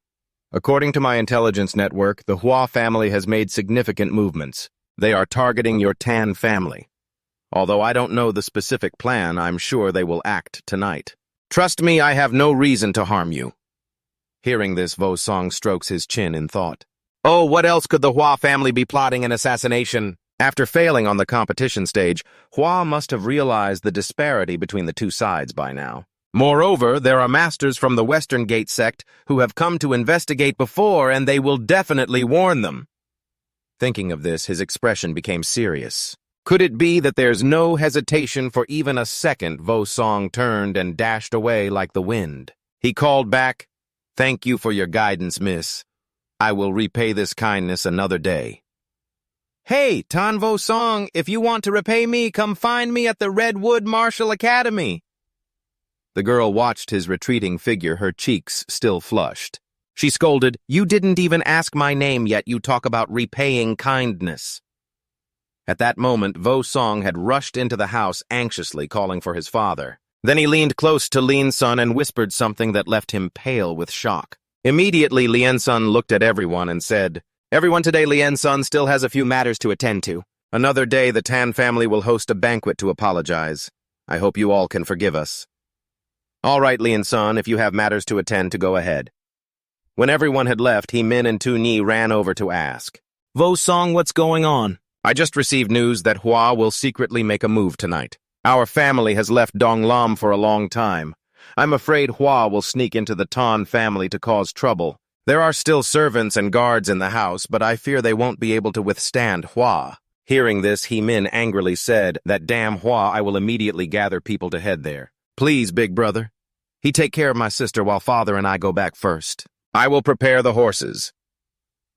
S1: According to my intelligence network, the Hua family has made significant movements. They are targeting your Tan family. Although I don't know the specific plan, I'm sure they will act tonight. Trust me, I have no reason to harm you. Hearing this, Vosong strokes his chin in thought. Oh, what else could the Hua family be plotting? An assassination? After failing on the competition stage, Hua must have realized the disparity between the two sides by now. Moreover, there are masters from the Western Gate sect who have come to investigate before, and they will definitely warn them. Thinking of this, his expression became serious. Could it be that there's no hesitation for even a second? Vosong turned and dashed away like the wind. He called back, Thank you for your guidance, miss. I will repay this kindness another day. Hey, Tan Vosong, if you want to repay me, come find me at the Redwood Martial Academy. The girl watched his retreating figure, her cheeks still flushed. She scolded, You didn't even ask my name yet, you talk about repaying kindness. At that moment, Vosong had rushed into the house anxiously calling for his father. Then he leaned close to Lin Sun and whispered something that left him pale with shock. Immediately, Lien Sun looked at everyone and said, Everyone today, Lien Sun still has a few matters to attend to. Another day, the Tan family will host a banquet to apologize. I hope you all can forgive us. All right, Lien Sun, if you have matters to attend to, go ahead. When everyone had left, He Min and Tu Ni ran over to ask, Vosong, what's going on? I just received news that Hua will secretly make a move tonight. Our family has left Dong Lam for a long time. I'm afraid Hua will sneak into the Tan family to cause trouble. There are still servants and guards in the house, but I fear they won't be able to withstand Hua. Hearing this, He Min angrily said, "That damn Hua, I will immediately gather people to head there. Please, big brother. He take care of my sister while father and I go back first. I will prepare the horses."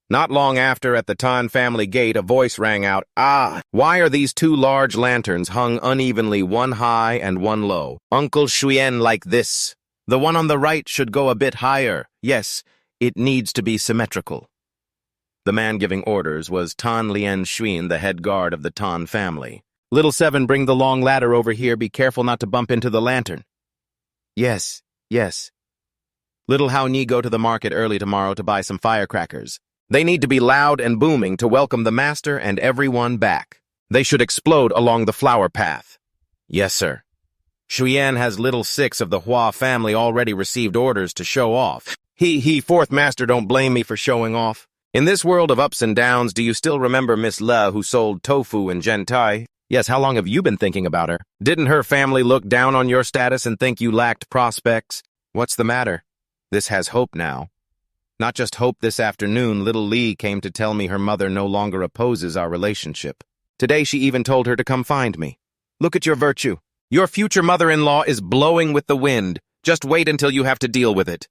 S1: Not long after, at the Tan family gate, a voice rang out, "Ah, why are these two large lanterns hung unevenly, one high and one low? Uncle Shuyen like this. The one on the right should go a bit higher. Yes, it needs to be symmetrical." The man giving orders was Tan Lien Xuan, the head guard of the Tan family. "Little Seven, bring the long ladder over here. Be careful not to bump into the lantern." "Yes, yes." "Little Hao Ni, go to the market early tomorrow to buy some firecrackers. They need to be loud and booming to welcome the master and everyone back. They should explode along the flower path." "Yes, sir." Shuyan has little six of the Hua family already received orders to show off. Fourth master, don't blame me for showing off. In this world of ups and downs, do you still remember Miss Le who sold tofu in Gentai? Yes, how long have you been thinking about her? Didn't her family look down on your status and think you lacked prospects? What's the matter? This has hope now. Not just hope. This afternoon, little Lee came to tell me her mother no longer opposes our relationship. Today she even told her to come find me. Look at your virtue. Your future mother-in-law is blowing with the wind. Just wait until you have to deal with it.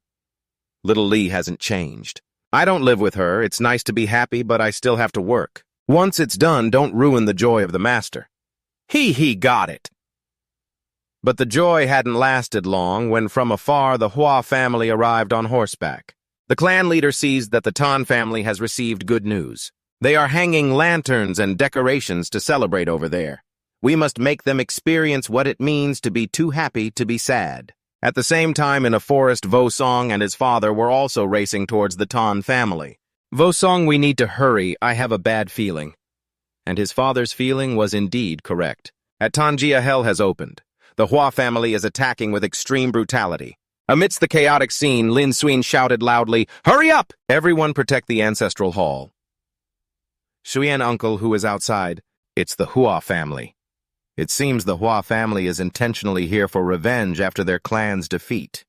S1: Little Lee hasn't changed. I don't live with her. It's nice to be happy, but I still have to work. Once it's done, don't ruin the joy of the master. He got it. But the joy hadn't lasted long when from afar the Hua family arrived on horseback. The clan leader sees that the Tan family has received good news. They are hanging lanterns and decorations to celebrate over there. We must make them experience what it means to be too happy to be sad. At the same time, in a forest, Vosong and his father were also racing towards the Tan family. "Vosong, we need to hurry. I have a bad feeling." And his father's feeling was indeed correct. At Tanjia, hell has opened. The Hua family is attacking with extreme brutality. Amidst the chaotic scene, Lin Xuan shouted loudly, "Hurry up! Everyone protect the ancestral hall." Xuan uncle, who is outside, "It's the Hua family." It seems the Hua family is intentionally here for revenge after their clan's defeat.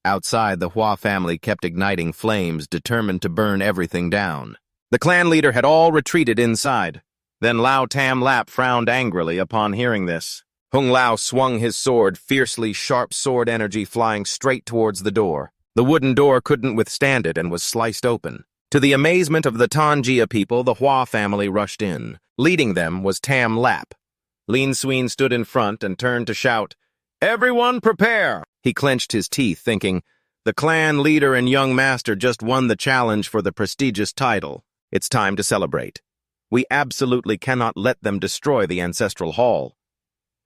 S1: Outside, the Hua family kept igniting flames, determined to burn everything down. The clan leader had all retreated inside. Then Lao Tamlap frowned angrily upon hearing this. Hung Lao swung his sword, fiercely sharp sword energy flying straight towards the door. The wooden door couldn't withstand it and was sliced open. To the amazement of the Tanjia people, the Hua family rushed in. Leading them was Tamlap. Lin Xuan stood in front and turned to shout, "Everyone prepare!" He clenched his teeth, thinking, the clan leader and young master just won the challenge for the prestigious title. It's time to celebrate. We absolutely cannot let them destroy the ancestral hall.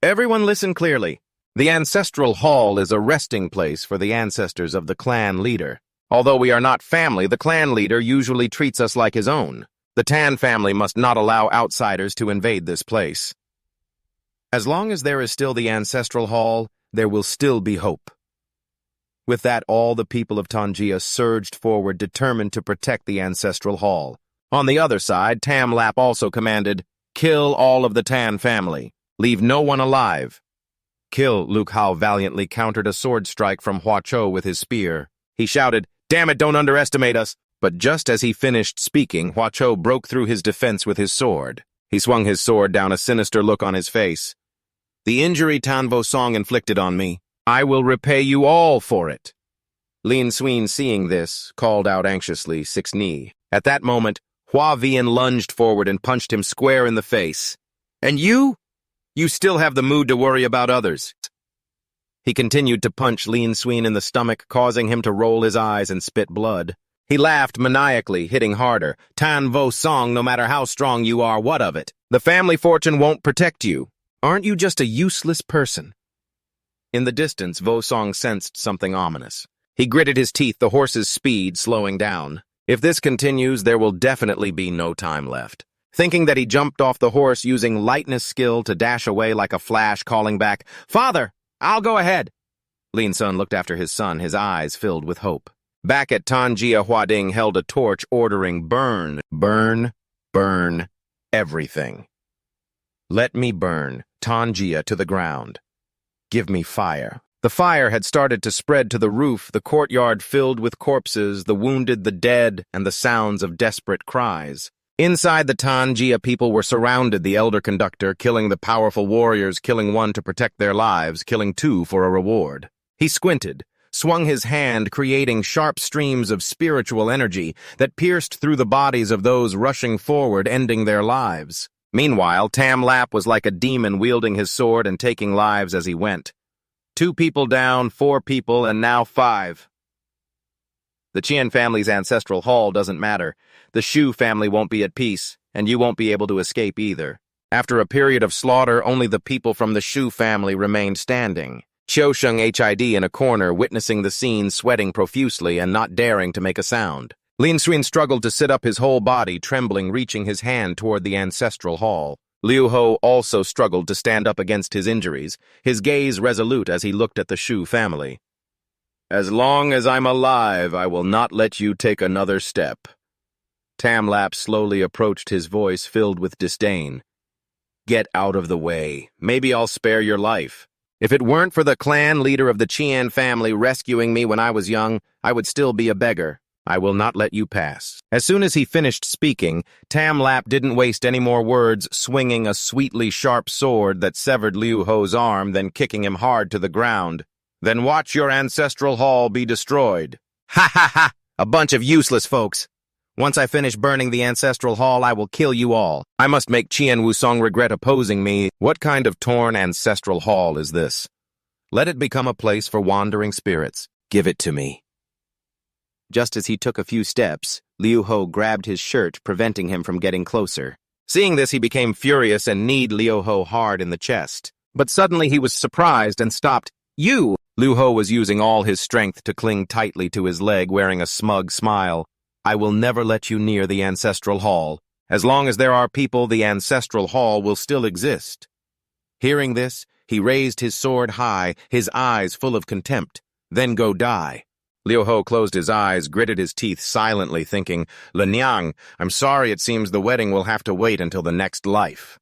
S1: Everyone listen clearly. The ancestral hall is a resting place for the ancestors of the clan leader. Although we are not family, the clan leader usually treats us like his own. The Tan family must not allow outsiders to invade this place. As long as there is still the ancestral hall, there will still be hope. With that, all the people of Tanjia surged forward, determined to protect the ancestral hall. On the other side, Tamlap also commanded, "Kill all of the Tan family. Leave no one alive." "Kill," Luke Hao valiantly countered a sword strike from Hua Cho with his spear. He shouted, "Damn it, don't underestimate us." But just as he finished speaking, Hua Cho broke through his defense with his sword. He swung his sword down, a sinister look on his face. "The injury Tan Vosong inflicted on me, I will repay you all for it." Lin Xuan, seeing this, called out anxiously, "Six Ni." At that moment, Hua Vian lunged forward and punched him square in the face. "And you? You still have the mood to worry about others." He continued to punch Lin Xuan in the stomach, causing him to roll his eyes and spit blood. He laughed maniacally, hitting harder. "Tan Vosong, no matter how strong you are, what of it? The family fortune won't protect you. Aren't you just a useless person?" In the distance, Vosong sensed something ominous. He gritted his teeth, the horse's speed slowing down. If this continues, there will definitely be no time left. Thinking that, he jumped off the horse using lightness skill to dash away like a flash, calling back, "Father, I'll go ahead." Lin Sun looked after his son, his eyes filled with hope. Back at Tanjia, Huading held a torch ordering, "Burn, burn, burn, everything. Let me burn Tanjia to the ground. Give me fire. The fire had started to spread to the roof, the courtyard filled with corpses, the wounded, the dead, and the sounds of desperate cries. Inside the Tanjia, people were surrounded the elder conductor, killing the powerful warriors, killing one to protect their lives, killing two for a reward. He squinted, swung his hand, creating sharp streams of spiritual energy that pierced through the bodies of those rushing forward, ending their lives. Meanwhile, Tamlap was like a demon wielding his sword and taking lives as he went. 2 people down, 4 people, and now 5. The Qian family's ancestral hall doesn't matter. The Shu family won't be at peace, and you won't be able to escape either. After a period of slaughter, only the people from the Shu family remained standing. Qiusheng HID in a corner, witnessing the scene, sweating profusely and not daring to make a sound. Lin Xuan struggled to sit up, his whole body trembling, reaching his hand toward the ancestral hall. Liu Ho also struggled to stand up against his injuries, his gaze resolute as he looked at the Shu family. As long as I'm alive, I will not let you take another step. Tamlap slowly approached, his voice filled with disdain. Get out of the way. Maybe I'll spare your life. If it weren't for the clan leader of the Qian family rescuing me when I was young, I would still be a beggar. I will not let you pass. As soon as he finished speaking, Tamlap didn't waste any more words, swinging a sweetly sharp sword that severed Liu Ho's arm, then kicking him hard to the ground. Then watch your ancestral hall be destroyed. Ha ha ha! A bunch of useless folks. Once I finish burning the ancestral hall, I will kill you all. I must make Qian Wusong regret opposing me. What kind of torn ancestral hall is this? Let it become a place for wandering spirits. Give it to me. Just as he took a few steps, Liu Ho grabbed his shirt, preventing him from getting closer. Seeing this, he became furious and kneed Liu Ho hard in the chest. But suddenly he was surprised and stopped. You! Liu Ho was using all his strength to cling tightly to his leg, wearing a smug smile. I will never let you near the ancestral hall. As long as there are people, the ancestral hall will still exist. Hearing this, he raised his sword high, his eyes full of contempt. Then go die. Liu Ho closed his eyes, gritted his teeth silently, thinking, Linyang, I'm sorry, it seems the wedding will have to wait until the next life.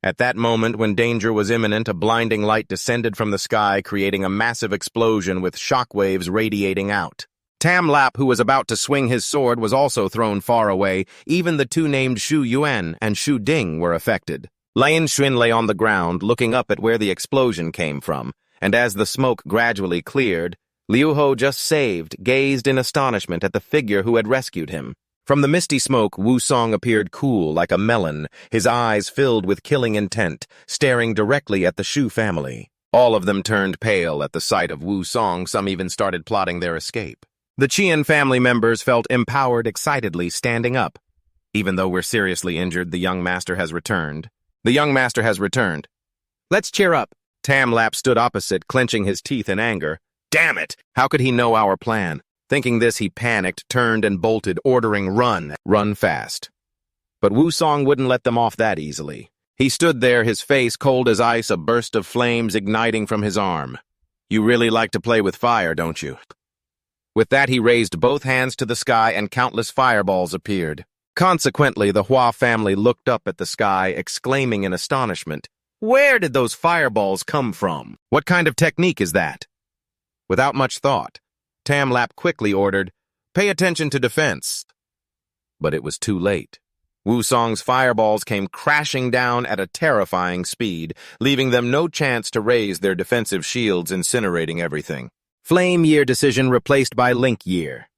S1: At that moment, when danger was imminent, a blinding light descended from the sky, creating a massive explosion with shockwaves radiating out. Tamlap, who was about to swing his sword, was also thrown far away. Even the 2 named Shu Yuan and Shu Ding were affected. Lin Xuan lay on the ground, looking up at where the explosion came from, and as the smoke gradually cleared, Liu Ho, just saved, gazed in astonishment at the figure who had rescued him. From the misty smoke, Wusong appeared cool like a melon, his eyes filled with killing intent, staring directly at the Shu family. All of them turned pale at the sight of Wusong, some even started plotting their escape. The Qian family members felt empowered, excitedly standing up. Even though we're seriously injured, the young master has returned. The young master has returned. Let's cheer up. Tamlap stood opposite, clenching his teeth in anger. Damn it! How could he know our plan? Thinking this, he panicked, turned and bolted, ordering run fast. But Wusong wouldn't let them off that easily. He stood there, his face cold as ice, a burst of flames igniting from his arm. You really like to play with fire, don't you? With that, he raised both hands to the sky and countless fireballs appeared. Consequently, the Hua family looked up at the sky, exclaiming in astonishment, Where did those fireballs come from? What kind of technique is that? Without much thought, Tamlap quickly ordered, Pay attention to defense. But it was too late. Wusong's fireballs came crashing down at a terrifying speed, leaving them no chance to raise their defensive shields, incinerating everything. Flame Year decision replaced by Link Year.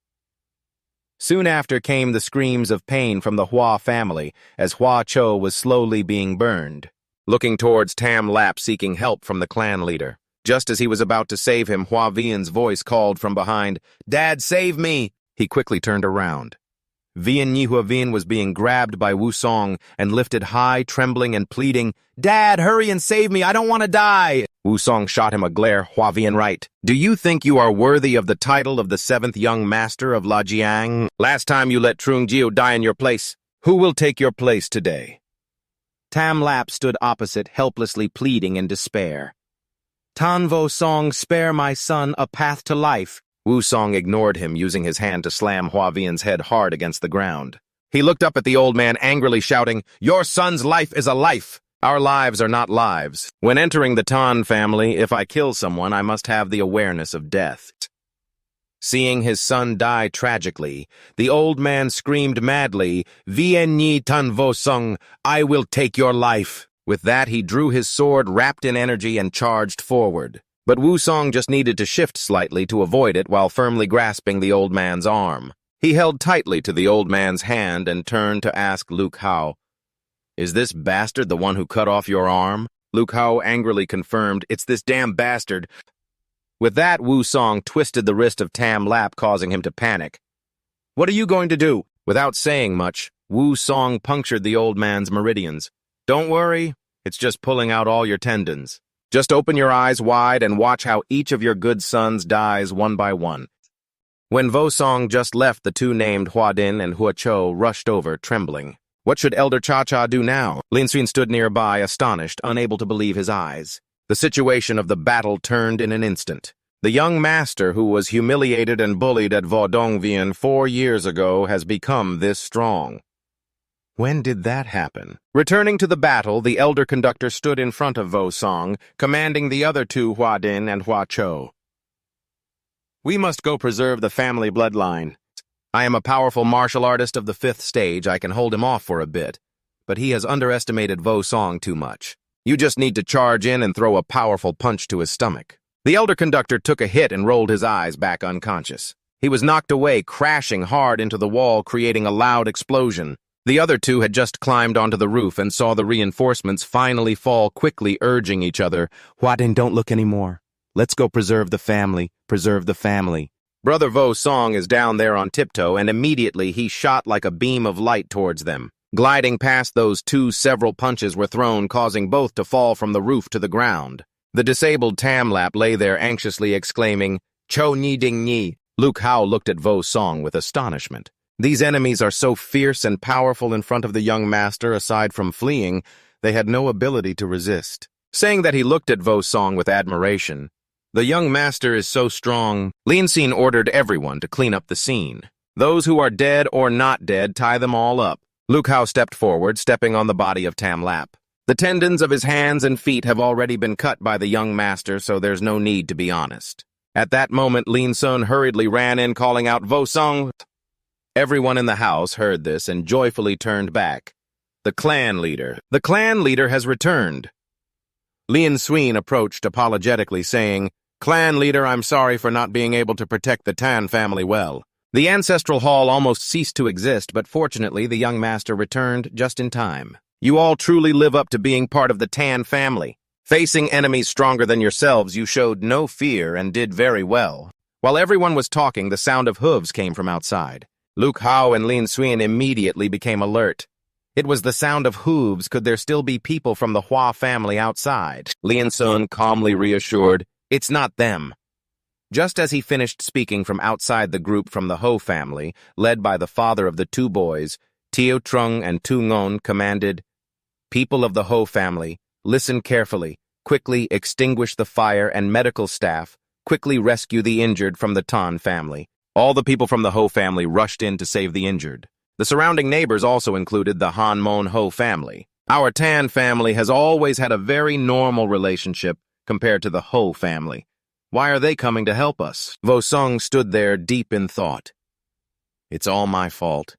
S1: Soon after came the screams of pain from the Hua family as Hua Cho was slowly being burned, looking towards Tamlap seeking help from the clan leader. Just as he was about to save him, Hua Vian's voice called from behind, Dad, save me! He quickly turned around. Vian Nihua Vian was being grabbed by Wusong and lifted high, trembling and pleading, Dad, hurry and save me, I don't want to die! Wusong shot him a glare. Hua Vian right. Do you think you are worthy of the title of the 7th young master of Lajiang? Last time you let Trung Jiu die in your place. Who will take your place today? Tamlap stood opposite, helplessly pleading in despair. Tan Vosong, spare my son a path to life. Wusong ignored him, using his hand to slam Hua Vian's head hard against the ground. He looked up at the old man angrily shouting, "Your son's life is a life! Our lives are not lives. When entering the Tan family, if I kill someone, I must have the awareness of death." Seeing his son die tragically, the old man screamed madly, "Vien Nhi Tan Vosong, I will take your life." With that, he drew his sword wrapped in energy and charged forward. But Vosong just needed to shift slightly to avoid it while firmly grasping the old man's arm. He held tightly to the old man's hand and turned to ask Luke Hao, "Is this bastard the one who cut off your arm?" Luke Hao angrily confirmed, "It's this damn bastard." With that, Vosong twisted the wrist of Tamlap, causing him to panic. "What are you going to do?" Without saying much, Vosong punctured the old man's meridians. "Don't worry, it's just pulling out all your tendons. Just open your eyes wide and watch how each of your good sons dies one by one." When Vosong just left, the two named Huadin and Huacho rushed over, trembling. What should Elder Cha-Cha do now? Lin Xuan stood nearby, astonished, unable to believe his eyes. The situation of the battle turned in an instant. The young master who was humiliated and bullied at Vosong 4 years ago has become this strong. When did that happen? Returning to the battle, the elder conductor stood in front of Vosong, commanding the other two Huadin and Huacho. "We must go preserve the family bloodline. I am a powerful martial artist of the 5th stage. I can hold him off for a bit, but he has underestimated Vosong too much. You just need to charge in and throw a powerful punch to his stomach." The elder conductor took a hit and rolled his eyes back unconscious. He was knocked away, crashing hard into the wall, creating a loud explosion. The other two had just climbed onto the roof and saw the reinforcements finally fall, quickly urging each other, "Huadin, don't look anymore. Let's go preserve the family, preserve the family." Brother Vosong is down there on tiptoe, and immediately he shot like a beam of light towards them. Gliding past those two, several punches were thrown, causing both to fall from the roof to the ground. The disabled Tamlap lay there anxiously exclaiming, "Cho Ni Ding Ni." Luke Hao looked at Vosong with astonishment. These enemies are so fierce and powerful in front of the young master. Aside from fleeing, they had no ability to resist. Saying that, he looked at Vosong with admiration. "The young master is so strong." Lin Xuan ordered everyone to clean up the scene. "Those who are dead or not dead, tie them all up." Luke Hao stepped forward, stepping on the body of Tamlap. The tendons of his hands and feet have already been cut by the young master, so there's no need to be honest. At that moment, Lin Xuan hurriedly ran in, calling out, "Vosong!" Everyone in the house heard this and joyfully turned back. The clan leader has returned. Lin Xuan approached apologetically, saying, "Clan leader, I'm sorry for not being able to protect the Tan family well." The ancestral hall almost ceased to exist, but fortunately the young master returned just in time. "You all truly live up to being part of the Tan family. Facing enemies stronger than yourselves, you showed no fear and did very well." While everyone was talking, the sound of hooves came from outside. Luke Hao and Lin Xuan immediately became alert. It was the sound of hooves. Could there still be people from the Hua family outside? Lin Xuan calmly reassured, "It's not them." Just as he finished speaking, from outside the group from the Ho family, led by the father of the two boys, Tio Trung and Tu Ngon, commanded, "People of the Ho family, listen carefully. Quickly extinguish the fire, and medical staff, quickly rescue the injured from the Tan family." All the people from the Ho family rushed in to save the injured. The surrounding neighbors also included the Han Mon Ho family. Our Tan family has always had a very normal relationship compared to the Ho family. Why are they coming to help us? Vosong stood there deep in thought. "It's all my fault.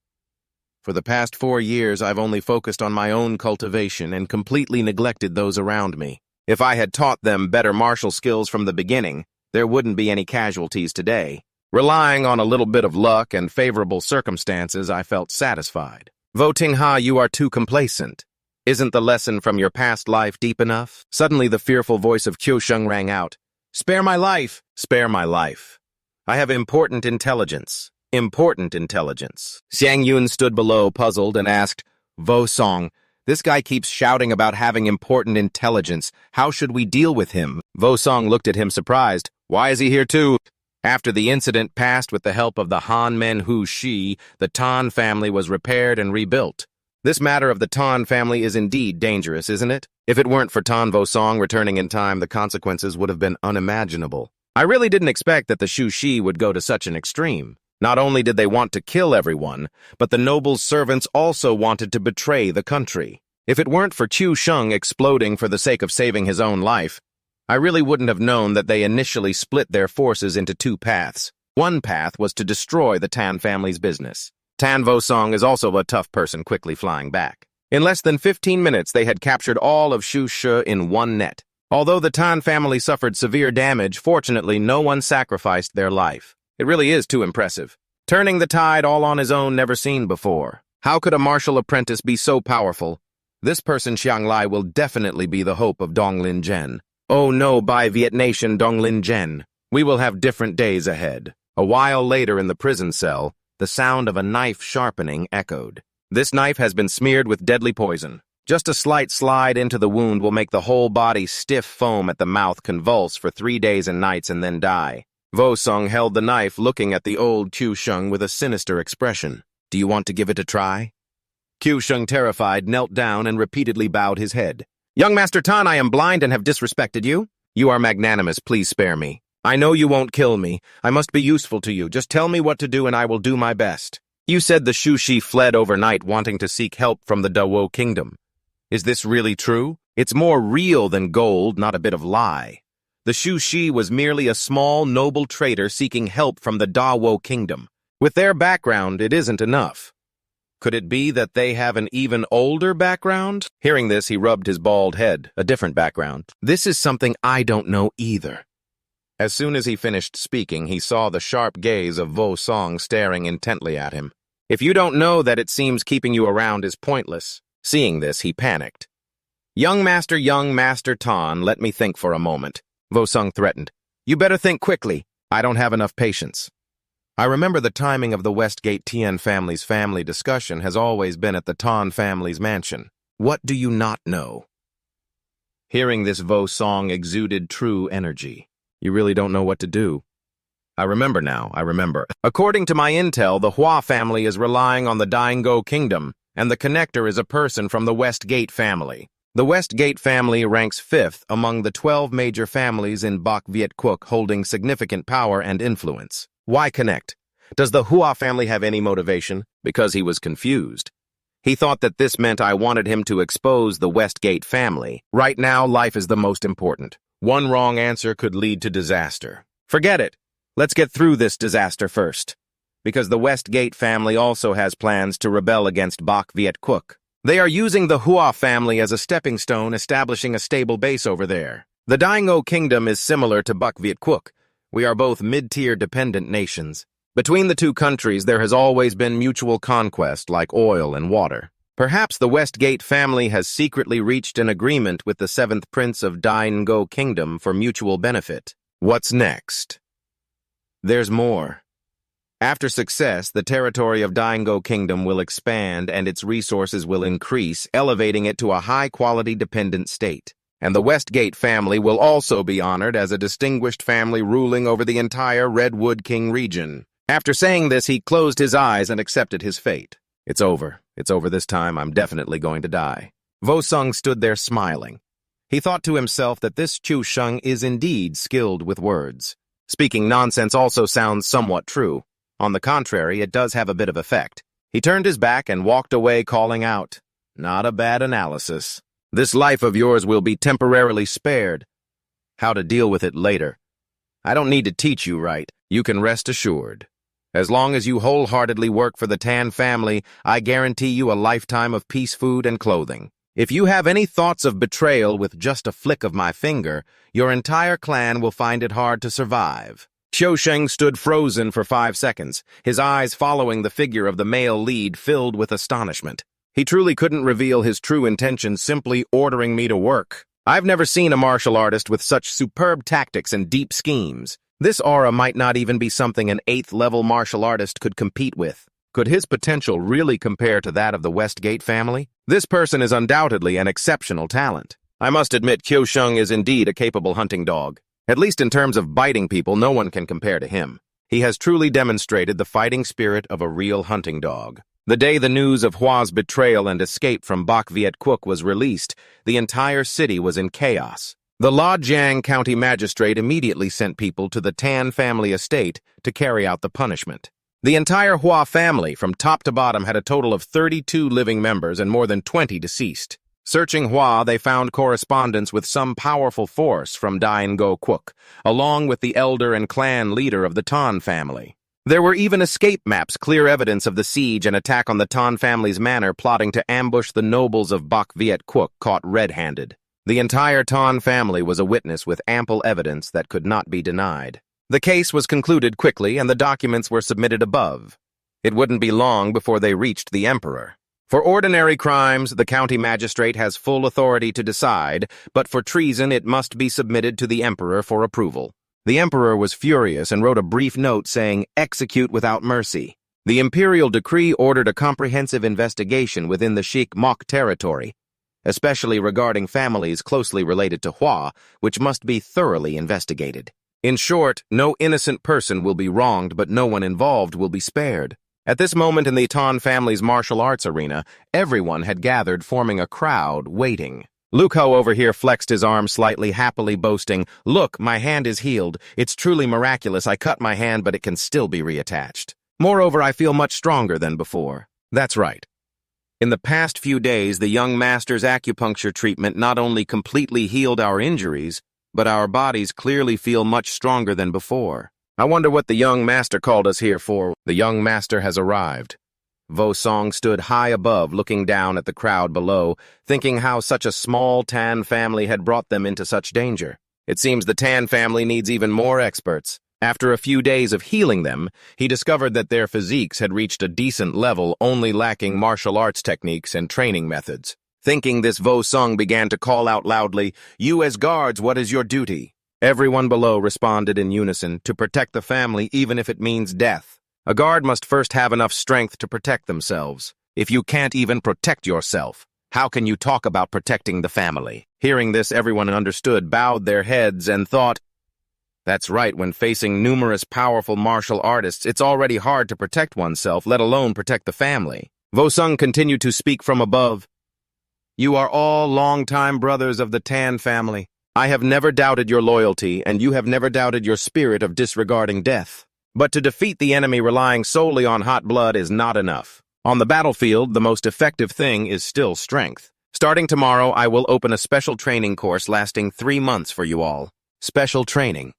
S1: For the past 4 years, I've only focused on my own cultivation and completely neglected those around me. If I had taught them better martial skills from the beginning, there wouldn't be any casualties today. Relying on a little bit of luck and favorable circumstances, I felt satisfied." "Voting Ha, you are too complacent. Isn't the lesson from your past life deep enough?" Suddenly the fearful voice of Qiusheng rang out. "Spare my life! Spare my life! I have important intelligence. Important intelligence." Xiang Yun stood below, puzzled, and asked, "Vosong, this guy keeps shouting about having important intelligence. How should we deal with him?" Vosong looked at him surprised. "Why is he here too?" After the incident passed, with the help of the Han Men Hu Shi, the Tan family was repaired and rebuilt. This matter of the Tan family is indeed dangerous, isn't it? If it weren't for Tan Vosong returning in time, the consequences would have been unimaginable. I really didn't expect that the Shu Shi would go to such an extreme. Not only did they want to kill everyone, but the noble's servants also wanted to betray the country. If it weren't for Chu Sheng exploding for the sake of saving his own life, I really wouldn't have known that they initially split their forces into two paths. One path was to destroy the Tan family's business. Tan Vosong is also a tough person quickly flying back. In less than 15 minutes, they had captured all of Shu Shi in one net. Although the Tan family suffered severe damage, fortunately no one sacrificed their life. It really is too impressive. Turning the tide all on his own, never seen before. How could a martial apprentice be so powerful? This person Xiang Lai will definitely be the hope of Dong Lin Zhen. Oh no, by Viet Nation Dong Lin Zhen. We will have different days ahead. A while later in the prison cell, the sound of a knife sharpening echoed. This knife has been smeared with deadly poison. Just a slight slide into the wound will make the whole body stiff foam at the mouth convulse for 3 days and nights and then die. Vosong held the knife looking at the old Qiu Sheng with a sinister expression. Do you want to give it a try? Qiu Sheng, terrified, knelt down and repeatedly bowed his head. Young Master Tan, I am blind and have disrespected you. You are magnanimous, please spare me. I know you won't kill me. I must be useful to you. Just tell me what to do and I will do my best. You said the Shu Shi fled overnight wanting to seek help from the Dao kingdom. Is this really true? It's more real than gold, not a bit of lie. The Shu Shi was merely a small, noble trader seeking help from the Dao kingdom. With their background, it isn't enough. Could it be that they have an even older background? Hearing this, he rubbed his bald head. A different background. This is something I don't know either. As soon as he finished speaking, he saw the sharp gaze of Vosong staring intently at him. If you don't know that it seems keeping you around is pointless. Seeing this, he panicked. Young Master Tan, let me think for a moment. Vosong threatened. You better think quickly. I don't have enough patience. I remember the timing of the Westgate Tian family's family discussion has always been at the Tan family's mansion. What do you not know? Hearing this, Vosong exuded true energy. You really don't know what to do. I remember now, I remember. According to my intel, the Hua family is relying on the Dao kingdom, and the connector is a person from the Westgate family. The Westgate family ranks 5th among the 12 major families in Bak Viet Quoc holding significant power and influence. Why connect? Does the Hua family have any motivation? Because he was confused. He thought that this meant I wanted him to expose the Westgate family. Right now, life is the most important. One wrong answer could lead to disaster. Forget it. Let's get through this disaster first. Because the Westgate family also has plans to rebel against Bak Viet Quoc. They are using the Hua family as a stepping stone, establishing a stable base over there. The Dao kingdom is similar to Bak Viet Quoc. We are both mid-tier dependent nations. Between the two countries, there has always been mutual conquest, like oil and water. Perhaps the Westgate family has secretly reached an agreement with the 7th Prince of Dao Kingdom for mutual benefit. What's next? There's more. After success, the territory of Dao Kingdom will expand and its resources will increase, elevating it to a high-quality dependent state. And the Westgate family will also be honored as a distinguished family ruling over the entire Redwood King region. After saying this, he closed his eyes and accepted his fate. It's over. It's over this time. I'm definitely going to die. Vosong stood there smiling. He thought to himself that this Qiu Sheng is indeed skilled with words. Speaking nonsense also sounds somewhat true. On the contrary, it does have a bit of effect. He turned his back and walked away calling out, "Not a bad analysis. This life of yours will be temporarily spared. How to deal with it later. I don't need to teach you right. You can rest assured. As long as you wholeheartedly work for the Tan family, I guarantee you a lifetime of peace, food, and clothing. If you have any thoughts of betrayal with just a flick of my finger, your entire clan will find it hard to survive." Qiu Sheng stood frozen for 5 seconds, his eyes following the figure of the male lead filled with astonishment. He truly couldn't reveal his true intentions, simply ordering me to work. I've never seen a martial artist with such superb tactics and deep schemes. This aura might not even be something an 8th-level martial artist could compete with. Could his potential really compare to that of the Westgate family? This person is undoubtedly an exceptional talent. I must admit Qiu Sheng is indeed a capable hunting dog. At least in terms of biting people, no one can compare to him. He has truly demonstrated the fighting spirit of a real hunting dog. The day the news of Hua's betrayal and escape from Bak Viet Quoc was released, the entire city was in chaos. The Luojiang County Magistrate immediately sent people to the Tan family estate to carry out the punishment. The entire Hua family, from top to bottom, had a total of 32 living members and more than 20 deceased. Searching Hua, they found correspondence with some powerful force from Dine Go Kwuk, along with the elder and clan leader of the Tan family. There were even escape maps, clear evidence of the siege and attack on the Tan family's manor, plotting to ambush the nobles of Bak Viet Kwuk caught red-handed. The entire Tan family was a witness with ample evidence that could not be denied. The case was concluded quickly and the documents were submitted above. It wouldn't be long before they reached the emperor. For ordinary crimes, the county magistrate has full authority to decide, but for treason it must be submitted to the emperor for approval. The emperor was furious and wrote a brief note saying, "Execute without mercy." The imperial decree ordered a comprehensive investigation within the Sheikh Mok territory, especially regarding families closely related to Hua, which must be thoroughly investigated. In short, no innocent person will be wronged, but no one involved will be spared. At this moment in the Tan family's martial arts arena, everyone had gathered, forming a crowd, waiting. Luko over here flexed his arm slightly, happily boasting, "Look, my hand is healed. It's truly miraculous. I cut my hand, but it can still be reattached. Moreover, I feel much stronger than before." That's right. In the past few days, the young master's acupuncture treatment not only completely healed our injuries, but our bodies clearly feel much stronger than before. I wonder what the young master called us here for. The young master has arrived. Vosong stood high above, looking down at the crowd below, thinking how such a small Tan family had brought them into such danger. It seems the Tan family needs even more experts. After a few days of healing them, he discovered that their physiques had reached a decent level, only lacking martial arts techniques and training methods. Thinking this, Vosong began to call out loudly, "You as guards, what is your duty?" Everyone below responded in unison, "To protect the family, even if it means death." A guard must first have enough strength to protect themselves. If you can't even protect yourself, how can you talk about protecting the family? Hearing this, everyone understood, bowed their heads, and thought, that's right, when facing numerous powerful martial artists, it's already hard to protect oneself, let alone protect the family. Vosong continued to speak from above. "You are all long-time brothers of the Tan family. I have never doubted your loyalty, and you have never doubted your spirit of disregarding death. But to defeat the enemy relying solely on hot blood is not enough. On the battlefield, the most effective thing is still strength. Starting tomorrow, I will open a special training course lasting 3 months for you all. Special training.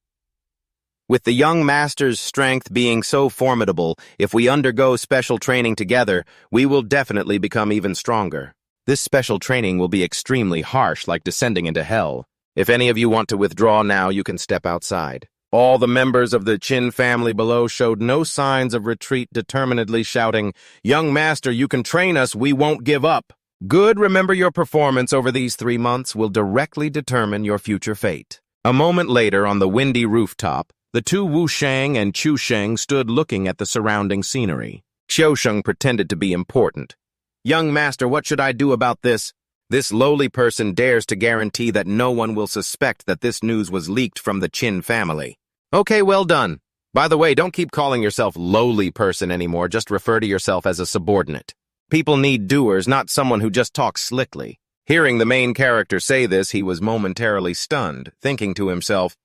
S1: With the young master's strength being so formidable, if we undergo special training together, we will definitely become even stronger. This special training will be extremely harsh, like descending into hell. If any of you want to withdraw now, you can step outside." All the members of the Qin family below showed no signs of retreat, determinedly shouting, "Young master, you can train us, we won't give up." Good, remember your performance over these 3 months will directly determine your future fate. A moment later, on the windy rooftop, the two Wu Shang and Chu Sheng stood looking at the surrounding scenery. Xiu Sheng pretended to be important. "Young master, what should I do about this? This lowly person dares to guarantee that no one will suspect that this news was leaked from the Qin family." "Okay, well done. By the way, don't keep calling yourself lowly person anymore, just refer to yourself as a subordinate. People need doers, not someone who just talks slickly." Hearing the main character say this, he was momentarily stunned, thinking to himself,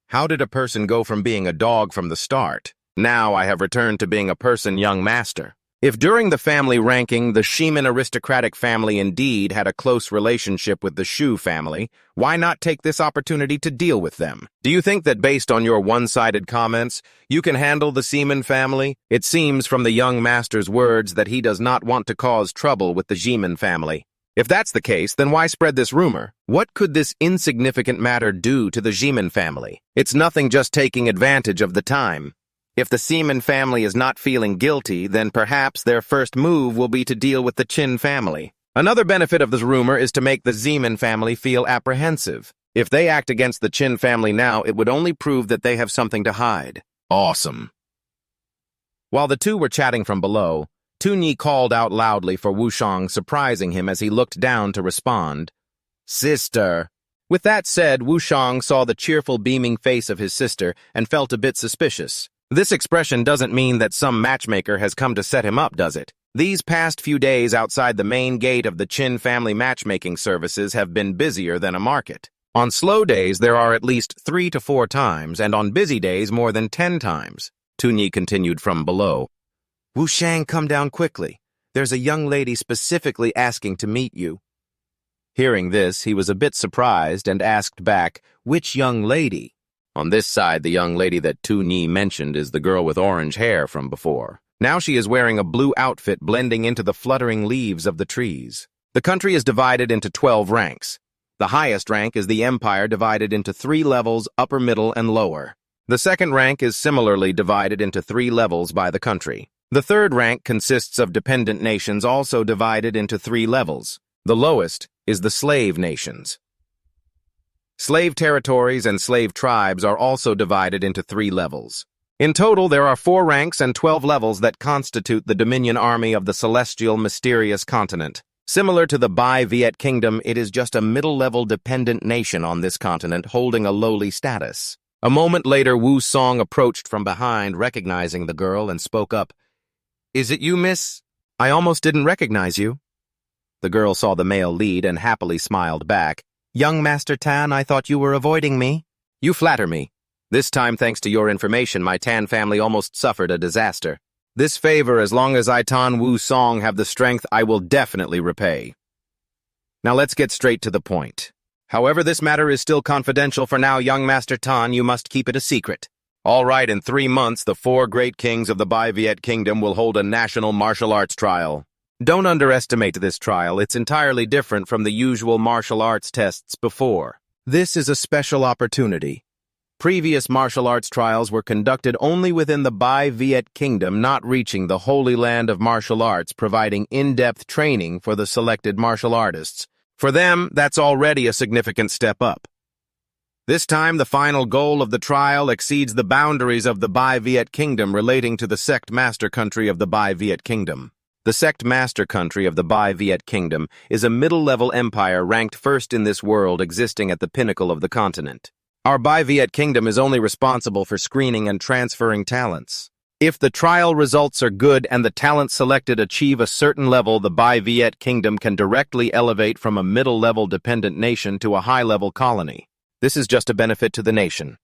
S1: how did a person go from being a dog from the start? Now I have returned to being a person, young master. If during the family ranking, the Shiman aristocratic family indeed had a close relationship with the Shu family, why not take this opportunity to deal with them? Do you think that based on your one-sided comments, you can handle the Seaman family? It seems from the young master's words that he does not want to cause trouble with the Jiman family. If that's the case, then why spread this rumor? What could this insignificant matter do to the Jiman family? It's nothing, just taking advantage of the time. If the Seaman family is not feeling guilty, then perhaps their first move will be to deal with the Qin family. Another benefit of this rumor is to make the Zeman family feel apprehensive. If they act against the Qin family now, it would only prove that they have something to hide. Awesome. While the two were chatting from below, Tunyi called out loudly for Wushang, surprising him as he looked down to respond. "Sister." With that said, Wushang saw the cheerful, beaming face of his sister and felt a bit suspicious. This expression doesn't mean that some matchmaker has come to set him up, does it? These past few days outside the main gate of the Qin family matchmaking services have been busier than a market. On slow days, there are at least 3 to 4 times, and on busy days, more than 10 times. Tunyi continued from below. Wu Shang, come down quickly. There's a young lady specifically asking to meet you. Hearing this, he was a bit surprised and asked back, which young lady? On this side, the young lady that Tu Ni mentioned is the girl with orange hair from before. Now she is wearing a blue outfit blending into the fluttering leaves of the trees. The country is divided into 12 ranks. The highest rank is the empire, divided into 3 levels, upper, middle, and lower. The second rank is similarly divided into 3 levels by the country. The third rank consists of dependent nations, also divided into 3 levels. The lowest is the slave nations. Slave territories and slave tribes are also divided into 3 levels. In total, there are 4 ranks and 12 levels that constitute the Dominion Army of the Celestial Mysterious Continent. Similar to the Bai Viet Kingdom, it is just a middle-level dependent nation on this continent holding a lowly status. A moment later, Wu Song approached from behind, recognizing the girl, and spoke up. "Is it you, miss? I almost didn't recognize you." The girl saw the male lead and happily smiled back. "Young Master Tan, I thought you were avoiding me." "You flatter me. This time, thanks to your information, my Tan family almost suffered a disaster. This favor, as long as I, Tan Wu Song, have the strength, I will definitely repay. Now let's get straight to the point. However, this matter is still confidential for now, young Master Tan. You must keep it a secret. All right, in 3 months, the 4 great kings of the Bai Viet Kingdom will hold a national martial arts trial. Don't underestimate this trial. It's entirely different from the usual martial arts tests before. This is a special opportunity. Previous martial arts trials were conducted only within the Bai Viet Kingdom, not reaching the Holy Land of Martial Arts, providing in-depth training for the selected martial artists. For them, that's already a significant step up. This time, the final goal of the trial exceeds the boundaries of the Bai Viet Kingdom relating to the sect master country of the Bai Viet Kingdom. The sect master country of the Bai Viet Kingdom is a middle-level empire ranked first in this world, existing at the pinnacle of the continent. Our Bai Viet Kingdom is only responsible for screening and transferring talents. If the trial results are good and the talents selected achieve a certain level, the Bai Viet Kingdom can directly elevate from a middle-level dependent nation to a high-level colony. This is just a benefit to the nation.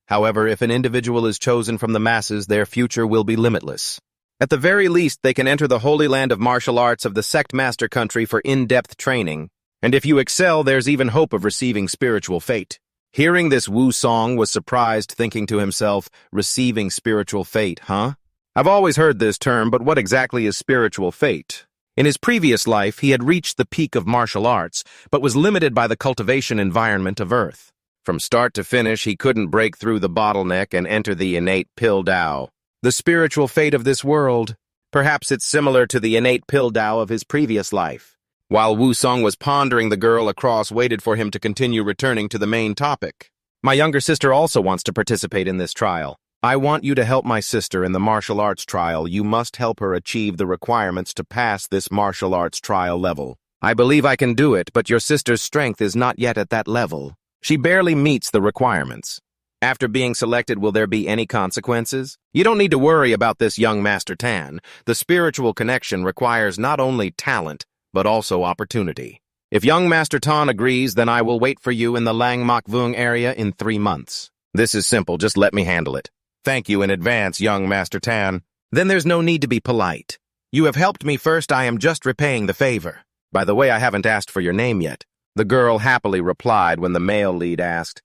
S1: However, if an individual is chosen from the masses, their future will be limitless. At the very least, they can enter the Holy Land of Martial Arts of the sect master country for in-depth training. And if you excel, there's even hope of receiving spiritual fate. Hearing this, Wu Song was surprised, thinking to himself, receiving spiritual fate, huh? I've always heard this term, but what exactly is spiritual fate? In his previous life, he had reached the peak of martial arts, but was limited by the cultivation environment of Earth. From start to finish, he couldn't break through the bottleneck and enter the innate Dao. The spiritual fate of this world. Perhaps it's similar to the innate Dao of his previous life. While Wu Song was pondering, the girl across waited for him to continue, returning to the main topic. My younger sister also wants to participate in this trial. I want you to help my sister in the martial arts trial. You must help her achieve the requirements to pass this martial arts trial level. I believe I can do it, but your sister's strength is not yet at that level. She barely meets the requirements. After being selected, will there be any consequences? You don't need to worry about this, young Master Tan. The spiritual connection requires not only talent, but also opportunity. If young Master Tan agrees, then I will wait for you in the Lang Mak Vung area in 3 months. This is simple, just let me handle it. Thank you in advance, young Master Tan. Then there's no need to be polite. You have helped me first, I am just repaying the favor. By the way, I haven't asked for your name yet. The girl happily replied when the male lead asked.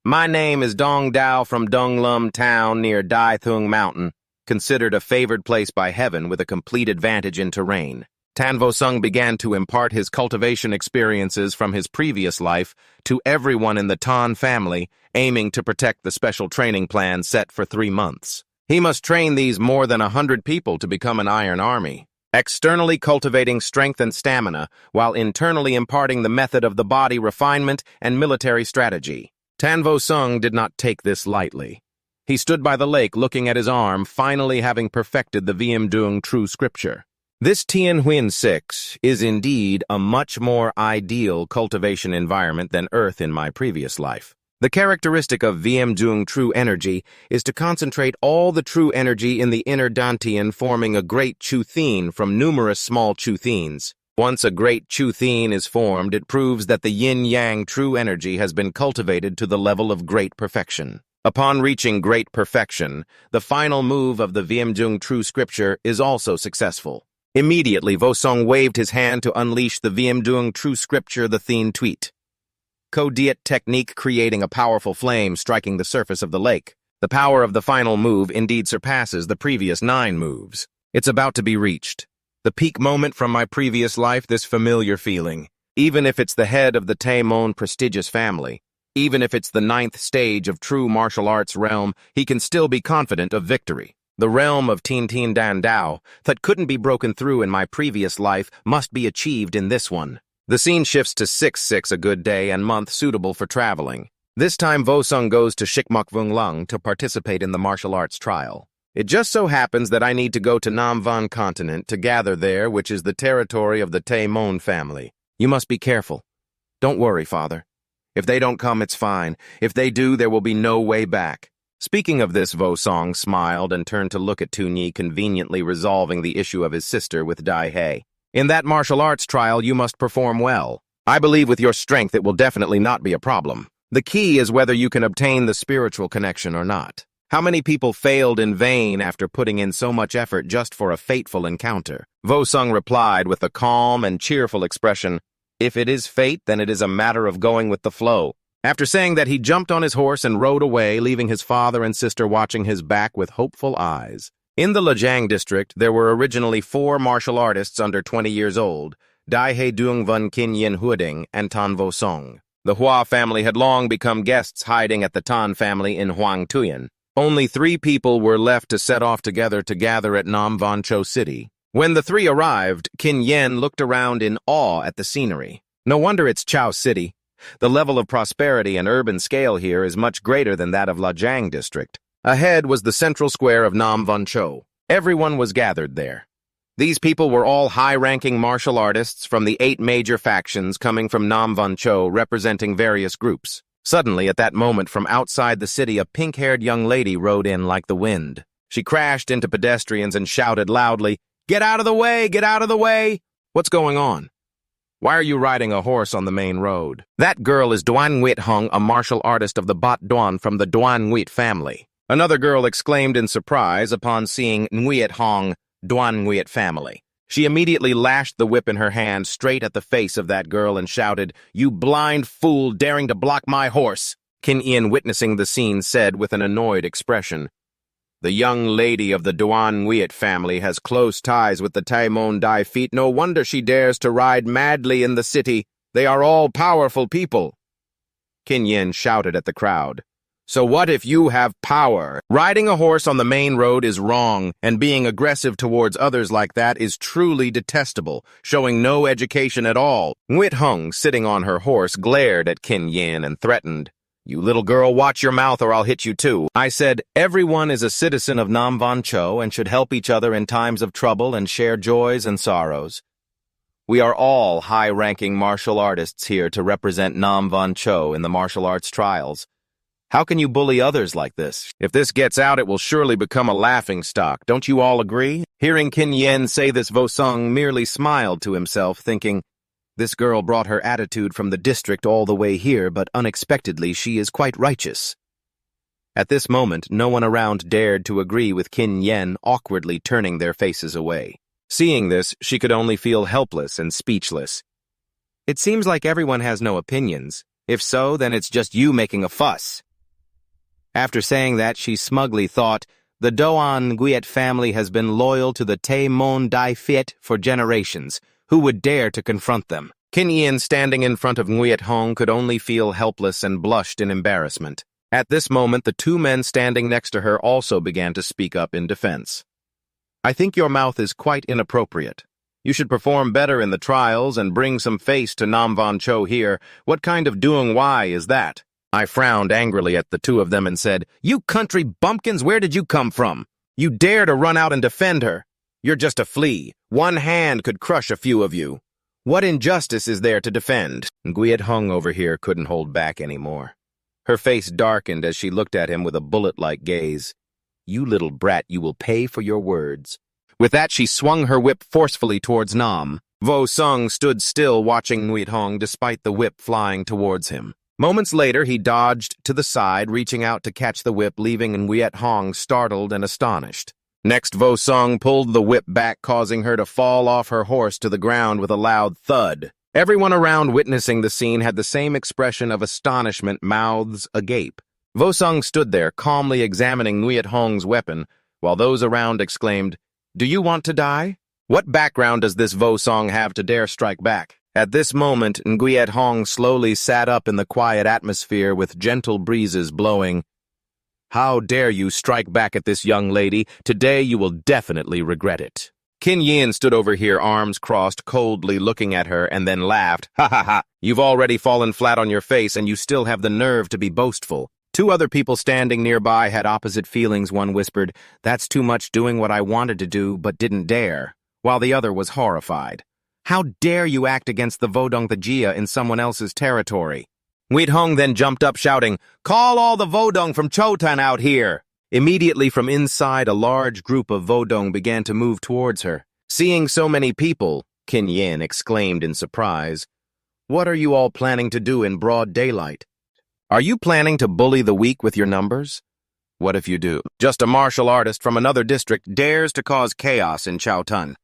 S1: My name is Dong Dao from Dong Lum Town near Dai Thung Mountain, considered a favored place by heaven with a complete advantage in terrain. Tan Vosong began to impart his cultivation experiences from his previous life to everyone in the Tan family, aiming to protect the special training plan set for 3 months. He must train these more than 100 people to become an Iron Army, externally cultivating strength and stamina, while internally imparting the method of the body refinement and military strategy. Tan Vosong did not take this lightly. He stood by the lake looking at his arm, finally having perfected the Viam Dung true scripture. This Tien Huynh 6 is indeed a much more ideal cultivation environment than Earth in my previous life. The characteristic of Viam Dung true energy is to concentrate all the true energy in the inner Dantian, forming a great Chuthine from numerous small Chuthines. Once a great Chuthine is formed, it proves that the yin-yang true energy has been cultivated to the level of great perfection. Upon reaching great perfection, the final move of the Viemjung True Scripture is also successful. Immediately, Vosong waved his hand to unleash the Viemjung True Scripture, the Thien Tweet. Codiet technique creating a powerful flame striking the surface of the lake. The power of the final move indeed surpasses the previous 9 moves. It's about to be reached. The peak moment from my previous life, this familiar feeling. Even if it's the head of the Taemon prestigious family, even if it's the 9th stage of true martial arts realm, he can still be confident of victory. The realm of Dong Dao that couldn't be broken through in my previous life must be achieved in this one. The scene shifts to 6-6, a good day and month suitable for traveling. This time Vosong goes to Shikmok-Vung-Lung to participate in the martial arts trial. It just so happens that I need to go to Namvan continent to gather there, which is the territory of the Taemon family. You must be careful. Don't worry, father. If they don't come, it's fine. If they do, there will be no way back. Speaking of this, Vosong smiled and turned to look at Tunyi, conveniently resolving the issue of his sister with Dai He. In that martial arts trial, you must perform well. I believe with your strength it will definitely not be a problem. The key is whether you can obtain the spiritual connection or not. How many people failed in vain after putting in so much effort just for a fateful encounter? Vosong replied with a calm and cheerful expression, "If it is fate, then it is a matter of going with the flow." After saying that, he jumped on his horse and rode away, leaving his father and sister watching his back with hopeful eyes. In the Lijiang district, there were originally 4 martial artists under 20 years old, Dai He Dung Vun Kin Yin Huading and Tan Vosong. The Hua family had long become guests hiding at the Tan family in Huang Tuyen. Only 3 people were left to set off together to gather at Nam Van Cho City. When the 3 arrived, Kin Yen looked around in awe at the scenery. No wonder it's Chao City. The level of prosperity and urban scale here is much greater than that of Lijiang district. Ahead was the central square of Nam Van Cho. Everyone was gathered there. These people were all high-ranking martial artists from the 8 major factions coming from Nam Van Cho, representing various groups. Suddenly, at that moment, from outside the city, a pink-haired young lady rode in like the wind. She crashed into pedestrians and shouted loudly, "Get out of the way! Get out of the way!" "What's going on? Why are you riding a horse on the main road?" "That girl is Duan Nguyet Hung, a martial artist of the Bat Duan from the Duan Nguyet family." Another girl exclaimed in surprise upon seeing Nguyet Hong, Duan Nguyet family. She immediately lashed the whip in her hand straight at the face of that girl and shouted, "You blind fool, daring to block my horse!" Kin Yin, witnessing the scene, said with an annoyed expression, "The young lady of the Duan Nguyet family has close ties with the Taemon Dai Feet. No wonder she dares to ride madly in the city. They are all powerful people." Kin Yin shouted at the crowd, "So what if you have power? Riding a horse on the main road is wrong, and being aggressive towards others like that is truly detestable, showing no education at all." Nguyet Hung, sitting on her horse, glared at Kin Yin and threatened, "You little girl, watch your mouth or I'll hit you too." I said, "Everyone is a citizen of Nam Van Cho and should help each other in times of trouble and share joys and sorrows. We are all high-ranking martial artists here to represent Nam Van Cho in the martial arts trials. How can you bully others like this? If this gets out, it will surely become a laughingstock. Don't you all agree?" Hearing Kin Yen say this, Vosong merely smiled to himself, thinking, "This girl brought her attitude from the district all the way here, but unexpectedly she is quite righteous." At this moment, no one around dared to agree with Kin Yen, awkwardly turning their faces away. Seeing this, she could only feel helpless and speechless. "It seems like everyone has no opinions. If so, then it's just you making a fuss." After saying that, she smugly thought, "The Doan Nguyet family has been loyal to the Taemon Dai Fit for generations. Who would dare to confront them?" Kin Yin, standing in front of Nguyet Hong, could only feel helpless and blushed in embarrassment. At this moment, the 2 men standing next to her also began to speak up in defense. "I think your mouth is quite inappropriate. You should perform better in the trials and bring some face to Nam Van Cho here. What kind of doing why is that?" I frowned angrily at the 2 of them and said, "You country bumpkins, where did you come from? You dare to run out and defend her? You're just a flea. One hand could crush a few of you. What injustice is there to defend?" Nguyet Hung over here couldn't hold back anymore. Her face darkened as she looked at him with a bullet-like gaze. "You little brat, you will pay for your words." With that, she swung her whip forcefully towards Nam. Vosong stood still watching Nguyet Hong despite the whip flying towards him. Moments later, he dodged to the side, reaching out to catch the whip, leaving Nguyen Hong startled and astonished. Next, Vosong pulled the whip back, causing her to fall off her horse to the ground with a loud thud. Everyone around witnessing the scene had the same expression of astonishment, mouths agape. Vosong stood there, calmly examining Nguyen Hong's weapon, while those around exclaimed, "Do you want to die? What background does this Vosong have to dare strike back?" At this moment, Nguyen Hong slowly sat up in the quiet atmosphere with gentle breezes blowing. "How dare you strike back at this young lady? Today you will definitely regret it." Kin Yin stood over here, arms crossed, coldly looking at her, and then laughed. "Ha ha ha! You've already fallen flat on your face, and you still have the nerve to be boastful." Two other people standing nearby had opposite feelings. One whispered, "That's too much, doing what I wanted to do but didn't dare," while the other was horrified. "How dare you act against the Vodong Thajia in someone else's territory?" Nguyen Hong then jumped up shouting, "Call all the Vodong from Chotan out here!" Immediately from inside, a large group of Vodong began to move towards her. Seeing so many people, Kin Yin exclaimed in surprise, "What are you all planning to do in broad daylight? Are you planning to bully the weak with your numbers? What if you do? Just a martial artist from another district dares to cause chaos in Chowtun.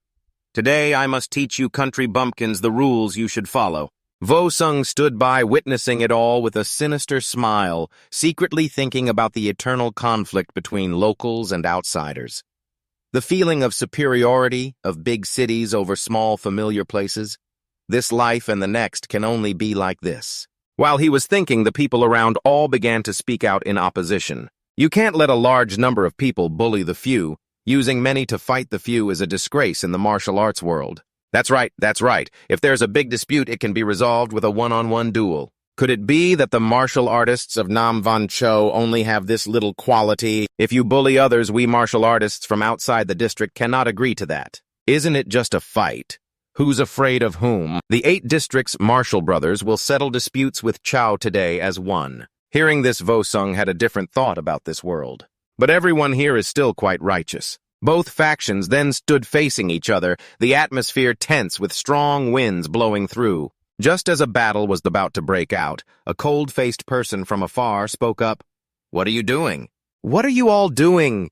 S1: Today I must teach you country bumpkins the rules you should follow." Vosong stood by, witnessing it all with a sinister smile, secretly thinking about the eternal conflict between locals and outsiders. The feeling of superiority of big cities over small familiar places. This life and the next can only be like this. While he was thinking, the people around all began to speak out in opposition. You can't let a large number of people bully the few. Using many to fight the few is a disgrace in the martial arts world. That's right. If there's a big dispute, it can be resolved with a one-on-one duel. Could it be that the martial artists of Nam Van Cho only have this little quality? If you bully others, we martial artists from outside the district cannot agree to that. Isn't it just a fight? Who's afraid of whom? The 8 districts' martial brothers will settle disputes with Chow today as one. Hearing this, Vosong had a different thought about this world. But everyone here is still quite righteous. Both factions then stood facing each other, the atmosphere tense with strong winds blowing through. Just as a battle was about to break out, a cold-faced person from afar spoke up. "What are you doing? What are you all doing?"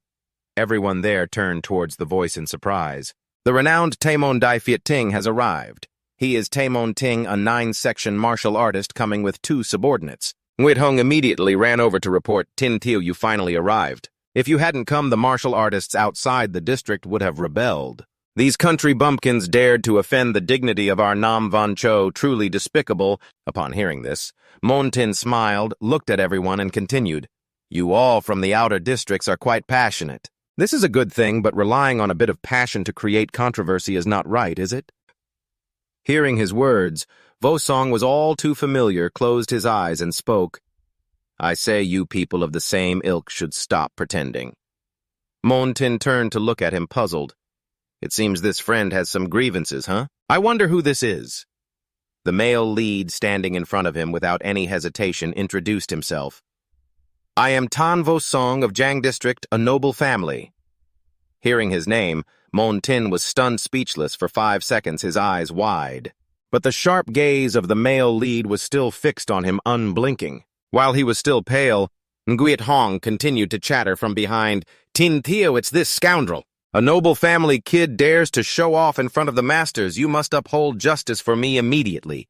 S1: Everyone there turned towards the voice in surprise. The renowned Taemon Dai Phiet Ting has arrived. He is Taemon Ting, a 9-section martial artist coming with 2 subordinates. Nguyen Hong immediately ran over to report, "Tin Tio, you finally arrived. If you hadn't come, the martial artists outside the district would have rebelled. These country bumpkins dared to offend the dignity of our Nam Van Cho, truly despicable." Upon hearing this, Mon Tin smiled, looked at everyone, and continued, "You all from the outer districts are quite passionate. This is a good thing, but relying on a bit of passion to create controversy is not right, is it?" Hearing his words, Vosong was all too familiar, closed his eyes, and spoke. "I say you people of the same ilk should stop pretending." Mon Tin turned to look at him, puzzled. "It seems this friend has some grievances, huh? I wonder who this is." The male lead, standing in front of him without any hesitation, introduced himself. "I am Tan Vosong of Jiang District, a noble family." Hearing his name, Mon Tin was stunned speechless for 5 seconds, his eyes wide. But the sharp gaze of the male lead was still fixed on him, unblinking. While he was still pale, Nguyen Hong continued to chatter from behind, "Tin Tio, it's this scoundrel. A noble family kid dares to show off in front of the masters. You must uphold justice for me immediately."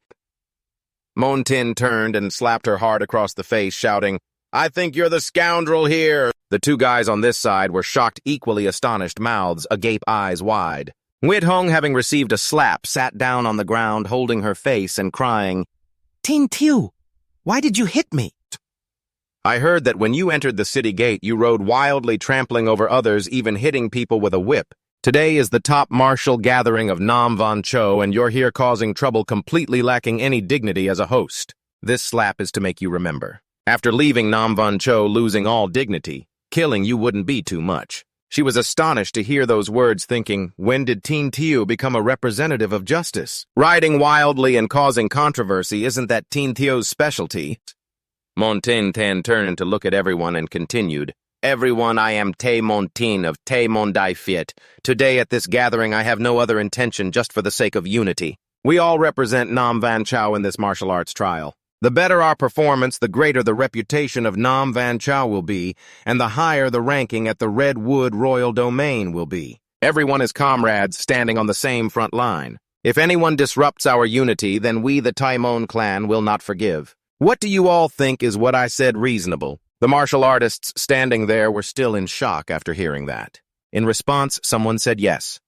S1: Mon Tin turned and slapped her hard across the face, shouting, "I think you're the scoundrel here." The 2 guys on this side were shocked, equally astonished, mouths agape, eyes wide. Nguyen Hong, having received a slap, sat down on the ground, holding her face and crying, "Tin Tio, why did you hit me?" "I heard that when you entered the city gate, you rode wildly, trampling over others, even hitting people with a whip. Today is the top martial gathering of Nam Van Cho, and you're here causing trouble, completely lacking any dignity as a host. This slap is to make you remember. After leaving Nam Van Cho losing all dignity, killing you wouldn't be too much." She was astonished to hear those words, thinking, when did Tin Tio become a representative of justice? Riding wildly and causing controversy, isn't that Tin Tio's specialty? Mon Tin Tan turned to look at everyone and continued, "Everyone, I am Taemon Tin of Taemon Dai Phiet. Today at this gathering I have no other intention, just for the sake of unity. We all represent Nam Van Chow in this martial arts trial. The better our performance, the greater the reputation of Nam Van Chow will be, and the higher the ranking at the Redwood Royal Domain will be. Everyone is comrades standing on the same front line. If anyone disrupts our unity, then we, the Taimon clan, will not forgive. What do you all think is what I said reasonable? The martial artists standing there were still in shock after hearing that. In response, someone said yes.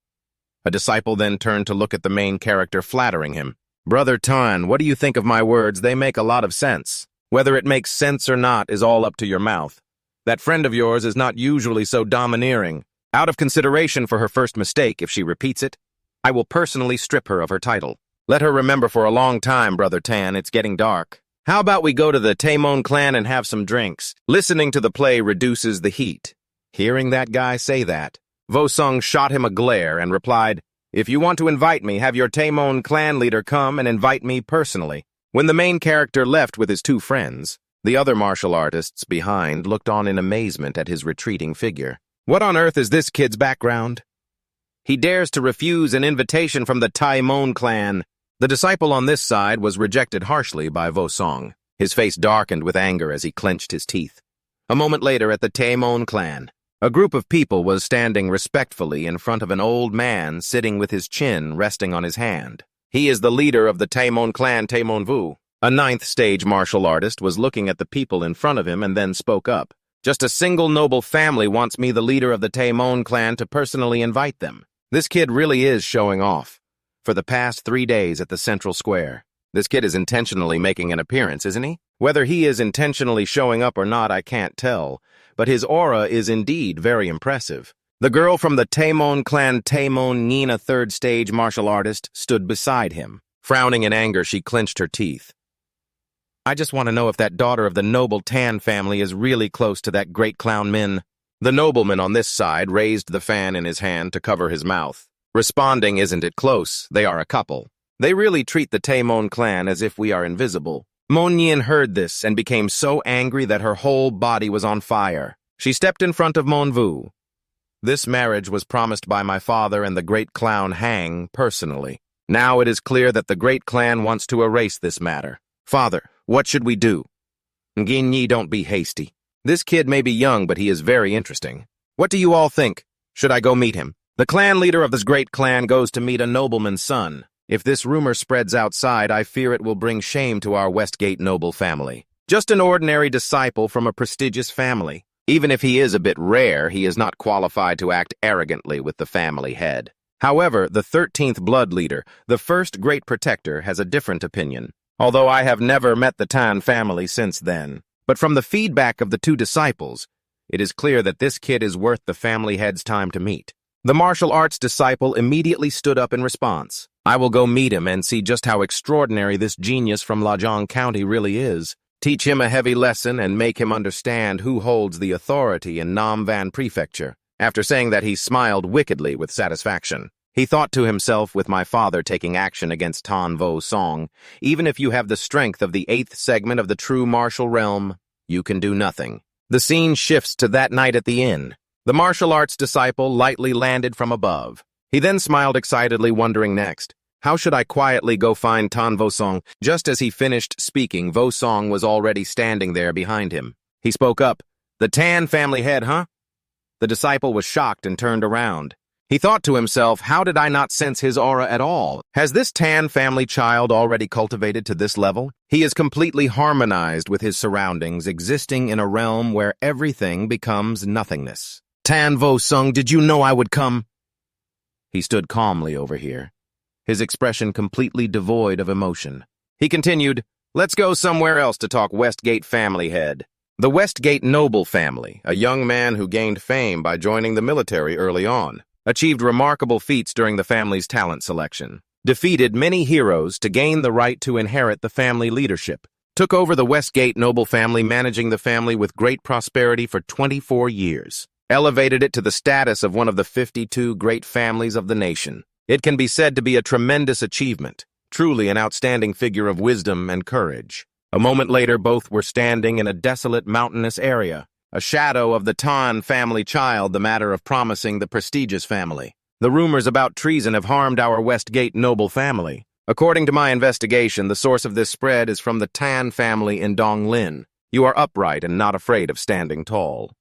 S1: A disciple then turned to look at the main character, flattering him. Brother Tan, what do you think of my words? They make a lot of sense. Whether it makes sense or not is all up to your mouth. That friend of yours is not usually so domineering. Out of consideration for her first mistake, if she repeats it, I will personally strip her of her title. Let her remember for a long time, Brother Tan, it's getting dark. How about we go to the Taimon clan and have some drinks? Listening to the play reduces the heat. Hearing that guy say that, Vosong shot him a glare and replied, If you want to invite me, have your Taimon clan leader come and invite me personally. When the main character left with his two friends, the other martial artists behind looked on in amazement at his retreating figure. What on earth is this kid's background? He dares to refuse an invitation from the Taimon clan. The disciple on this side was rejected harshly by Vosong. His face darkened with anger as he clenched his teeth. A moment later at the Taimon clan, a group of people was standing respectfully in front of an old man sitting with his chin resting on his hand. He is the leader of the Taimon clan, Taimon Vu. A ninth-stage martial artist was looking at the people in front of him and then spoke up. Just a single noble family wants me, the leader of the Taimon clan, to personally invite them. This kid really is showing off. For the past 3 days at the Central Square, this kid is intentionally making an appearance, isn't he? Whether he is intentionally showing up or not, I can't tell, but his aura is indeed very impressive. The girl from the Taimon clan, Taimon Nin, a third-stage martial artist, stood beside him. Frowning in anger, she clenched her teeth. I just want to know if that daughter of the noble Tan family is really close to that great clown Min. The nobleman on this side raised the fan in his hand to cover his mouth. Responding, isn't it close? They are a couple. They really treat the Taimon clan as if we are invisible. Mon Yin heard this and became so angry that her whole body was on fire. She stepped in front of Mon Vu. This marriage was promised by my father and the great clown Hang personally. Now it is clear that the great clan wants to erase this matter. Father, what should we do? Ngin Yi, don't be hasty. This kid may be young, but he is very interesting. What do you all think? Should I go meet him? The clan leader of this great clan goes to meet a nobleman's son. If this rumor spreads outside, I fear it will bring shame to our Westgate noble family. Just an ordinary disciple from a prestigious family. Even if he is a bit rare, he is not qualified to act arrogantly with the family head. However, the 13th blood leader, the first great protector, has a different opinion. Although I have never met the Tan family since then. But from the feedback of the two disciples, it is clear that this kid is worth the family head's time to meet. The martial arts disciple immediately stood up in response. I will go meet him and see just how extraordinary this genius from Lajong County really is. Teach him a heavy lesson and make him understand who holds the authority in Nam Van Prefecture. After saying that, he smiled wickedly with satisfaction. He thought to himself, with my father taking action against Tan Vosong, even if you have the strength of the 8th segment of the true martial realm, you can do nothing. The scene shifts to that night at the inn. The martial arts disciple lightly landed from above. He then smiled excitedly, wondering next, how should I quietly go find Tan Vosong? Just as he finished speaking, Vosong was already standing there behind him. He spoke up, the Tan family head, huh? The disciple was shocked and turned around. He thought to himself, how did I not sense his aura at all? Has this Tan family child already cultivated to this level? He is completely harmonized with his surroundings, existing in a realm where everything becomes nothingness. Tan Vosong, did you know I would come? He stood calmly over here, his expression completely devoid of emotion. He continued, let's go somewhere else to talk Westgate family head. The Westgate noble family, a young man who gained fame by joining the military early on, achieved remarkable feats during the family's talent selection, defeated many heroes to gain the right to inherit the family leadership, took over the Westgate noble family, managing the family with great prosperity for 24 years, elevated it to the status of one of the 52 great families of the nation. It can be said to be a tremendous achievement, truly an outstanding figure of wisdom and courage. A moment later, both were standing in a desolate mountainous area, a shadow of the Tan family child, the matter of promising the prestigious family. The rumors about treason have harmed our Westgate noble family. According to my investigation, the source of this spread is from the Tan family in Donglin. You are upright and not afraid of standing tall.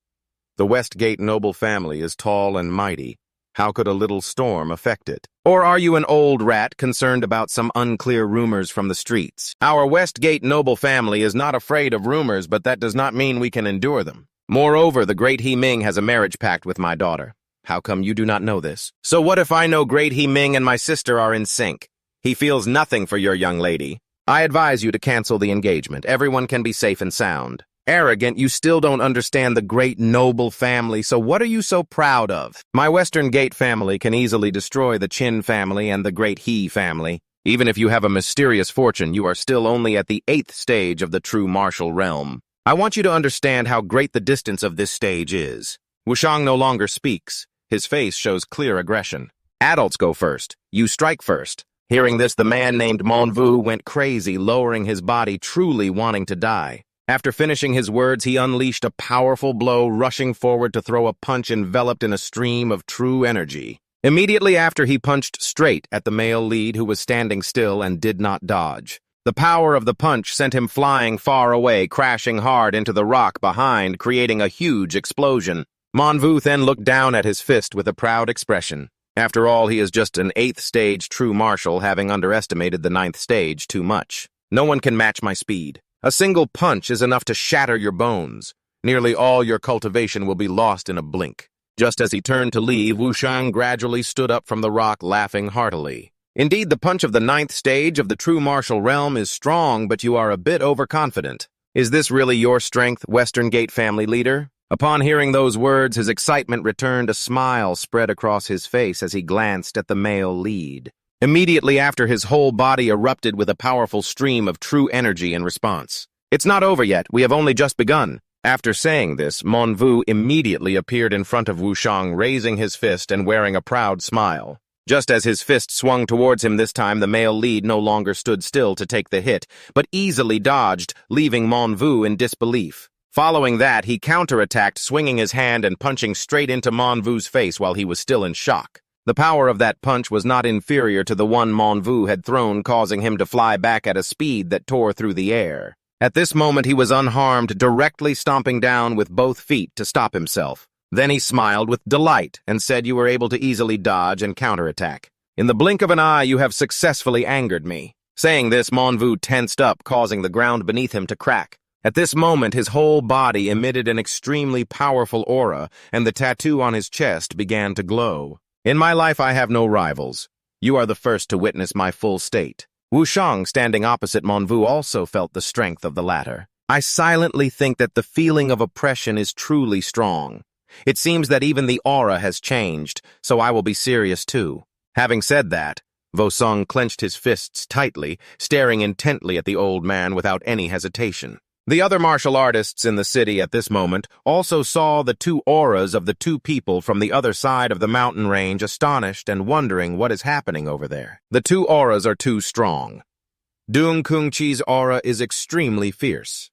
S1: The Westgate noble family is tall and mighty. How could a little storm affect it? Or are you an old rat concerned about some unclear rumors from the streets? Our Westgate noble family is not afraid of rumors, but that does not mean we can endure them. Moreover, the great He Ming has a marriage pact with my daughter. How come you do not know this? So what if I know great He Ming and my sister are in sync? He feels nothing for your young lady. I advise you to cancel the engagement. Everyone can be safe and sound. Arrogant, you still don't understand the great noble family, so what are you so proud of? My Western Gate family can easily destroy the Qin family and the great He family. Even if you have a mysterious fortune, you are still only at the 8th stage of the true martial realm. I want you to understand how great the distance of this stage is. Vosong no longer speaks. His face shows clear aggression. Adults go first. You strike first. Hearing this, the man named Manhwa went crazy, lowering his body, truly wanting to die. After finishing his words, he unleashed a powerful blow, rushing forward to throw a punch enveloped in a stream of true energy. Immediately after, he punched straight at the male lead, who was standing still and did not dodge. The power of the punch sent him flying far away, crashing hard into the rock behind, creating a huge explosion. Manhwa then looked down at his fist with a proud expression. After all, he is just an 8th stage true martial, having underestimated the 9th stage too much. No one can match my speed. A single punch is enough to shatter your bones. Nearly all your cultivation will be lost in a blink. Just as he turned to leave, Vosong gradually stood up from the rock, laughing heartily. Indeed, the punch of the 9th stage of the true martial realm is strong, but you are a bit overconfident. Is this really your strength, Western Gate family leader? Upon hearing those words, his excitement returned. A smile spread across his face as he glanced at the male lead. Immediately after, his whole body erupted with a powerful stream of true energy in response. It's not over yet. We have only just begun. After saying this, Manhwa immediately appeared in front of Vosong, raising his fist and wearing a proud smile. Just as his fist swung towards him this time, the male lead no longer stood still to take the hit, but easily dodged, leaving Manhwa in disbelief. Following that, he counterattacked, swinging his hand and punching straight into Manhwa's face while he was still in shock. The power of that punch was not inferior to the one Manhwa had thrown, causing him to fly back at a speed that tore through the air. At this moment, he was unharmed, directly stomping down with both feet to stop himself. Then he smiled with delight and said you were able to easily dodge and counterattack. In the blink of an eye, you have successfully angered me. Saying this, Manhwa tensed up, causing the ground beneath him to crack. At this moment, his whole body emitted an extremely powerful aura, and the tattoo on his chest began to glow. In my life, I have no rivals. You are the first to witness my full state. Vosong, standing opposite Manhwa, also felt the strength of the latter. I silently think that the feeling of oppression is truly strong. It seems that even the aura has changed, so I will be serious too. Having said that, Vosong clenched his fists tightly, staring intently at the old man without any hesitation. The other martial artists in the city at this moment also saw the two auras of the two people from the other side of the mountain range, astonished and wondering what is happening over there. The two auras are too strong. Dung Kung-chi's aura is extremely fierce.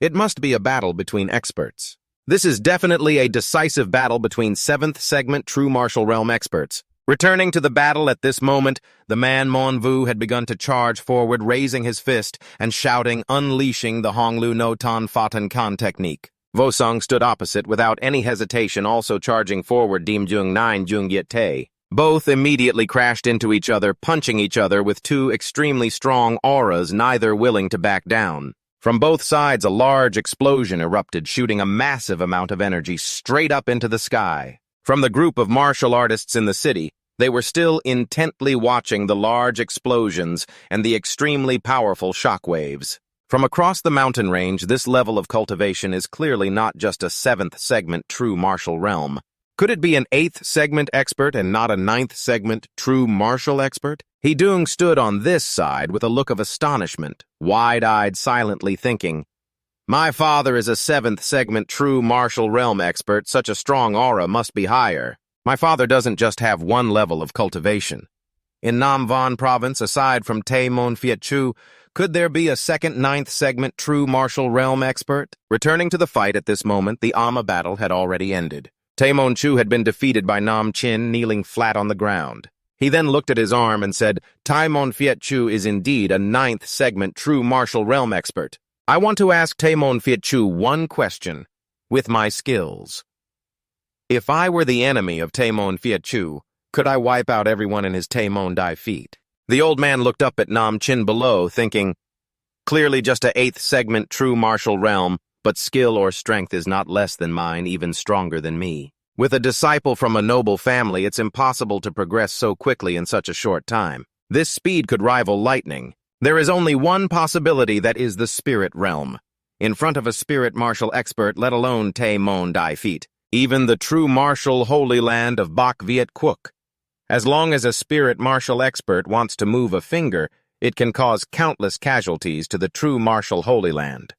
S1: It must be a battle between experts. This is definitely a decisive battle between 7th segment true martial realm experts. Returning to the battle at this moment, the man Manhwa had begun to charge forward, raising his fist and shouting, unleashing the Honglu no Tan Fatan Kan technique. Vosong stood opposite without any hesitation, also charging forward Dim Jung Nine Jung Yit Te. Both immediately crashed into each other, punching each other with two extremely strong auras, neither willing to back down. From both sides, a large explosion erupted, shooting a massive amount of energy straight up into the sky. From the group of martial artists in the city, they were still intently watching the large explosions and the extremely powerful shockwaves. From across the mountain range, this level of cultivation is clearly not just a 7th segment true martial realm. Could it be an 8th segment expert and not a 9th segment true martial expert? Hidung stood on this side with a look of astonishment, wide-eyed, silently thinking, my father is a 7th segment true martial realm expert. Such a strong aura must be higher. My father doesn't just have one level of cultivation. In Nam Van province, aside from Tay Mon Phiat Chu, could there be a second 9th segment true martial realm expert? Returning to the fight at this moment, the Amma battle had already ended. Tay Mon Chu had been defeated by Nam Chin, kneeling flat on the ground. He then looked at his arm and said, Taimon Fiat Chu is indeed a 9th segment true martial realm expert. I want to ask Taimon Fiat Chu one question, with my skills. If I were the enemy of Taimon Fiat Chu, could I wipe out everyone in his Taimon Dai feet? The old man looked up at Nam Chin below, thinking, clearly just a 8th segment true martial realm, but skill or strength is not less than mine, even stronger than me. With a disciple from a noble family, it's impossible to progress so quickly in such a short time. This speed could rival lightning. There is only one possibility, that is the spirit realm. In front of a spirit martial expert, let alone Tay Mon Dai feet, even the true martial holy land of Bak Viet Quoc. As long as a spirit martial expert wants to move a finger, it can cause countless casualties to the true martial holy land.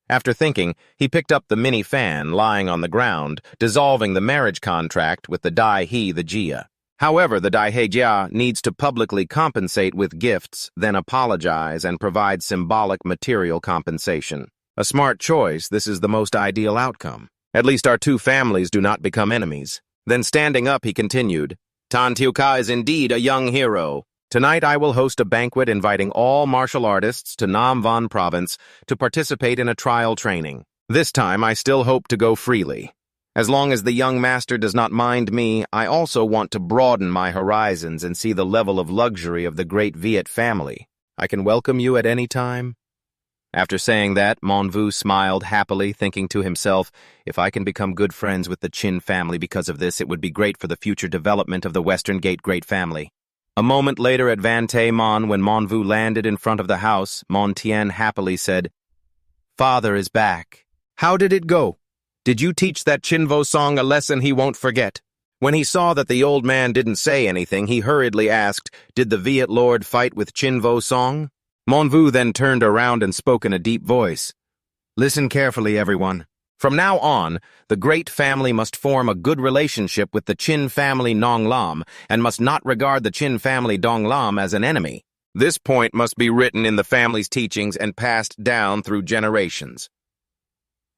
S1: After thinking, he picked up the mini fan lying on the ground, dissolving the marriage contract with the Dai He the Jia. However, the Dai He Jia needs to publicly compensate with gifts, then apologize and provide symbolic material compensation. A smart choice, this is the most ideal outcome. At least our two families do not become enemies. Then standing up, he continued, Tan Tiu Ka is indeed a young hero. Tonight I will host a banquet inviting all martial artists to Nam Van province to participate in a trial training. This time I still hope to go freely. As long as the young master does not mind me, I also want to broaden my horizons and see the level of luxury of the great Viet family. I can welcome you at any time. After saying that, Mon Vu smiled happily, thinking to himself, if I can become good friends with the Chin family because of this, it would be great for the future development of the Western Gate great family. A moment later at Van Tay Mon, when Mon Vu landed in front of the house, Mon Tien happily said, Father is back. How did it go? Did you teach that Chin Vosong a lesson he won't forget? When he saw that the old man didn't say anything, he hurriedly asked, Did the Viet Lord fight with Chin Vosong? Mon Vu then turned around and spoke in a deep voice. Listen carefully, everyone. From now on, the great family must form a good relationship with the Chin family Nong Lam and must not regard the Chin family Dong Lam as an enemy. This point must be written in the family's teachings and passed down through generations.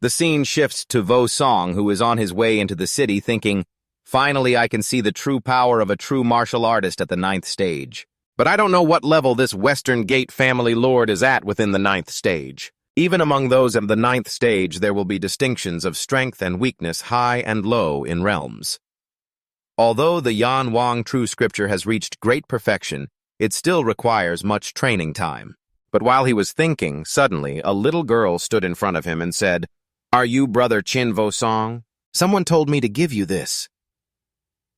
S1: The scene shifts to Vosong, who is on his way into the city thinking, finally I can see the true power of a true martial artist at the 9th stage. But I don't know what level this Western Gate family lord is at within the 9th stage. Even among those of the 9th stage, there will be distinctions of strength and weakness high and low in realms. Although the Yan Wang true scripture has reached great perfection, it still requires much training time. But while he was thinking, suddenly a little girl stood in front of him and said, Are you brother Chin Vosong? Someone told me to give you this.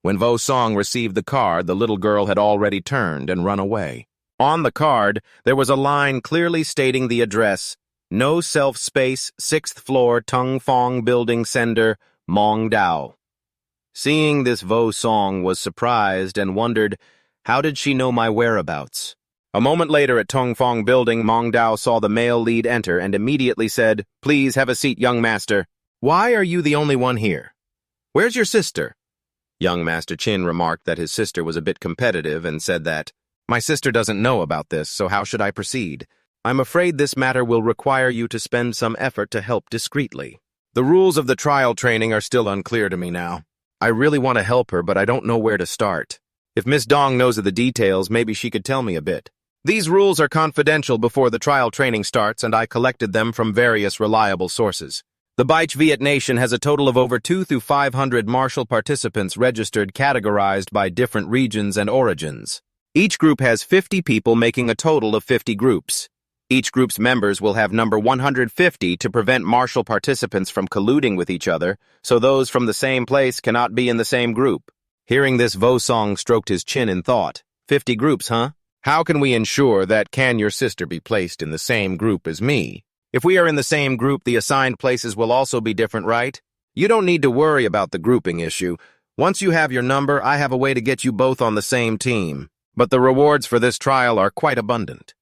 S1: When Vosong received the card, the little girl had already turned and run away. On the card, there was a line clearly stating the address, No Self-Space, 6th floor, Tung Fong Building Sender, Mong Dao. Seeing this, Vosong was surprised and wondered, how did she know my whereabouts? A moment later at Tung Fong Building, Mong Dao saw the male lead enter and immediately said, Please have a seat, young master. Why are you the only one here? Where's your sister? Young Master Chin remarked that his sister was a bit competitive and said that, My sister doesn't know about this, so how should I proceed? I'm afraid this matter will require you to spend some effort to help discreetly. The rules of the trial training are still unclear to me now. I really want to help her, but I don't know where to start. If Miss Dong knows of the details, maybe she could tell me a bit. These rules are confidential before the trial training starts, and I collected them from various reliable sources. The Baich Viet Nation has a total of over 200 to 500 martial participants registered, categorized by different regions and origins. Each group has 50 people, making a total of 50 groups. Each group's members will have number 150 to prevent martial participants from colluding with each other, so those from the same place cannot be in the same group. Hearing this, Vosong stroked his chin in thought. 50 groups, huh? How can we ensure that can your sister be placed in the same group as me? If we are in the same group, the assigned places will also be different, right? You don't need to worry about the grouping issue. Once you have your number, I have a way to get you both on the same team. But the rewards for this trial are quite abundant.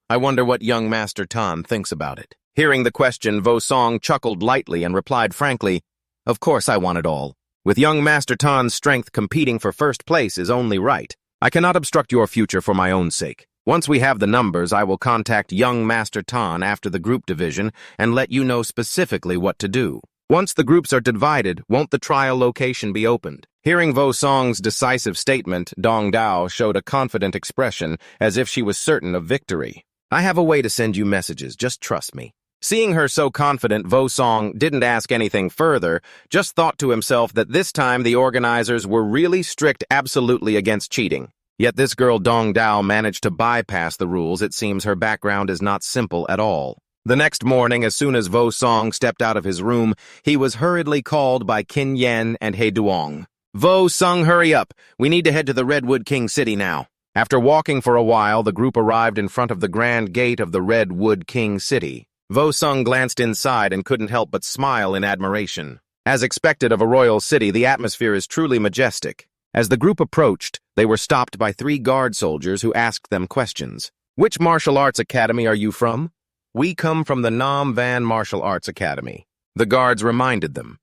S1: I wonder what young Master Tan thinks about it. Hearing the question, Vosong chuckled lightly and replied frankly, Of course I want it all. With young Master Tan's strength, competing for first place is only right. I cannot obstruct your future for my own sake. Once we have the numbers, I will contact young Master Tan after the group division and let you know specifically what to do. Once the groups are divided, won't the trial location be opened? Hearing Vosong's decisive statement, Dong Dao showed a confident expression, as if she was certain of victory. I have a way to send you messages, just trust me. Seeing her so confident, Vosong didn't ask anything further, just thought to himself that this time the organizers were really strict absolutely against cheating. Yet this girl Dong Dao managed to bypass the rules. It seems her background is not simple at all. The next morning, as soon as Vosong stepped out of his room, he was hurriedly called by Qin Yan and He Duong. Vosong, hurry up. We need to head to the Redwood King City now. After walking for a while, the group arrived in front of the grand gate of the Redwood King City. Vosong glanced inside and couldn't help but smile in admiration. As expected of a royal city, the atmosphere is truly majestic. As the group approached, they were stopped by 3 guard soldiers who asked them questions. Which martial arts academy are you from? We come from the Nam Van Martial Arts Academy. The guards reminded them.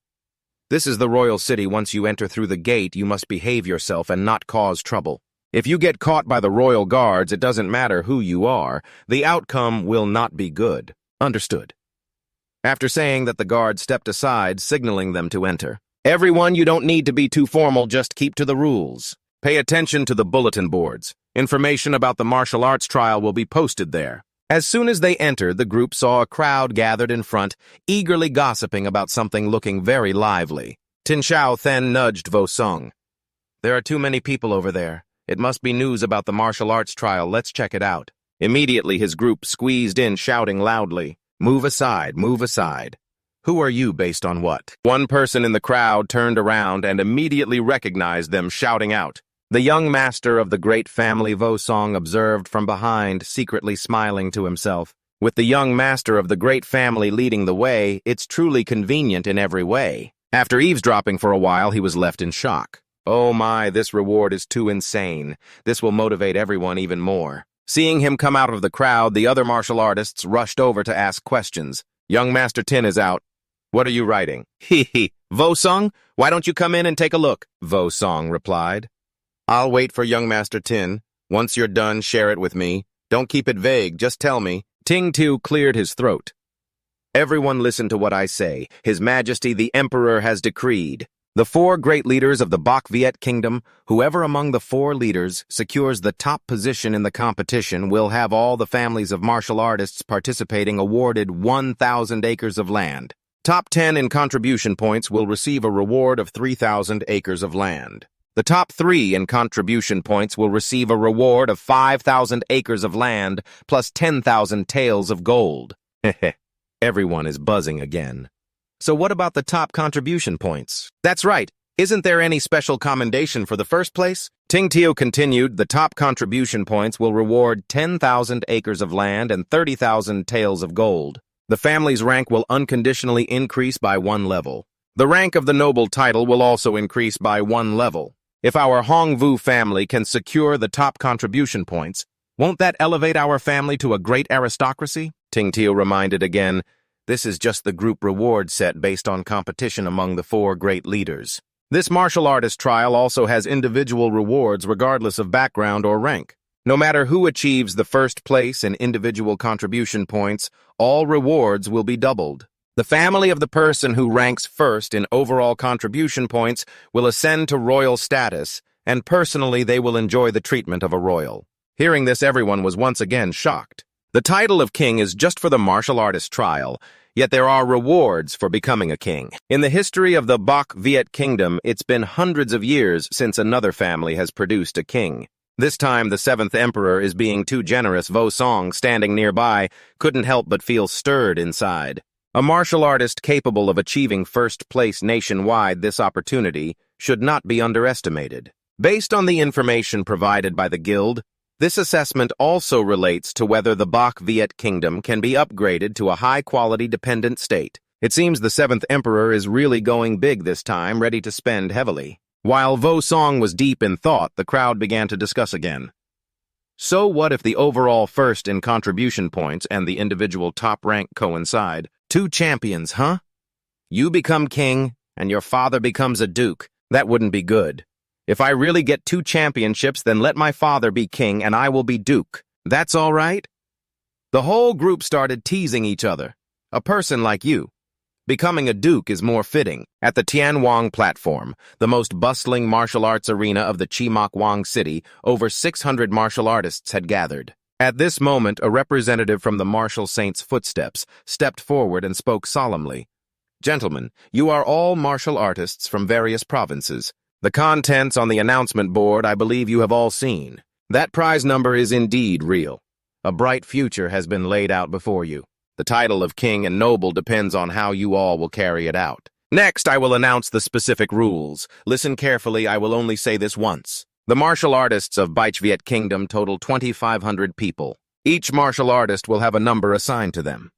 S1: This is the royal city. Once you enter through the gate, you must behave yourself and not cause trouble. If you get caught by the royal guards, it doesn't matter who you are. The outcome will not be good. Understood. After saying that, the guard stepped aside, signaling them to enter. Everyone, you don't need to be too formal, just keep to the rules. Pay attention to the bulletin boards. Information about the martial arts trial will be posted there. As soon as they entered, the group saw a crowd gathered in front, eagerly gossiping about something looking very lively. Tin Xiao then nudged Vosong. There are too many people over there. It must be news about the martial arts trial. Let's check it out. Immediately, his group squeezed in, shouting loudly, "Move aside, move aside." Who are you, based on what? One person in the crowd turned around and immediately recognized them, shouting out. The young master of the great family, Vosong, observed from behind, secretly smiling to himself. With the young master of the great family leading the way, it's truly convenient in every way. After eavesdropping for a while, he was left in shock. Oh my, this reward is too insane. This will motivate everyone even more. Seeing him come out of the crowd, the other martial artists rushed over to ask questions. Young Master Tin is out. What are you writing? Hee. Vosong, why don't you come in and take a look? Vosong replied. I'll wait for young Master Tin. Once you're done, share it with me. Don't keep it vague, just tell me. Ting Tiu cleared his throat. Everyone listen to what I say. His Majesty the Emperor has decreed. The 4 great leaders of the Bak Viet Kingdom, whoever among the 4 leaders secures the top position in the competition will have all the families of martial artists participating awarded 1,000 acres of land. Top 10 in contribution points will receive a reward of 3,000 acres of land. The top 3 in contribution points will receive a reward of 5,000 acres of land plus 10,000 taels of gold. Everyone is buzzing again. So what about the top contribution points? That's right. Isn't there any special commendation for the first place? Ting Tiu continued, the top contribution points will reward 10,000 acres of land and 30,000 taels of gold. The family's rank will unconditionally increase by 1 level. The rank of the noble title will also increase by 1 level. If our Hongvu family can secure the top contribution points, won't that elevate our family to a great aristocracy? Ting Tiu reminded again, this is just the group reward set based on competition among the 4 great leaders. This martial artist trial also has individual rewards regardless of background or rank. No matter who achieves the first place in individual contribution points, all rewards will be doubled. The family of the person who ranks first in overall contribution points will ascend to royal status, and personally they will enjoy the treatment of a royal. Hearing this, everyone was once again shocked. The title of king is just for the martial artist trial, yet there are rewards for becoming a king. In the history of the Bak Viet Kingdom, it's been hundreds of years since another family has produced a king. This time, the 7th emperor is being too generous. Vosong, standing nearby, couldn't help but feel stirred inside. A martial artist capable of achieving first place nationwide, this opportunity should not be underestimated. Based on the information provided by the guild, this assessment also relates to whether the Bak Viet Kingdom can be upgraded to a high-quality dependent state. It seems the 7th emperor is really going big this time, ready to spend heavily. While Vosong was deep in thought, the crowd began to discuss again. So what if the overall first in contribution points and the individual top rank coincide? 2 champions, huh? You become king, and your father becomes a duke. That wouldn't be good. If I really get 2 championships, then let my father be king and I will be duke. That's all right? The whole group started teasing each other. A person like you Becoming a duke is more fitting. At the Tianwang platform, the most bustling martial arts arena of the Chimakwang city, over 600 martial artists had gathered. At this moment, a representative from the martial saint's footsteps stepped forward and spoke solemnly. "Gentlemen, you are all martial artists from various provinces. The contents on the announcement board I believe you have all seen. That prize number is indeed real. A bright future has been laid out before you. The title of king and noble depends on how you all will carry it out. Next, I will announce the specific rules. Listen carefully, I will only say this once. The martial artists of Viet Kingdom total 2,500 people. Each martial artist will have a number assigned to them."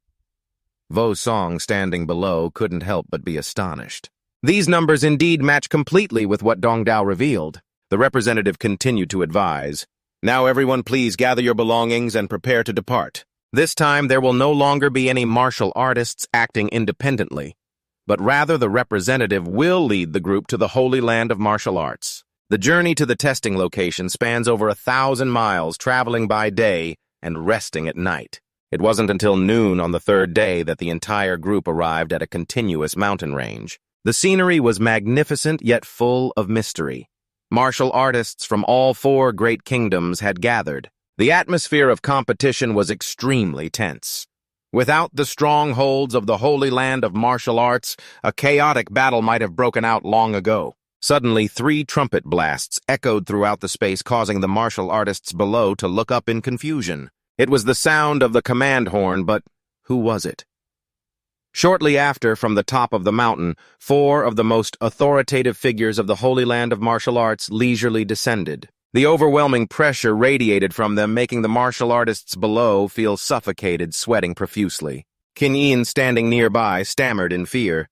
S1: Vosong, standing below, couldn't help but be astonished. These numbers indeed match completely with what Dong Dao revealed. The representative continued to advise, "Now everyone please gather your belongings and prepare to depart. This time there will no longer be any martial artists acting independently, but rather the representative will lead the group to the Holy Land of Martial Arts. The journey to the testing location spans over 1,000 miles, traveling by day and resting at night. It wasn't until noon on the third day that the entire group arrived at a continuous mountain range. The scenery was magnificent yet full of mystery. Martial artists from all 4 great kingdoms had gathered. The atmosphere of competition was extremely tense. Without the strongholds of the Holy Land of Martial Arts, a chaotic battle might have broken out long ago. Suddenly, 3 trumpet blasts echoed throughout the space, causing the martial artists below to look up in confusion. It was the sound of the command horn, but who was it? Shortly after, from the top of the mountain, 4 of the most authoritative figures of the Holy Land of Martial Arts leisurely descended. The overwhelming pressure radiated from them, making the martial artists below feel suffocated, sweating profusely. Qin Yin, standing nearby, stammered in fear.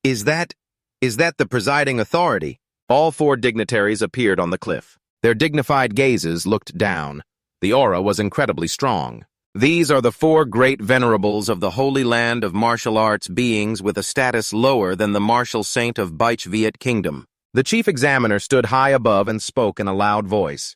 S1: Is that the presiding authority?" All 4 dignitaries appeared on the cliff. Their dignified gazes looked down. The aura was incredibly strong. These are the 4 great venerables of the Holy Land of Martial Arts, beings with a status lower than the martial saint of Viet Kingdom. The chief examiner stood high above and spoke in a loud voice.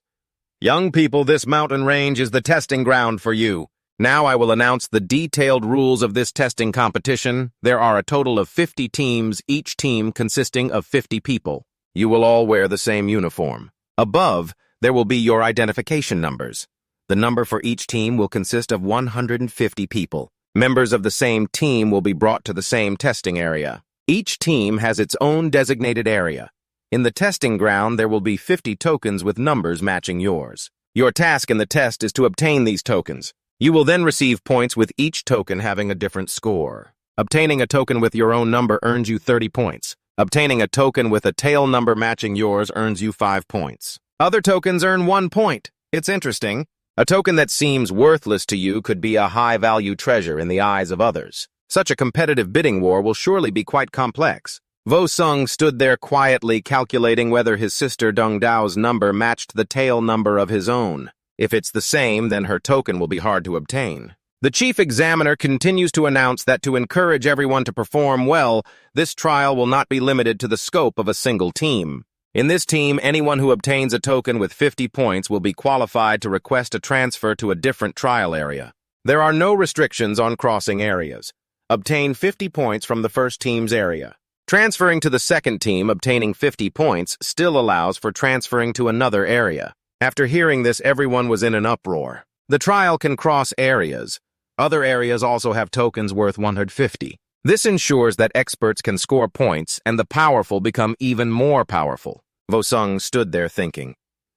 S1: "Young people, this mountain range is the testing ground for you. Now I will announce the detailed rules of this testing competition. There are a total of 50 teams, each team consisting of 50 people. You will all wear the same uniform. Above, there will be your identification numbers. The number for each team will consist of 150 people. Members of the same team will be brought to the same testing area. Each team has its own designated area. In the testing ground, there will be 50 tokens with numbers matching yours. Your task in the test is to obtain these tokens. You will then receive points with each token having a different score. Obtaining a token with your own number earns you 30 points. Obtaining a token with a tail number matching yours earns you 5 points. Other tokens earn 1 point. It's interesting. A token that seems worthless to you could be a high-value treasure in the eyes of others. Such a competitive bidding war will surely be quite complex." Vosong stood there quietly, calculating whether his sister Dong Dao's number matched the tail number of his own. If it's the same, then her token will be hard to obtain. The chief examiner continues to announce that to encourage everyone to perform well, this trial will not be limited to the scope of a single team. In this team, anyone who obtains a token with 50 points will be qualified to request a transfer to a different trial area. There are no restrictions on crossing areas. Obtain 50 points from the first team's area. Transferring to the second team, obtaining 50 points, still allows for transferring to another area. After hearing this, everyone was in an uproar. The trial can cross areas. Other areas also have tokens worth 150. This ensures that experts can score points and the powerful become even more powerful. Vosong stood there thinking.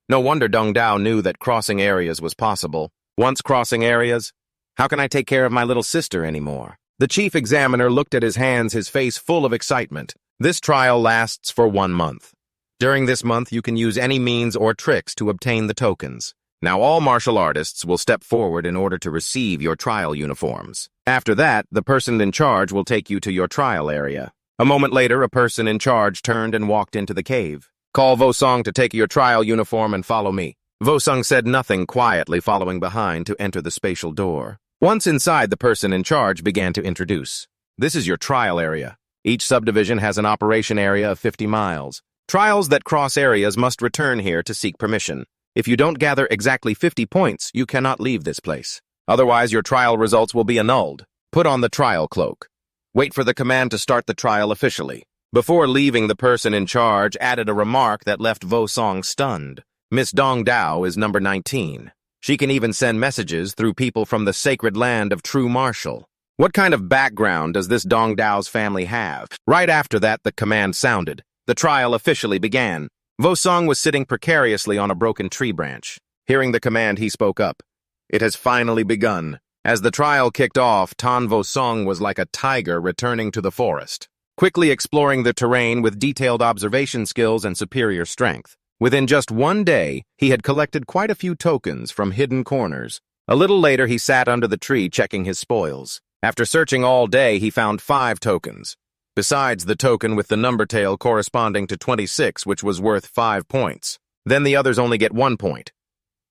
S1: No wonder Dong Dao knew that crossing areas was possible. Once crossing areas, how can I take care of my little sister anymore? The chief examiner looked at his hands, his face full of excitement. This trial lasts for 1 month. During this month, you can use any means or tricks to obtain the tokens. Now all martial artists will step forward in order to receive your trial uniforms. After that, the person in charge will take you to your trial area. A moment later, a person in charge turned and walked into the cave. Call Vosong to take your trial uniform and follow me. Vosong said nothing, quietly following behind to enter the spatial door. Once inside, the person in charge began to introduce. This is your trial area. Each subdivision has an operation area of 50 miles. Trials that cross areas must return here to seek permission. If you don't gather exactly 50 points, you cannot leave this place. Otherwise, your trial results will be annulled. Put on the trial cloak. Wait for the command to start the trial officially. Before leaving, the person in charge added a remark that left Vosong stunned. Miss Dong Dao is number 19. She can even send messages through people from the sacred land of true martial. What kind of background does this Dong Dao's family have? Right after that, the command sounded. The trial officially began. Vosong was sitting precariously on a broken tree branch. Hearing the command, he spoke up. It has finally begun. As the trial kicked off, Tan Vosong was like a tiger returning to the forest, quickly exploring the terrain with detailed observation skills and superior strength. Within just one day, he had collected quite a few tokens from hidden corners. A little later, he sat under the tree checking his spoils. After searching all day, he found 5 tokens, besides the token with the number tail corresponding to 26, which was worth 5 points. Then the others only get 1 point.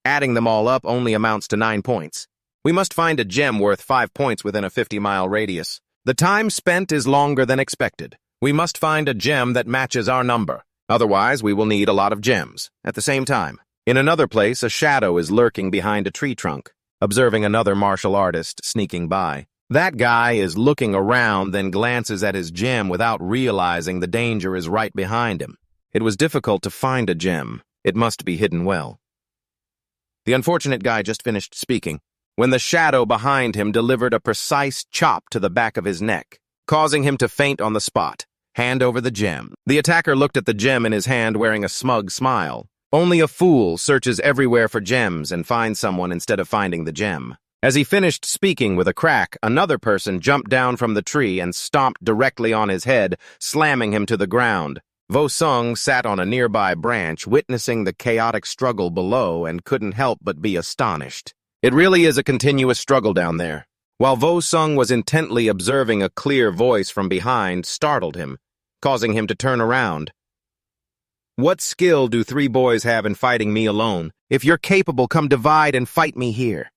S1: Adding them all up only amounts to 9 points. We must find a gem worth 5 points within a 50-mile radius. The time spent is longer than expected. We must find a gem that matches our number. Otherwise, we will need a lot of gems. At the same time, in another place, a shadow is lurking behind a tree trunk, observing another martial artist sneaking by. That guy is looking around, then glances at his gem without realizing the danger is right behind him. It was difficult to find a gem. It must be hidden well. The unfortunate guy just finished speaking when the shadow behind him delivered a precise chop to the back of his neck, causing him to faint on the spot. Hand over the gem. The attacker looked at the gem in his hand wearing a smug smile. Only a fool searches everywhere for gems and finds someone instead of finding the gem. As he finished speaking with a crack, another person jumped down from the tree and stomped directly on his head, slamming him to the ground. Vosong sat on a nearby branch, witnessing the chaotic struggle below and couldn't help but be astonished. It really is a continuous struggle down there. While Vosong was intently observing, a clear voice from behind startled him, causing him to turn around. What skill do 3 boys have in fighting me alone? If you're capable, come divide and fight me here.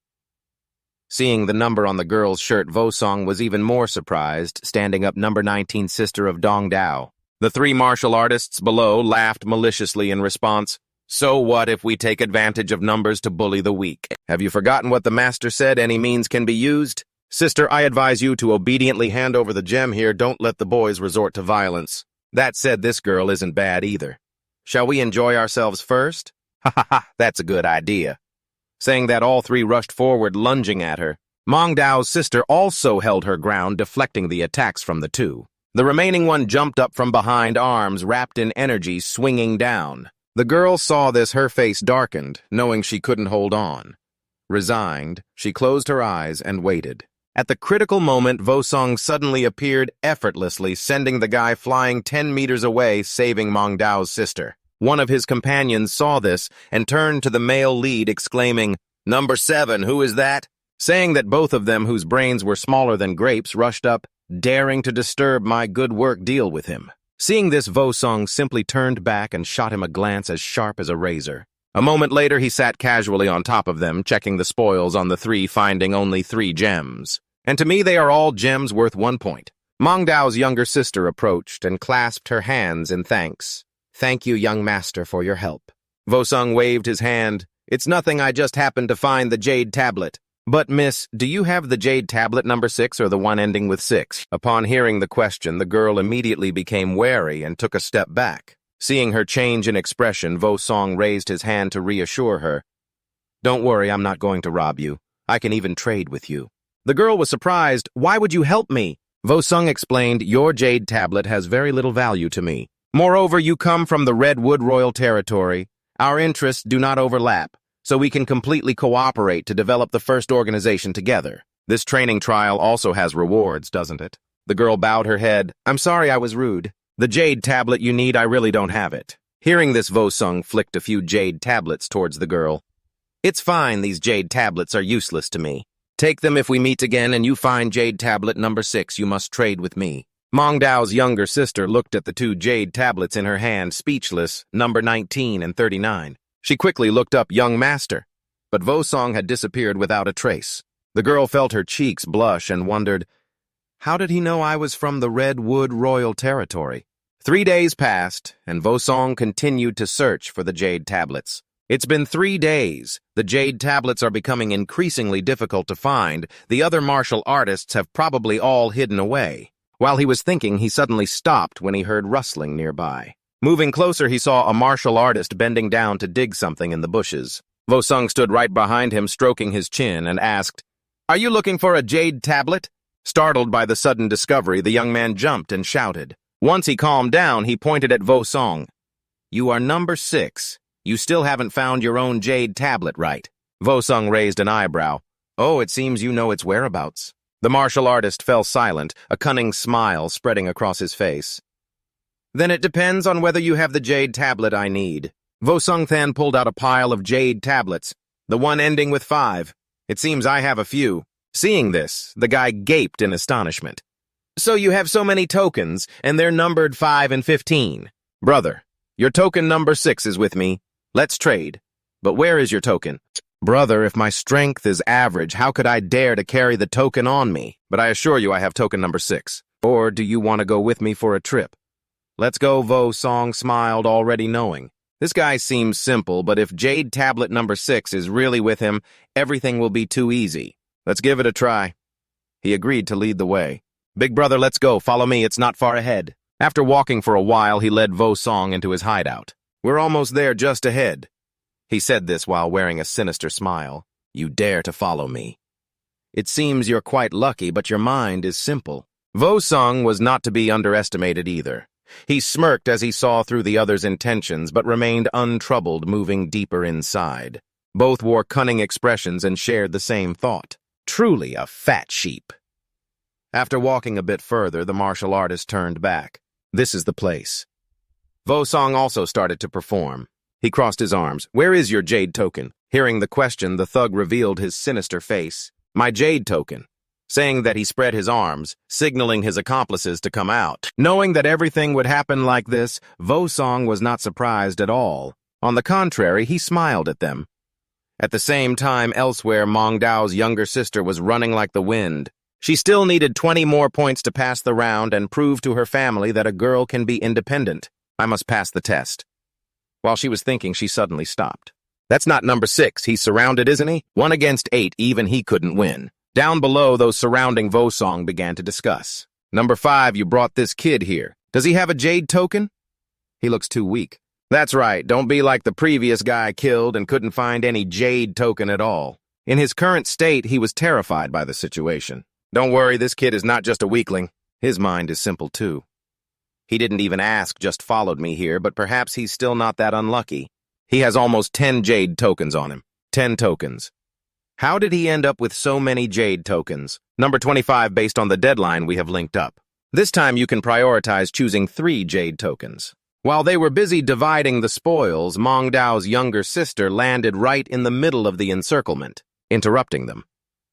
S1: Seeing the number on the girl's shirt, Vosong was even more surprised, standing up number 19 sister of Dong Dao. The 3 martial artists below laughed maliciously in response. So what if we take advantage of numbers to bully the weak? Have you forgotten what the master said, any means can be used? Sister, I advise you to obediently hand over the gem here. Don't let the boys resort to violence. That said, this girl isn't bad either. Shall we enjoy ourselves first? Ha ha ha, that's a good idea. Saying that, all 3 rushed forward, lunging at her. Mong Dao's sister also held her ground, deflecting the attacks from the 2. The remaining one jumped up from behind, arms wrapped in energy, swinging down. The girl saw this, her face darkened, knowing she couldn't hold on. Resigned, she closed her eyes and waited. At the critical moment, Vosong suddenly appeared effortlessly, sending the guy flying 10 meters away, saving Mong Dao's sister. One of his companions saw this and turned to the male lead, exclaiming, "Number 7, who is that?" Saying that both of them, whose brains were smaller than grapes, rushed up, daring to disturb my good work deal with him. Seeing this, Vosong simply turned back and shot him a glance as sharp as a razor. A moment later, he sat casually on top of them, checking the spoils on the 3, finding only 3 gems. And to me, they are all gems worth 1 point. Mong Dao's younger sister approached and clasped her hands in thanks. Thank you, young master, for your help. Vosong waved his hand. It's nothing, I just happened to find the jade tablet. But, miss, do you have the jade tablet number 6 or the one ending with 6? Upon hearing the question, the girl immediately became wary and took a step back. Seeing her change in expression, Vosong raised his hand to reassure her. Don't worry, I'm not going to rob you. I can even trade with you. The girl was surprised. Why would you help me? Vosong explained, your jade tablet has very little value to me. Moreover, you come from the Redwood Royal Territory. Our interests do not overlap, so we can completely cooperate to develop the first organization together. This training trial also has rewards, doesn't it? The girl bowed her head. I'm sorry I was rude. The jade tablet you need, I really don't have it. Hearing this, Vosong flicked a few jade tablets towards the girl. It's fine, these jade tablets are useless to me. Take them if we meet again and you find jade tablet number 6, you must trade with me. Mong Dao's younger sister looked at the 2 jade tablets in her hand, speechless, number 19 and 39. She quickly looked up young master, but Vosong had disappeared without a trace. The girl felt her cheeks blush and wondered, how did he know I was from the Redwood Royal Territory? 3 days passed, and Vosong continued to search for the jade tablets. It's been 3 days. The jade tablets are becoming increasingly difficult to find. The other martial artists have probably all hidden away. While he was thinking, he suddenly stopped when he heard rustling nearby. Moving closer, he saw a martial artist bending down to dig something in the bushes. Vosong stood right behind him, stroking his chin, and asked, "Are you looking for a jade tablet?" Startled by the sudden discovery, the young man jumped and shouted. Once he calmed down, he pointed at Vosong. "You are number 6. You still haven't found your own jade tablet, right?" Vosong raised an eyebrow. "Oh, it seems you know its whereabouts." The martial artist fell silent, a cunning smile spreading across his face. "Then it depends on whether you have the jade tablet I need." Vosong then pulled out a pile of jade tablets, the one ending with 5. "It seems I have a few." Seeing this, the guy gaped in astonishment. "So you have so many tokens, and they're numbered 5 and 15. Brother, your token number 6 is with me. Let's trade. But where is your token?" "Brother, if my strength is average, how could I dare to carry the token on me? But I assure you I have token number 6. Or do you want to go with me for a trip?" "Let's go," Vosong smiled, already knowing. This guy seems simple, but if jade tablet number 6 is really with him, everything will be too easy. "Let's give it a try." He agreed to lead the way. "Big brother, let's go. Follow me. It's not far ahead." After walking for a while, he led Vosong into his hideout. "We're almost there, just ahead." He said this while wearing a sinister smile. "You dare to follow me. It seems you're quite lucky, but your mind is simple." Vosong was not to be underestimated either. He smirked as he saw through the other's intentions, but remained untroubled, moving deeper inside. Both wore cunning expressions and shared the same thought. Truly a fat sheep. After walking a bit further, the martial artist turned back. "This is the place." Vosong also started to perform. He crossed his arms. "Where is your jade token?" Hearing the question, the thug revealed his sinister face. "My jade token." Saying that, he spread his arms, signaling his accomplices to come out. Knowing that everything would happen like this, Vosong was not surprised at all. On the contrary, he smiled at them. At the same time, elsewhere, Dong Dao's younger sister was running like the wind. She still needed 20 more points to pass the round and prove to her family that a girl can be independent. "I must pass the test." While she was thinking, she suddenly stopped. "That's not number 6. He's surrounded, isn't he? 1 against 8, even he couldn't win." Down below, those surrounding Vosong began to discuss. "Number 5, you brought this kid here. Does he have a jade token?" "He looks too weak." "That's right. Don't be like the previous guy I killed and couldn't find any jade token at all." In his current state, he was terrified by the situation. "Don't worry, this kid is not just a weakling. His mind is simple too. He didn't even ask, just followed me here, but perhaps he's still not that unlucky. He has almost 10 jade tokens on him. 10 tokens. How did he end up with so many jade tokens? Number 25, based on the deadline we have linked up. This time you can prioritize choosing 3 jade tokens. While they were busy dividing the spoils, Dong Dao's younger sister landed right in the middle of the encirclement, interrupting them.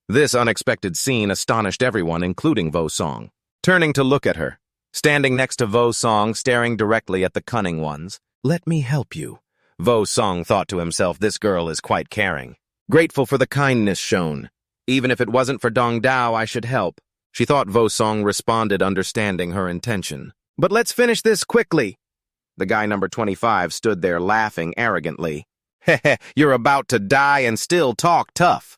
S1: This unexpected scene astonished everyone, including Vosong. Turning to look at her, standing next to Vosong, staring directly at the cunning ones. "Let me help you." Vosong thought to himself, this girl is quite caring. Grateful for the kindness shown. Even if it wasn't for Dong Dao, I should help. She thought Vosong responded, understanding her intention. "But let's finish this quickly." The guy number 25 stood there laughing arrogantly. "Heh, you're about to die and still talk tough.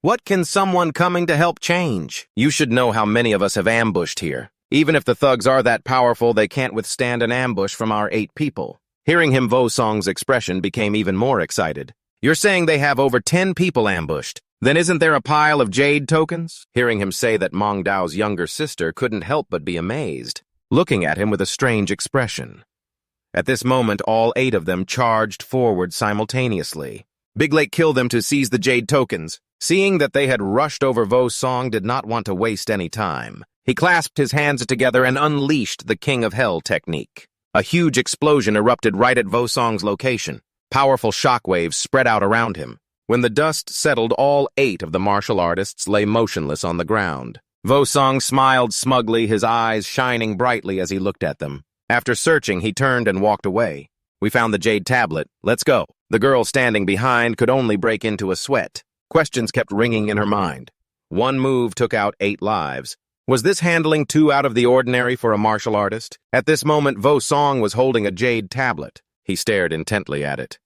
S1: What can someone coming to help change? You should know how many of us have ambushed here. Even if the thugs are that powerful, they can't withstand an ambush from our 8 people. Hearing him, Vosong's expression became even more excited. "You're saying they have over 10 people ambushed? Then isn't there a pile of jade tokens?" Hearing him say that, Dong Dao's younger sister couldn't help but be amazed, looking at him with a strange expression. At this moment, all 8 of them charged forward simultaneously. Big Lake killed them to seize the jade tokens. Seeing that they had rushed over, Vosong did not want to waste any time. He clasped his hands together and unleashed the King of Hell technique. A huge explosion erupted right at Vosong's location. Powerful shockwaves spread out around him. When the dust settled, all 8 of the martial artists lay motionless on the ground. Vosong smiled smugly, his eyes shining brightly as he looked at them. After searching, he turned and walked away. "We found the jade tablet. Let's go." The girl standing behind could only break into a sweat. Questions kept ringing in her mind. One move took out 8 lives. Was this handling too out of the ordinary for a martial artist? At this moment, Vosong was holding a jade tablet. He stared intently at it.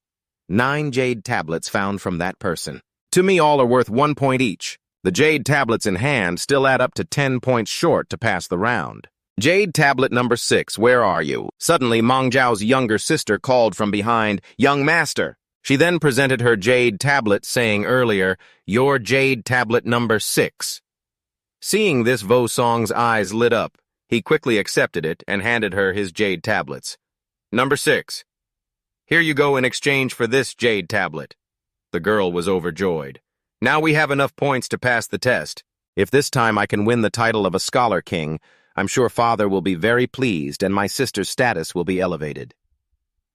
S1: 9 jade tablets found from that person. To me, all are worth 1 point each. The jade tablets in hand still add up to 10 points short to pass the round. Jade tablet number 6, where are you? Suddenly, Meng Zhao's younger sister called from behind, Young master. She then presented her jade tablet, saying earlier, Your jade tablet number 6. Seeing this, Vosong's eyes lit up. He quickly accepted it and handed her his jade tablets. Number 6. Here you go in exchange for this jade tablet. The girl was overjoyed. Now we have enough points to pass the test. If this time I can win the title of a scholar king, I'm sure father will be very pleased and my sister's status will be elevated.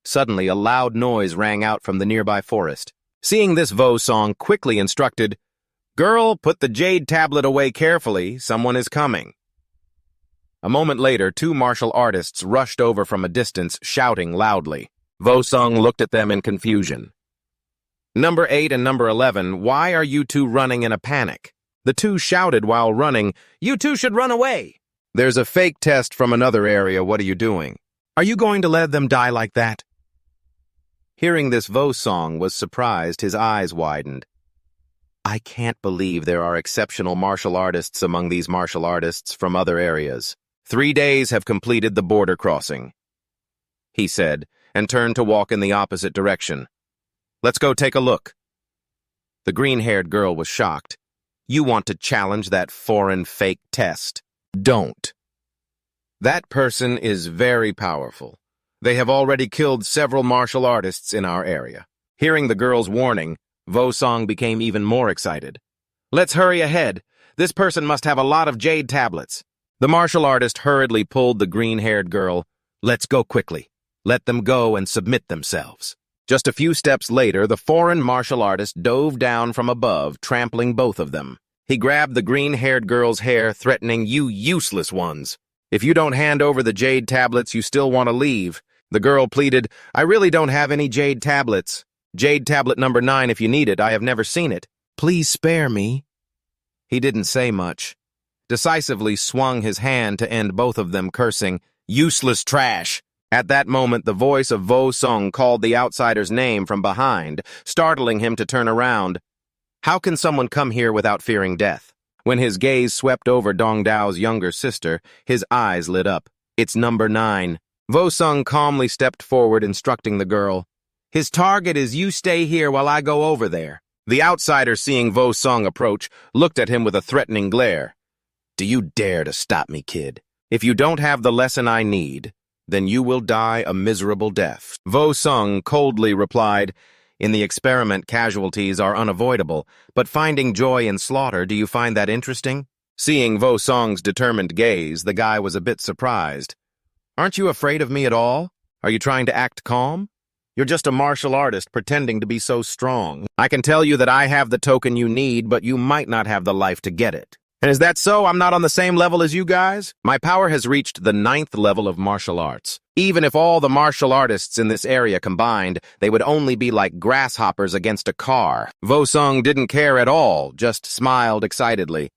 S1: Suddenly, a loud noise rang out from the nearby forest. Seeing this, Vosong quickly instructed, Girl, put the jade tablet away carefully. Someone is coming. A moment later, 2 martial artists rushed over from a distance, shouting loudly. Vosong looked at them in confusion. Number 8 and number 11, why are you two running in a panic? The two shouted while running, You two should run away. There's a fake test from another area. What are you doing? Are you going to let them die like that? Hearing this, Vosong was surprised. His eyes widened. I can't believe there are exceptional martial artists among these martial artists from other areas. 3 days have completed the border crossing, he said, and turned to walk in the opposite direction. Let's go take a look. The green-haired girl was shocked. You want to challenge that foreign fake test? Don't. That person is very powerful. They have already killed several martial artists in our area. Hearing the girl's warning, Vosong became even more excited. Let's hurry ahead. This person must have a lot of jade tablets. The martial artist hurriedly pulled the green-haired girl. Let's go quickly. Let them go and submit themselves. Just a few steps later, the foreign martial artist dove down from above, trampling both of them. He grabbed the green-haired girl's hair, threatening, You useless ones. If you don't hand over the jade tablets, you still want to leave. The girl pleaded, I really don't have any jade tablets. Jade tablet number 9 if you need it. I have never seen it. Please spare me. He didn't say much. Decisively swung his hand to end both of them, cursing, Useless trash. At that moment, the voice of Vosong called the outsider's name from behind, startling him to turn around. How can someone come here without fearing death? When his gaze swept over Dong Dao's younger sister, his eyes lit up. It's number 9. Vosong calmly stepped forward, instructing the girl. His target is you stay here while I go over there. The outsider, seeing Vosong approach, looked at him with a threatening glare. Do you dare to stop me, kid? If you don't have the lesson I need, then you will die a miserable death. Vosong coldly replied, In the experiment, casualties are unavoidable, but finding joy in slaughter, do you find that interesting? Seeing Vosong's determined gaze, the guy was a bit surprised. Aren't you afraid of me at all? Are you trying to act calm? You're just a martial artist pretending to be so strong. I can tell you that I have the token you need, but you might not have the life to get it. And is that so? I'm not on the same level as you guys? My power has reached the 9th level of martial arts. Even if all the martial artists in this area combined, they would only be like grasshoppers against a car. Vosong didn't care at all, just smiled excitedly.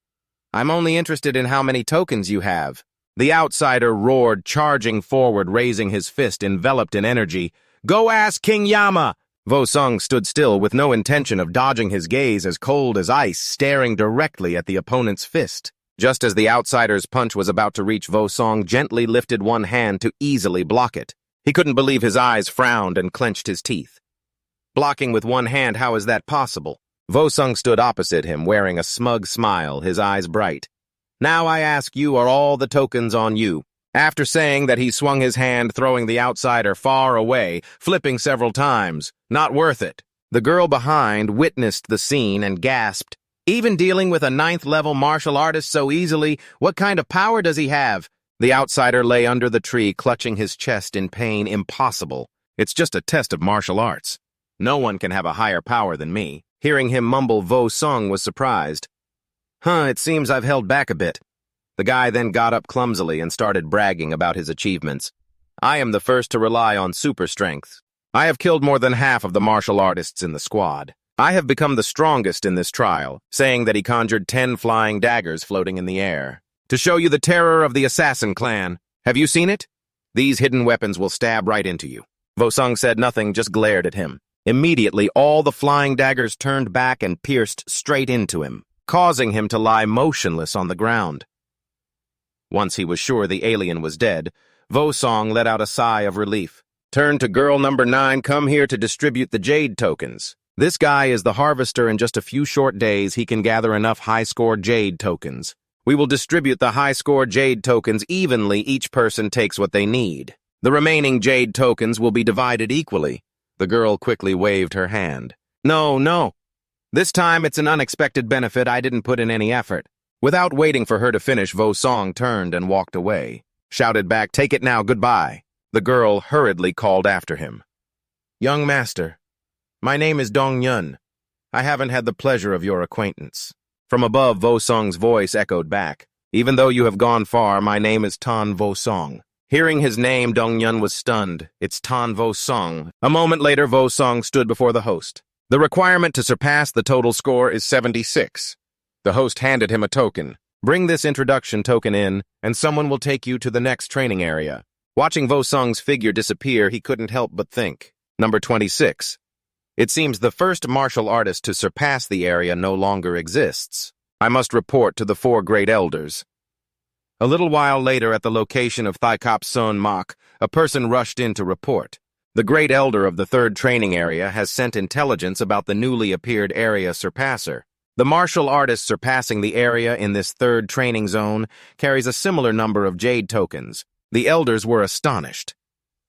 S1: I'm only interested in how many tokens you have. The outsider roared, charging forward, raising his fist enveloped in energy. Go ask King Yama! Vosong stood still with no intention of dodging, his gaze as cold as ice, staring directly at the opponent's fist. Just as the outsider's punch was about to reach, Vosong gently lifted one hand to easily block it. He couldn't believe his eyes, frowned and clenched his teeth. Blocking with one hand, how is that possible? Vosong stood opposite him, wearing a smug smile, his eyes bright. Now I ask you, are all the tokens on you? After saying that, he swung his hand, throwing the outsider far away, flipping several times. Not worth it. The girl behind witnessed the scene and gasped. Even dealing with a 9th-level martial artist so easily, what kind of power does he have? The outsider lay under the tree, clutching his chest in pain. Impossible. It's just a test of martial arts. No one can have a higher power than me. Hearing him mumble, Vosong was surprised. It seems I've held back a bit. The guy then got up clumsily and started bragging about his achievements. I am the first to rely on super strength. I have killed more than half of the martial artists in the squad. I have become the strongest in this trial, saying that he conjured 10 flying daggers floating in the air. To show you the terror of the assassin clan. Have you seen it? These hidden weapons will stab right into you. Vosong said nothing, just glared at him. Immediately, all the flying daggers turned back and pierced straight into him, causing him to lie motionless on the ground. Once he was sure the alien was dead, Vosong let out a sigh of relief. Turn to girl number 9, come here to distribute the jade tokens. This guy is the harvester. In just a few short days, he can gather enough high-score jade tokens. We will distribute the high-score jade tokens evenly. Each person takes what they need. The remaining jade tokens will be divided equally. The girl quickly waved her hand. No. This time it's an unexpected benefit. I didn't put in any effort. Without waiting for her to finish, Vosong turned and walked away. Shouted back, take it now, goodbye. The girl hurriedly called after him. Young master, my name is Dong Hian. I haven't had the pleasure of your acquaintance. From above, Vosong's voice echoed back. Even though you have gone far, my name is Tan Vosong. Hearing his name, Dong Hian was stunned. It's Tan Vosong. A moment later, Vosong stood before the host. The requirement to surpass the total score is 76. The host handed him a token. Bring this introduction token in, and someone will take you to the next training area. Watching Vosong's figure disappear, he couldn't help but think. Number 26. It seems the first martial artist to surpass the area no longer exists. I must report to the 4 great elders. A little while later, at the location of Thikop Son Mok, a person rushed in to report. The great elder of the 3rd training area has sent intelligence about the newly appeared area surpasser. The martial artist surpassing the area in this 3rd training zone carries a similar number of jade tokens. The elders were astonished.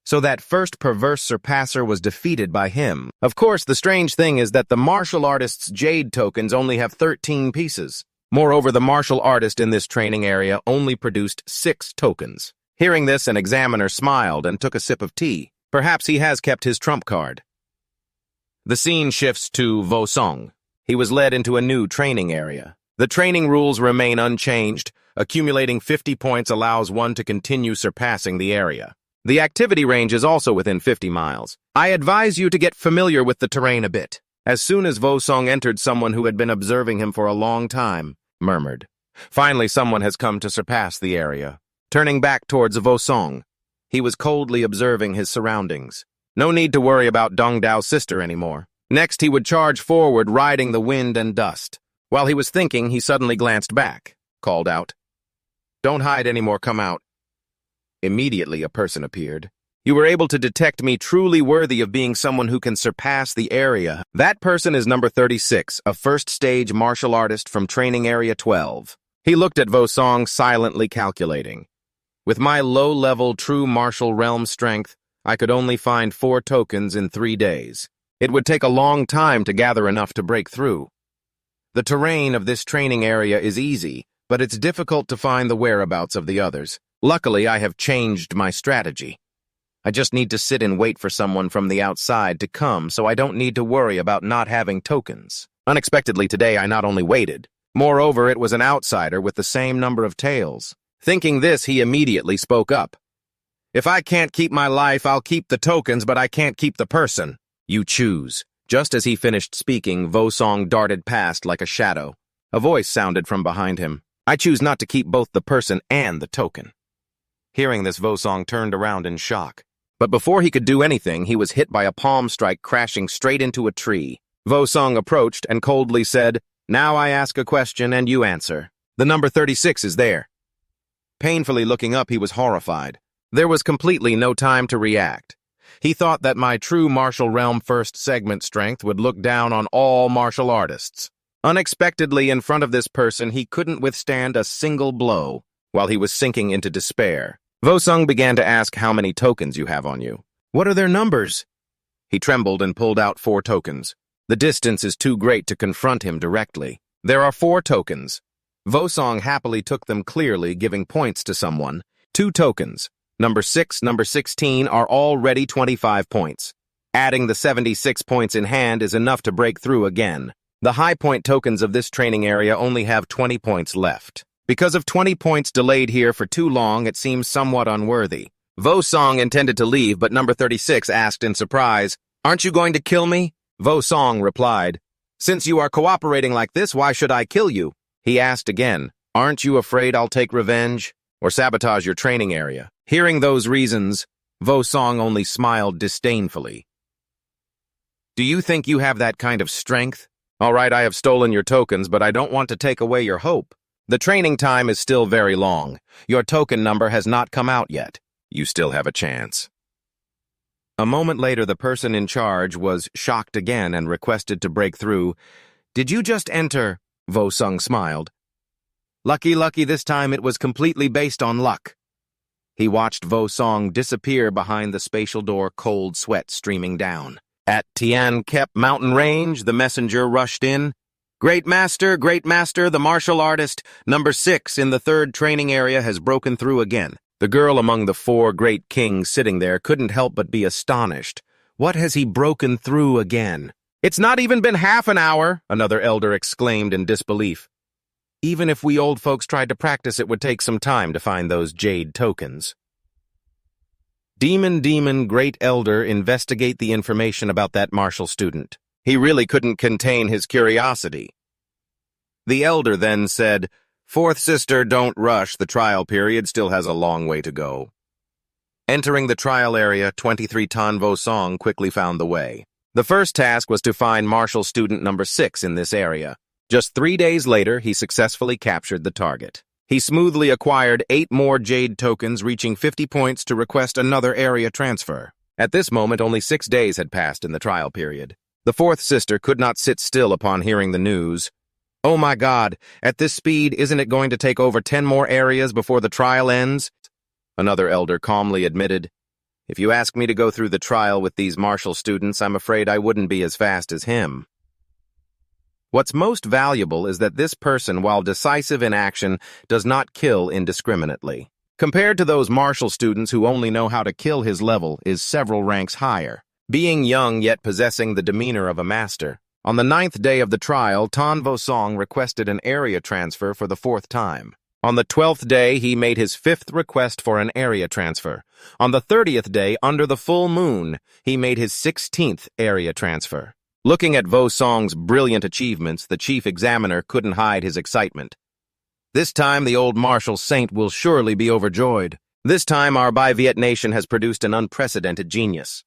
S1: So that first perverse surpasser was defeated by him. Of course, the strange thing is that the martial artist's jade tokens only have 13 pieces. Moreover, the martial artist in this training area only produced 6 tokens. Hearing this, an examiner smiled and took a sip of tea. Perhaps he has kept his trump card. The scene shifts to Vosong. He was led into a new training area. The training rules remain unchanged. Accumulating 50 points allows one to continue surpassing the area. The activity range is also within 50 miles. I advise you to get familiar with the terrain a bit. As soon as Vosong entered, someone who had been observing him for a long time murmured. Finally, someone has come to surpass the area. Turning back towards Vosong, he was coldly observing his surroundings. No need to worry about Dong Dao's sister anymore. Next, he would charge forward, riding the wind and dust. While he was thinking, he suddenly glanced back, called out, "Don't hide anymore, come out." Immediately, a person appeared. You were able to detect me truly worthy of being someone who can surpass the area. That person is number 36, a first-stage martial artist from Training Area 12. He looked at Vosong, silently calculating. With my low-level true martial realm strength, I could only find 4 tokens in 3 days. It would take a long time to gather enough to break through. The terrain of this training area is easy, but it's difficult to find the whereabouts of the others. Luckily, I have changed my strategy. I just need to sit and wait for someone from the outside to come, so I don't need to worry about not having tokens. Unexpectedly today, I not only waited. Moreover, it was an outsider with the same number of tails. Thinking this, he immediately spoke up. If I can't keep my life, I'll keep the tokens, but I can't keep the person. You choose. Just as he finished speaking, Vosong darted past like a shadow. A voice sounded from behind him. I choose not to keep both the person and the token. Hearing this, Vosong turned around in shock. But before he could do anything, he was hit by a palm strike, crashing straight into a tree. Vosong approached and coldly said, "Now I ask a question and you answer. The number 36 is there." Painfully looking up, he was horrified. There was completely no time to react. He thought that my true martial realm first segment strength would look down on all martial artists. Unexpectedly, in front of this person, he couldn't withstand a single blow. While he was sinking into despair, Vosong began to ask how many tokens you have on you. What are their numbers? He trembled and pulled out 4 tokens. The distance is too great to confront him directly. There are 4 tokens. Vosong happily took them, clearly giving points to someone. 2 tokens. Number 6, number 16 are already 25 points. Adding the 76 points in hand is enough to break through again. The high point tokens of this training area only have 20 points left. Because of 20 points delayed here for too long, it seems somewhat unworthy. Vosong intended to leave, but number 36 asked in surprise, "Aren't you going to kill me?" Vosong replied, "Since you are cooperating like this, why should I kill you?" He asked again, "Aren't you afraid I'll take revenge or sabotage your training area?" Hearing those reasons, Vosong only smiled disdainfully. "Do you think you have that kind of strength? All right, I have stolen your tokens, but I don't want to take away your hope. The training time is still very long. Your token number has not come out yet. You still have a chance. A moment later, the person in charge was shocked again and requested to break through. Did you just enter? Vosong smiled. Lucky, this time it was completely based on luck. He watched Vosong disappear behind the spatial door, cold sweat streaming down. At anicap mountain range, the messenger rushed in. Great master, the martial artist, number 6 in the 3rd training area has broken through again. The girl among the 4 great kings sitting there couldn't help but be astonished. What has he broken through again? It's not even been half an hour, another elder exclaimed in disbelief. Even if we old folks tried to practice, it would take some time to find those jade tokens. Demon, great elder, investigate the information about that martial student. He really couldn't contain his curiosity. The elder then said, 4th sister, don't rush, the trial period still has a long way to go. Entering the trial area, 23-ton Vosong quickly found the way. The first task was to find martial student number 6 in this area. Just 3 days later, he successfully captured the target. He smoothly acquired 8 more jade tokens, reaching 50 points to request another area transfer. At this moment, only 6 days had passed in the trial period. The 4th sister could not sit still upon hearing the news. Oh my God, at this speed, isn't it going to take over 10 more areas before the trial ends? Another elder calmly admitted, if you ask me to go through the trial with these martial students, I'm afraid I wouldn't be as fast as him. What's most valuable is that this person, while decisive in action, does not kill indiscriminately. Compared to those martial students who only know how to kill, his level is several ranks higher. Being young yet possessing the demeanor of a master. On the 9th day of the trial, Tan Vosong requested an area transfer for the 4th time. On the 12th day, he made his 5th request for an area transfer. On the 30th day, under the full moon, he made his 16th area transfer. Looking at Vosong's brilliant achievements, the chief examiner couldn't hide his excitement. This time, the old martial saint will surely be overjoyed. This time, our Viet nation has produced an unprecedented genius.